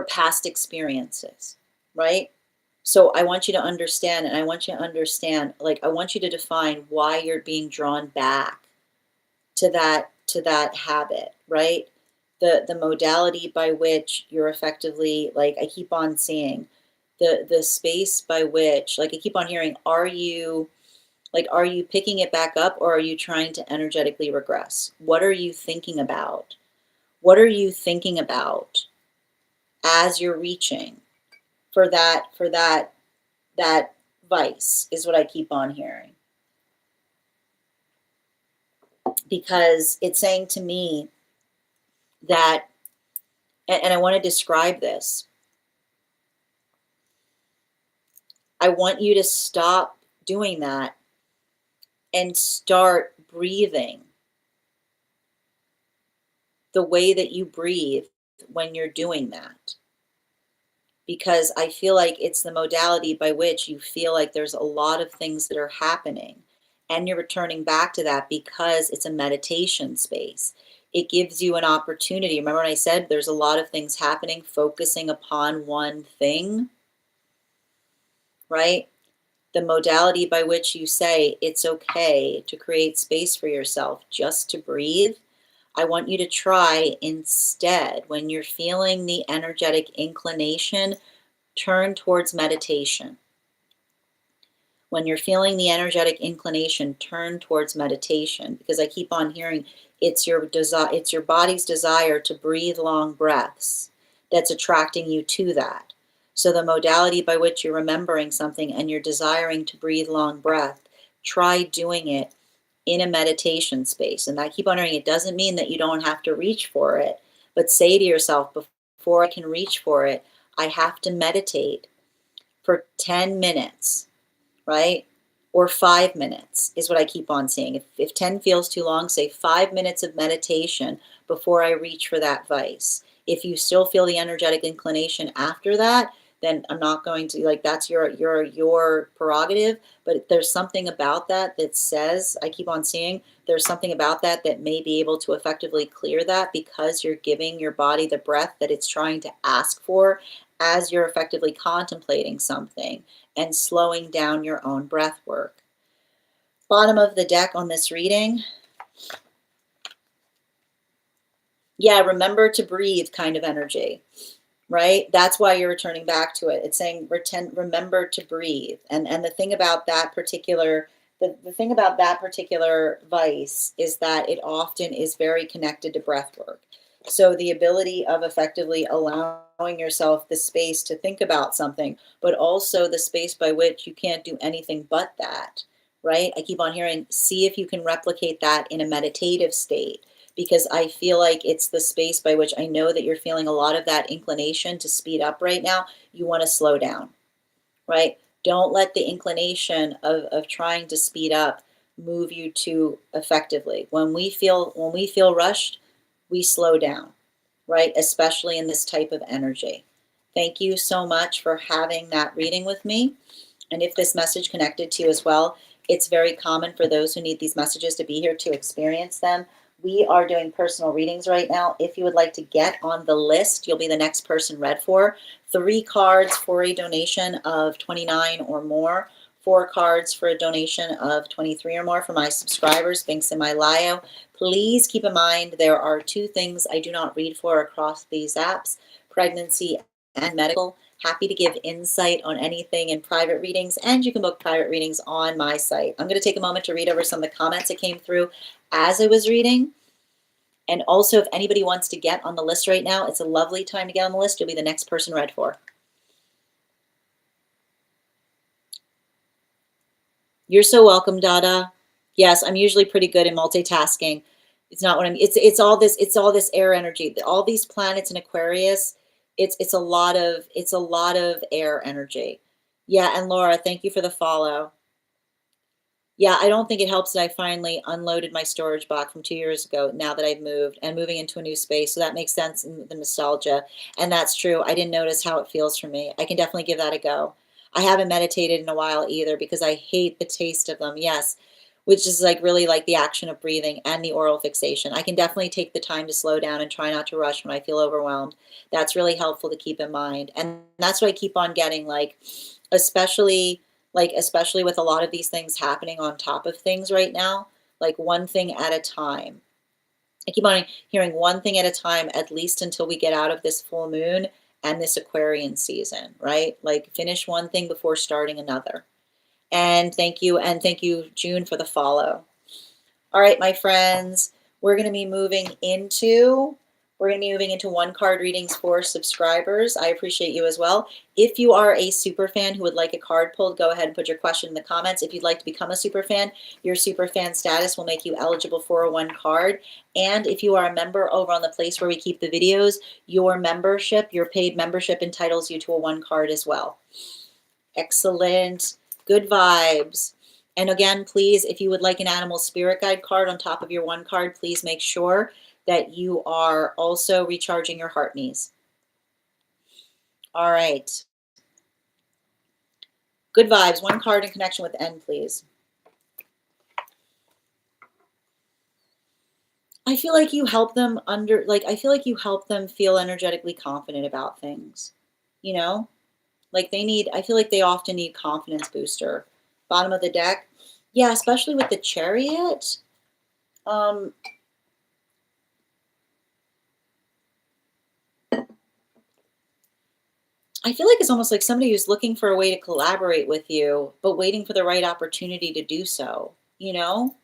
past experiences, right? So I want you to understand, and I want you to understand, like I want you to define why you're being drawn back to that habit, right? The modality by which you're effectively, like I keep on seeing the space by which, like I keep on hearing, are you picking it back up or are you trying to energetically regress? What are you thinking about? What are you thinking about as you're reaching for that vice is what I keep on hearing. Because it's saying to me that, and I want to describe this, I want you to stop doing that and start breathing the way that you breathe when you're doing that. Because I feel like it's the modality by which you feel like there's a lot of things that are happening. And you're returning back to that because it's a meditation space. It gives you an opportunity. Remember when I said there's a lot of things happening, focusing upon one thing, right? The modality by which you say it's okay to create space for yourself just to breathe I want you to try instead, when you're feeling the energetic inclination, turn towards meditation. When you're feeling the energetic inclination, turn towards meditation, because I keep on hearing it's your desire, it's your body's desire to breathe long breaths that's attracting you to that. So the modality by which you're remembering something and you're desiring to breathe long breath, try doing it in a meditation space. And I keep on hearing it doesn't mean that you don't have to reach for it, but say to yourself, before I can reach for it, I have to meditate for 10 minutes, right? Or 5 minutes is what I keep on saying. If 10 feels too long, say 5 minutes of meditation before I reach for that vice. If you still feel the energetic inclination after that, then I'm not going to, like, that's your prerogative. But there's something about that that says, I keep on seeing, there's something about that that may be able to effectively clear that, because you're giving your body the breath that it's trying to ask for as you're effectively contemplating something and slowing down your own breath work. Bottom of the deck on this reading. Yeah, remember to breathe kind of energy, right? That's why you're returning back to it. It's saying remember to breathe. And the thing about that particular the thing about that particular vice is that it often is very connected to breath work. So the ability of effectively allowing yourself the space to think about something, but also the space by which you can't do anything but that, right? I keep on hearing, see if you can replicate that in a meditative state, because I feel like it's the space by which I know that you're feeling a lot of that inclination to speed up right now. You want to slow down, right? Don't let the inclination of trying to speed up move you too effectively. When we feel rushed, we slow down, right? Especially in this type of energy. Thank you so much for having that reading with me. And if this message connected to you as well, it's very common for those who need these messages to be here to experience them. We are doing personal readings right now. If you would like to get on the list, you'll be the next person read for. 3 cards for a donation of $29 or more. 4 cards for a donation of $23 or more for my subscribers. Links in my bio. Please keep in mind there are 2 things I do not read for across these apps: pregnancy and medical. Happy to give insight on anything in private readings, and you can book private readings on my site. I'm going to take a moment to read over some of the comments that came through as I was reading. And also, if anybody wants to get on the list right now, it's a lovely time to get on the list. You'll be the next person read for. You're so welcome, Dada. Yes, I'm usually pretty good in multitasking. It's not what I'm. It's all this air energy. All these planets in Aquarius. It's a lot of air energy. Yeah, and Laura, thank you for the follow. Yeah, I don't think it helps that I finally unloaded my storage box from 2 years ago now that I've moved and moving into a new space. So that makes sense in the nostalgia. And that's true. I didn't notice how it feels for me. I can definitely give that a go. I haven't meditated in a while either because I hate the taste of them. Yes, which is like really like the action of breathing and the oral fixation. I can definitely take the time to slow down and try not to rush when I feel overwhelmed. That's really helpful to keep in mind. And that's what I keep on getting, especially especially with a lot of these things happening on top of things right now, like one thing at a time. I keep on hearing one thing at a time, at least until we get out of this full moon and this Aquarian season, right? Like finish one thing before starting another. And thank you, June, for the follow. All right, my friends, we're going to be moving into 1-card readings for subscribers. I appreciate you as well. If you are a super fan who would like a card pulled, go ahead and put your question in the comments. If you'd like to become a super fan, your super fan status will make you eligible for a 1-card. And if you are a member over on the place where we keep the videos, your paid membership entitles you to a 1-card as well. Excellent. Good vibes. And again, please, if you would like an animal spirit guide card on top of your 1-card, please make sure that you are also recharging your heart knees. All right. Good vibes. 1 card in connection with N, please. I feel like you help them I feel like you help them feel energetically confident about things. You know? I feel like they often need confidence booster. Bottom of the deck. Yeah, especially with the Chariot. I feel like it's almost like somebody who's looking for a way to collaborate with you, but waiting for the right opportunity to do so, you know?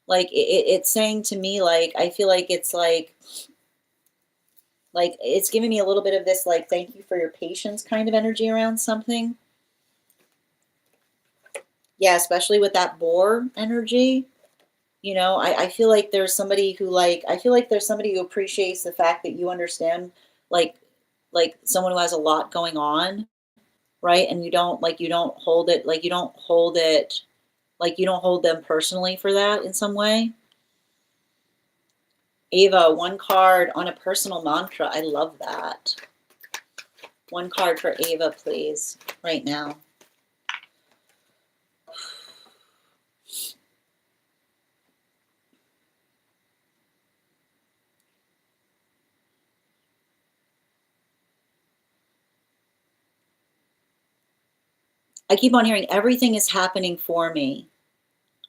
Like it's saying to me, like, I feel like it's like it's giving me a little bit of this, like, thank you for your patience kind of energy around something. Yeah, especially with that boar energy. You know, I feel like there's somebody who like, I feel like there's somebody who appreciates the fact that you understand, like, like someone who has a lot going on, right? And you don't hold it, like, you don't hold it, like, you don't hold them personally for that in some way. Ava, one card on a personal mantra. I love that. One card for Ava, please, right now. I keep on hearing everything is happening for me.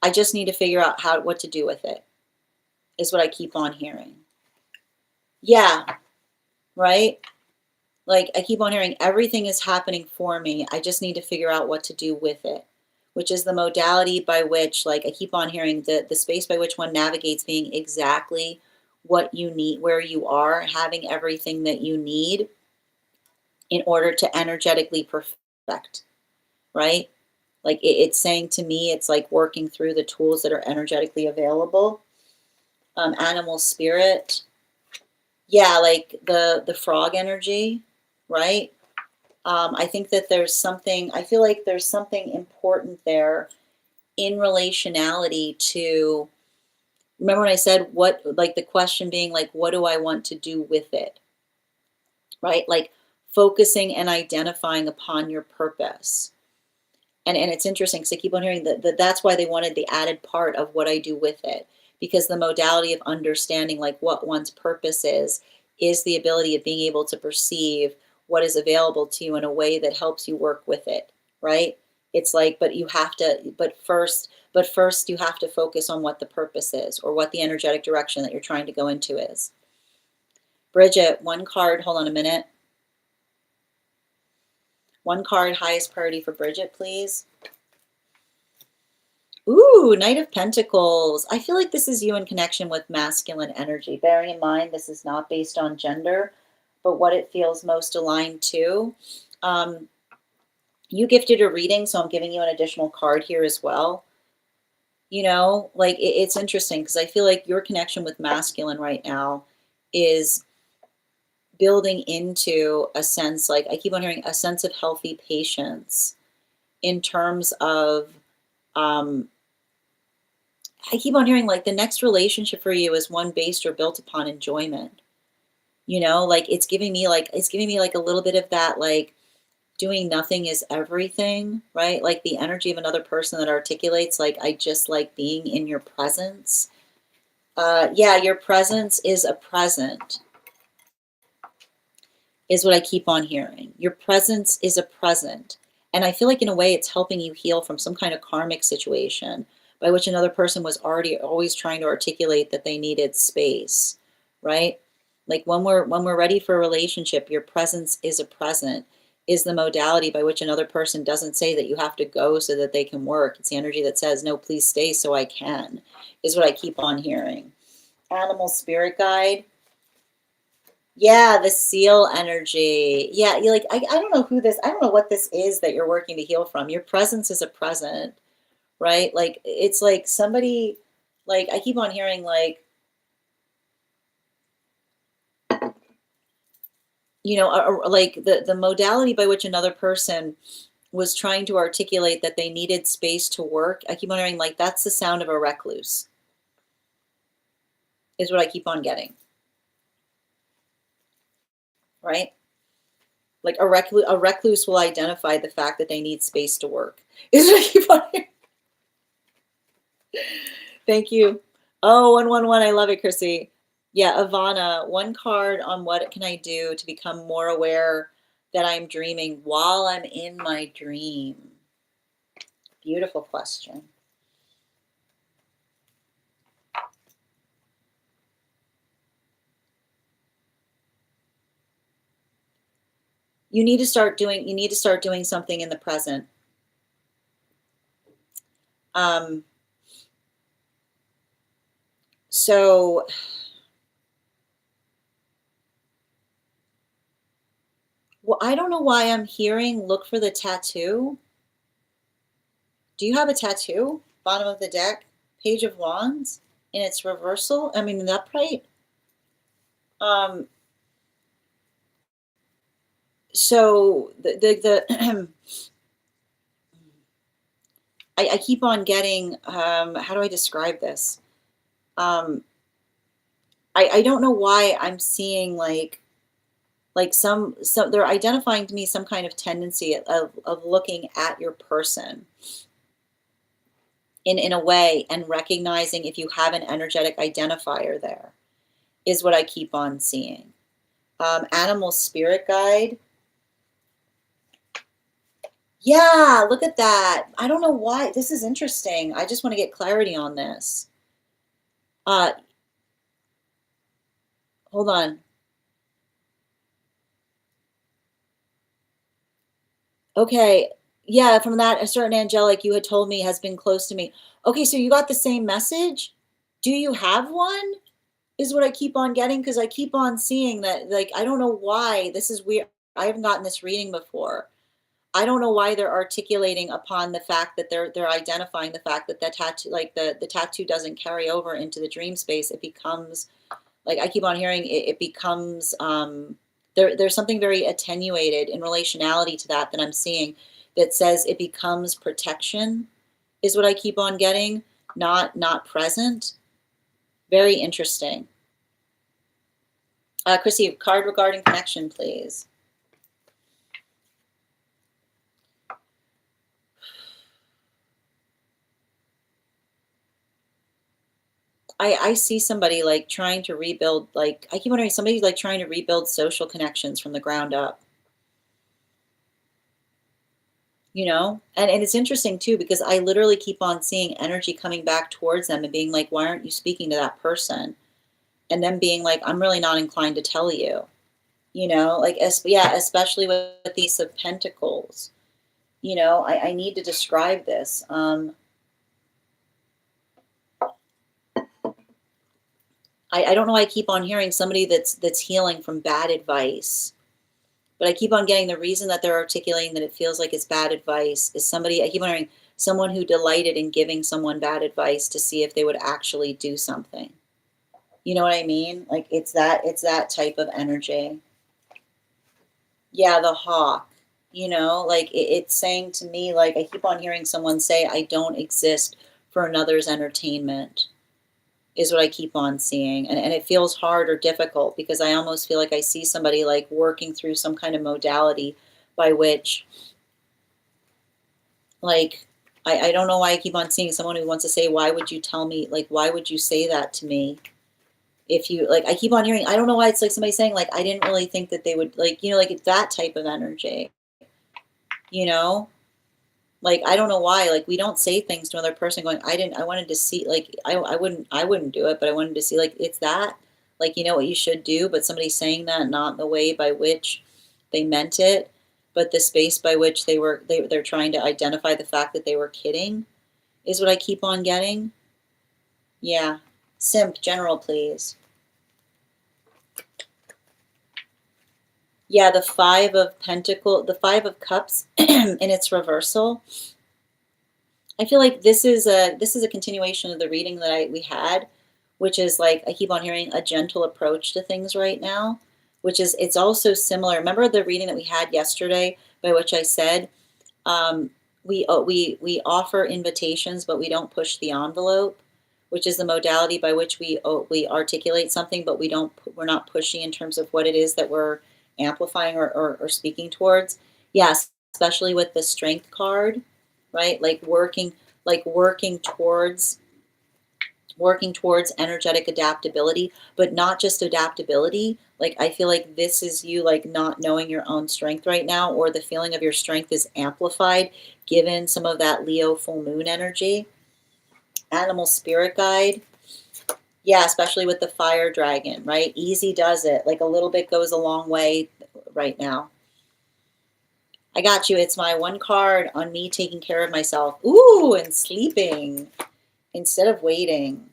I just need to figure out what to do with it, is what I keep on hearing. Yeah, right? Like, I keep on hearing everything is happening for me. I just need to figure out what to do with it, which is the modality by which, like, I keep on hearing the space by which one navigates being exactly what you need, where you are, having everything that you need in order to energetically perfect, right? Like, it's saying to me, it's like working through the tools that are energetically available. Animal spirit. Yeah, like the frog energy, right? I think that there's something, I feel like there's something important there in relationality to, remember when I said what, like the question being like, what do I want to do with it? Right? Like focusing and identifying upon your purpose. And it's interesting because I keep on hearing that's why they wanted the added part of what I do with it. Because the modality of understanding like what one's purpose is the ability of being able to perceive what is available to you in a way that helps you work with it, right? It's like, but you have to, but first you have to focus on what the purpose is or what the energetic direction that you're trying to go into is. Bridget, one card, hold on a minute. One card, highest priority for Bridget, please. Ooh, Knight of Pentacles. I feel like this is you in connection with masculine energy. Bearing in mind, this is not based on gender, but what it feels most aligned to. You gifted a reading, so I'm giving you an additional card here as well. You know, like it's interesting because I feel like your connection with masculine right now is building into a sense, like I keep on hearing a sense of healthy patience in terms of, I keep on hearing like the next relationship for you is one based or built upon enjoyment. You know, like it's giving me like a little bit of that, like doing nothing is everything, right? Like the energy of another person that articulates like I just like being in your presence. Yeah, your presence is a present, is what I keep on hearing. Your presence is a present. And I feel like in a way it's helping you heal from some kind of karmic situation by which another person was already always trying to articulate that they needed space, right? Like when we're ready for a relationship, your presence is a present, is the modality by which another person doesn't say that you have to go so that they can work. It's the energy that says, no, please stay so I can, is what I keep on hearing. Animal spirit guide. Yeah, the seal energy. Yeah, you like I don't know who this, I don't know what this is that you're working to heal from. Your presence is a present, right? Like it's like somebody, like I keep on hearing like the modality by which another person was trying to articulate that they needed space to work. I keep on hearing like that's the sound of a recluse, is what I keep on getting, right? Like a recluse will identify the fact that they need space to work. Is what I keep on hearing. Thank you. Oh, 111. I love it, Chrissy. Yeah, Ivana, one card on what can I do to become more aware that I'm dreaming while I'm in my dream? Beautiful question. You need to start doing something in the present. Um, so well, I don't know why I'm hearing look for the tattoo. Do you have a tattoo? Bottom of the deck, Page of Wands, in its reversal. I mean, in upright. Um, so the I keep on getting how do I describe this? Um, I don't know why I'm seeing like some they're identifying to me some kind of tendency of looking at your person in a way and recognizing if you have an energetic identifier there is what I keep on seeing. Animal spirit guide. Yeah, look at that. I don't know why. This is interesting. I just want to get clarity on this. Uh, hold on. Okay. Yeah, from that, a certain angelic you had told me has been close to me. Okay, so you got the same message? Do you have one? Is what I keep on getting because I keep on seeing that, like, I don't know why. This is weird. I haven't gotten this reading before. I don't know why they're articulating upon the fact that they're identifying the fact that that tattoo, like the tattoo doesn't carry over into the dream space. It becomes like I keep on hearing it becomes there's something very attenuated in relationality to that I'm seeing that says it becomes protection is what I keep on getting, not present. Very interesting. Chrissy, card regarding connection, please. I see somebody like trying to rebuild, like I keep wondering somebody's like trying to rebuild social connections from the ground up, you know? And it's interesting too, because I literally keep on seeing energy coming back towards them and being like, why aren't you speaking to that person? And then being like, I'm really not inclined to tell you, you know, like yeah, especially with these of pentacles, you know, I need to describe this. I don't know why I keep on hearing somebody that's healing from bad advice. But I keep on getting the reason that they're articulating that it feels like it's bad advice is somebody, I keep wondering, someone who delighted in giving someone bad advice to see if they would actually do something. You know what I mean? Like it's that type of energy. Yeah, the hawk, you know, like it's saying to me, like I keep on hearing someone say, I don't exist for another's entertainment, is what I keep on seeing. And it feels hard or difficult because I almost feel like I see somebody like working through some kind of modality by which, like, I don't know why I keep on seeing someone who wants to say, why would you tell me, like, why would you say that to me? If you, like, I keep on hearing, I don't know why it's like somebody saying, like, I didn't really think that they would, like, you know, like, it's that type of energy, you know? Like, I don't know why, like, we don't say things to another person going, I wanted to see, like, I wouldn't do it, but I wanted to see, like, it's that, like, you know what you should do, but somebody saying that not in the way by which they meant it, but the space by which they're trying to identify the fact that they were kidding is what I keep on getting. Yeah. Simp, general, please. Yeah, the Five of Cups in its reversal. I feel like this is a continuation of the reading that we had, which is like I keep on hearing a gentle approach to things right now, which is it's also similar. Remember the reading that we had yesterday, by which I said we offer invitations, but we don't push the envelope, which is the modality by which we articulate something, but we're not pushing in terms of what it is that we're amplifying or speaking towards. Yes, especially with the strength card, right? Like working towards energetic adaptability, but not just adaptability. Like I feel like this is you like not knowing your own strength right now, or the feeling of your strength is amplified given some of that Leo full moon energy. Animal spirit guide. Yeah, especially with the fire dragon, right? Easy does it. Like a little bit goes a long way right now. I got you. It's my one card on me taking care of myself. Ooh, and sleeping instead of waiting.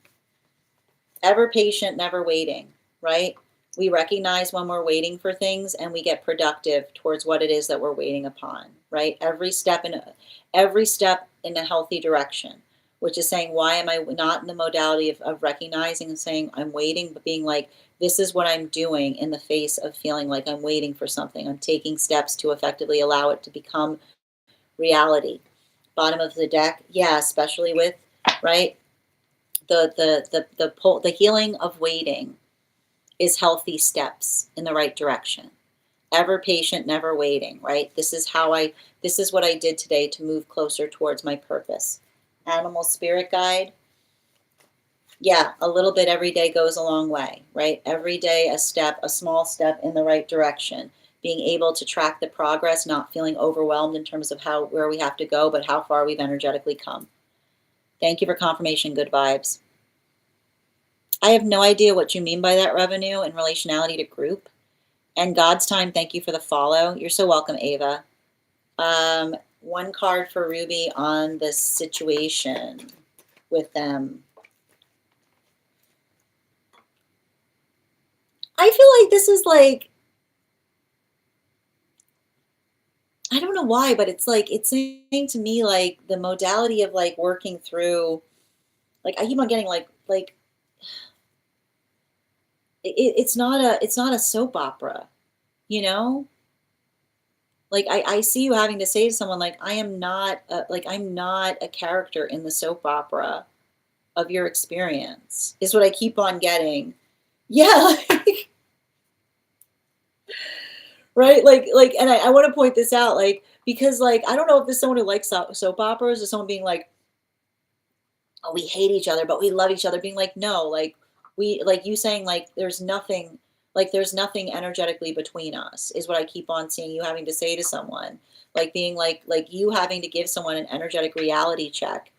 Ever patient, never waiting, right? We recognize when we're waiting for things and we get productive towards what it is that we're waiting upon, right? Every step in a healthy direction, which is saying, why am I not in the modality of recognizing and saying I'm waiting, but being like, this is what I'm doing in the face of feeling like I'm waiting for something. I'm taking steps to effectively allow it to become reality. Bottom of the deck, yeah, especially with, right, the healing of waiting is healthy steps in the right direction. Ever patient, never waiting, right? This is what I did today to move closer towards my purpose. Animal spirit guide. Yeah, a little bit every day goes a long way, right? Every day a step, a small step in the right direction. Being able to track the progress, not feeling overwhelmed in terms of where we have to go, but how far we've energetically come. Thank you for confirmation, good vibes. I have no idea what you mean by that, revenue in relationality to group. And God's time, thank you for the follow. You're so welcome, Ava. One card for Ruby on this situation with them. I feel like this is like, I don't know why, but it's like, it's saying to me like the modality of like working through, like I keep on getting it's not a soap opera, you know? Like I see you having to say to someone like I'm not a character in the soap opera of your experience is what I keep on getting. Yeah, like, right, and I want to point this out, like, because like I don't know if there's someone who likes soap operas or someone being like, oh, we hate each other but we love each other, being like, no, like we, like you saying like there's nothing energetically between us is what I keep on seeing you having to say to someone, like being like you having to give someone an energetic reality check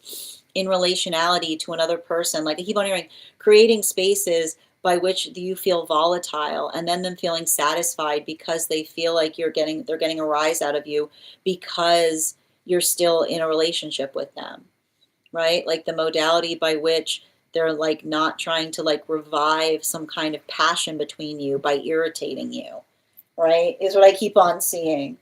in relationality to another person. Like I keep on hearing creating spaces by which you feel volatile and then them feeling satisfied because they feel like they're getting a rise out of you because you're still in a relationship with them, right? Like the modality by which they're like not trying to like revive some kind of passion between you by irritating you, right? Is what I keep on seeing.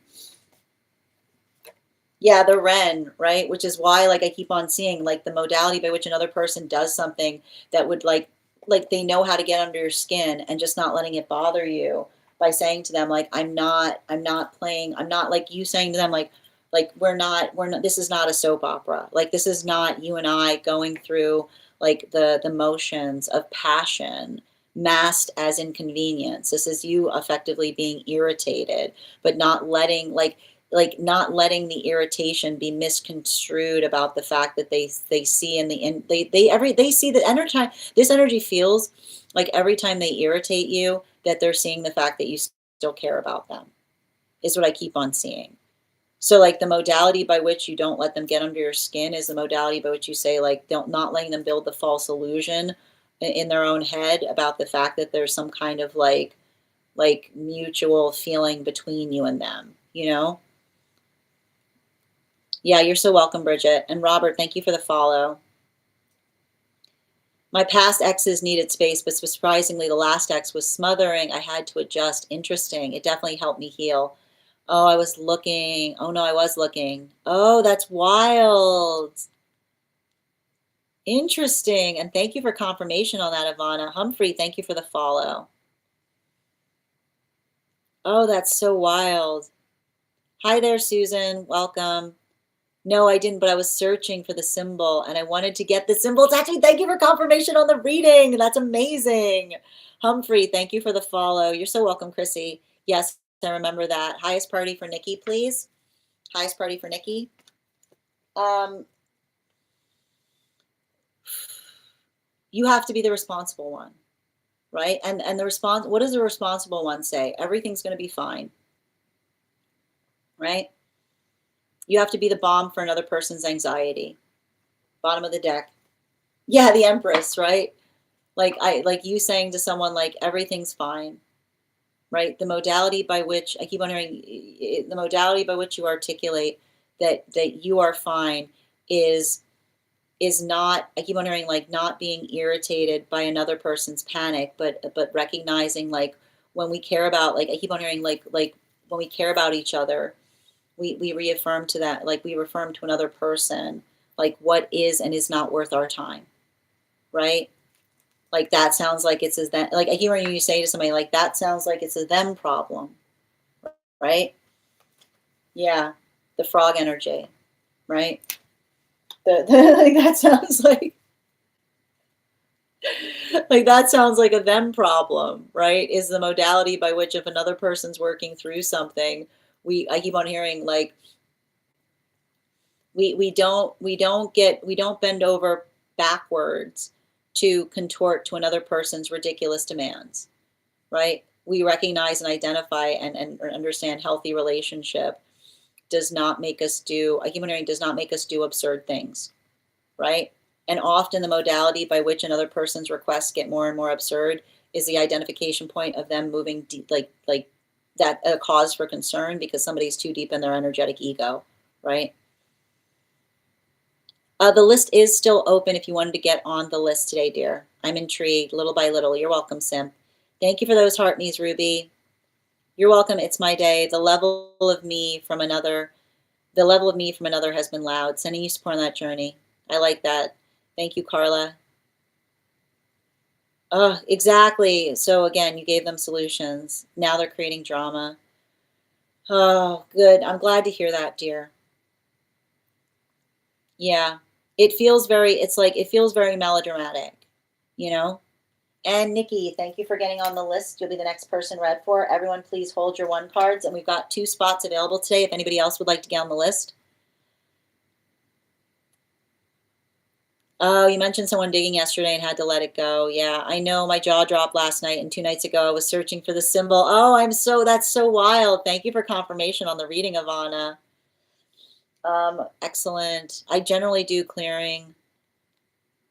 Yeah, the Ren, right? Which is why like I keep on seeing like the modality by which another person does something that would like they know how to get under your skin and just not letting it bother you by saying to them like I'm not playing, I'm not, like you saying to them like we're not, this is not a soap opera. Like this is not you and I going through like the motions of passion masked as inconvenience. This is you effectively being irritated but not letting like not letting the irritation be misconstrued about the fact that they see in the in they see that energy, this energy feels like every time they irritate you that they're seeing the fact that you still care about them is what I keep on seeing. So like the modality by which you don't let them get under your skin is the modality by which you say like don't, not letting them build the false illusion in their own head about the fact that there's some kind of like mutual feeling between you and them, you know? Yeah, you're so welcome, Bridget. And Robert, thank you for the follow. My past exes needed space, but surprisingly, the last ex was smothering. I had to adjust. Interesting. It definitely helped me heal. Oh, I was looking. Oh, no, I was looking. Oh, that's wild. Interesting. And thank you for confirmation on that, Ivana. Humphrey, thank you for the follow. Oh, that's so wild. Hi there, Susan. Welcome. No, I didn't, but I was searching for the symbol and I wanted to get the symbol. Actually, thank you for confirmation on the reading. That's amazing. Humphrey, thank you for the follow. You're so welcome, Chrissy. Yes, I remember that. Highest party for Nikki, please. Highest party for Nikki. You have to be the responsible one, right? And the response, what does the responsible one say? Everything's going to be fine, right? You have to be the balm for another person's anxiety. Bottom of the deck. Yeah, the Empress, right? Like you saying to someone like everything's fine, right? The modality by which I keep on hearing, the modality by which you articulate that you are fine is not, I keep on hearing, like, not being irritated by another person's panic, but recognizing, like, when we care about, like, I keep on hearing, like when we care about each other, we reaffirm to that, like, we reaffirm to another person, like, what is and is not worth our time, right? Like, that sounds like it's a them, like, I keep hearing you say to somebody, like, that sounds like it's a them problem, right? Yeah, the frog energy, right? Like, that sounds like that sounds like a them problem, right? Is the modality by which if another person's working through something, I keep on hearing, like, we don't bend over backwards to contort to another person's ridiculous demands, right? We recognize and identify and understand healthy relationship does not make us do, I keep on hearing, does not make us do absurd things, right? And often the modality by which another person's requests get more and more absurd is the identification point of them moving deep, like that, a cause for concern because somebody's too deep in their energetic ego, right? The list is still open if you wanted to get on the list today, dear. I'm intrigued, little by little. You're welcome, Sim. Thank you for those heart me's, Ruby. You're welcome. It's my day. The level of me from another has been loud. Sending you support on that journey. I like that. Thank you, Carla. Oh, exactly. So again, you gave them solutions. Now they're creating drama. Oh, good. I'm glad to hear that, dear. Yeah. It's like, it feels very melodramatic, you know? And Nikki, thank you for getting on the list. You'll be the next person read for. Everyone, please hold your one cards. And we've got 2 spots available today if anybody else would like to get on the list. Oh, you mentioned someone digging yesterday and had to let it go. Yeah, I know, my jaw dropped last night, and 2 nights ago I was searching for the symbol. Oh, that's so wild. Thank you for confirmation on the reading, Ivana. Excellent. I generally do clearing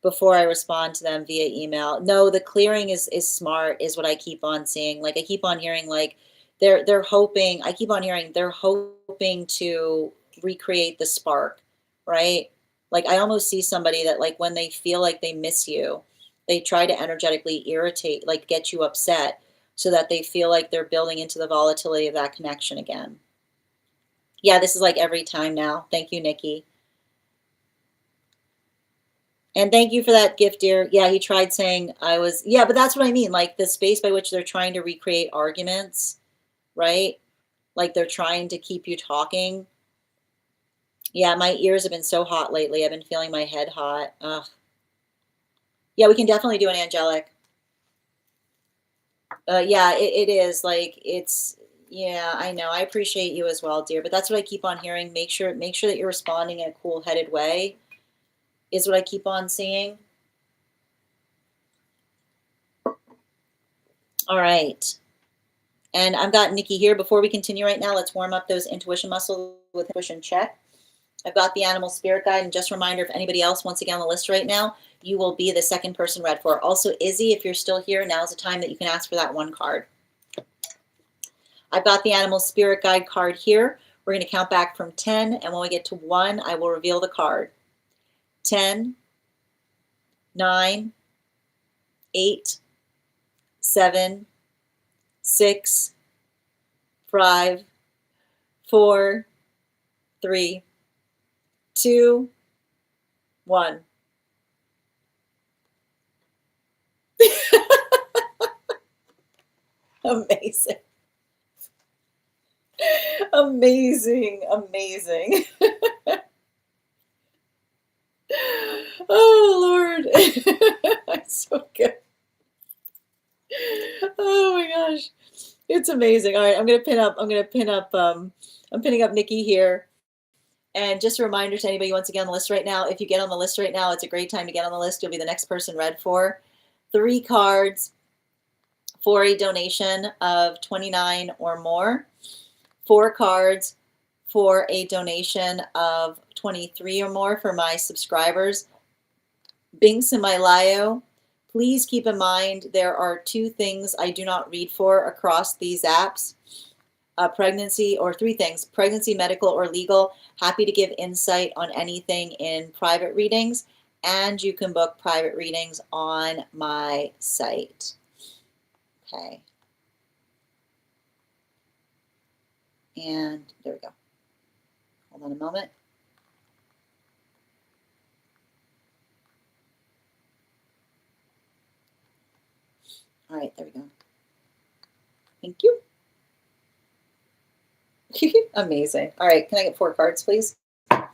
before I respond to them via email. No, the clearing is smart, is what I keep on seeing. Like, I keep on hearing, like, they're hoping, I keep on hearing they're hoping to recreate the spark, right? Like, I almost see somebody that, like, when they feel like they miss you, they try to energetically irritate, like, get you upset so that they feel like they're building into the volatility of that connection again. Yeah, this is like every time now. Thank you, Nikki. And thank you for that gift, dear. Yeah, he tried saying I was, yeah, but that's what I mean. Like, the space by which they're trying to recreate arguments, right? Like, they're trying to keep you talking. Yeah, my ears have been so hot lately. I've been feeling my head hot. Ugh. Yeah, we can definitely do an angelic. Yeah, it is. Like, yeah, I know. I appreciate you as well, dear. But that's what I keep on hearing. Make sure that you're responding in a cool-headed way, is what I keep on seeing. All right. And I've got Nikki here. Before we continue right now, let's warm up those intuition muscles with intuition check. I've got the animal spirit guide, and just a reminder, if anybody else wants to get on the list right now, you will be the second person read for. Also, Izzy, if you're still here, now's the time that you can ask for that one card. I've got the animal spirit guide card here. We're going to count back from 10, and when we get to 1, I will reveal the card. 10, 9, 8, 7, 6, 5, 4, 3, 2, 1. Amazing. Amazing. Amazing. Oh, Lord. It's so good. Oh my gosh. It's amazing. All right, I'm pinning up Nikki here. And just a reminder to anybody who wants to get on the list right now, if you get on the list right now, it's a great time to get on the list. You'll be the next person read for. 3 cards for a donation of $29 or more. 4 cards for a donation of $23 or more for my subscribers. Binks in my Lio, Please keep in mind there are two things I do not read for across these apps. Pregnancy, or three things: pregnancy, medical, or legal. Happy to give insight on anything in private readings, and you can book private readings on my site. Okay. And there we go. Hold on a moment. All right, there we go. Thank you. Amazing. All right, can I get 4 cards, please? Okay.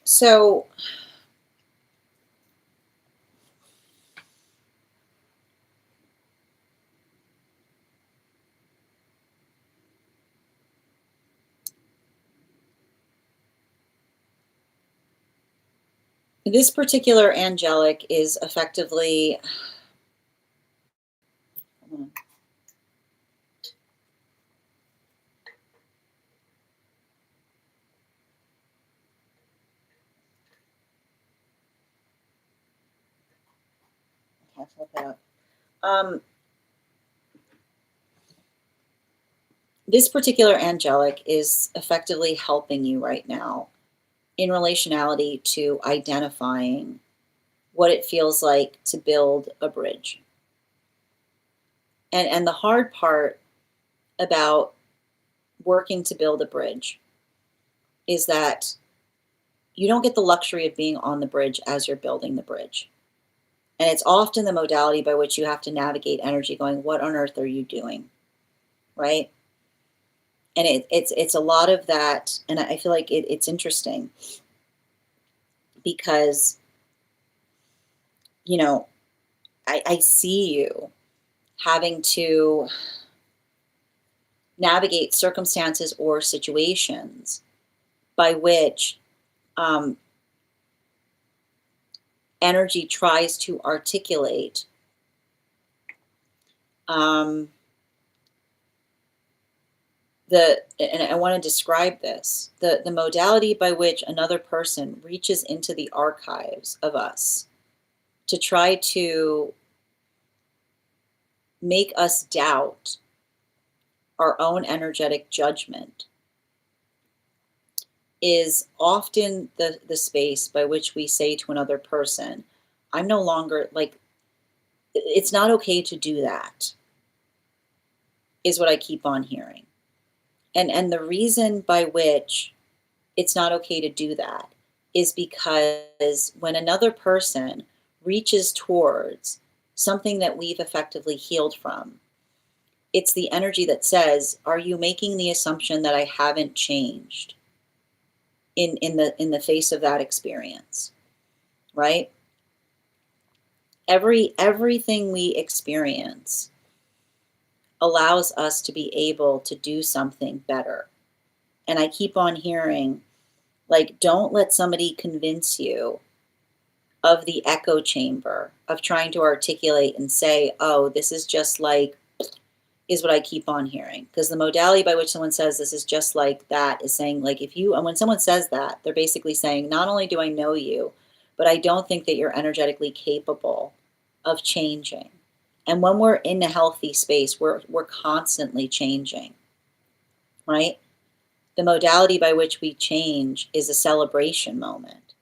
So this particular angelic is effectively, hold on. I have to look that up. This particular angelic is effectively helping you right now in relationality to identifying what it feels like to build a bridge. And the hard part about working to build a bridge is that you don't get the luxury of being on the bridge as you're building the bridge. And it's often the modality by which you have to navigate energy going, what on earth are you doing? Right? And it's a lot of that. And I feel like it's interesting because, you know, I see you having to navigate circumstances or situations by which energy tries to articulate and I want to describe this, the modality by which another person reaches into the archives of us to try to make us doubt our own energetic judgment is often the space by which we say to another person, I'm no longer, like, it's not okay to do that, is what I keep on hearing. And the reason by which it's not okay to do that is because when another person reaches towards something that we've effectively healed from, it's the energy that says, are you making the assumption that I haven't changed in the face of that experience? Right? Everything we experience allows us to be able to do something better. And I keep on hearing, like, don't let somebody convince you of the echo chamber of trying to articulate and say, oh, this is just like, is what I keep on hearing. Because the modality by which someone says this is just like that is saying, like, if you, and when someone says that, they're basically saying, not only do I know you, but I don't think that you're energetically capable of changing. And when we're in a healthy space, we're constantly changing, right? The modality by which we change is a celebration moment.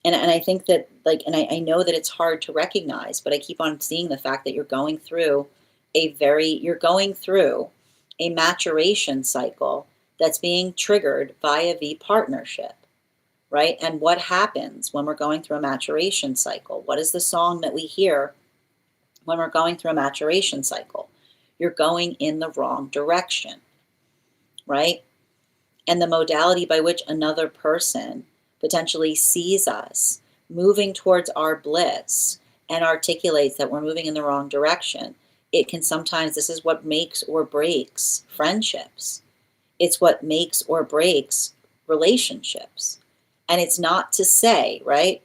And I think that, like, and I know that it's hard to recognize, but I keep on seeing the fact that you're going through you're going through a maturation cycle that's being triggered via the partnership, right? And what happens when we're going through a maturation cycle? What is the song that we hear when we're going through a maturation cycle? You're going in the wrong direction. right? And the modality by which another person potentially sees us moving towards our bliss and articulates that we're moving in the wrong direction. It can sometimes, this is what makes or breaks friendships. It's what makes or breaks relationships. And it's not to say, right?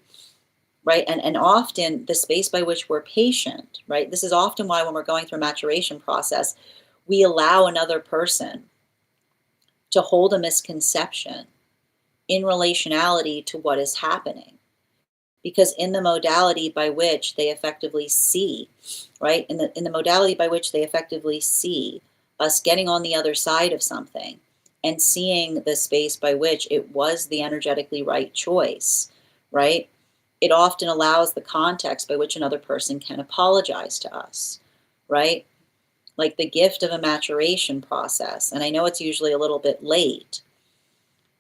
Right. And often the space by which we're patient, right? This is often why when we're going through a maturation process, we allow another person to hold a misconception in relationality to what is happening. Because in the modality by which they effectively see, right? In the modality by which they effectively see us getting on the other side of something and seeing the space by which it was the energetically right choice, right? It often allows the context by which another person can apologize to us, right? Like the gift of a maturation process, and I know it's usually a little bit late,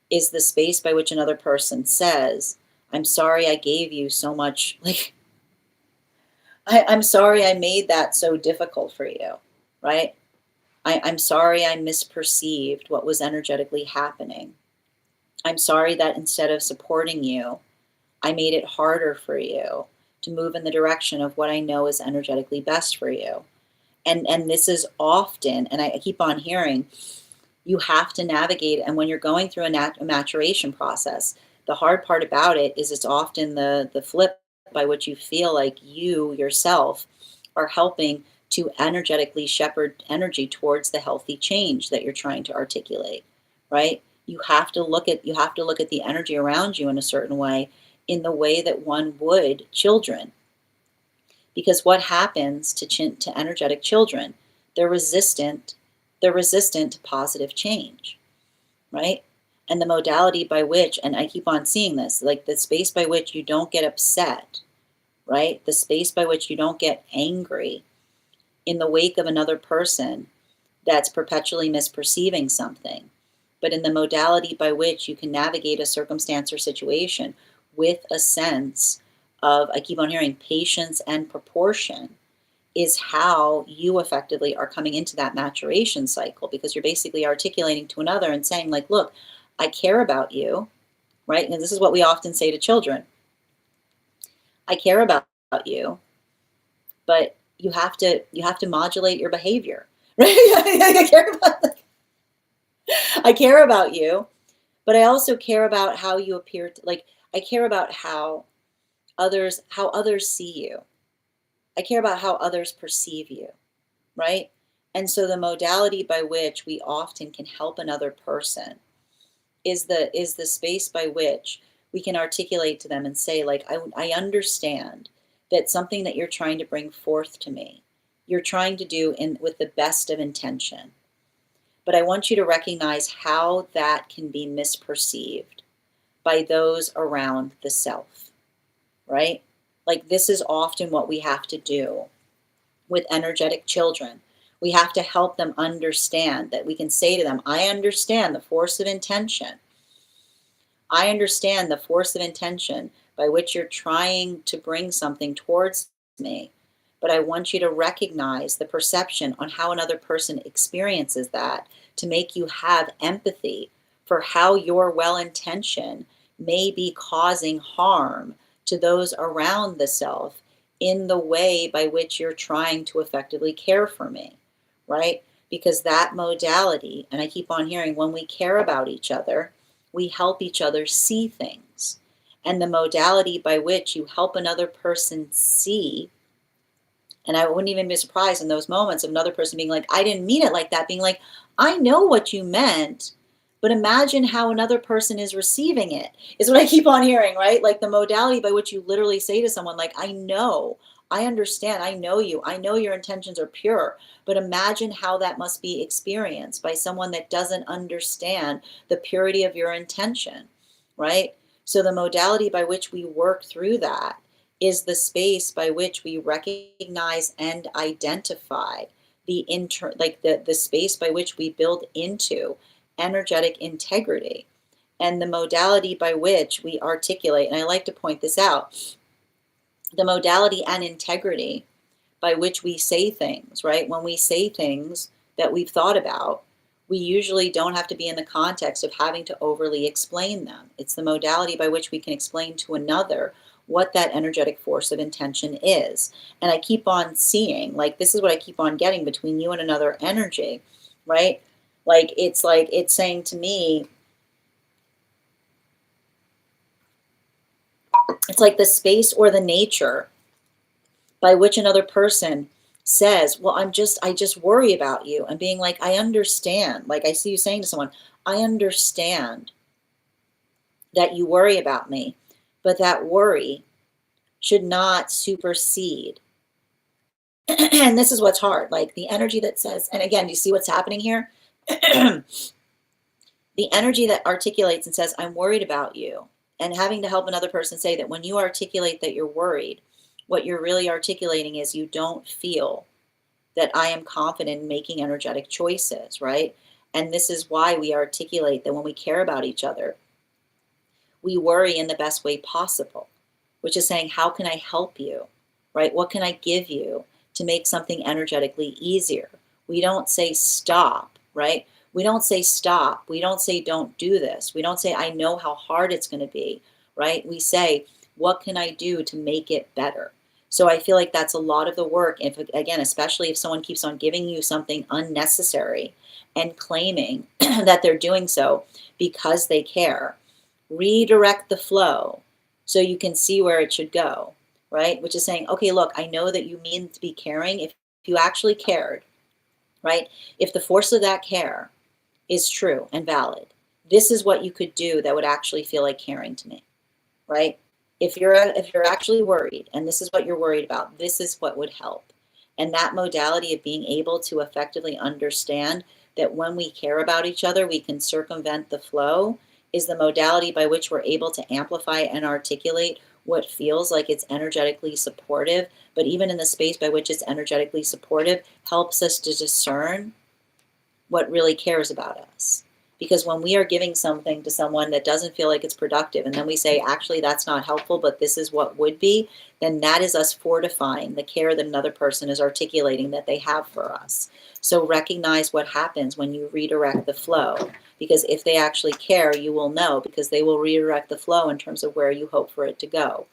is the space by which another person says, I'm sorry I gave you so much, like, I'm sorry I made that so difficult for you, right? I'm sorry I misperceived what was energetically happening. I'm sorry that instead of supporting you, I made it harder for you to move in the direction of what I know is energetically best for you. And this is often, and I keep on hearing, you have to navigate. And when you're going through a maturation process, the hard part about it is it's often the flip by which you feel like you yourself are helping to energetically shepherd energy towards the healthy change that you're trying to articulate, right? You have to look at the energy around you in a certain way, in the way that one would children. Because what happens to energetic children? They're resistant. They're resistant to positive change, right? And the modality by which, and I keep on seeing this, like the space by which you don't get upset, right? The space by which you don't get angry in the wake of another person that's perpetually misperceiving something, but in the modality by which you can navigate a circumstance or situation with a sense of, I keep on hearing, patience and proportion, is how you effectively are coming into that maturation cycle, because you're basically articulating to another and saying, like, look, I care about you, right? And this is what we often say to children. I care about you, but you have to modulate your behavior, right? I care about you, but I also care about how you appear to, like, I care about how others see you. I care about how others perceive you, right? And so the modality by which we often can help another person is the space by which we can articulate to them and say, like, I understand that something that you're trying to bring forth to me, you're trying to do in with the best of intention. But I want you to recognize how that can be misperceived by those around the self, right? Like, this is often what we have to do with energetic children. We have to help them understand that we can say to them, I understand the force of intention. I understand the force of intention by which you're trying to bring something towards me, but I want you to recognize the perception on how another person experiences that, to make you have empathy for how your well intention may be causing harm to those around the self in the way by which you're trying to effectively care for me, right? Because that modality, and I keep on hearing, when we care about each other, we help each other see things. And the modality by which you help another person see, and I wouldn't even be surprised in those moments of another person being like, I didn't mean it like that, being like, I know what you meant, but imagine how another person is receiving it, is what I keep on hearing, right? Like the modality by which you literally say to someone, like, I know, I understand, I know you, I know your intentions are pure, but imagine how that must be experienced by someone that doesn't understand the purity of your intention, right? So the modality by which we work through that is the space by which we recognize and identify the space by which we build into energetic integrity, and the modality by which we articulate, and I like to point this out, the modality and integrity by which we say things, right? When we say things that we've thought about, we usually don't have to be in the context of having to overly explain them. It's the modality by which we can explain to another what that energetic force of intention is. And I keep on seeing, like, this is what I keep on getting between you and another energy, right? Like it's saying to me, it's like the space or the nature by which another person says, well, I just worry about you. And being like, I understand. Like I see you saying to someone, I understand that you worry about me, but that worry should not supersede. And this is what's hard, like the energy that says, and again, do you see what's happening here? The energy that articulates and says, I'm worried about you, and having to help another person say that when you articulate that you're worried, what you're really articulating is you don't feel that I am confident in making energetic choices, right? And this is why we articulate that when we care about each other, we worry in the best way possible, which is saying, how can I help you, right? What can I give you to make something energetically easier? We don't say stop, right? We don't say stop. We don't say don't do this. We don't say I know how hard it's going to be, right? We say, what can I do to make it better? So I feel like that's a lot of the work. If, again, especially if someone keeps on giving you something unnecessary and claiming that they're doing so because they care, redirect the flow so you can see where it should go, right? Which is saying, okay, look, I know that you mean to be caring. If you actually cared, right? If the force of that care is true and valid, this is what you could do that would actually feel like caring to me, right? If you're actually worried, and this is what you're worried about, this is what would help. And that modality of being able to effectively understand that when we care about each other, we can circumvent the flow is the modality by which we're able to amplify and articulate what feels like it's energetically supportive, but even in the space by which it's energetically supportive, helps us to discern what really cares about us. Because when we are giving something to someone that doesn't feel like it's productive, and then we say, actually, that's not helpful, but this is what would be, then that is us fortifying the care that another person is articulating that they have for us. So recognize what happens when you redirect the flow. Because if they actually care, you will know, because they will redirect the flow in terms of where you hope for it to go.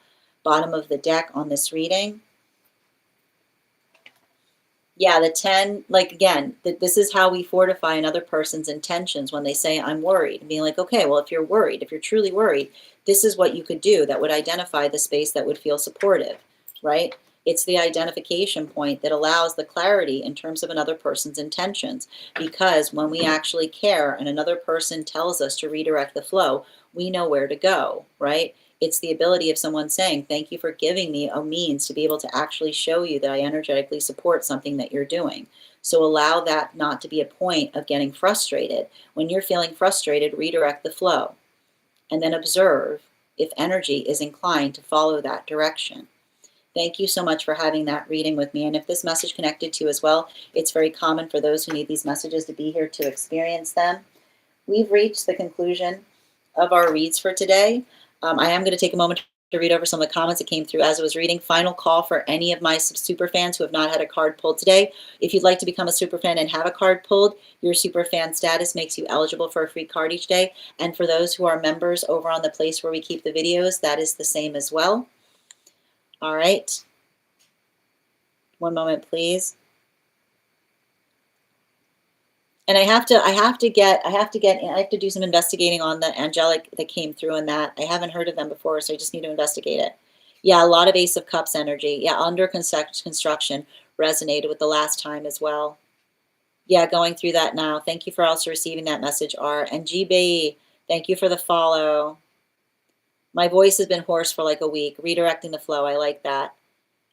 Bottom of the deck on this reading. Yeah, the 10, like again, this is how we fortify another person's intentions when they say, I'm worried. And being like, okay, well, if you're worried, if you're truly worried, this is what you could do that would identify the space that would feel supportive, right? It's the identification point that allows the clarity in terms of another person's intentions. Because when we actually care and another person tells us to redirect the flow, we know where to go, right? It's the ability of someone saying, thank you for giving me a means to be able to actually show you that I energetically support something that you're doing. So allow that not to be a point of getting frustrated. When you're feeling frustrated, redirect the flow and then observe if energy is inclined to follow that direction. Thank you so much for having that reading with me. And if this message connected to you as well, it's very common for those who need these messages to be here to experience them. We've reached the conclusion of our reads for today. I am going to take a moment to read over some of the comments that came through as I was reading. Final call for any of my super fans who have not had a card pulled today. If you'd like to become a super fan and have a card pulled, your super fan status makes you eligible for a free card each day. And for those who are members over on the place where we keep the videos, that is the same as well. All right. One moment, please. And I have to do some investigating on the angelic that came through in that. I haven't heard of them before, so I just need to investigate it. Yeah, a lot of Ace of Cups energy. Yeah, under construction resonated with the last time as well. Yeah, going through that now. Thank you for also receiving that message, R. And GB, thank you for the follow. My voice has been hoarse for like a week. Redirecting the flow, I like that.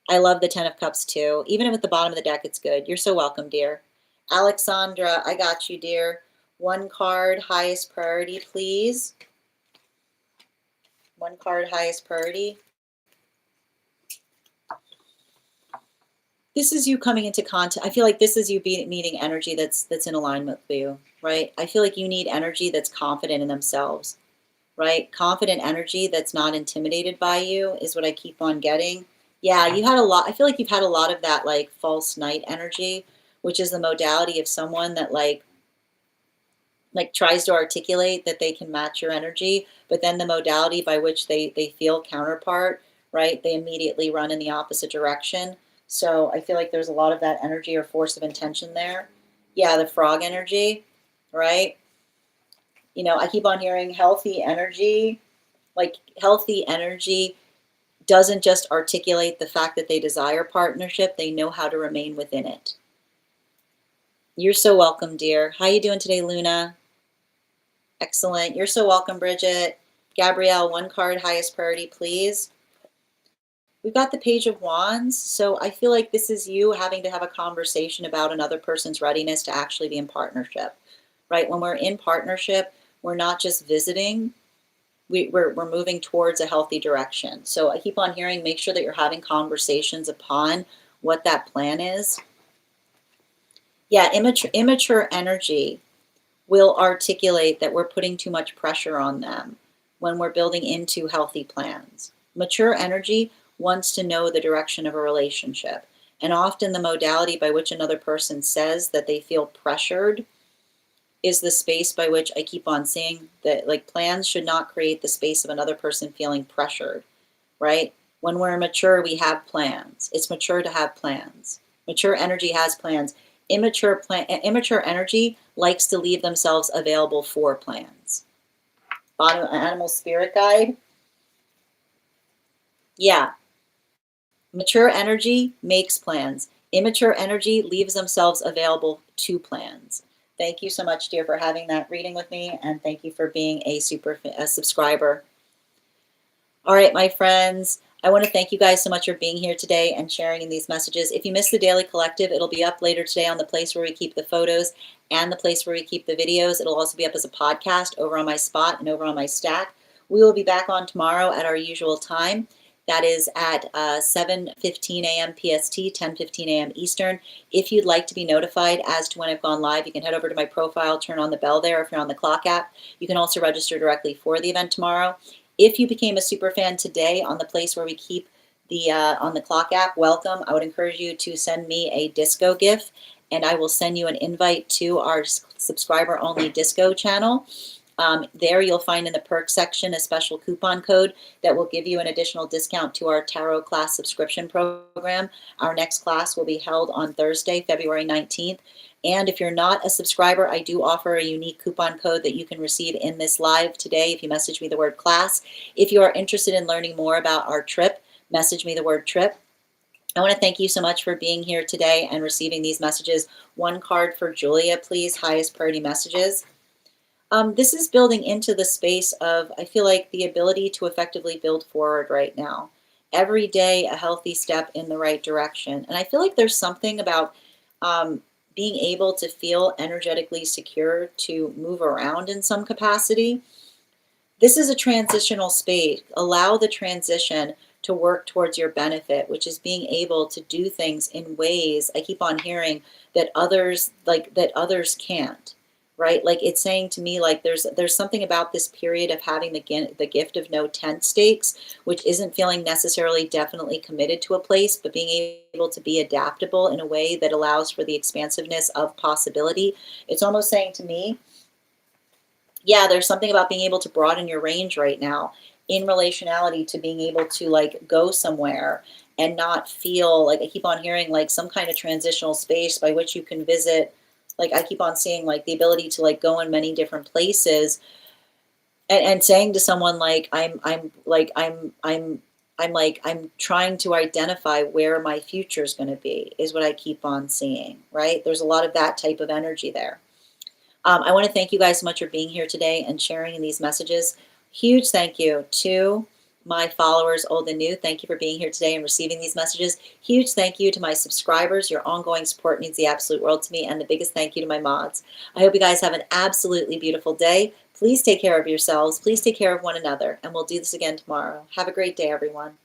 I love the 10 of Cups too. Even with the bottom of the deck, it's good. You're so welcome, dear. Alexandra, I got you, dear. One card, highest priority, please. One card, highest priority. This is you coming into contact. I feel like this is you meeting energy that's in alignment with you, right? I feel like you need energy that's confident in themselves, right? Confident energy that's not intimidated by you is what I keep on getting. Yeah, you had a lot. I feel like you've had a lot of that like false knight energy, which is the modality of someone that like like tries to articulate that they can match your energy, but then the modality by which they feel counterpart, right? They immediately run in the opposite direction. So I feel like there's a lot of that energy or force of intention there. Yeah, the frog energy, right? You know, I keep on hearing healthy energy, like healthy energy doesn't just articulate the fact that they desire partnership, they know how to remain within it. You're so welcome, dear. How you doing today, Luna? Excellent. You're so welcome, Bridget. Gabrielle, one card, highest priority, please. We've got the Page of Wands. So I feel like this is you having to have a conversation about another person's readiness to actually be in partnership, right? When we're in partnership, we're not just visiting, we're moving towards a healthy direction. So I keep on hearing, make sure that you're having conversations upon what that plan is. Yeah, immature energy will articulate that we're putting too much pressure on them when we're building into healthy plans. Mature energy wants to know the direction of a relationship. And often the modality by which another person says that they feel pressured is the space by which I keep on seeing that, like, plans should not create the space of another person feeling pressured, right? When we're mature, we have plans. It's mature to have plans. Mature energy has plans. Immature energy likes to leave themselves available for plans. Animal spirit guide. Yeah. Mature energy makes plans. Immature energy leaves themselves available to plans. Thank you so much, dear, for having that reading with me, and thank you for being a subscriber. All right, my friends, I want to thank you guys so much for being here today and sharing in these messages. If you missed the Daily Collective, it'll be up later today on the place where we keep the photos and the place where we keep the videos. It'll also be up as a podcast over on my Spot and over on my Stack. We will be back on tomorrow at our usual time. That is at 7:15 a.m. PST, 10:15 a.m. Eastern. If you'd like to be notified as to when I've gone live, you can head over to my profile, turn on the bell there if you're on the clock app. You can also register directly for the event tomorrow. If you became a super fan today on the place where we keep the on the clock app, welcome. I would encourage you to send me a disco GIF, and I will send you an invite to our subscriber only disco channel. There you'll find in the perks section a special coupon code that will give you an additional discount to our tarot class subscription program. Our next class will be held on Thursday, February 19th. And if you're not a subscriber, I do offer a unique coupon code that you can receive in this live today if you message me the word class. If you are interested in learning more about our trip, message me the word trip. I want to thank you so much for being here today and receiving these messages. One card for Julia, please. Highest priority messages. This is building into the space of, I feel like, the ability to effectively build forward right now. Every day, a healthy step in the right direction. And I feel like there's something about being able to feel energetically secure to move around in some capacity. This is a transitional space. Allow the transition to work towards your benefit, which is being able to do things in ways, I keep on hearing, that others can't. Right? Like, it's saying to me, like, there's something about this period of having the gift of no tent stakes, which isn't feeling necessarily definitely committed to a place, but being able to be adaptable in a way that allows for the expansiveness of possibility. It's almost saying to me, yeah, there's something about being able to broaden your range right now in relationality to being able to, like, go somewhere and not feel like, I keep on hearing, like, some kind of transitional space by which you can visit. Like, I keep on seeing, like, the ability to, like, go in many different places and saying to someone, like, I'm trying to identify where my future is going to be, is what I keep on seeing, right? There's a lot of that type of energy there. I want to thank you guys so much for being here today and sharing in these messages. Huge thank you to my followers, old and new. Thank you for being here today and receiving these messages. Huge thank you to my subscribers. Your ongoing support means the absolute world to me. And the biggest thank you to my mods. I hope you guys have an absolutely beautiful day. Please take care of yourselves. Please take care of one another. And we'll do this again tomorrow. Have a great day, everyone.